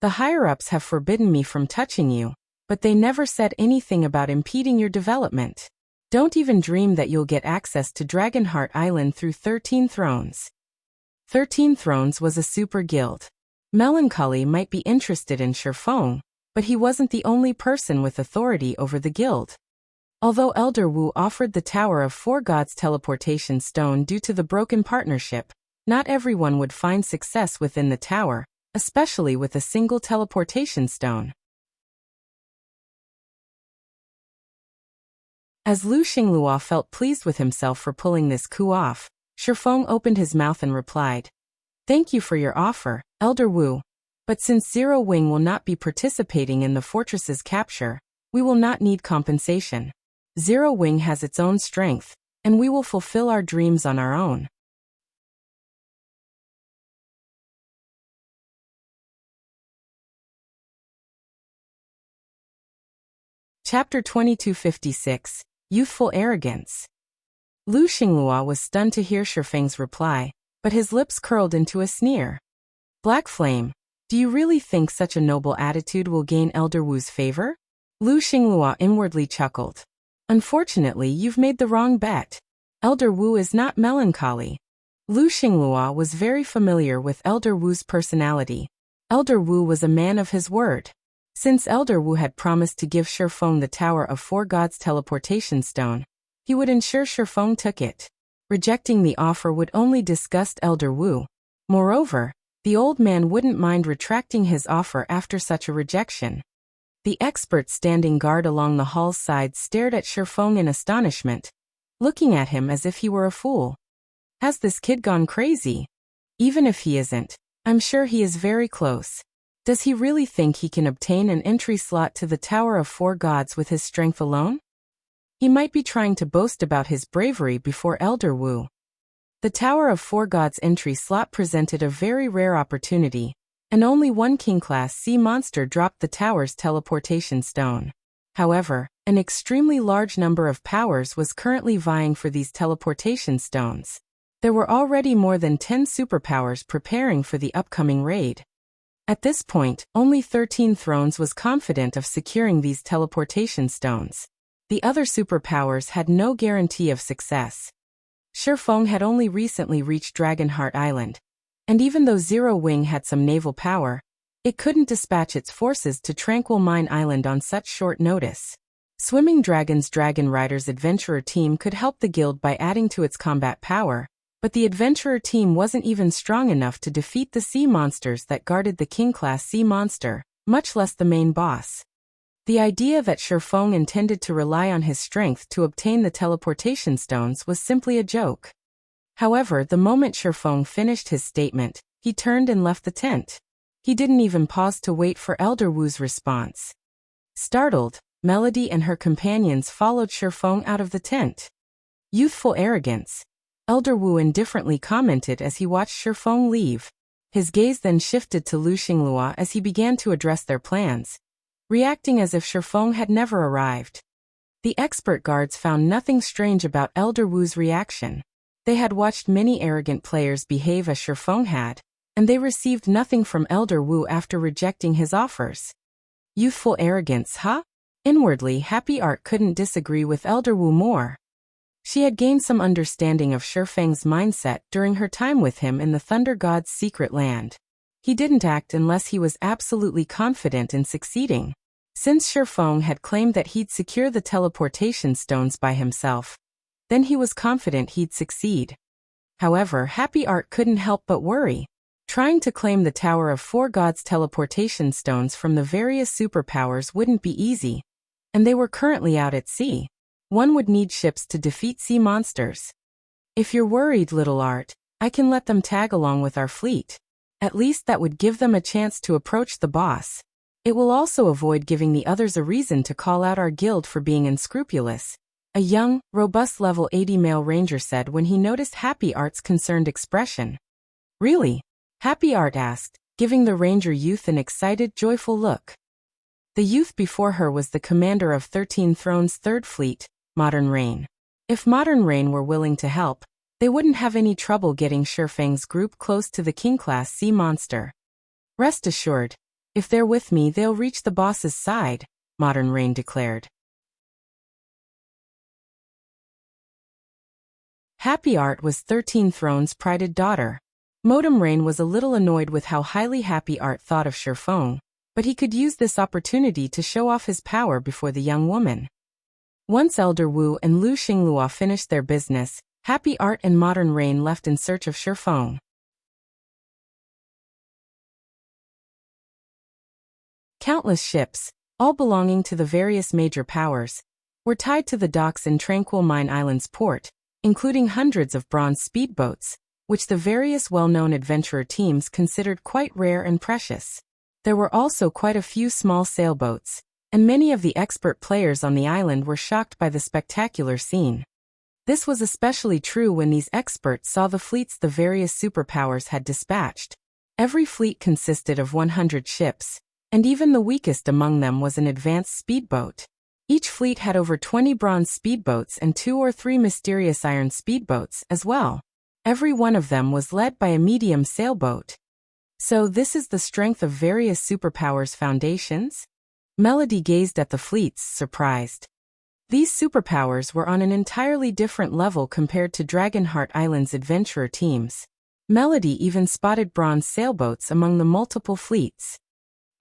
The higher-ups have forbidden me from touching you, but they never said anything about impeding your development. Don't even dream that you'll get access to Dragonheart Island through 13 Thrones. 13 Thrones was a super guild. Melancholy might be interested in Shifeng, but he wasn't the only person with authority over the guild. Although Elder Wu offered the Tower of Four Gods teleportation stone due to the broken partnership, not everyone would find success within the tower, especially with a single teleportation stone. As Lu Xinglua felt pleased with himself for pulling this coup off, Shifeng opened his mouth and replied, "Thank you for your offer, Elder Wu. But since Zero Wing will not be participating in the fortress's capture, we will not need compensation. Zero Wing has its own strength, and we will fulfill our dreams on our own." Chapter 2256, Youthful Arrogance. Lu Xinglua was stunned to hear Shifeng's reply, but his lips curled into a sneer. Black Flame, do you really think such a noble attitude will gain Elder Wu's favor? Lu Xinglua inwardly chuckled. Unfortunately, you've made the wrong bet. Elder Wu is not Melancholy. Lu Xinglua was very familiar with Elder Wu's personality. Elder Wu was a man of his word. Since Elder Wu had promised to give Shifeng the Tower of Four Gods teleportation stone, he would ensure Shifeng took it. Rejecting the offer would only disgust Elder Wu. Moreover, the old man wouldn't mind retracting his offer after such a rejection. The expert standing guard along the hall's side stared at Shifeng in astonishment, looking at him as if he were a fool. Has this kid gone crazy? Even if he isn't, I'm sure he is very close. Does he really think he can obtain an entry slot to the Tower of Four Gods with his strength alone? He might be trying to boast about his bravery before Elder Wu. The Tower of Four Gods entry slot presented a very rare opportunity, and only one King-class sea monster dropped the tower's teleportation stone. However, an extremely large number of powers was currently vying for these teleportation stones. There were already more than 10 superpowers preparing for the upcoming raid. At this point, only 13 Thrones was confident of securing these teleportation stones. The other superpowers had no guarantee of success. Shifeng had only recently reached Dragonheart Island, and even though Zero Wing had some naval power, it couldn't dispatch its forces to Tranquil Mine Island on such short notice. Swimming Dragon's Dragon Riders adventurer team could help the guild by adding to its combat power, but the adventurer team wasn't even strong enough to defeat the sea monsters that guarded the king-class sea monster, much less the main boss. The idea that Shifeng intended to rely on his strength to obtain the teleportation stones was simply a joke. However, the moment Shifeng finished his statement, he turned and left the tent. He didn't even pause to wait for Elder Wu's response. Startled, Melody and her companions followed Shifeng out of the tent. Youthful arrogance, Elder Wu indifferently commented as he watched Shifeng leave. His gaze then shifted to Lu Xinglua as he began to address their plans, reacting as if Shifeng had never arrived. The expert guards found nothing strange about Elder Wu's reaction. They had watched many arrogant players behave as Shifeng had, and they received nothing from Elder Wu after rejecting his offers. Youthful arrogance, huh? Inwardly, Happy Art couldn't disagree with Elder Wu more. She had gained some understanding of Shifeng's mindset during her time with him in the Thunder God's secret land. He didn't act unless he was absolutely confident in succeeding. Since Shifeng had claimed that he'd secure the teleportation stones by himself, then he was confident he'd succeed. However, Happy Art couldn't help but worry. Trying to claim the Tower of Four Gods teleportation stones from the various superpowers wouldn't be easy, and they were currently out at sea. One would need ships to defeat sea monsters. If you're worried, little Art, I can let them tag along with our fleet. At least that would give them a chance to approach the boss. It will also avoid giving the others a reason to call out our guild for being unscrupulous, a young, robust level 80 male ranger said when he noticed Happy Art's concerned expression. Really? Happy Art asked, giving the ranger youth an excited, joyful look. The youth before her was the commander of 13 Thrones' Third Fleet, Modern Rain. If Modern Rain were willing to help, they wouldn't have any trouble getting Shifeng's group close to the king-class sea monster. Rest assured, if they're with me they'll reach the boss's side, Modern Rain declared. Happy Art was 13 Thrones' prided daughter. Modem Rain was a little annoyed with how highly Happy Art thought of Shifeng, but he could use this opportunity to show off his power before the young woman. Once Elder Wu and Lu Xinglua finished their business, Happy Art and Modern Rain left in search of Shifeng. Countless ships, all belonging to the various major powers, were tied to the docks in Tranquil Mine Island's port, including hundreds of bronze speedboats, which the various well-known adventurer teams considered quite rare and precious. There were also quite a few small sailboats, and many of the expert players on the island were shocked by the spectacular scene. This was especially true when these experts saw the fleets the various superpowers had dispatched. Every fleet consisted of 100 ships, and even the weakest among them was an advanced speedboat. Each fleet had over 20 bronze speedboats and 2 or 3 mysterious iron speedboats as well. Every one of them was led by a medium sailboat. So this is the strength of various superpowers' foundations? Melody gazed at the fleets, surprised. These superpowers were on an entirely different level compared to Dragonheart Island's adventurer teams. Melody even spotted bronze sailboats among the multiple fleets.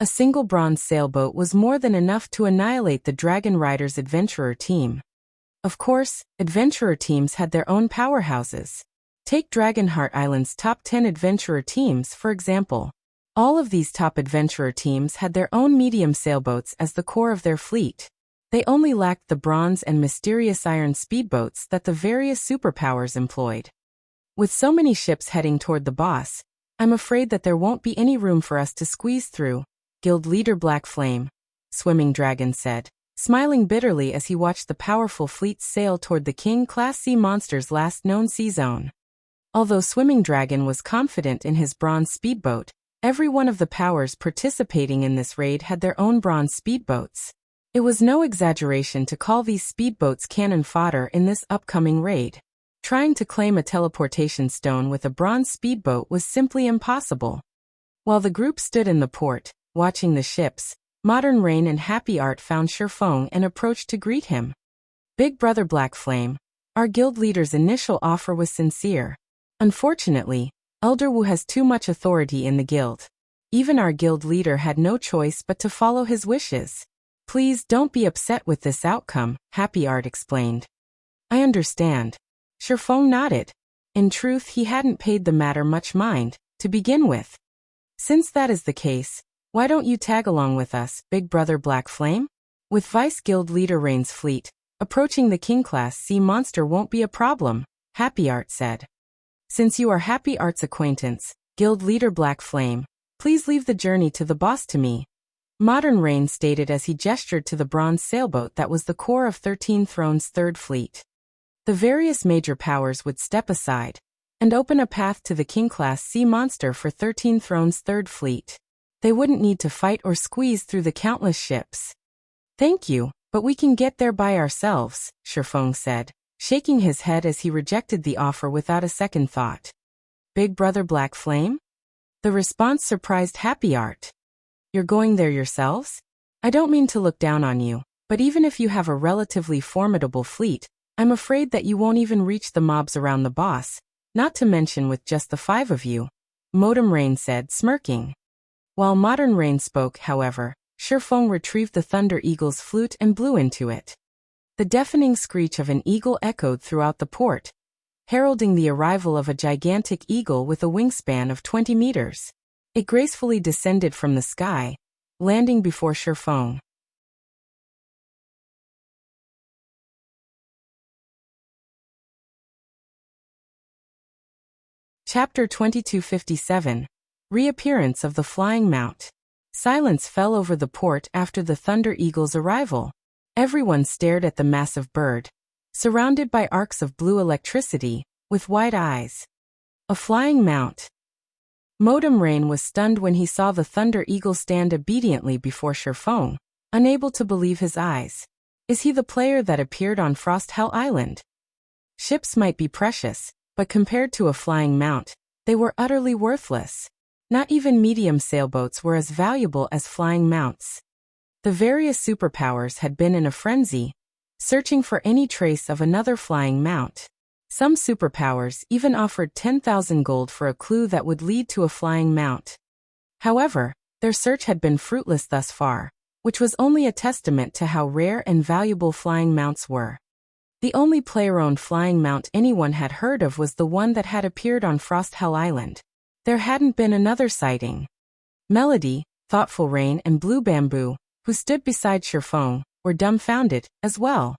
A single bronze sailboat was more than enough to annihilate the Dragon Riders' adventurer team. Of course, adventurer teams had their own powerhouses. Take Dragonheart Island's top 10 adventurer teams, for example. All of these top adventurer teams had their own medium sailboats as the core of their fleet. They only lacked the bronze and mysterious iron speedboats that the various superpowers employed. With so many ships heading toward the boss, I'm afraid that there won't be any room for us to squeeze through, Guild Leader Black Flame, Swimming Dragon said, smiling bitterly as he watched the powerful fleets sail toward the king-class sea monster's last known sea zone. Although Swimming Dragon was confident in his bronze speedboat, every one of the powers participating in this raid had their own bronze speedboats. It was no exaggeration to call these speedboats cannon fodder in this upcoming raid. Trying to claim a teleportation stone with a bronze speedboat was simply impossible. While the group stood in the port, watching the ships, Modern Rain and Happy Art found Shifeng and approached to greet him. Big Brother Black Flame, our guild leader's initial offer was sincere. Unfortunately, Elder Wu has too much authority in the guild. Even our guild leader had no choice but to follow his wishes. Please don't be upset with this outcome, Happy Art explained. I understand. Shifeng nodded. In truth, he hadn't paid the matter much mind, to begin with. Since that is the case, why don't you tag along with us, Big Brother Black Flame? With Vice Guild Leader Rain's fleet, approaching the King-class sea monster won't be a problem, Happy Art said. Since you are Happy Art's acquaintance, Guild Leader Black Flame, please leave the journey to the boss to me. Modern Rain stated as he gestured to the bronze sailboat that was the core of 13 Thrones' third fleet. The various major powers would step aside and open a path to the King-class sea monster for 13 Thrones' third fleet. They wouldn't need to fight or squeeze through the countless ships. Thank you, but we can get there by ourselves, Shifeng said, shaking his head as he rejected the offer without a second thought. Big Brother Black Flame? The response surprised Happy Art. You're going there yourselves? I don't mean to look down on you, but even if you have a relatively formidable fleet, I'm afraid that you won't even reach the mobs around the boss, not to mention with just the 5 of you, Modem Rain said, smirking. While Modern Rain spoke, however, Shifeng retrieved the Thunder Eagle's flute and blew into it. The deafening screech of an eagle echoed throughout the port, heralding the arrival of a gigantic eagle with a wingspan of 20 meters. It gracefully descended from the sky, landing before Shifeng. Chapter 2257. Reappearance of the Flying Mount. Silence fell over the port after the Thunder Eagle's arrival. Everyone stared at the massive bird, surrounded by arcs of blue electricity, with wide eyes. A flying mount. Modem Rain was stunned when he saw the Thunder Eagle stand obediently before Shifeng, unable to believe his eyes. Is he the player that appeared on Frost Hell Island? Ships might be precious, but compared to a flying mount, they were utterly worthless. Not even medium sailboats were as valuable as flying mounts. The various superpowers had been in a frenzy, searching for any trace of another flying mount. Some superpowers even offered 10,000 gold for a clue that would lead to a flying mount. However, their search had been fruitless thus far, which was only a testament to how rare and valuable flying mounts were. The only player-owned flying mount anyone had heard of was the one that had appeared on Frost Hell Island. There hadn't been another sighting. Melody, Thoughtful Rain, and Blue Bamboo, who stood beside Shifeng, were dumbfounded, as well.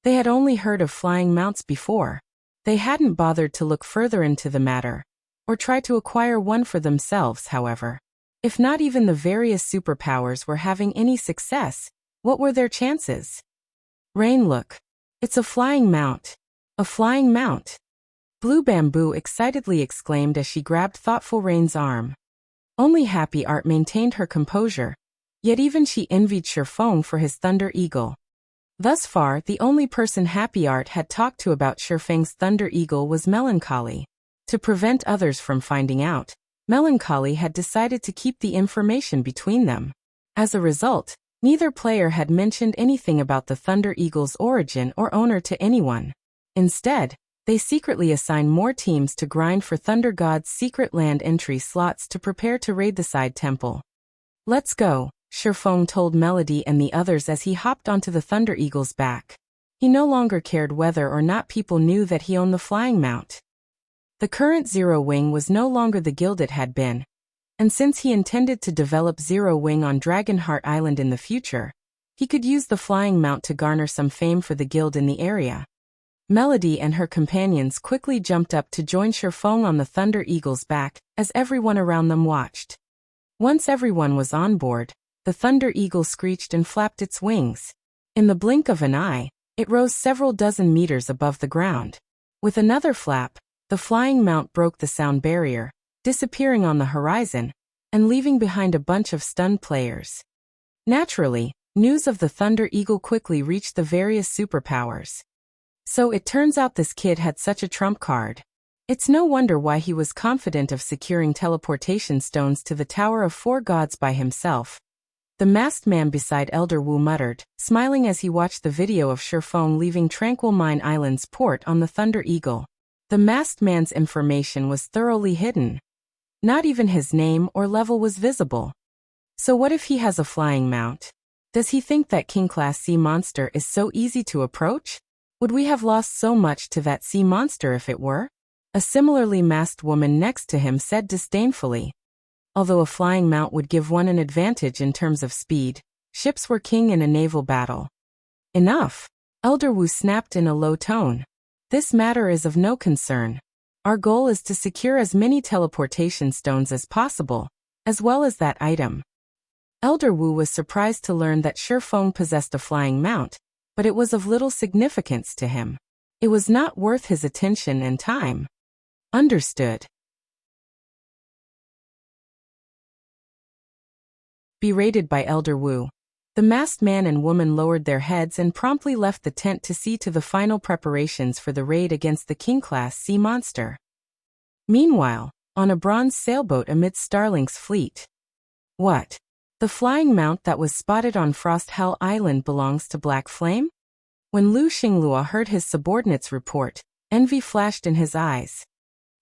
They had only heard of flying mounts before. They hadn't bothered to look further into the matter, or try to acquire one for themselves, however. If not even the various superpowers were having any success, what were their chances? Rain, look. It's a flying mount. A flying mount. Blue Bamboo excitedly exclaimed as she grabbed Thoughtful Rain's arm. Only Happy Art maintained her composure, yet even she envied Shifeng for his Thunder Eagle. Thus far, the only person Happy Art had talked to about Shifeng's Thunder Eagle was Melancholy. To prevent others from finding out, Melancholy had decided to keep the information between them. As a result, neither player had mentioned anything about the Thunder Eagle's origin or owner to anyone. Instead, they secretly assigned more teams to grind for Thunder God's secret land entry slots to prepare to raid the side temple. Let's go, Shifeng told Melody and the others as he hopped onto the Thunder Eagle's back. He no longer cared whether or not people knew that he owned the flying mount. The current Zero Wing was no longer the guild it had been, and since he intended to develop Zero Wing on Dragonheart Island in the future, he could use the flying mount to garner some fame for the guild in the area. Melody and her companions quickly jumped up to join Shifeng on the Thunder Eagle's back, as everyone around them watched. Once everyone was on board, the Thunder Eagle screeched and flapped its wings. In the blink of an eye, it rose several dozen meters above the ground. With another flap, the flying mount broke the sound barrier, disappearing on the horizon, and leaving behind a bunch of stunned players. Naturally, news of the Thunder Eagle quickly reached the various superpowers. So it turns out this kid had such a trump card. It's no wonder why he was confident of securing teleportation stones to the Tower of Four Gods by himself. The masked man beside Elder Wu muttered, smiling as he watched the video of Shifeng leaving Tranquil Mine Island's port on the Thunder Eagle. The masked man's information was thoroughly hidden. Not even his name or level was visible. So what if he has a flying mount? Does he think that King-class sea monster is so easy to approach? Would we have lost so much to that sea monster if it were? A similarly masked woman next to him said disdainfully. Although a flying mount would give one an advantage in terms of speed, ships were king in a naval battle. Enough! Elder Wu snapped in a low tone. This matter is of no concern. Our goal is to secure as many teleportation stones as possible, as well as that item. Elder Wu was surprised to learn that Shifeng possessed a flying mount, but it was of little significance to him. It was not worth his attention and time. Understood. Berated by Elder Wu, the masked man and woman lowered their heads and promptly left the tent to see to the final preparations for the raid against the king-class sea monster. Meanwhile, on a bronze sailboat amidst Starlink's fleet. What? The flying mount that was spotted on Frost Hell Island belongs to Black Flame? When Lu Xinglua heard his subordinate's report, envy flashed in his eyes.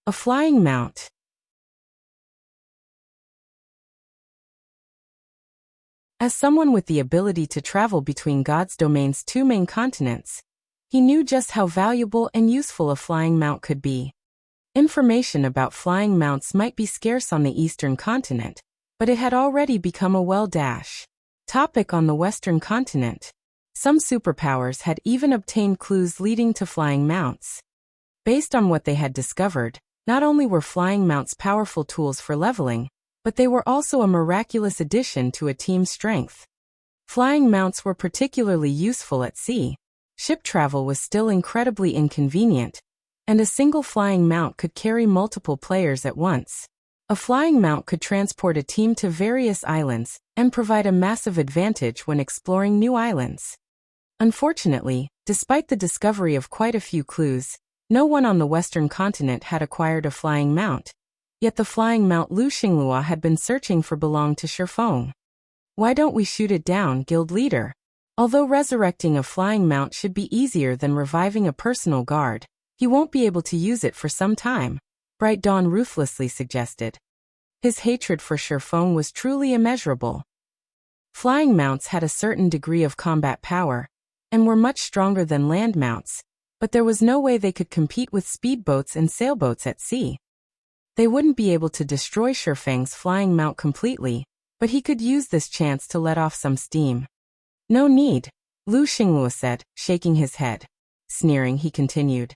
A flying mount. As someone with the ability to travel between God's domain's two main continents, he knew just how valuable and useful a flying mount could be. Information about flying mounts might be scarce on the eastern continent, but it had already become a topic on the western continent. Some superpowers had even obtained clues leading to flying mounts. Based on what they had discovered, not only were flying mounts powerful tools for leveling, but they were also a miraculous addition to a team's strength. Flying mounts were particularly useful at sea. Ship travel was still incredibly inconvenient, and a single flying mount could carry multiple players at once. A flying mount could transport a team to various islands and provide a massive advantage when exploring new islands. Unfortunately, despite the discovery of quite a few clues, no one on the western continent had acquired a flying mount. Yet the flying mount Lu Xinglua had been searching for belonged to Shifeng. Why don't we shoot it down, guild leader? Although resurrecting a flying mount should be easier than reviving a personal guard, he won't be able to use it for some time, Bright Dawn ruthlessly suggested. His hatred for Shifeng was truly immeasurable. Flying mounts had a certain degree of combat power, and were much stronger than land mounts, but there was no way they could compete with speedboats and sailboats at sea. They wouldn't be able to destroy Shifeng's flying mount completely, but he could use this chance to let off some steam. No need, Lu Xinglua said, shaking his head. Sneering, he continued.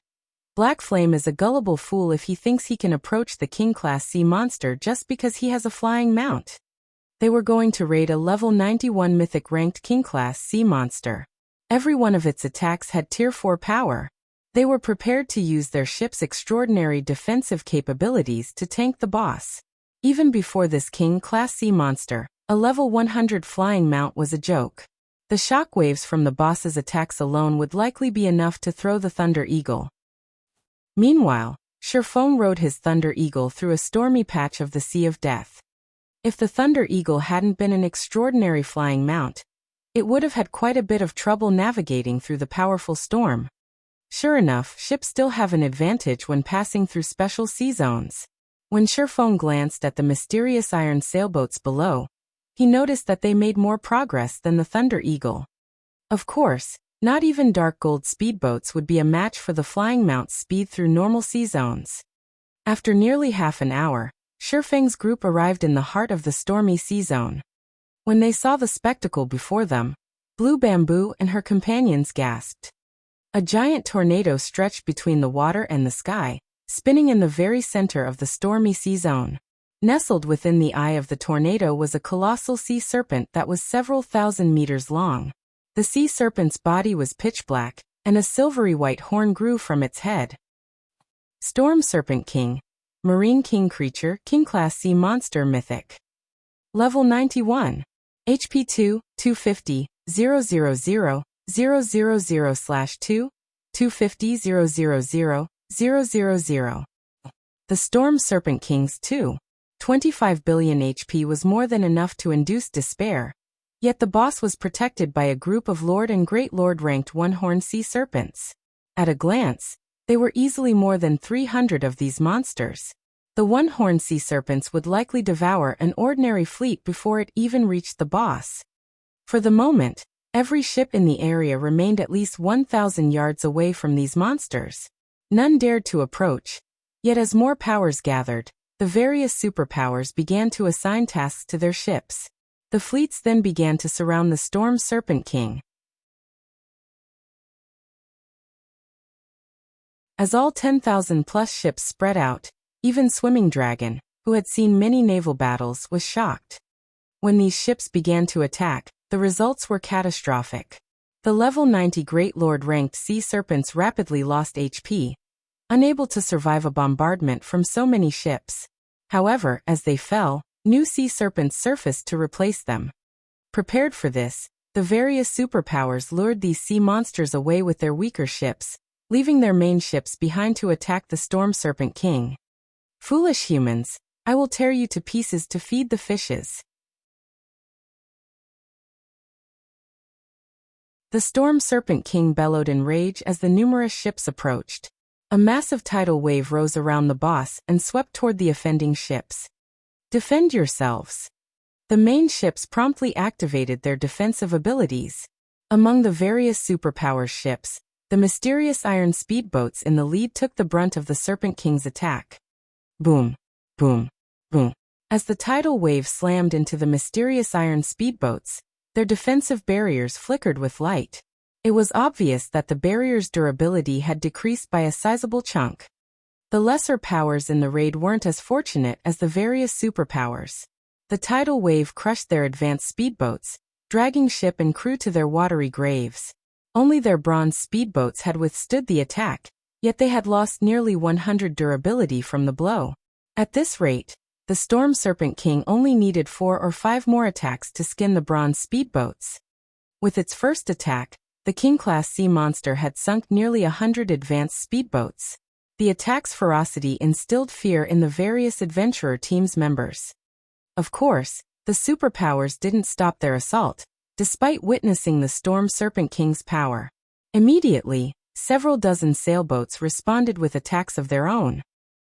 Black Flame is a gullible fool if he thinks he can approach the king-class sea monster just because he has a flying mount. They were going to raid a level 91 mythic-ranked king-class sea monster. Every one of its attacks had tier 4 power. They were prepared to use their ship's extraordinary defensive capabilities to tank the boss. Even before this king-class sea monster, a level 100 flying mount was a joke. The shockwaves from the boss's attacks alone would likely be enough to throw the Thunder Eagle. Meanwhile, Shifeng rode his Thunder Eagle through a stormy patch of the Sea of Death. If the Thunder Eagle hadn't been an extraordinary flying mount, it would have had quite a bit of trouble navigating through the powerful storm. Sure enough, ships still have an advantage when passing through special sea zones. When Shifeng glanced at the mysterious iron sailboats below, he noticed that they made more progress than the Thunder Eagle. Of course, not even dark gold speedboats would be a match for the flying mount's speed through normal sea zones. After nearly half an hour, Shifeng's group arrived in the heart of the stormy sea zone. When they saw the spectacle before them, Blue Bamboo and her companions gasped. A giant tornado stretched between the water and the sky, spinning in the very center of the stormy sea zone. Nestled within the eye of the tornado was a colossal sea serpent that was several thousand meters long. The sea serpent's body was pitch black, and a silvery white horn grew from its head. Storm Serpent King, Marine King Creature, King-class Sea Monster Mythic. Level 91. HP 2, 250, 000, 000/2, 250, 000, 000. The Storm Serpent King's 25 billion HP was more than enough to induce despair, Yet the boss was protected by a group of Lord and Great Lord ranked one-horned sea serpents. At a glance, they were easily more than 300 of these monsters. The one-horned sea serpents would likely devour an ordinary fleet before it even reached the boss. For the moment, every ship in the area remained at least 1,000 yards away from these monsters. None dared to approach, yet as more powers gathered, the various superpowers began to assign tasks to their ships. The fleets then began to surround the Storm Serpent King. As all 10,000+ ships spread out, even Swimming Dragon, who had seen many naval battles, was shocked. When these ships began to attack, the results were catastrophic. The level 90 Great Lord ranked sea serpents rapidly lost HP, unable to survive a bombardment from so many ships. However, as they fell, new sea serpents surfaced to replace them. Prepared for this, the various superpowers lured these sea monsters away with their weaker ships, leaving their main ships behind to attack the Storm Serpent King. Foolish humans, I will tear you to pieces to feed the fishes. The Storm Serpent King bellowed in rage as the numerous ships approached. A massive tidal wave rose around the boss and swept toward the offending ships. Defend yourselves. The main ships promptly activated their defensive abilities. Among the various superpower ships, the mysterious iron speedboats in the lead took the brunt of the Serpent King's attack. Boom, boom, boom. As the tidal wave slammed into the mysterious iron speedboats, their defensive barriers flickered with light. It was obvious that the barrier's durability had decreased by a sizable chunk. The lesser powers in the raid weren't as fortunate as the various superpowers. The tidal wave crushed their advanced speedboats, dragging ship and crew to their watery graves. Only their bronze speedboats had withstood the attack, yet they had lost nearly 100 durability from the blow. At this rate, the Storm Serpent King only needed 4 or 5 more attacks to skin the bronze speedboats. With its first attack, the King-class sea monster had sunk nearly 100 advanced speedboats. The attack's ferocity instilled fear in the various adventurer team's members. Of course, the superpowers didn't stop their assault, despite witnessing the Storm Serpent King's power. Immediately, several dozen sailboats responded with attacks of their own.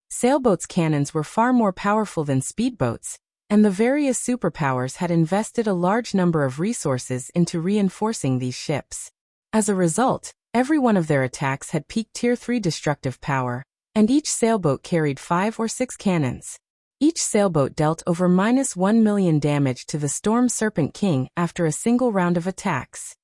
Sailboats' cannons were far more powerful than speedboats, and the various superpowers had invested a large number of resources into reinforcing these ships. As a result, every one of their attacks had peak Tier 3 destructive power, and each sailboat carried 5 or 6 cannons. Each sailboat dealt over -1 million damage to the Storm Serpent King after a single round of attacks.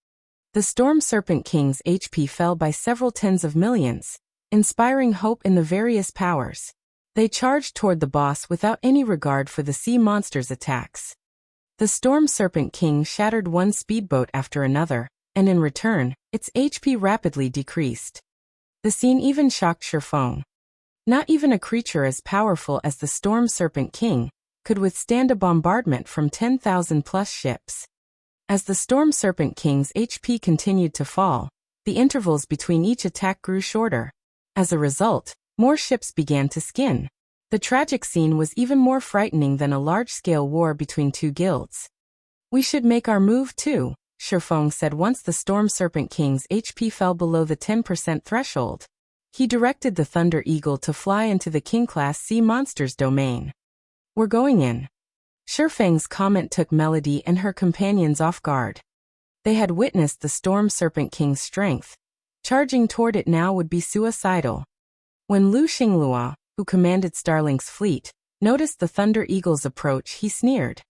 The Storm Serpent King's HP fell by several tens of millions, inspiring hope in the various powers. They charged toward the boss without any regard for the sea monster's attacks. The Storm Serpent King shattered one speedboat after another, and in return, its HP rapidly decreased. The scene even shocked Sherfong. Not even a creature as powerful as the Storm Serpent King could withstand a bombardment from 10,000+ ships. As the Storm Serpent King's HP continued to fall, the intervals between each attack grew shorter. As a result, more ships began to skin. The tragic scene was even more frightening than a large-scale war between two guilds. "We should make our move too," Sherfong said once the Storm Serpent King's HP fell below the 10% threshold. He directed the Thunder Eagle to fly into the King-class sea monster's domain. "We're going in." Sherfang's comment took Melody and her companions off guard. They had witnessed the Storm Serpent King's strength. Charging toward it now would be suicidal. When Lu Xinglua, who commanded Starlink's fleet, noticed the Thunder Eagle's approach, he sneered.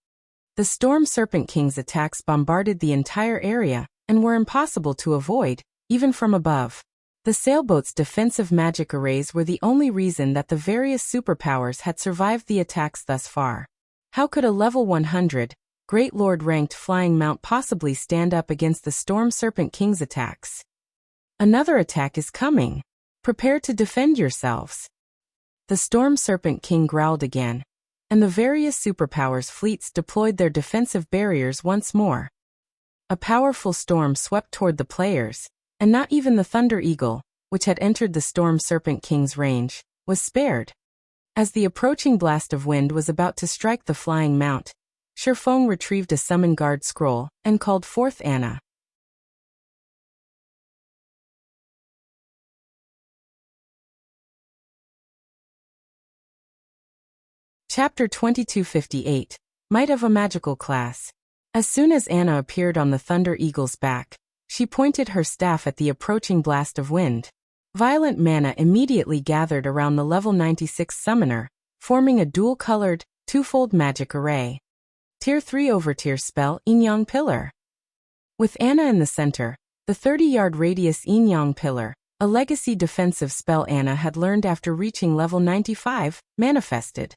The Storm Serpent King's attacks bombarded the entire area and were impossible to avoid, even from above. The sailboat's defensive magic arrays were the only reason that the various superpowers had survived the attacks thus far. How could a level 100, Great Lord-ranked flying mount possibly stand up against the Storm Serpent King's attacks? "Another attack is coming. Prepare to defend yourselves." The Storm Serpent King growled again, and the various superpowers' fleets deployed their defensive barriers once more. A powerful storm swept toward the players, and not even the Thunder Eagle, which had entered the Storm Serpent King's range, was spared. As the approaching blast of wind was about to strike the flying mount, Shifeng retrieved a summon guard scroll and called forth Anna. Chapter 2258, Might of a Magical Class. As soon as Anna appeared on the Thunder Eagle's back, she pointed her staff at the approaching blast of wind. Violent mana immediately gathered around the level 96 summoner, forming a dual-colored, twofold magic array. Tier 3 Overtier spell Yin-Yang Pillar. With Anna in the center, the 30-yard radius Yin-Yang Pillar, a legacy defensive spell Anna had learned after reaching level 95, manifested.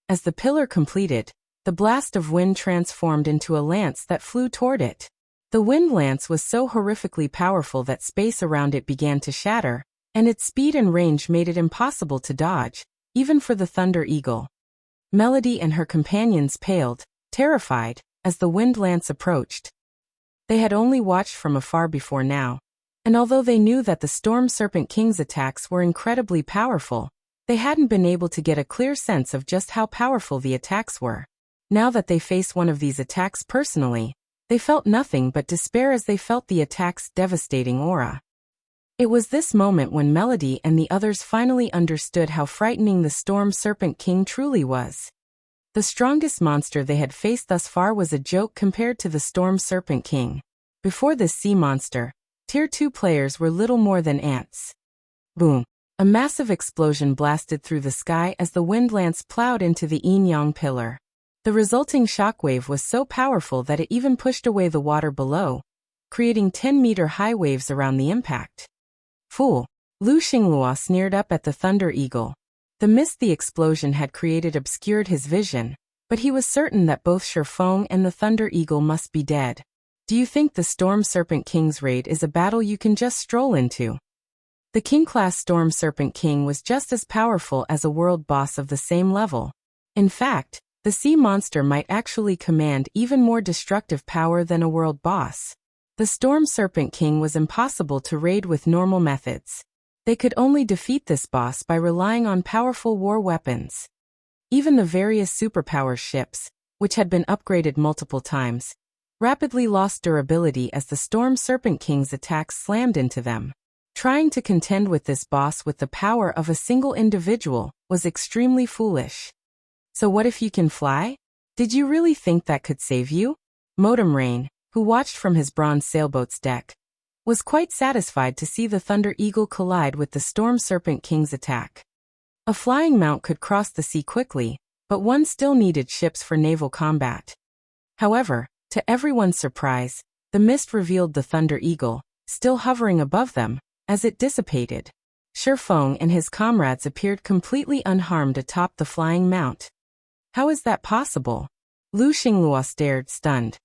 As the pillar completed, the blast of wind transformed into a lance that flew toward it. The wind lance was so horrifically powerful that space around it began to shatter, and its speed and range made it impossible to dodge, even for the Thunder Eagle. Melody and her companions paled, terrified, as the wind lance approached. They had only watched from afar before now, and although they knew that the Storm Serpent King's attacks were incredibly powerful, they hadn't been able to get a clear sense of just how powerful the attacks were. Now that they faced one of these attacks personally, they felt nothing but despair as they felt the attack's devastating aura. It was this moment when Melody and the others finally understood how frightening the Storm Serpent King truly was. The strongest monster they had faced thus far was a joke compared to the Storm Serpent King. Before this sea monster, Tier 2 players were little more than ants. Boom! A massive explosion blasted through the sky as the wind lance plowed into the Yin-Yang Pillar. The resulting shockwave was so powerful that it even pushed away the water below, creating 10-meter-high waves around the impact. Fool! Lu Xinglua sneered up at the Thunder Eagle. The mist the explosion had created obscured his vision, but he was certain that both Shifeng and the Thunder Eagle must be dead. Do you think the Storm Serpent King's raid is a battle you can just stroll into? The King-class Storm Serpent King was just as powerful as a world boss of the same level. In fact, the sea monster might actually command even more destructive power than a world boss. The Storm Serpent King was impossible to raid with normal methods. They could only defeat this boss by relying on powerful war weapons. Even the various superpower ships, which had been upgraded multiple times, rapidly lost durability as the Storm Serpent King's attacks slammed into them. Trying to contend with this boss with the power of a single individual was extremely foolish. So what if you can fly? Did you really think that could save you? Modem Rain, who watched from his bronze sailboat's deck, was quite satisfied to see the Thunder Eagle collide with the Storm Serpent King's attack. A flying mount could cross the sea quickly, but one still needed ships for naval combat. However, to everyone's surprise, the mist revealed the Thunder Eagle, still hovering above them, as it dissipated. Shifeng and his comrades appeared completely unharmed atop the flying mount. How is that possible? Lu Xinglua stared, stunned.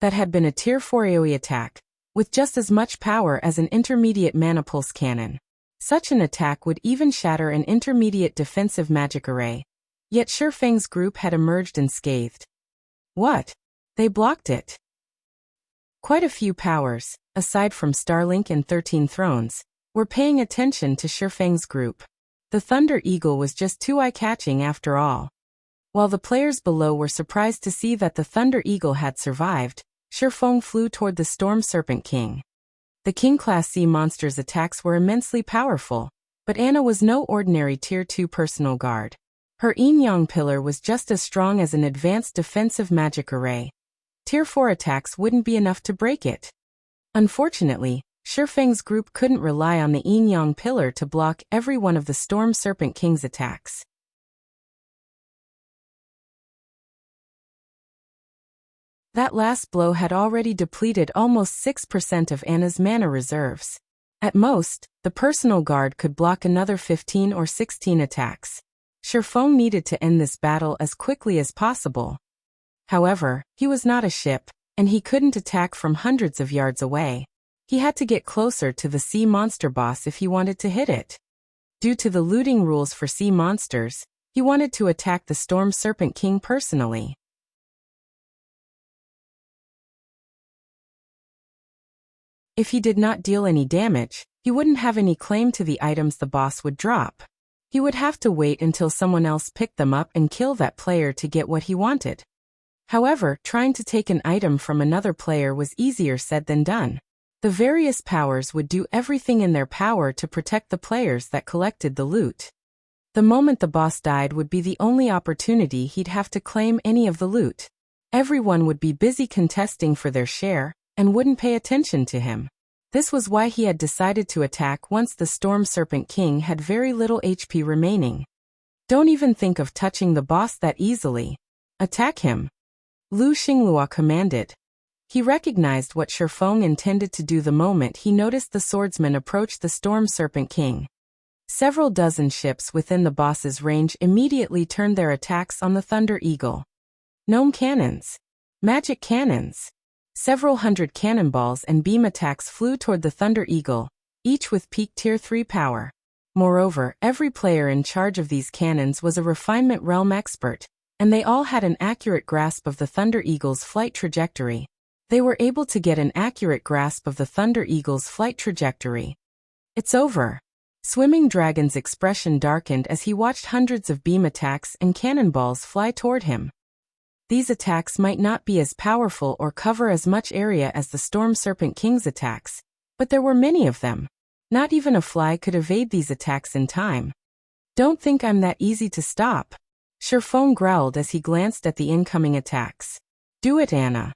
That had been a Tier 4 AoE attack, with just as much power as an intermediate mana pulse cannon. Such an attack would even shatter an intermediate defensive magic array. Yet Shifeng's group had emerged unscathed. What? They blocked it. Quite a few powers, aside from Starlink and 13 Thrones, were paying attention to Shifeng's group. The Thunder Eagle was just too eye-catching after all. While the players below were surprised to see that the Thunder Eagle had survived, Shifeng flew toward the Storm Serpent King. The King-class sea monster's attacks were immensely powerful, but Anna was no ordinary Tier 2 personal guard. Her Yin-Yang Pillar was just as strong as an advanced defensive magic array. Tier 4 attacks wouldn't be enough to break it. Unfortunately, Shifeng's group couldn't rely on the Yin-Yang Pillar to block every one of the Storm Serpent King's attacks. That last blow had already depleted almost 6% of Anna's mana reserves. At most, the personal guard could block another 15 or 16 attacks. Shifeng needed to end this battle as quickly as possible. However, he was not a ship, and he couldn't attack from hundreds of yards away. He had to get closer to the sea monster boss if he wanted to hit it. Due to the looting rules for sea monsters, he wanted to attack the Storm Serpent King personally. If he did not deal any damage, he wouldn't have any claim to the items the boss would drop. He would have to wait until someone else picked them up and kill that player to get what he wanted. However, trying to take an item from another player was easier said than done. The various powers would do everything in their power to protect the players that collected the loot. The moment the boss died would be the only opportunity he'd have to claim any of the loot. Everyone would be busy contesting for their share, and wouldn't pay attention to him. This was why he had decided to attack once the Storm Serpent King had very little HP remaining. Don't even think of touching the boss that easily. Attack him. Lu Xinglua commanded. He recognized what Shifeng intended to do the moment he noticed the swordsman approach the Storm Serpent King. Several dozen ships within the boss's range immediately turned their attacks on the Thunder Eagle. Gnome cannons. Magic cannons. Several hundred cannonballs and beam attacks flew toward the Thunder Eagle, each with peak Tier 3 power. Moreover, every player in charge of these cannons was a refinement realm expert, and they all had an accurate grasp of the Thunder Eagle's flight trajectory. They were able to get an accurate grasp of the Thunder Eagle's flight trajectory. It's over. Swimming Dragon's expression darkened as he watched hundreds of beam attacks and cannonballs fly toward him. These attacks might not be as powerful or cover as much area as the Storm Serpent King's attacks, but there were many of them. Not even a fly could evade these attacks in time. Don't think I'm that easy to stop. Shifeng growled as he glanced at the incoming attacks. Do it, Anna.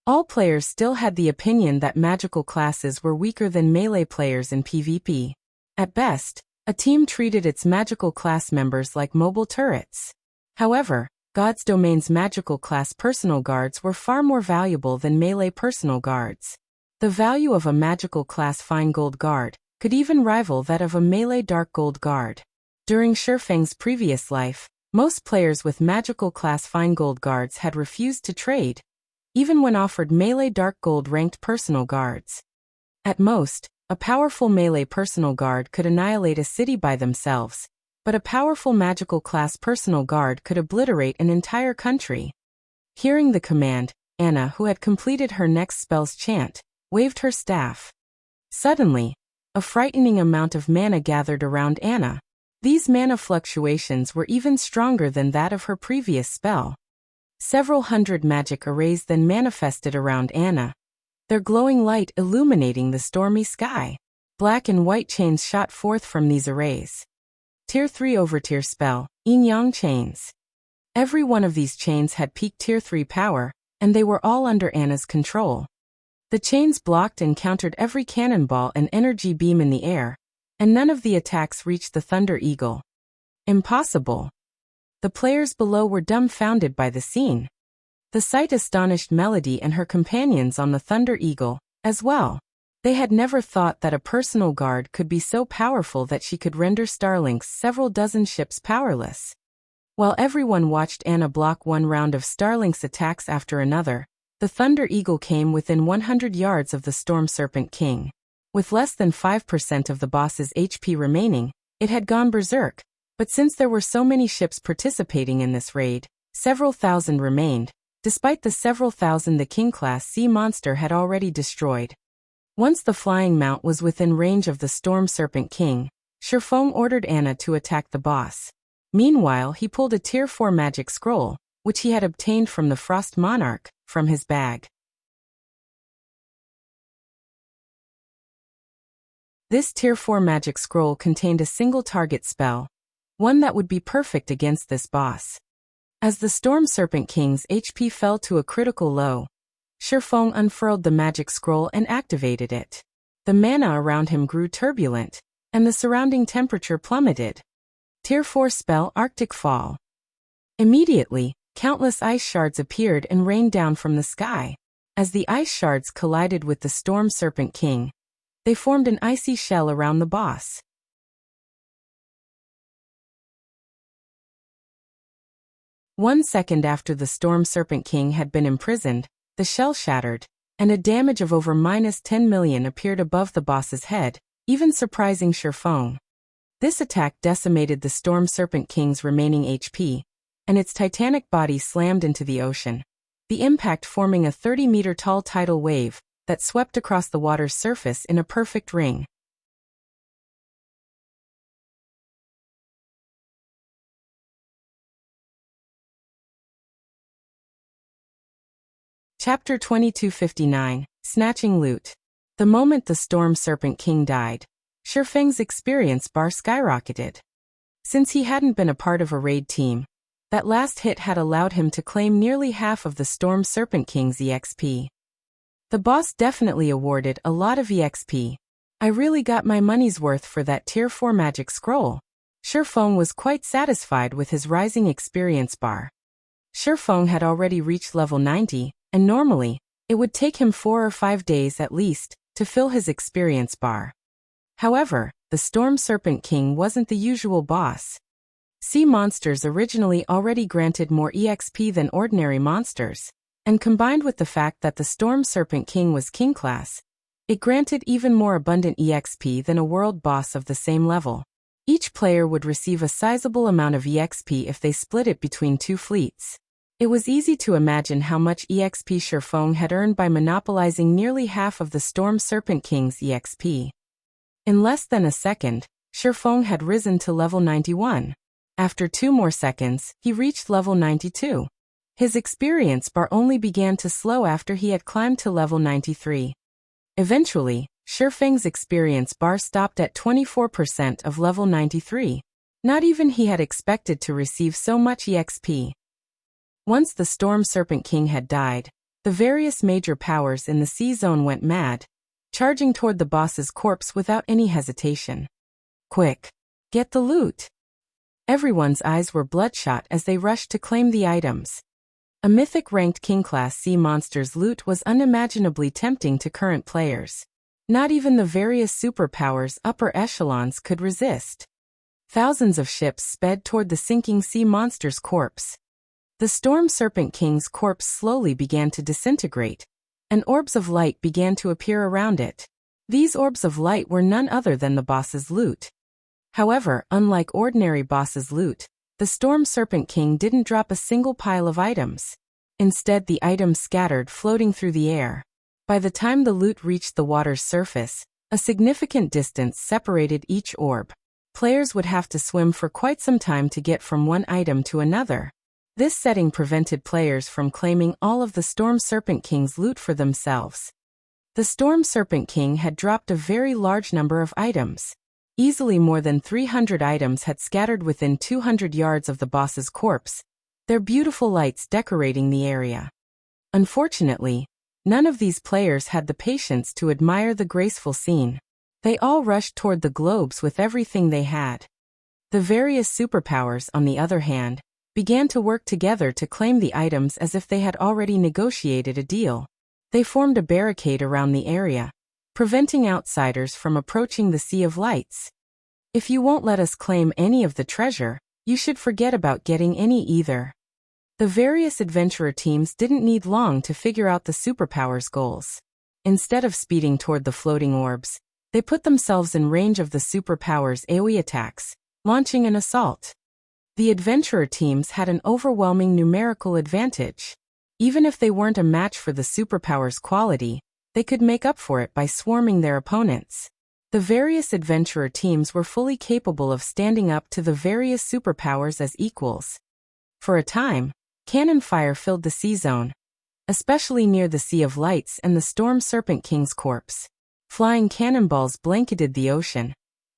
All players still had the opinion that magical classes were weaker than melee players in PvP. At best, a team treated its magical class members like mobile turrets. However, God's Domain's magical class personal guards were far more valuable than melee personal guards. The value of a magical class fine gold guard could even rival that of a melee dark gold guard. During Shifeng's previous life, most players with magical class fine gold guards had refused to trade, even when offered melee dark gold ranked personal guards. At most, a powerful melee personal guard could annihilate a city by themselves, but a powerful magical class personal guard could obliterate an entire country. Hearing the command, Anna, who had completed her next spell's chant, waved her staff. Suddenly, a frightening amount of mana gathered around Anna. These mana fluctuations were even stronger than that of her previous spell. Several hundred magic arrays then manifested around Anna, their glowing light illuminating the stormy sky. Black and white chains shot forth from these arrays. Tier 3 Overtier spell, Yin Yang chains. Every one of these chains had peak Tier 3 power, and they were all under Anna's control. The chains blocked and countered every cannonball and energy beam in the air, and none of the attacks reached the Thunder Eagle. Impossible. The players below were dumbfounded by the scene. The sight astonished Melody and her companions on the Thunder Eagle, as well. They had never thought that a personal guard could be so powerful that she could render Starlink's several dozen ships powerless. While everyone watched Anna block one round of Starlink's attacks after another, the Thunder Eagle came within 100 yards of the Storm Serpent King. With less than 5% of the boss's HP remaining, it had gone berserk, but since there were so many ships participating in this raid, several thousand remained, despite the several thousand the King-class sea monster had already destroyed. Once the flying mount was within range of the Storm Serpent King, Shifeng ordered Anna to attack the boss. Meanwhile, he pulled a Tier 4 magic scroll, which he had obtained from the Frost Monarch, from his bag. This Tier 4 magic scroll contained a single target spell, one that would be perfect against this boss. As the Storm Serpent King's HP fell to a critical low, Shifeng unfurled the magic scroll and activated it. The mana around him grew turbulent, and the surrounding temperature plummeted. Tier 4 spell Arctic Fall. Immediately, countless ice shards appeared and rained down from the sky. As the ice shards collided with the Storm Serpent King, they formed an icy shell around the boss. 1 second after the Storm Serpent King had been imprisoned, the shell shattered, and a damage of over -10 million appeared above the boss's head, even surprising Shifeng. This attack decimated the Storm Serpent King's remaining HP, and its titanic body slammed into the ocean, the impact forming a 30-meter-tall tidal wave that swept across the water's surface in a perfect ring. Chapter 2259, Snatching Loot. The moment the Storm Serpent King died, Shifeng's experience bar skyrocketed. Since he hadn't been a part of a raid team, that last hit had allowed him to claim nearly half of the Storm Serpent King's EXP. The boss definitely awarded a lot of EXP. I really got my money's worth for that Tier 4 magic scroll. Shifeng was quite satisfied with his rising experience bar. Shifeng had already reached level 90, and normally, it would take him 4 or 5 days at least to fill his experience bar. However, the Storm Serpent King wasn't the usual boss. Sea monsters originally already granted more EXP than ordinary monsters, and combined with the fact that the Storm Serpent King was King class, it granted even more abundant EXP than a world boss of the same level. Each player would receive a sizable amount of EXP if they split it between 2 fleets. It was easy to imagine how much EXP Shifeng had earned by monopolizing nearly half of the Storm Serpent King's EXP. In less than a second, Shifeng had risen to level 91. After 2 more seconds, he reached level 92. His experience bar only began to slow after he had climbed to level 93. Eventually, Shifeng's experience bar stopped at 24% of level 93. Not even he had expected to receive so much EXP. Once the Storm Serpent King had died, the various major powers in the sea zone went mad, charging toward the boss's corpse without any hesitation. Quick! Get the loot! Everyone's eyes were bloodshot as they rushed to claim the items. A mythic-ranked King-class sea monster's loot was unimaginably tempting to current players. Not even the various superpowers upper echelons could resist. Thousands of ships sped toward the sinking sea monster's corpse. The Storm Serpent King's corpse slowly began to disintegrate, and orbs of light began to appear around it. These orbs of light were none other than the boss's loot. However, unlike ordinary boss's loot, the Storm Serpent King didn't drop a single pile of items. Instead, the items scattered floating through the air. By the time the loot reached the water's surface, a significant distance separated each orb. Players would have to swim for quite some time to get from one item to another. This setting prevented players from claiming all of the Storm Serpent King's loot for themselves. The Storm Serpent King had dropped a very large number of items. Easily more than 300 items had scattered within 200 yards of the boss's corpse, their beautiful lights decorating the area. Unfortunately, none of these players had the patience to admire the graceful scene. They all rushed toward the globes with everything they had. The various superpowers, on the other hand, began to work together to claim the items as if they had already negotiated a deal. They formed a barricade around the area, preventing outsiders from approaching the Sea of Lights. If you won't let us claim any of the treasure, you should forget about getting any either. The various adventurer teams didn't need long to figure out the superpowers' goals. Instead of speeding toward the floating orbs, they put themselves in range of the superpowers' AoE attacks, launching an assault. The adventurer teams had an overwhelming numerical advantage. Even if they weren't a match for the superpower's quality, they could make up for it by swarming their opponents. The various adventurer teams were fully capable of standing up to the various superpowers as equals. For a time, cannon fire filled the sea zone, especially near the Sea of Lights and the Storm Serpent King's corpse. Flying cannonballs blanketed the ocean,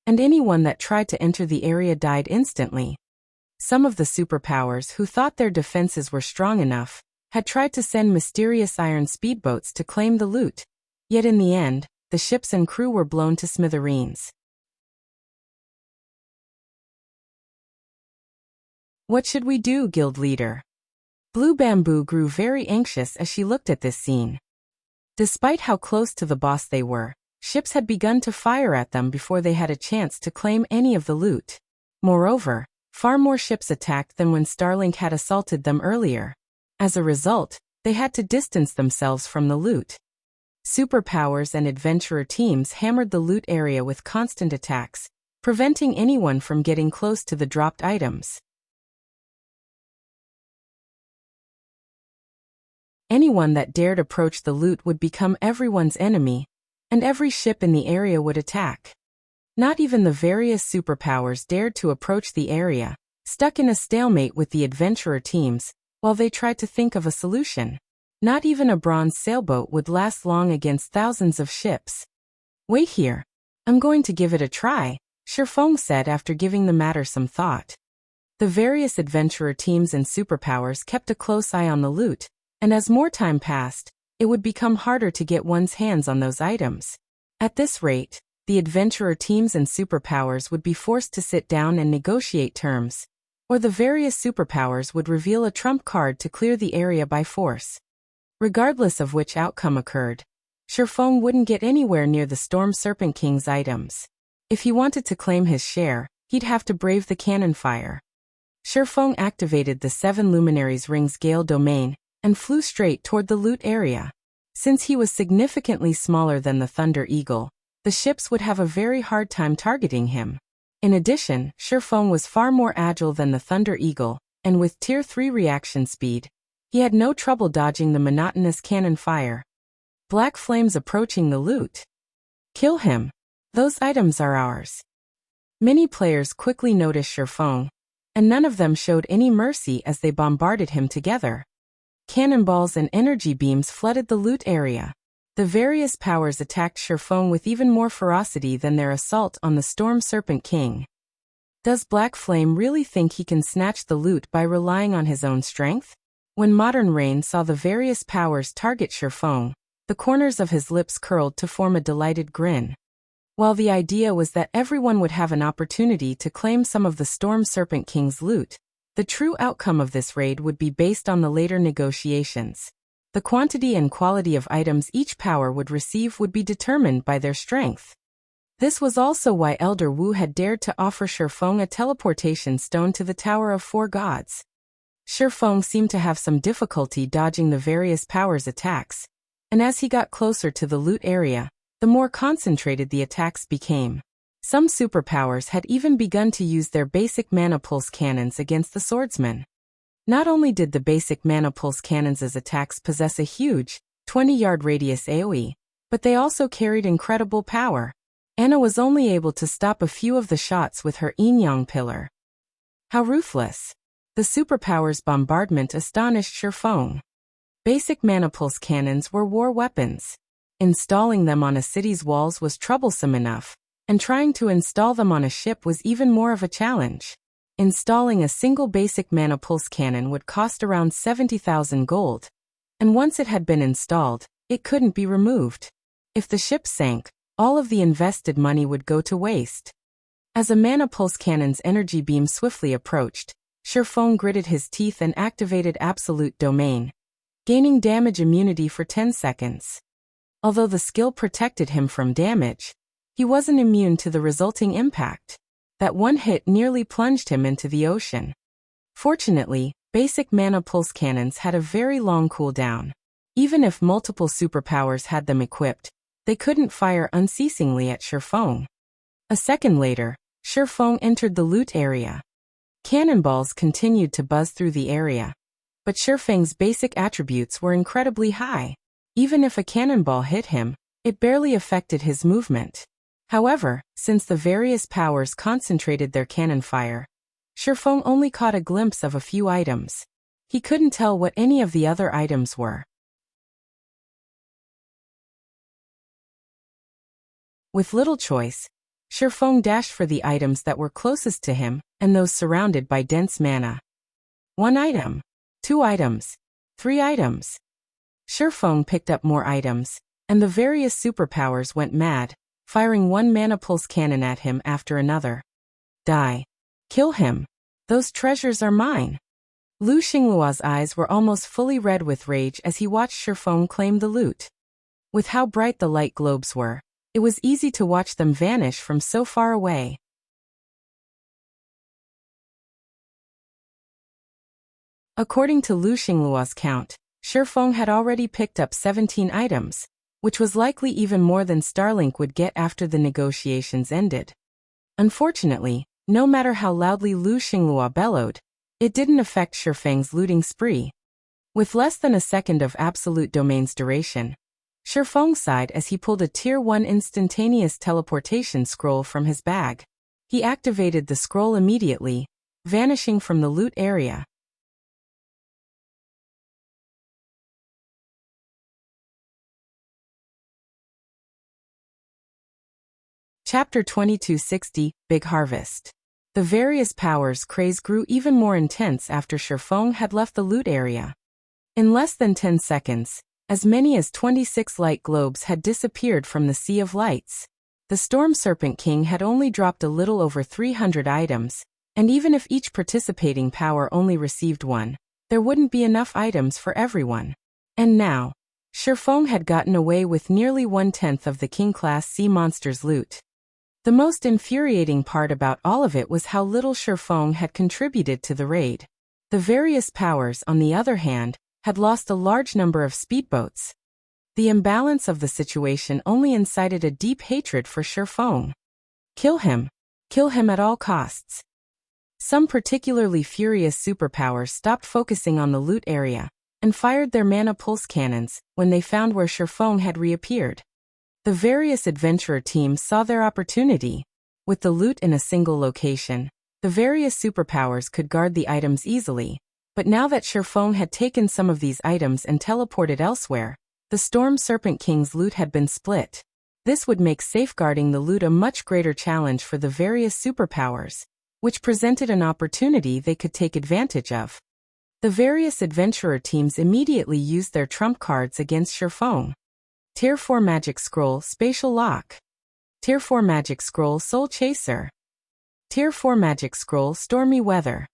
and anyone that tried to enter the area died instantly. Some of the superpowers who thought their defenses were strong enough had tried to send mysterious iron speedboats to claim the loot, yet in the end, the ships and crew were blown to smithereens. What should we do, guild leader? Blue Bamboo grew very anxious as she looked at this scene. Despite how close to the boss they were, ships had begun to fire at them before they had a chance to claim any of the loot. Moreover, far more ships attacked than when Starlink had assaulted them earlier. As a result, they had to distance themselves from the loot. Superpowers and adventurer teams hammered the loot area with constant attacks, preventing anyone from getting close to the dropped items. Anyone that dared approach the loot would become everyone's enemy, and every ship in the area would attack. Not even the various superpowers dared to approach the area, stuck in a stalemate with the adventurer teams, while they tried to think of a solution. Not even a bronze sailboat would last long against thousands of ships. Wait here. I'm going to give it a try, Shifeng said after giving the matter some thought. The various adventurer teams and superpowers kept a close eye on the loot, and as more time passed, it would become harder to get one's hands on those items. At this rate, the adventurer teams and superpowers would be forced to sit down and negotiate terms, or the various superpowers would reveal a trump card to clear the area by force. Regardless of which outcome occurred, Shifeng wouldn't get anywhere near the Storm Serpent King's items. If he wanted to claim his share, he'd have to brave the cannon fire. Shifeng activated the 7 Luminaries Ring's Gale domain and flew straight toward the loot area. Since he was significantly smaller than the Thunder Eagle, the ships would have a very hard time targeting him. In addition, Shifeng was far more agile than the Thunder Eagle, and with Tier 3 reaction speed, he had no trouble dodging the monotonous cannon fire. Black flames approaching the loot. Kill him. Those items are ours. Many players quickly noticed Shifeng, and none of them showed any mercy as they bombarded him together. Cannonballs and energy beams flooded the loot area. The various powers attacked Shifeng with even more ferocity than their assault on the Storm Serpent King. Does Black Flame really think he can snatch the loot by relying on his own strength? When Modern Rain saw the various powers target Shifeng, the corners of his lips curled to form a delighted grin. While the idea was that everyone would have an opportunity to claim some of the Storm Serpent King's loot, the true outcome of this raid would be based on the later negotiations. The quantity and quality of items each power would receive would be determined by their strength. This was also why Elder Wu had dared to offer Shifeng a teleportation stone to the Tower of 4 Gods. Shifeng seemed to have some difficulty dodging the various powers' attacks, and as he got closer to the loot area, the more concentrated the attacks became. Some superpowers had even begun to use their basic mana pulse cannons against the swordsman. Not only did the basic mana pulse cannons' attacks possess a huge, 20-yard radius AoE, but they also carried incredible power. Anna was only able to stop a few of the shots with her yin-yang pillar. How ruthless! The superpower's bombardment astonished Shifeng. Basic mana pulse cannons were war weapons. Installing them on a city's walls was troublesome enough, and trying to install them on a ship was even more of a challenge. Installing a single basic mana pulse cannon would cost around 70,000 gold, and once it had been installed, it couldn't be removed. If the ship sank, all of the invested money would go to waste. As a mana pulse cannon's energy beam swiftly approached, Shifeng gritted his teeth and activated Absolute Domain, gaining damage immunity for 10 seconds. Although the skill protected him from damage, he wasn't immune to the resulting impact. That one hit nearly plunged him into the ocean. Fortunately, basic mana pulse cannons had a very long cooldown. Even if multiple superpowers had them equipped, they couldn't fire unceasingly at Shifeng. A second later, Shifeng entered the loot area. Cannonballs continued to buzz through the area, but Shifeng's basic attributes were incredibly high. Even if a cannonball hit him, it barely affected his movement. However, since the various powers concentrated their cannon fire, Shifeng only caught a glimpse of a few items. He couldn't tell what any of the other items were. With little choice, Shifeng dashed for the items that were closest to him and those surrounded by dense mana. 1 item. 2 items. 3 items. Shifeng picked up more items, and the various superpowers went mad, firing one mana pulse cannon at him after another. Die. Kill him. Those treasures are mine. Lu Xingluo's eyes were almost fully red with rage as he watched Shifeng claim the loot. With how bright the light globes were, it was easy to watch them vanish from so far away. According to Lu Xingluo's count, Shifeng had already picked up 17 items, which was likely even more than Starlink would get after the negotiations ended. Unfortunately, no matter how loudly Lu Xingluo bellowed, it didn't affect Shifeng's looting spree. With less than a second of Absolute Domain's duration, Shifeng sighed as he pulled a Tier 1 instantaneous teleportation scroll from his bag. He activated the scroll immediately, vanishing from the loot area. Chapter 2260, Big Harvest. The various powers' craze grew even more intense after Shifeng had left the loot area. In less than 10 seconds, as many as 26 light globes had disappeared from the Sea of Lights. The Storm Serpent King had only dropped a little over 300 items, and even if each participating power only received one, there wouldn't be enough items for everyone. And now, Shifeng had gotten away with nearly 1/10 of the King-class sea monster's loot. The most infuriating part about all of it was how little Shifeng had contributed to the raid. The various powers, on the other hand, had lost a large number of speedboats. The imbalance of the situation only incited a deep hatred for Shifeng. Kill him. Kill him at all costs. Some particularly furious superpowers stopped focusing on the loot area and fired their mana pulse cannons when they found where Shifeng had reappeared. The various adventurer teams saw their opportunity. With the loot in a single location, the various superpowers could guard the items easily, but now that Shifeng had taken some of these items and teleported elsewhere, the Storm Serpent King's loot had been split. This would make safeguarding the loot a much greater challenge for the various superpowers, which presented an opportunity they could take advantage of. The various adventurer teams immediately used their trump cards against Shifeng. Tier 4 Magic Scroll Spatial Lock. Tier 4 Magic Scroll Soul Chaser. Tier 4 Magic Scroll Stormy Weather.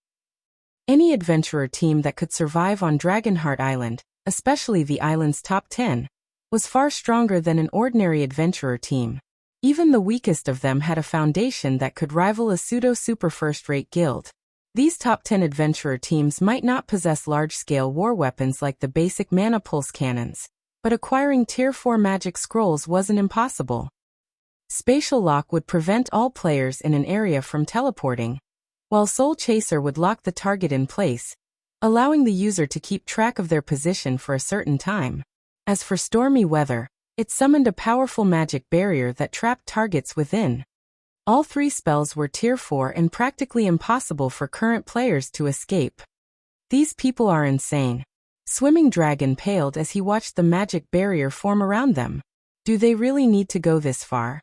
Any adventurer team that could survive on Dragonheart Island, especially the island's top 10, was far stronger than an ordinary adventurer team. Even the weakest of them had a foundation that could rival a pseudo-super first-rate guild. These top 10 adventurer teams might not possess large-scale war weapons like the basic mana pulse cannons, but acquiring Tier 4 magic scrolls wasn't impossible. Spatial Lock would prevent all players in an area from teleporting, while Soul Chaser would lock the target in place, allowing the user to keep track of their position for a certain time. As for Stormy Weather, it summoned a powerful magic barrier that trapped targets within. All three spells were Tier 4 and practically impossible for current players to escape. These people are insane. Swimming Dragon paled as he watched the magic barrier form around them. Do they really need to go this far?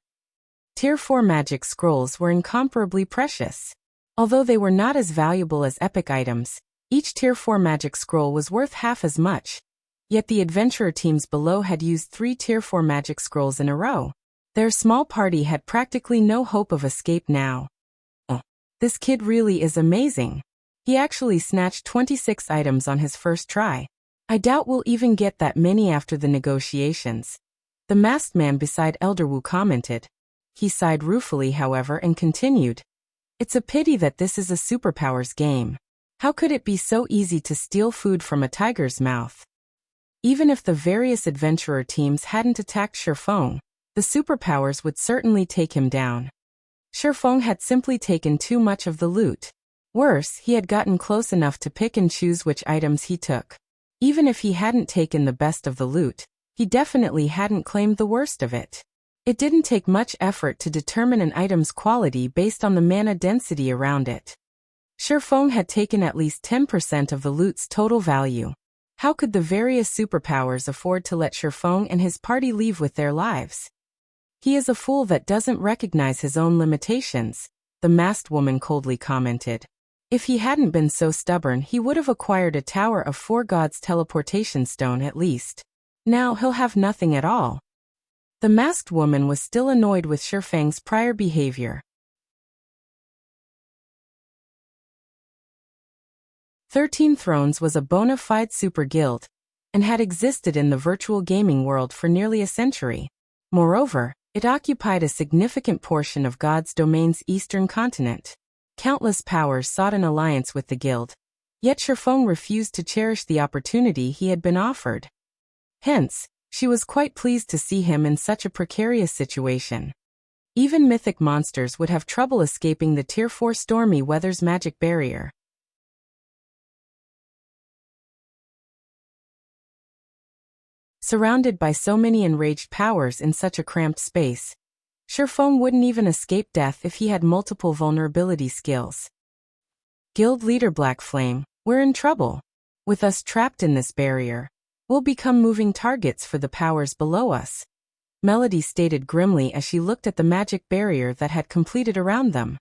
Tier 4 magic scrolls were incomparably precious. Although they were not as valuable as epic items, each Tier 4 magic scroll was worth half as much. Yet the adventurer teams below had used 3 Tier 4 magic scrolls in a row. Their small party had practically no hope of escape now. Oh, this kid really is amazing. He actually snatched 26 items on his first try. I doubt we'll even get that many after the negotiations. The masked man beside Elder Wu commented. He sighed ruefully, however, and continued. It's a pity that this is a superpowers game. How could it be so easy to steal food from a tiger's mouth? Even if the various adventurer teams hadn't attacked Shifeng, the superpowers would certainly take him down. Shifeng had simply taken too much of the loot. Worse, he had gotten close enough to pick and choose which items he took. Even if he hadn't taken the best of the loot, he definitely hadn't claimed the worst of it. It didn't take much effort to determine an item's quality based on the mana density around it. Shifeng had taken at least 10% of the loot's total value. How could the various superpowers afford to let Shifeng and his party leave with their lives? He is a fool that doesn't recognize his own limitations, the masked woman coldly commented. If he hadn't been so stubborn, he would have acquired a Tower of 4 Gods teleportation stone at least. Now he'll have nothing at all. The masked woman was still annoyed with Shifeng's prior behavior. 13 Thrones was a bona fide super guild, and had existed in the virtual gaming world for nearly a century. Moreover, it occupied a significant portion of God's domain's eastern continent. Countless powers sought an alliance with the guild, yet Shifeng refused to cherish the opportunity he had been offered. Hence, she was quite pleased to see him in such a precarious situation. Even mythic monsters would have trouble escaping the Tier 4 Stormy Weather's magic barrier. Surrounded by so many enraged powers in such a cramped space, Shifeng wouldn't even escape death if he had multiple vulnerability skills. Guild leader Black Flame, we're in trouble. With us trapped in this barrier, we'll become moving targets for the powers below us. Melody stated grimly as she looked at the magic barrier that had completed around them.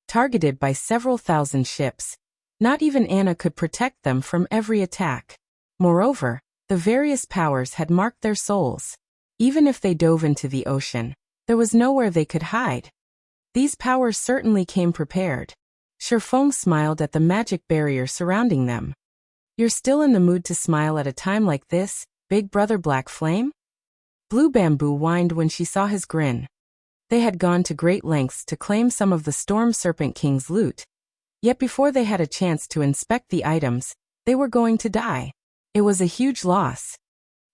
Targeted by several thousand ships, not even Anna could protect them from every attack. Moreover, the various powers had marked their souls. Even if they dove into the ocean, there was nowhere they could hide. These powers certainly came prepared. Shifeng smiled at the magic barrier surrounding them. You're still in the mood to smile at a time like this, big brother Black Flame? Blue Bamboo whined when she saw his grin. They had gone to great lengths to claim some of the Storm Serpent King's loot. Yet before they had a chance to inspect the items, they were going to die. It was a huge loss.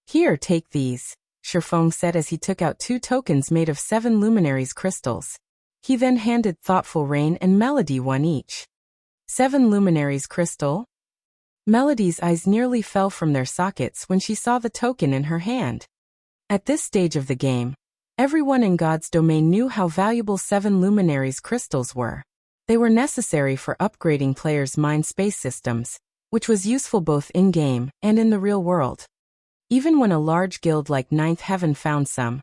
Here, take these, Shifeng said as he took out 2 tokens made of 7 luminaries crystals. He then handed Thoughtful Rain and Melody one each. 7 luminaries crystal? Melody's eyes nearly fell from their sockets when she saw the token in her hand. At this stage of the game, everyone in God's domain knew how valuable 7 luminaries crystals were. They were necessary for upgrading players' mind space systems, which was useful both in-game and in the real world. Even when a large guild like Ninth Heaven found some,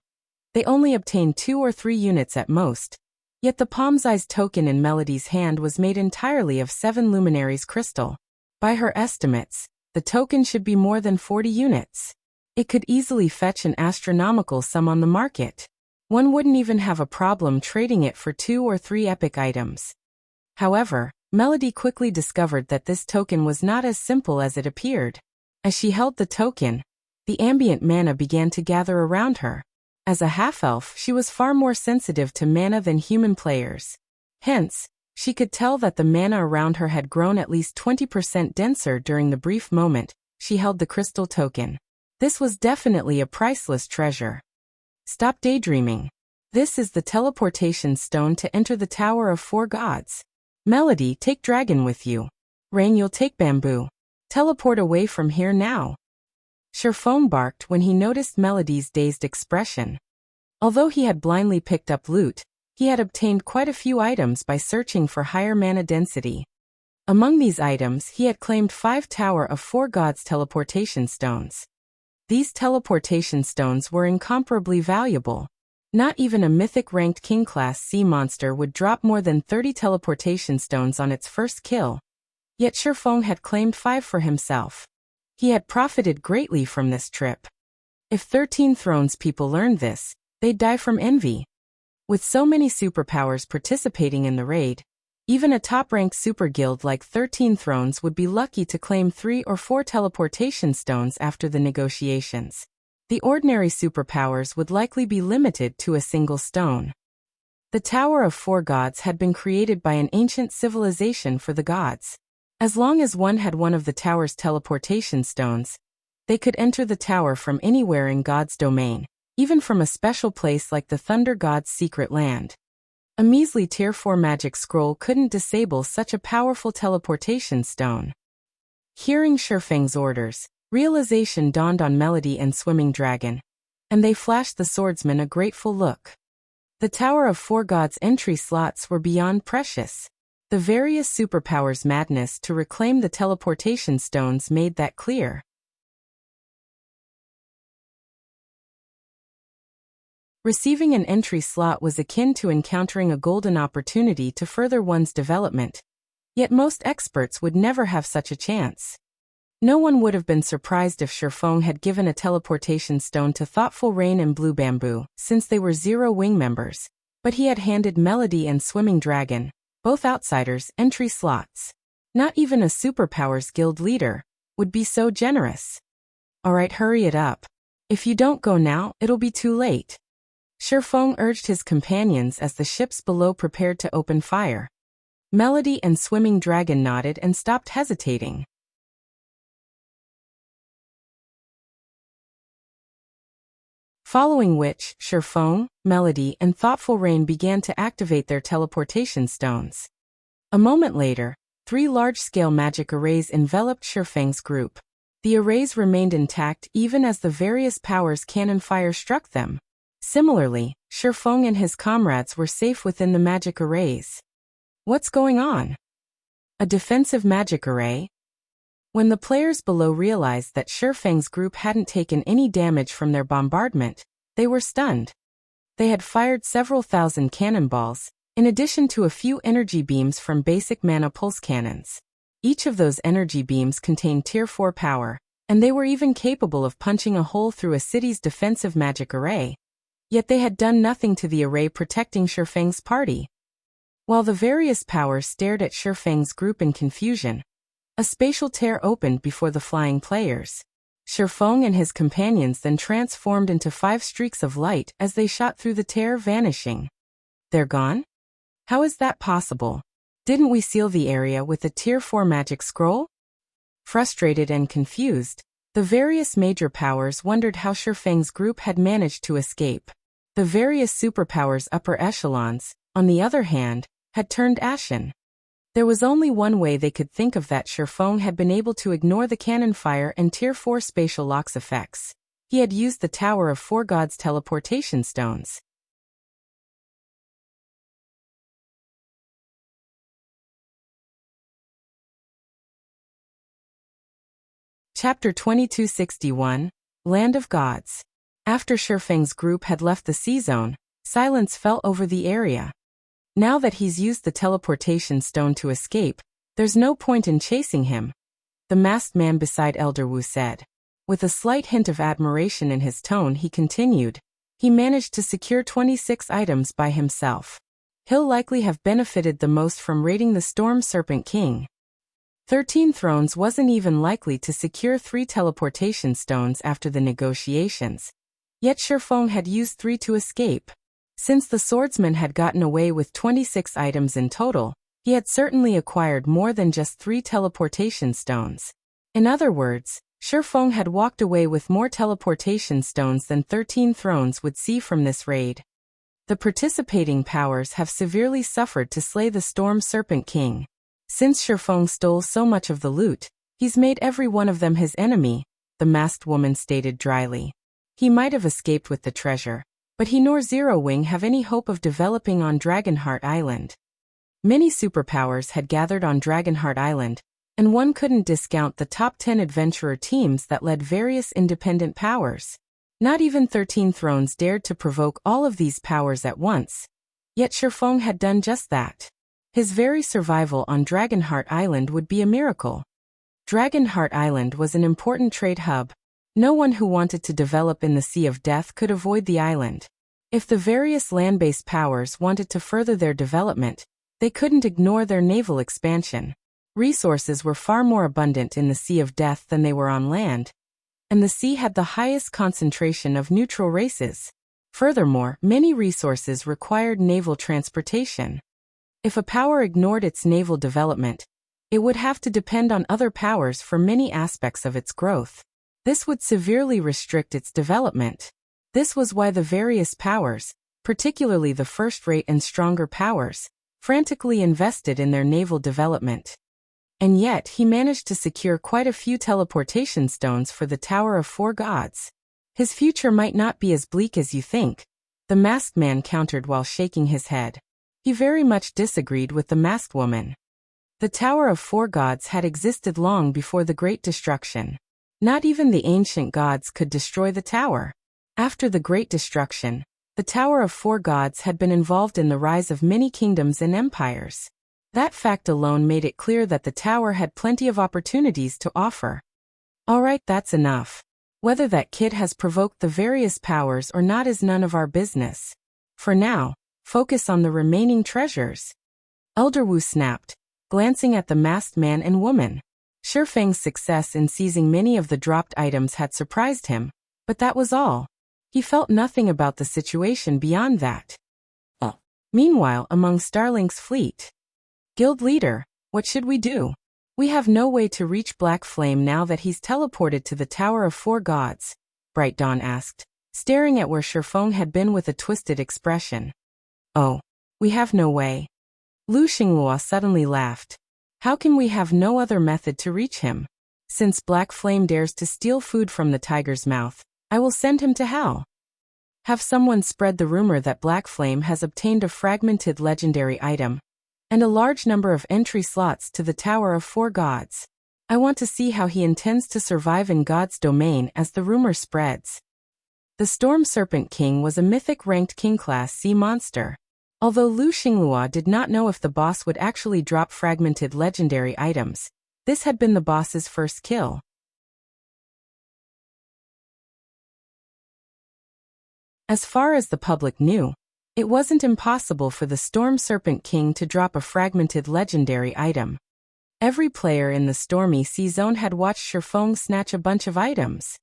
they only obtained 2 or 3 units at most. Yet the palm's eyes token in Melody's hand was made entirely of 7 luminaries crystal. By her estimates, the token should be more than 40 units. It could easily fetch an astronomical sum on the market. One wouldn't even have a problem trading it for 2 or 3 epic items. However, Melody quickly discovered that this token was not as simple as it appeared. As she held the token, the ambient mana began to gather around her. As a half-elf, she was far more sensitive to mana than human players. Hence, she could tell that the mana around her had grown at least 20% denser during the brief moment she held the crystal token. This was definitely a priceless treasure. Stop daydreaming. This is the teleportation stone to enter the Tower of 4 Gods. Melody, take Dragon with you. Rain, you'll take Bamboo. Teleport away from here now. Shifeng barked when he noticed Melody's dazed expression. Although he had blindly picked up loot, he had obtained quite a few items by searching for higher mana density. Among these items, he had claimed 5 Tower of 4 Gods teleportation stones. These teleportation stones were incomparably valuable. Not even a mythic-ranked king-class sea monster would drop more than 30 teleportation stones on its first kill. Yet Shifeng had claimed 5 for himself. He had profited greatly from this trip. If 13 Thrones people learned this, they'd die from envy. With so many superpowers participating in the raid, even a top-ranked super guild like 13 Thrones would be lucky to claim 3 or 4 teleportation stones after the negotiations. The ordinary superpowers would likely be limited to a single stone. The Tower of 4 Gods had been created by an ancient civilization for the gods. As long as one had one of the tower's teleportation stones, they could enter the tower from anywhere in God's domain, even from a special place like the Thunder God's secret land. A measly Tier 4 magic scroll couldn't disable such a powerful teleportation stone. Hearing Shifeng's orders, realization dawned on Melody and Swimming Dragon, and they flashed the swordsman a grateful look. The Tower of 4 Gods entry slots were beyond precious. The various superpowers' madness to reclaim the teleportation stones made that clear. Receiving an entry slot was akin to encountering a golden opportunity to further one's development. Yet most experts would never have such a chance. No one would have been surprised if Shifeng had given a teleportation stone to Thoughtful Rain and Blue Bamboo, since they were Zero Wing members, but he had handed Melody and Swimming Dragon, both outsiders, entry slots. Not even a Superpowers Guild leader would be so generous. Alright, hurry it up. If you don't go now, it'll be too late. Shifeng urged his companions as the ships below prepared to open fire. Melody and Swimming Dragon nodded and stopped hesitating. Following which, Shifeng, Melody, and Thoughtful Rain began to activate their teleportation stones. A moment later, 3 large-scale magic arrays enveloped Shifeng's group. The arrays remained intact even as the various powers' cannon fire struck them. Similarly, Shifeng and his comrades were safe within the magic arrays. What's going on? A defensive magic array? When the players below realized that Shifeng's group hadn't taken any damage from their bombardment, They were stunned. They had fired several thousand cannonballs, in addition to a few energy beams from basic mana pulse cannons. Each of those energy beams contained Tier 4 power, and they were even capable of punching a hole through a city's defensive magic array. Yet they had done nothing to the array protecting Shifeng's party. While the various powers stared at Shifeng's group in confusion, a spatial tear opened before the flying players. Shifeng and his companions then transformed into 5 streaks of light as they shot through the tear, vanishing. They're gone? How is that possible? Didn't we seal the area with a Tier 4 magic scroll? Frustrated and confused, the various major powers wondered how Shifeng's group had managed to escape. The various superpowers' upper echelons, on the other hand, had turned ashen. There was only one way they could think of that: Shifeng had been able to ignore the cannon fire and Tier 4 spatial locks effects. He had used the Tower of Four Gods teleportation stones. Chapter 2261, Land of Gods. After Shifeng's group had left the C-zone, silence fell over the area. Now that he's used the teleportation stone to escape, there's no point in chasing him, the masked man beside Elder Wu said. With a slight hint of admiration in his tone, he continued, he managed to secure 26 items by himself. He'll likely have benefited the most from raiding the Storm Serpent King. 13 Thrones wasn't even likely to secure 3 teleportation stones after the negotiations. Yet Shifeng had used 3 to escape. Since the swordsman had gotten away with 26 items in total, he had certainly acquired more than just 3 teleportation stones. In other words, Shifeng had walked away with more teleportation stones than 13 Thrones would see from this raid. The participating powers have severely suffered to slay the Storm Serpent King. Since Shifeng stole so much of the loot, he's made every one of them his enemy, the masked woman stated dryly. He might have escaped with the treasure, but he nor Zero Wing have any hope of developing on Dragonheart Island. Many superpowers had gathered on Dragonheart Island, and one couldn't discount the top 10 adventurer teams that led various independent powers. Not even 13 Thrones dared to provoke all of these powers at once. Yet Shifeng had done just that. His very survival on Dragonheart Island would be a miracle. Dragonheart Island was an important trade hub. No one who wanted to develop in the Sea of Death could avoid the island. If the various land-based powers wanted to further their development, they couldn't ignore their naval expansion. Resources were far more abundant in the Sea of Death than they were on land, and the sea had the highest concentration of neutral races. Furthermore, many resources required naval transportation. If a power ignored its naval development, it would have to depend on other powers for many aspects of its growth. This would severely restrict its development. This was why the various powers, particularly the first-rate and stronger powers, frantically invested in their naval development. And yet he managed to secure quite a few teleportation stones for the Tower of Four Gods. His future might not be as bleak as you think, the masked man countered while shaking his head. He very much disagreed with the masked woman. The Tower of Four Gods had existed long before the Great Destruction. Not even the ancient gods could destroy the tower. After the Great Destruction, the Tower of Four Gods had been involved in the rise of many kingdoms and empires. That fact alone made it clear that the tower had plenty of opportunities to offer. Alright, that's enough. Whether that kid has provoked the various powers or not is none of our business. For now, focus on the remaining treasures. Elder Wu snapped, glancing at the masked man and woman. Shifeng's success in seizing many of the dropped items had surprised him, but that was all. He felt nothing about the situation beyond that. Meanwhile, among Starlink's fleet. Guild leader, what should we do? We have no way to reach Black Flame now that he's teleported to the Tower of Four Gods, Bright Dawn asked, staring at where Shifeng had been with a twisted expression. Oh, we have no way. Lu Xinghua suddenly laughed. How can we have no other method to reach him? Since Black Flame dares to steal food from the tiger's mouth, I will send him to hell. Have someone spread the rumor that Black Flame has obtained a fragmented legendary item and a large number of entry slots to the Tower of Four Gods. I want to see how he intends to survive in God's domain as the rumor spreads. The Storm Serpent King was a mythic-ranked King-class sea monster. Although Lu Xinglua did not know if the boss would actually drop fragmented legendary items, this had been the boss's first kill. As far as the public knew, it wasn't impossible for the Storm Serpent King to drop a fragmented legendary item. Every player in the Stormy Sea Zone had watched Shifeng snatch a bunch of items.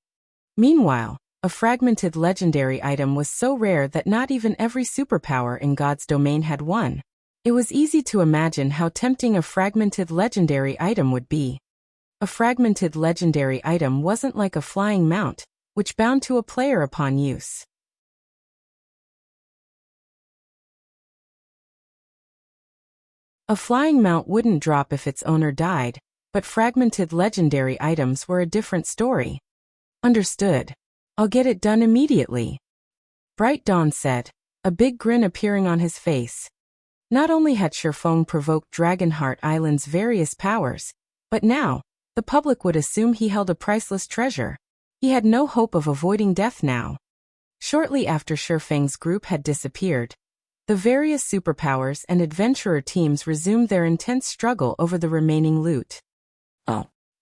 Meanwhile, a fragmented legendary item was so rare that not even every superpower in God's domain had one. It was easy to imagine how tempting a fragmented legendary item would be. A fragmented legendary item wasn't like a flying mount, which bound to a player upon use. A flying mount wouldn't drop if its owner died, but fragmented legendary items were a different story. Understood. I'll get it done immediately. Bright Dawn said, a big grin appearing on his face. Not only had Shifeng provoked Dragonheart Island's various powers, but now, the public would assume he held a priceless treasure. He had no hope of avoiding death now. Shortly after Shifeng's group had disappeared, the various superpowers and adventurer teams resumed their intense struggle over the remaining loot.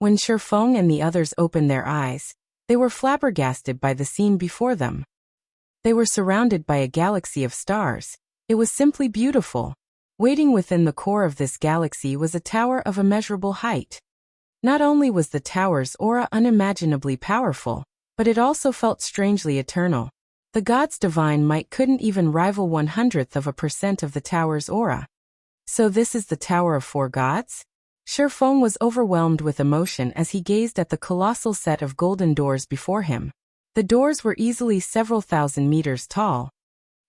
When Shifeng and the others opened their eyes, they were flabbergasted by the scene before them. They were surrounded by a galaxy of stars. It was simply beautiful. Waiting within the core of this galaxy was a tower of immeasurable height. Not only was the tower's aura unimaginably powerful, but it also felt strangely eternal. The god's divine might couldn't even rival 1/100% of the tower's aura. So this is the Tower of Four Gods? Shifeng was overwhelmed with emotion as he gazed at the colossal set of golden doors before him. The doors were easily several thousand meters tall.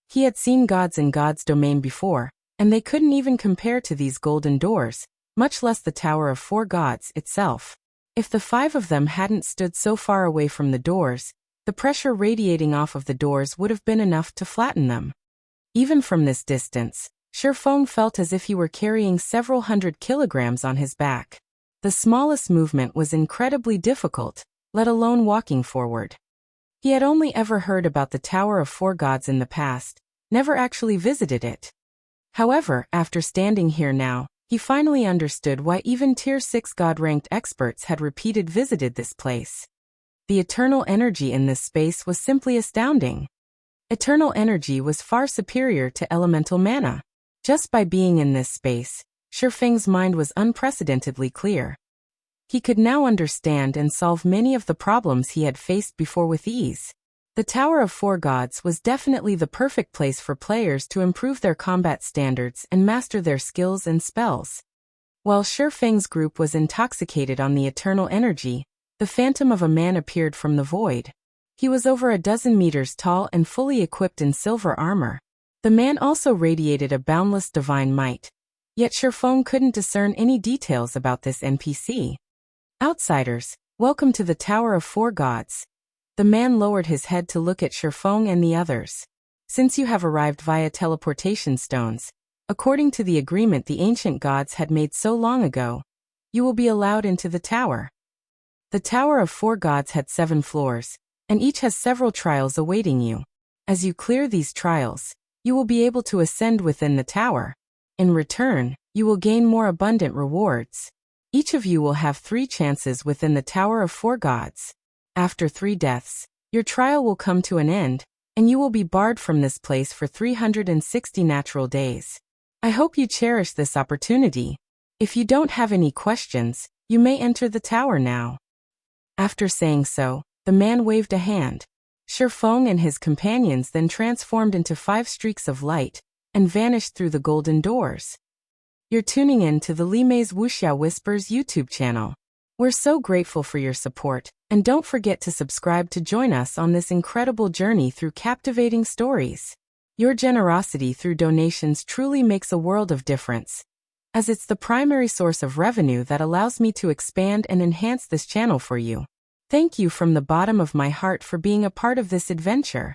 He had seen gods in God's domain before, and they couldn't even compare to these golden doors, much less the Tower of Four Gods itself. If the 5 of them hadn't stood so far away from the doors, the pressure radiating off of the doors would have been enough to flatten them. Even from this distance, Shifeng felt as if he were carrying several hundred kilograms on his back. The smallest movement was incredibly difficult, let alone walking forward. He had only ever heard about the Tower of Four Gods in the past, never actually visited it. However, after standing here now, he finally understood why even Tier 6 God-ranked experts had repeated visited this place. The eternal energy in this space was simply astounding. Eternal energy was far superior to elemental mana. Just by being in this space, Shifeng's mind was unprecedentedly clear. He could now understand and solve many of the problems he had faced before with ease. The Tower of Four Gods was definitely the perfect place for players to improve their combat standards and master their skills and spells. While Shifeng's group was intoxicated on the eternal energy, the phantom of a man appeared from the void. He was over a dozen meters tall and fully equipped in silver armor. The man also radiated a boundless divine might. Yet Shifeng couldn't discern any details about this NPC. Outsiders, welcome to the Tower of Four Gods. The man lowered his head to look at Shifeng and the others. Since you have arrived via teleportation stones, according to the agreement the ancient gods had made so long ago, you will be allowed into the tower. The Tower of Four Gods had 7 floors, and each has several trials awaiting you. As you clear these trials, you will be able to ascend within the tower. In return, you will gain more abundant rewards. Each of you will have 3 chances within the Tower of Four Gods. After 3 deaths, your trial will come to an end, and you will be barred from this place for 360 natural days. I hope you cherish this opportunity. If you don't have any questions, you may enter the tower now. After saying so, the man waved a hand. Shifeng and his companions then transformed into 5 streaks of light and vanished through the golden doors. You're tuning in to the Lime's Wuxia Whispers YouTube channel. We're so grateful for your support, and don't forget to subscribe to join us on this incredible journey through captivating stories. Your generosity through donations truly makes a world of difference, as it's the primary source of revenue that allows me to expand and enhance this channel for you. Thank you from the bottom of my heart for being a part of this adventure.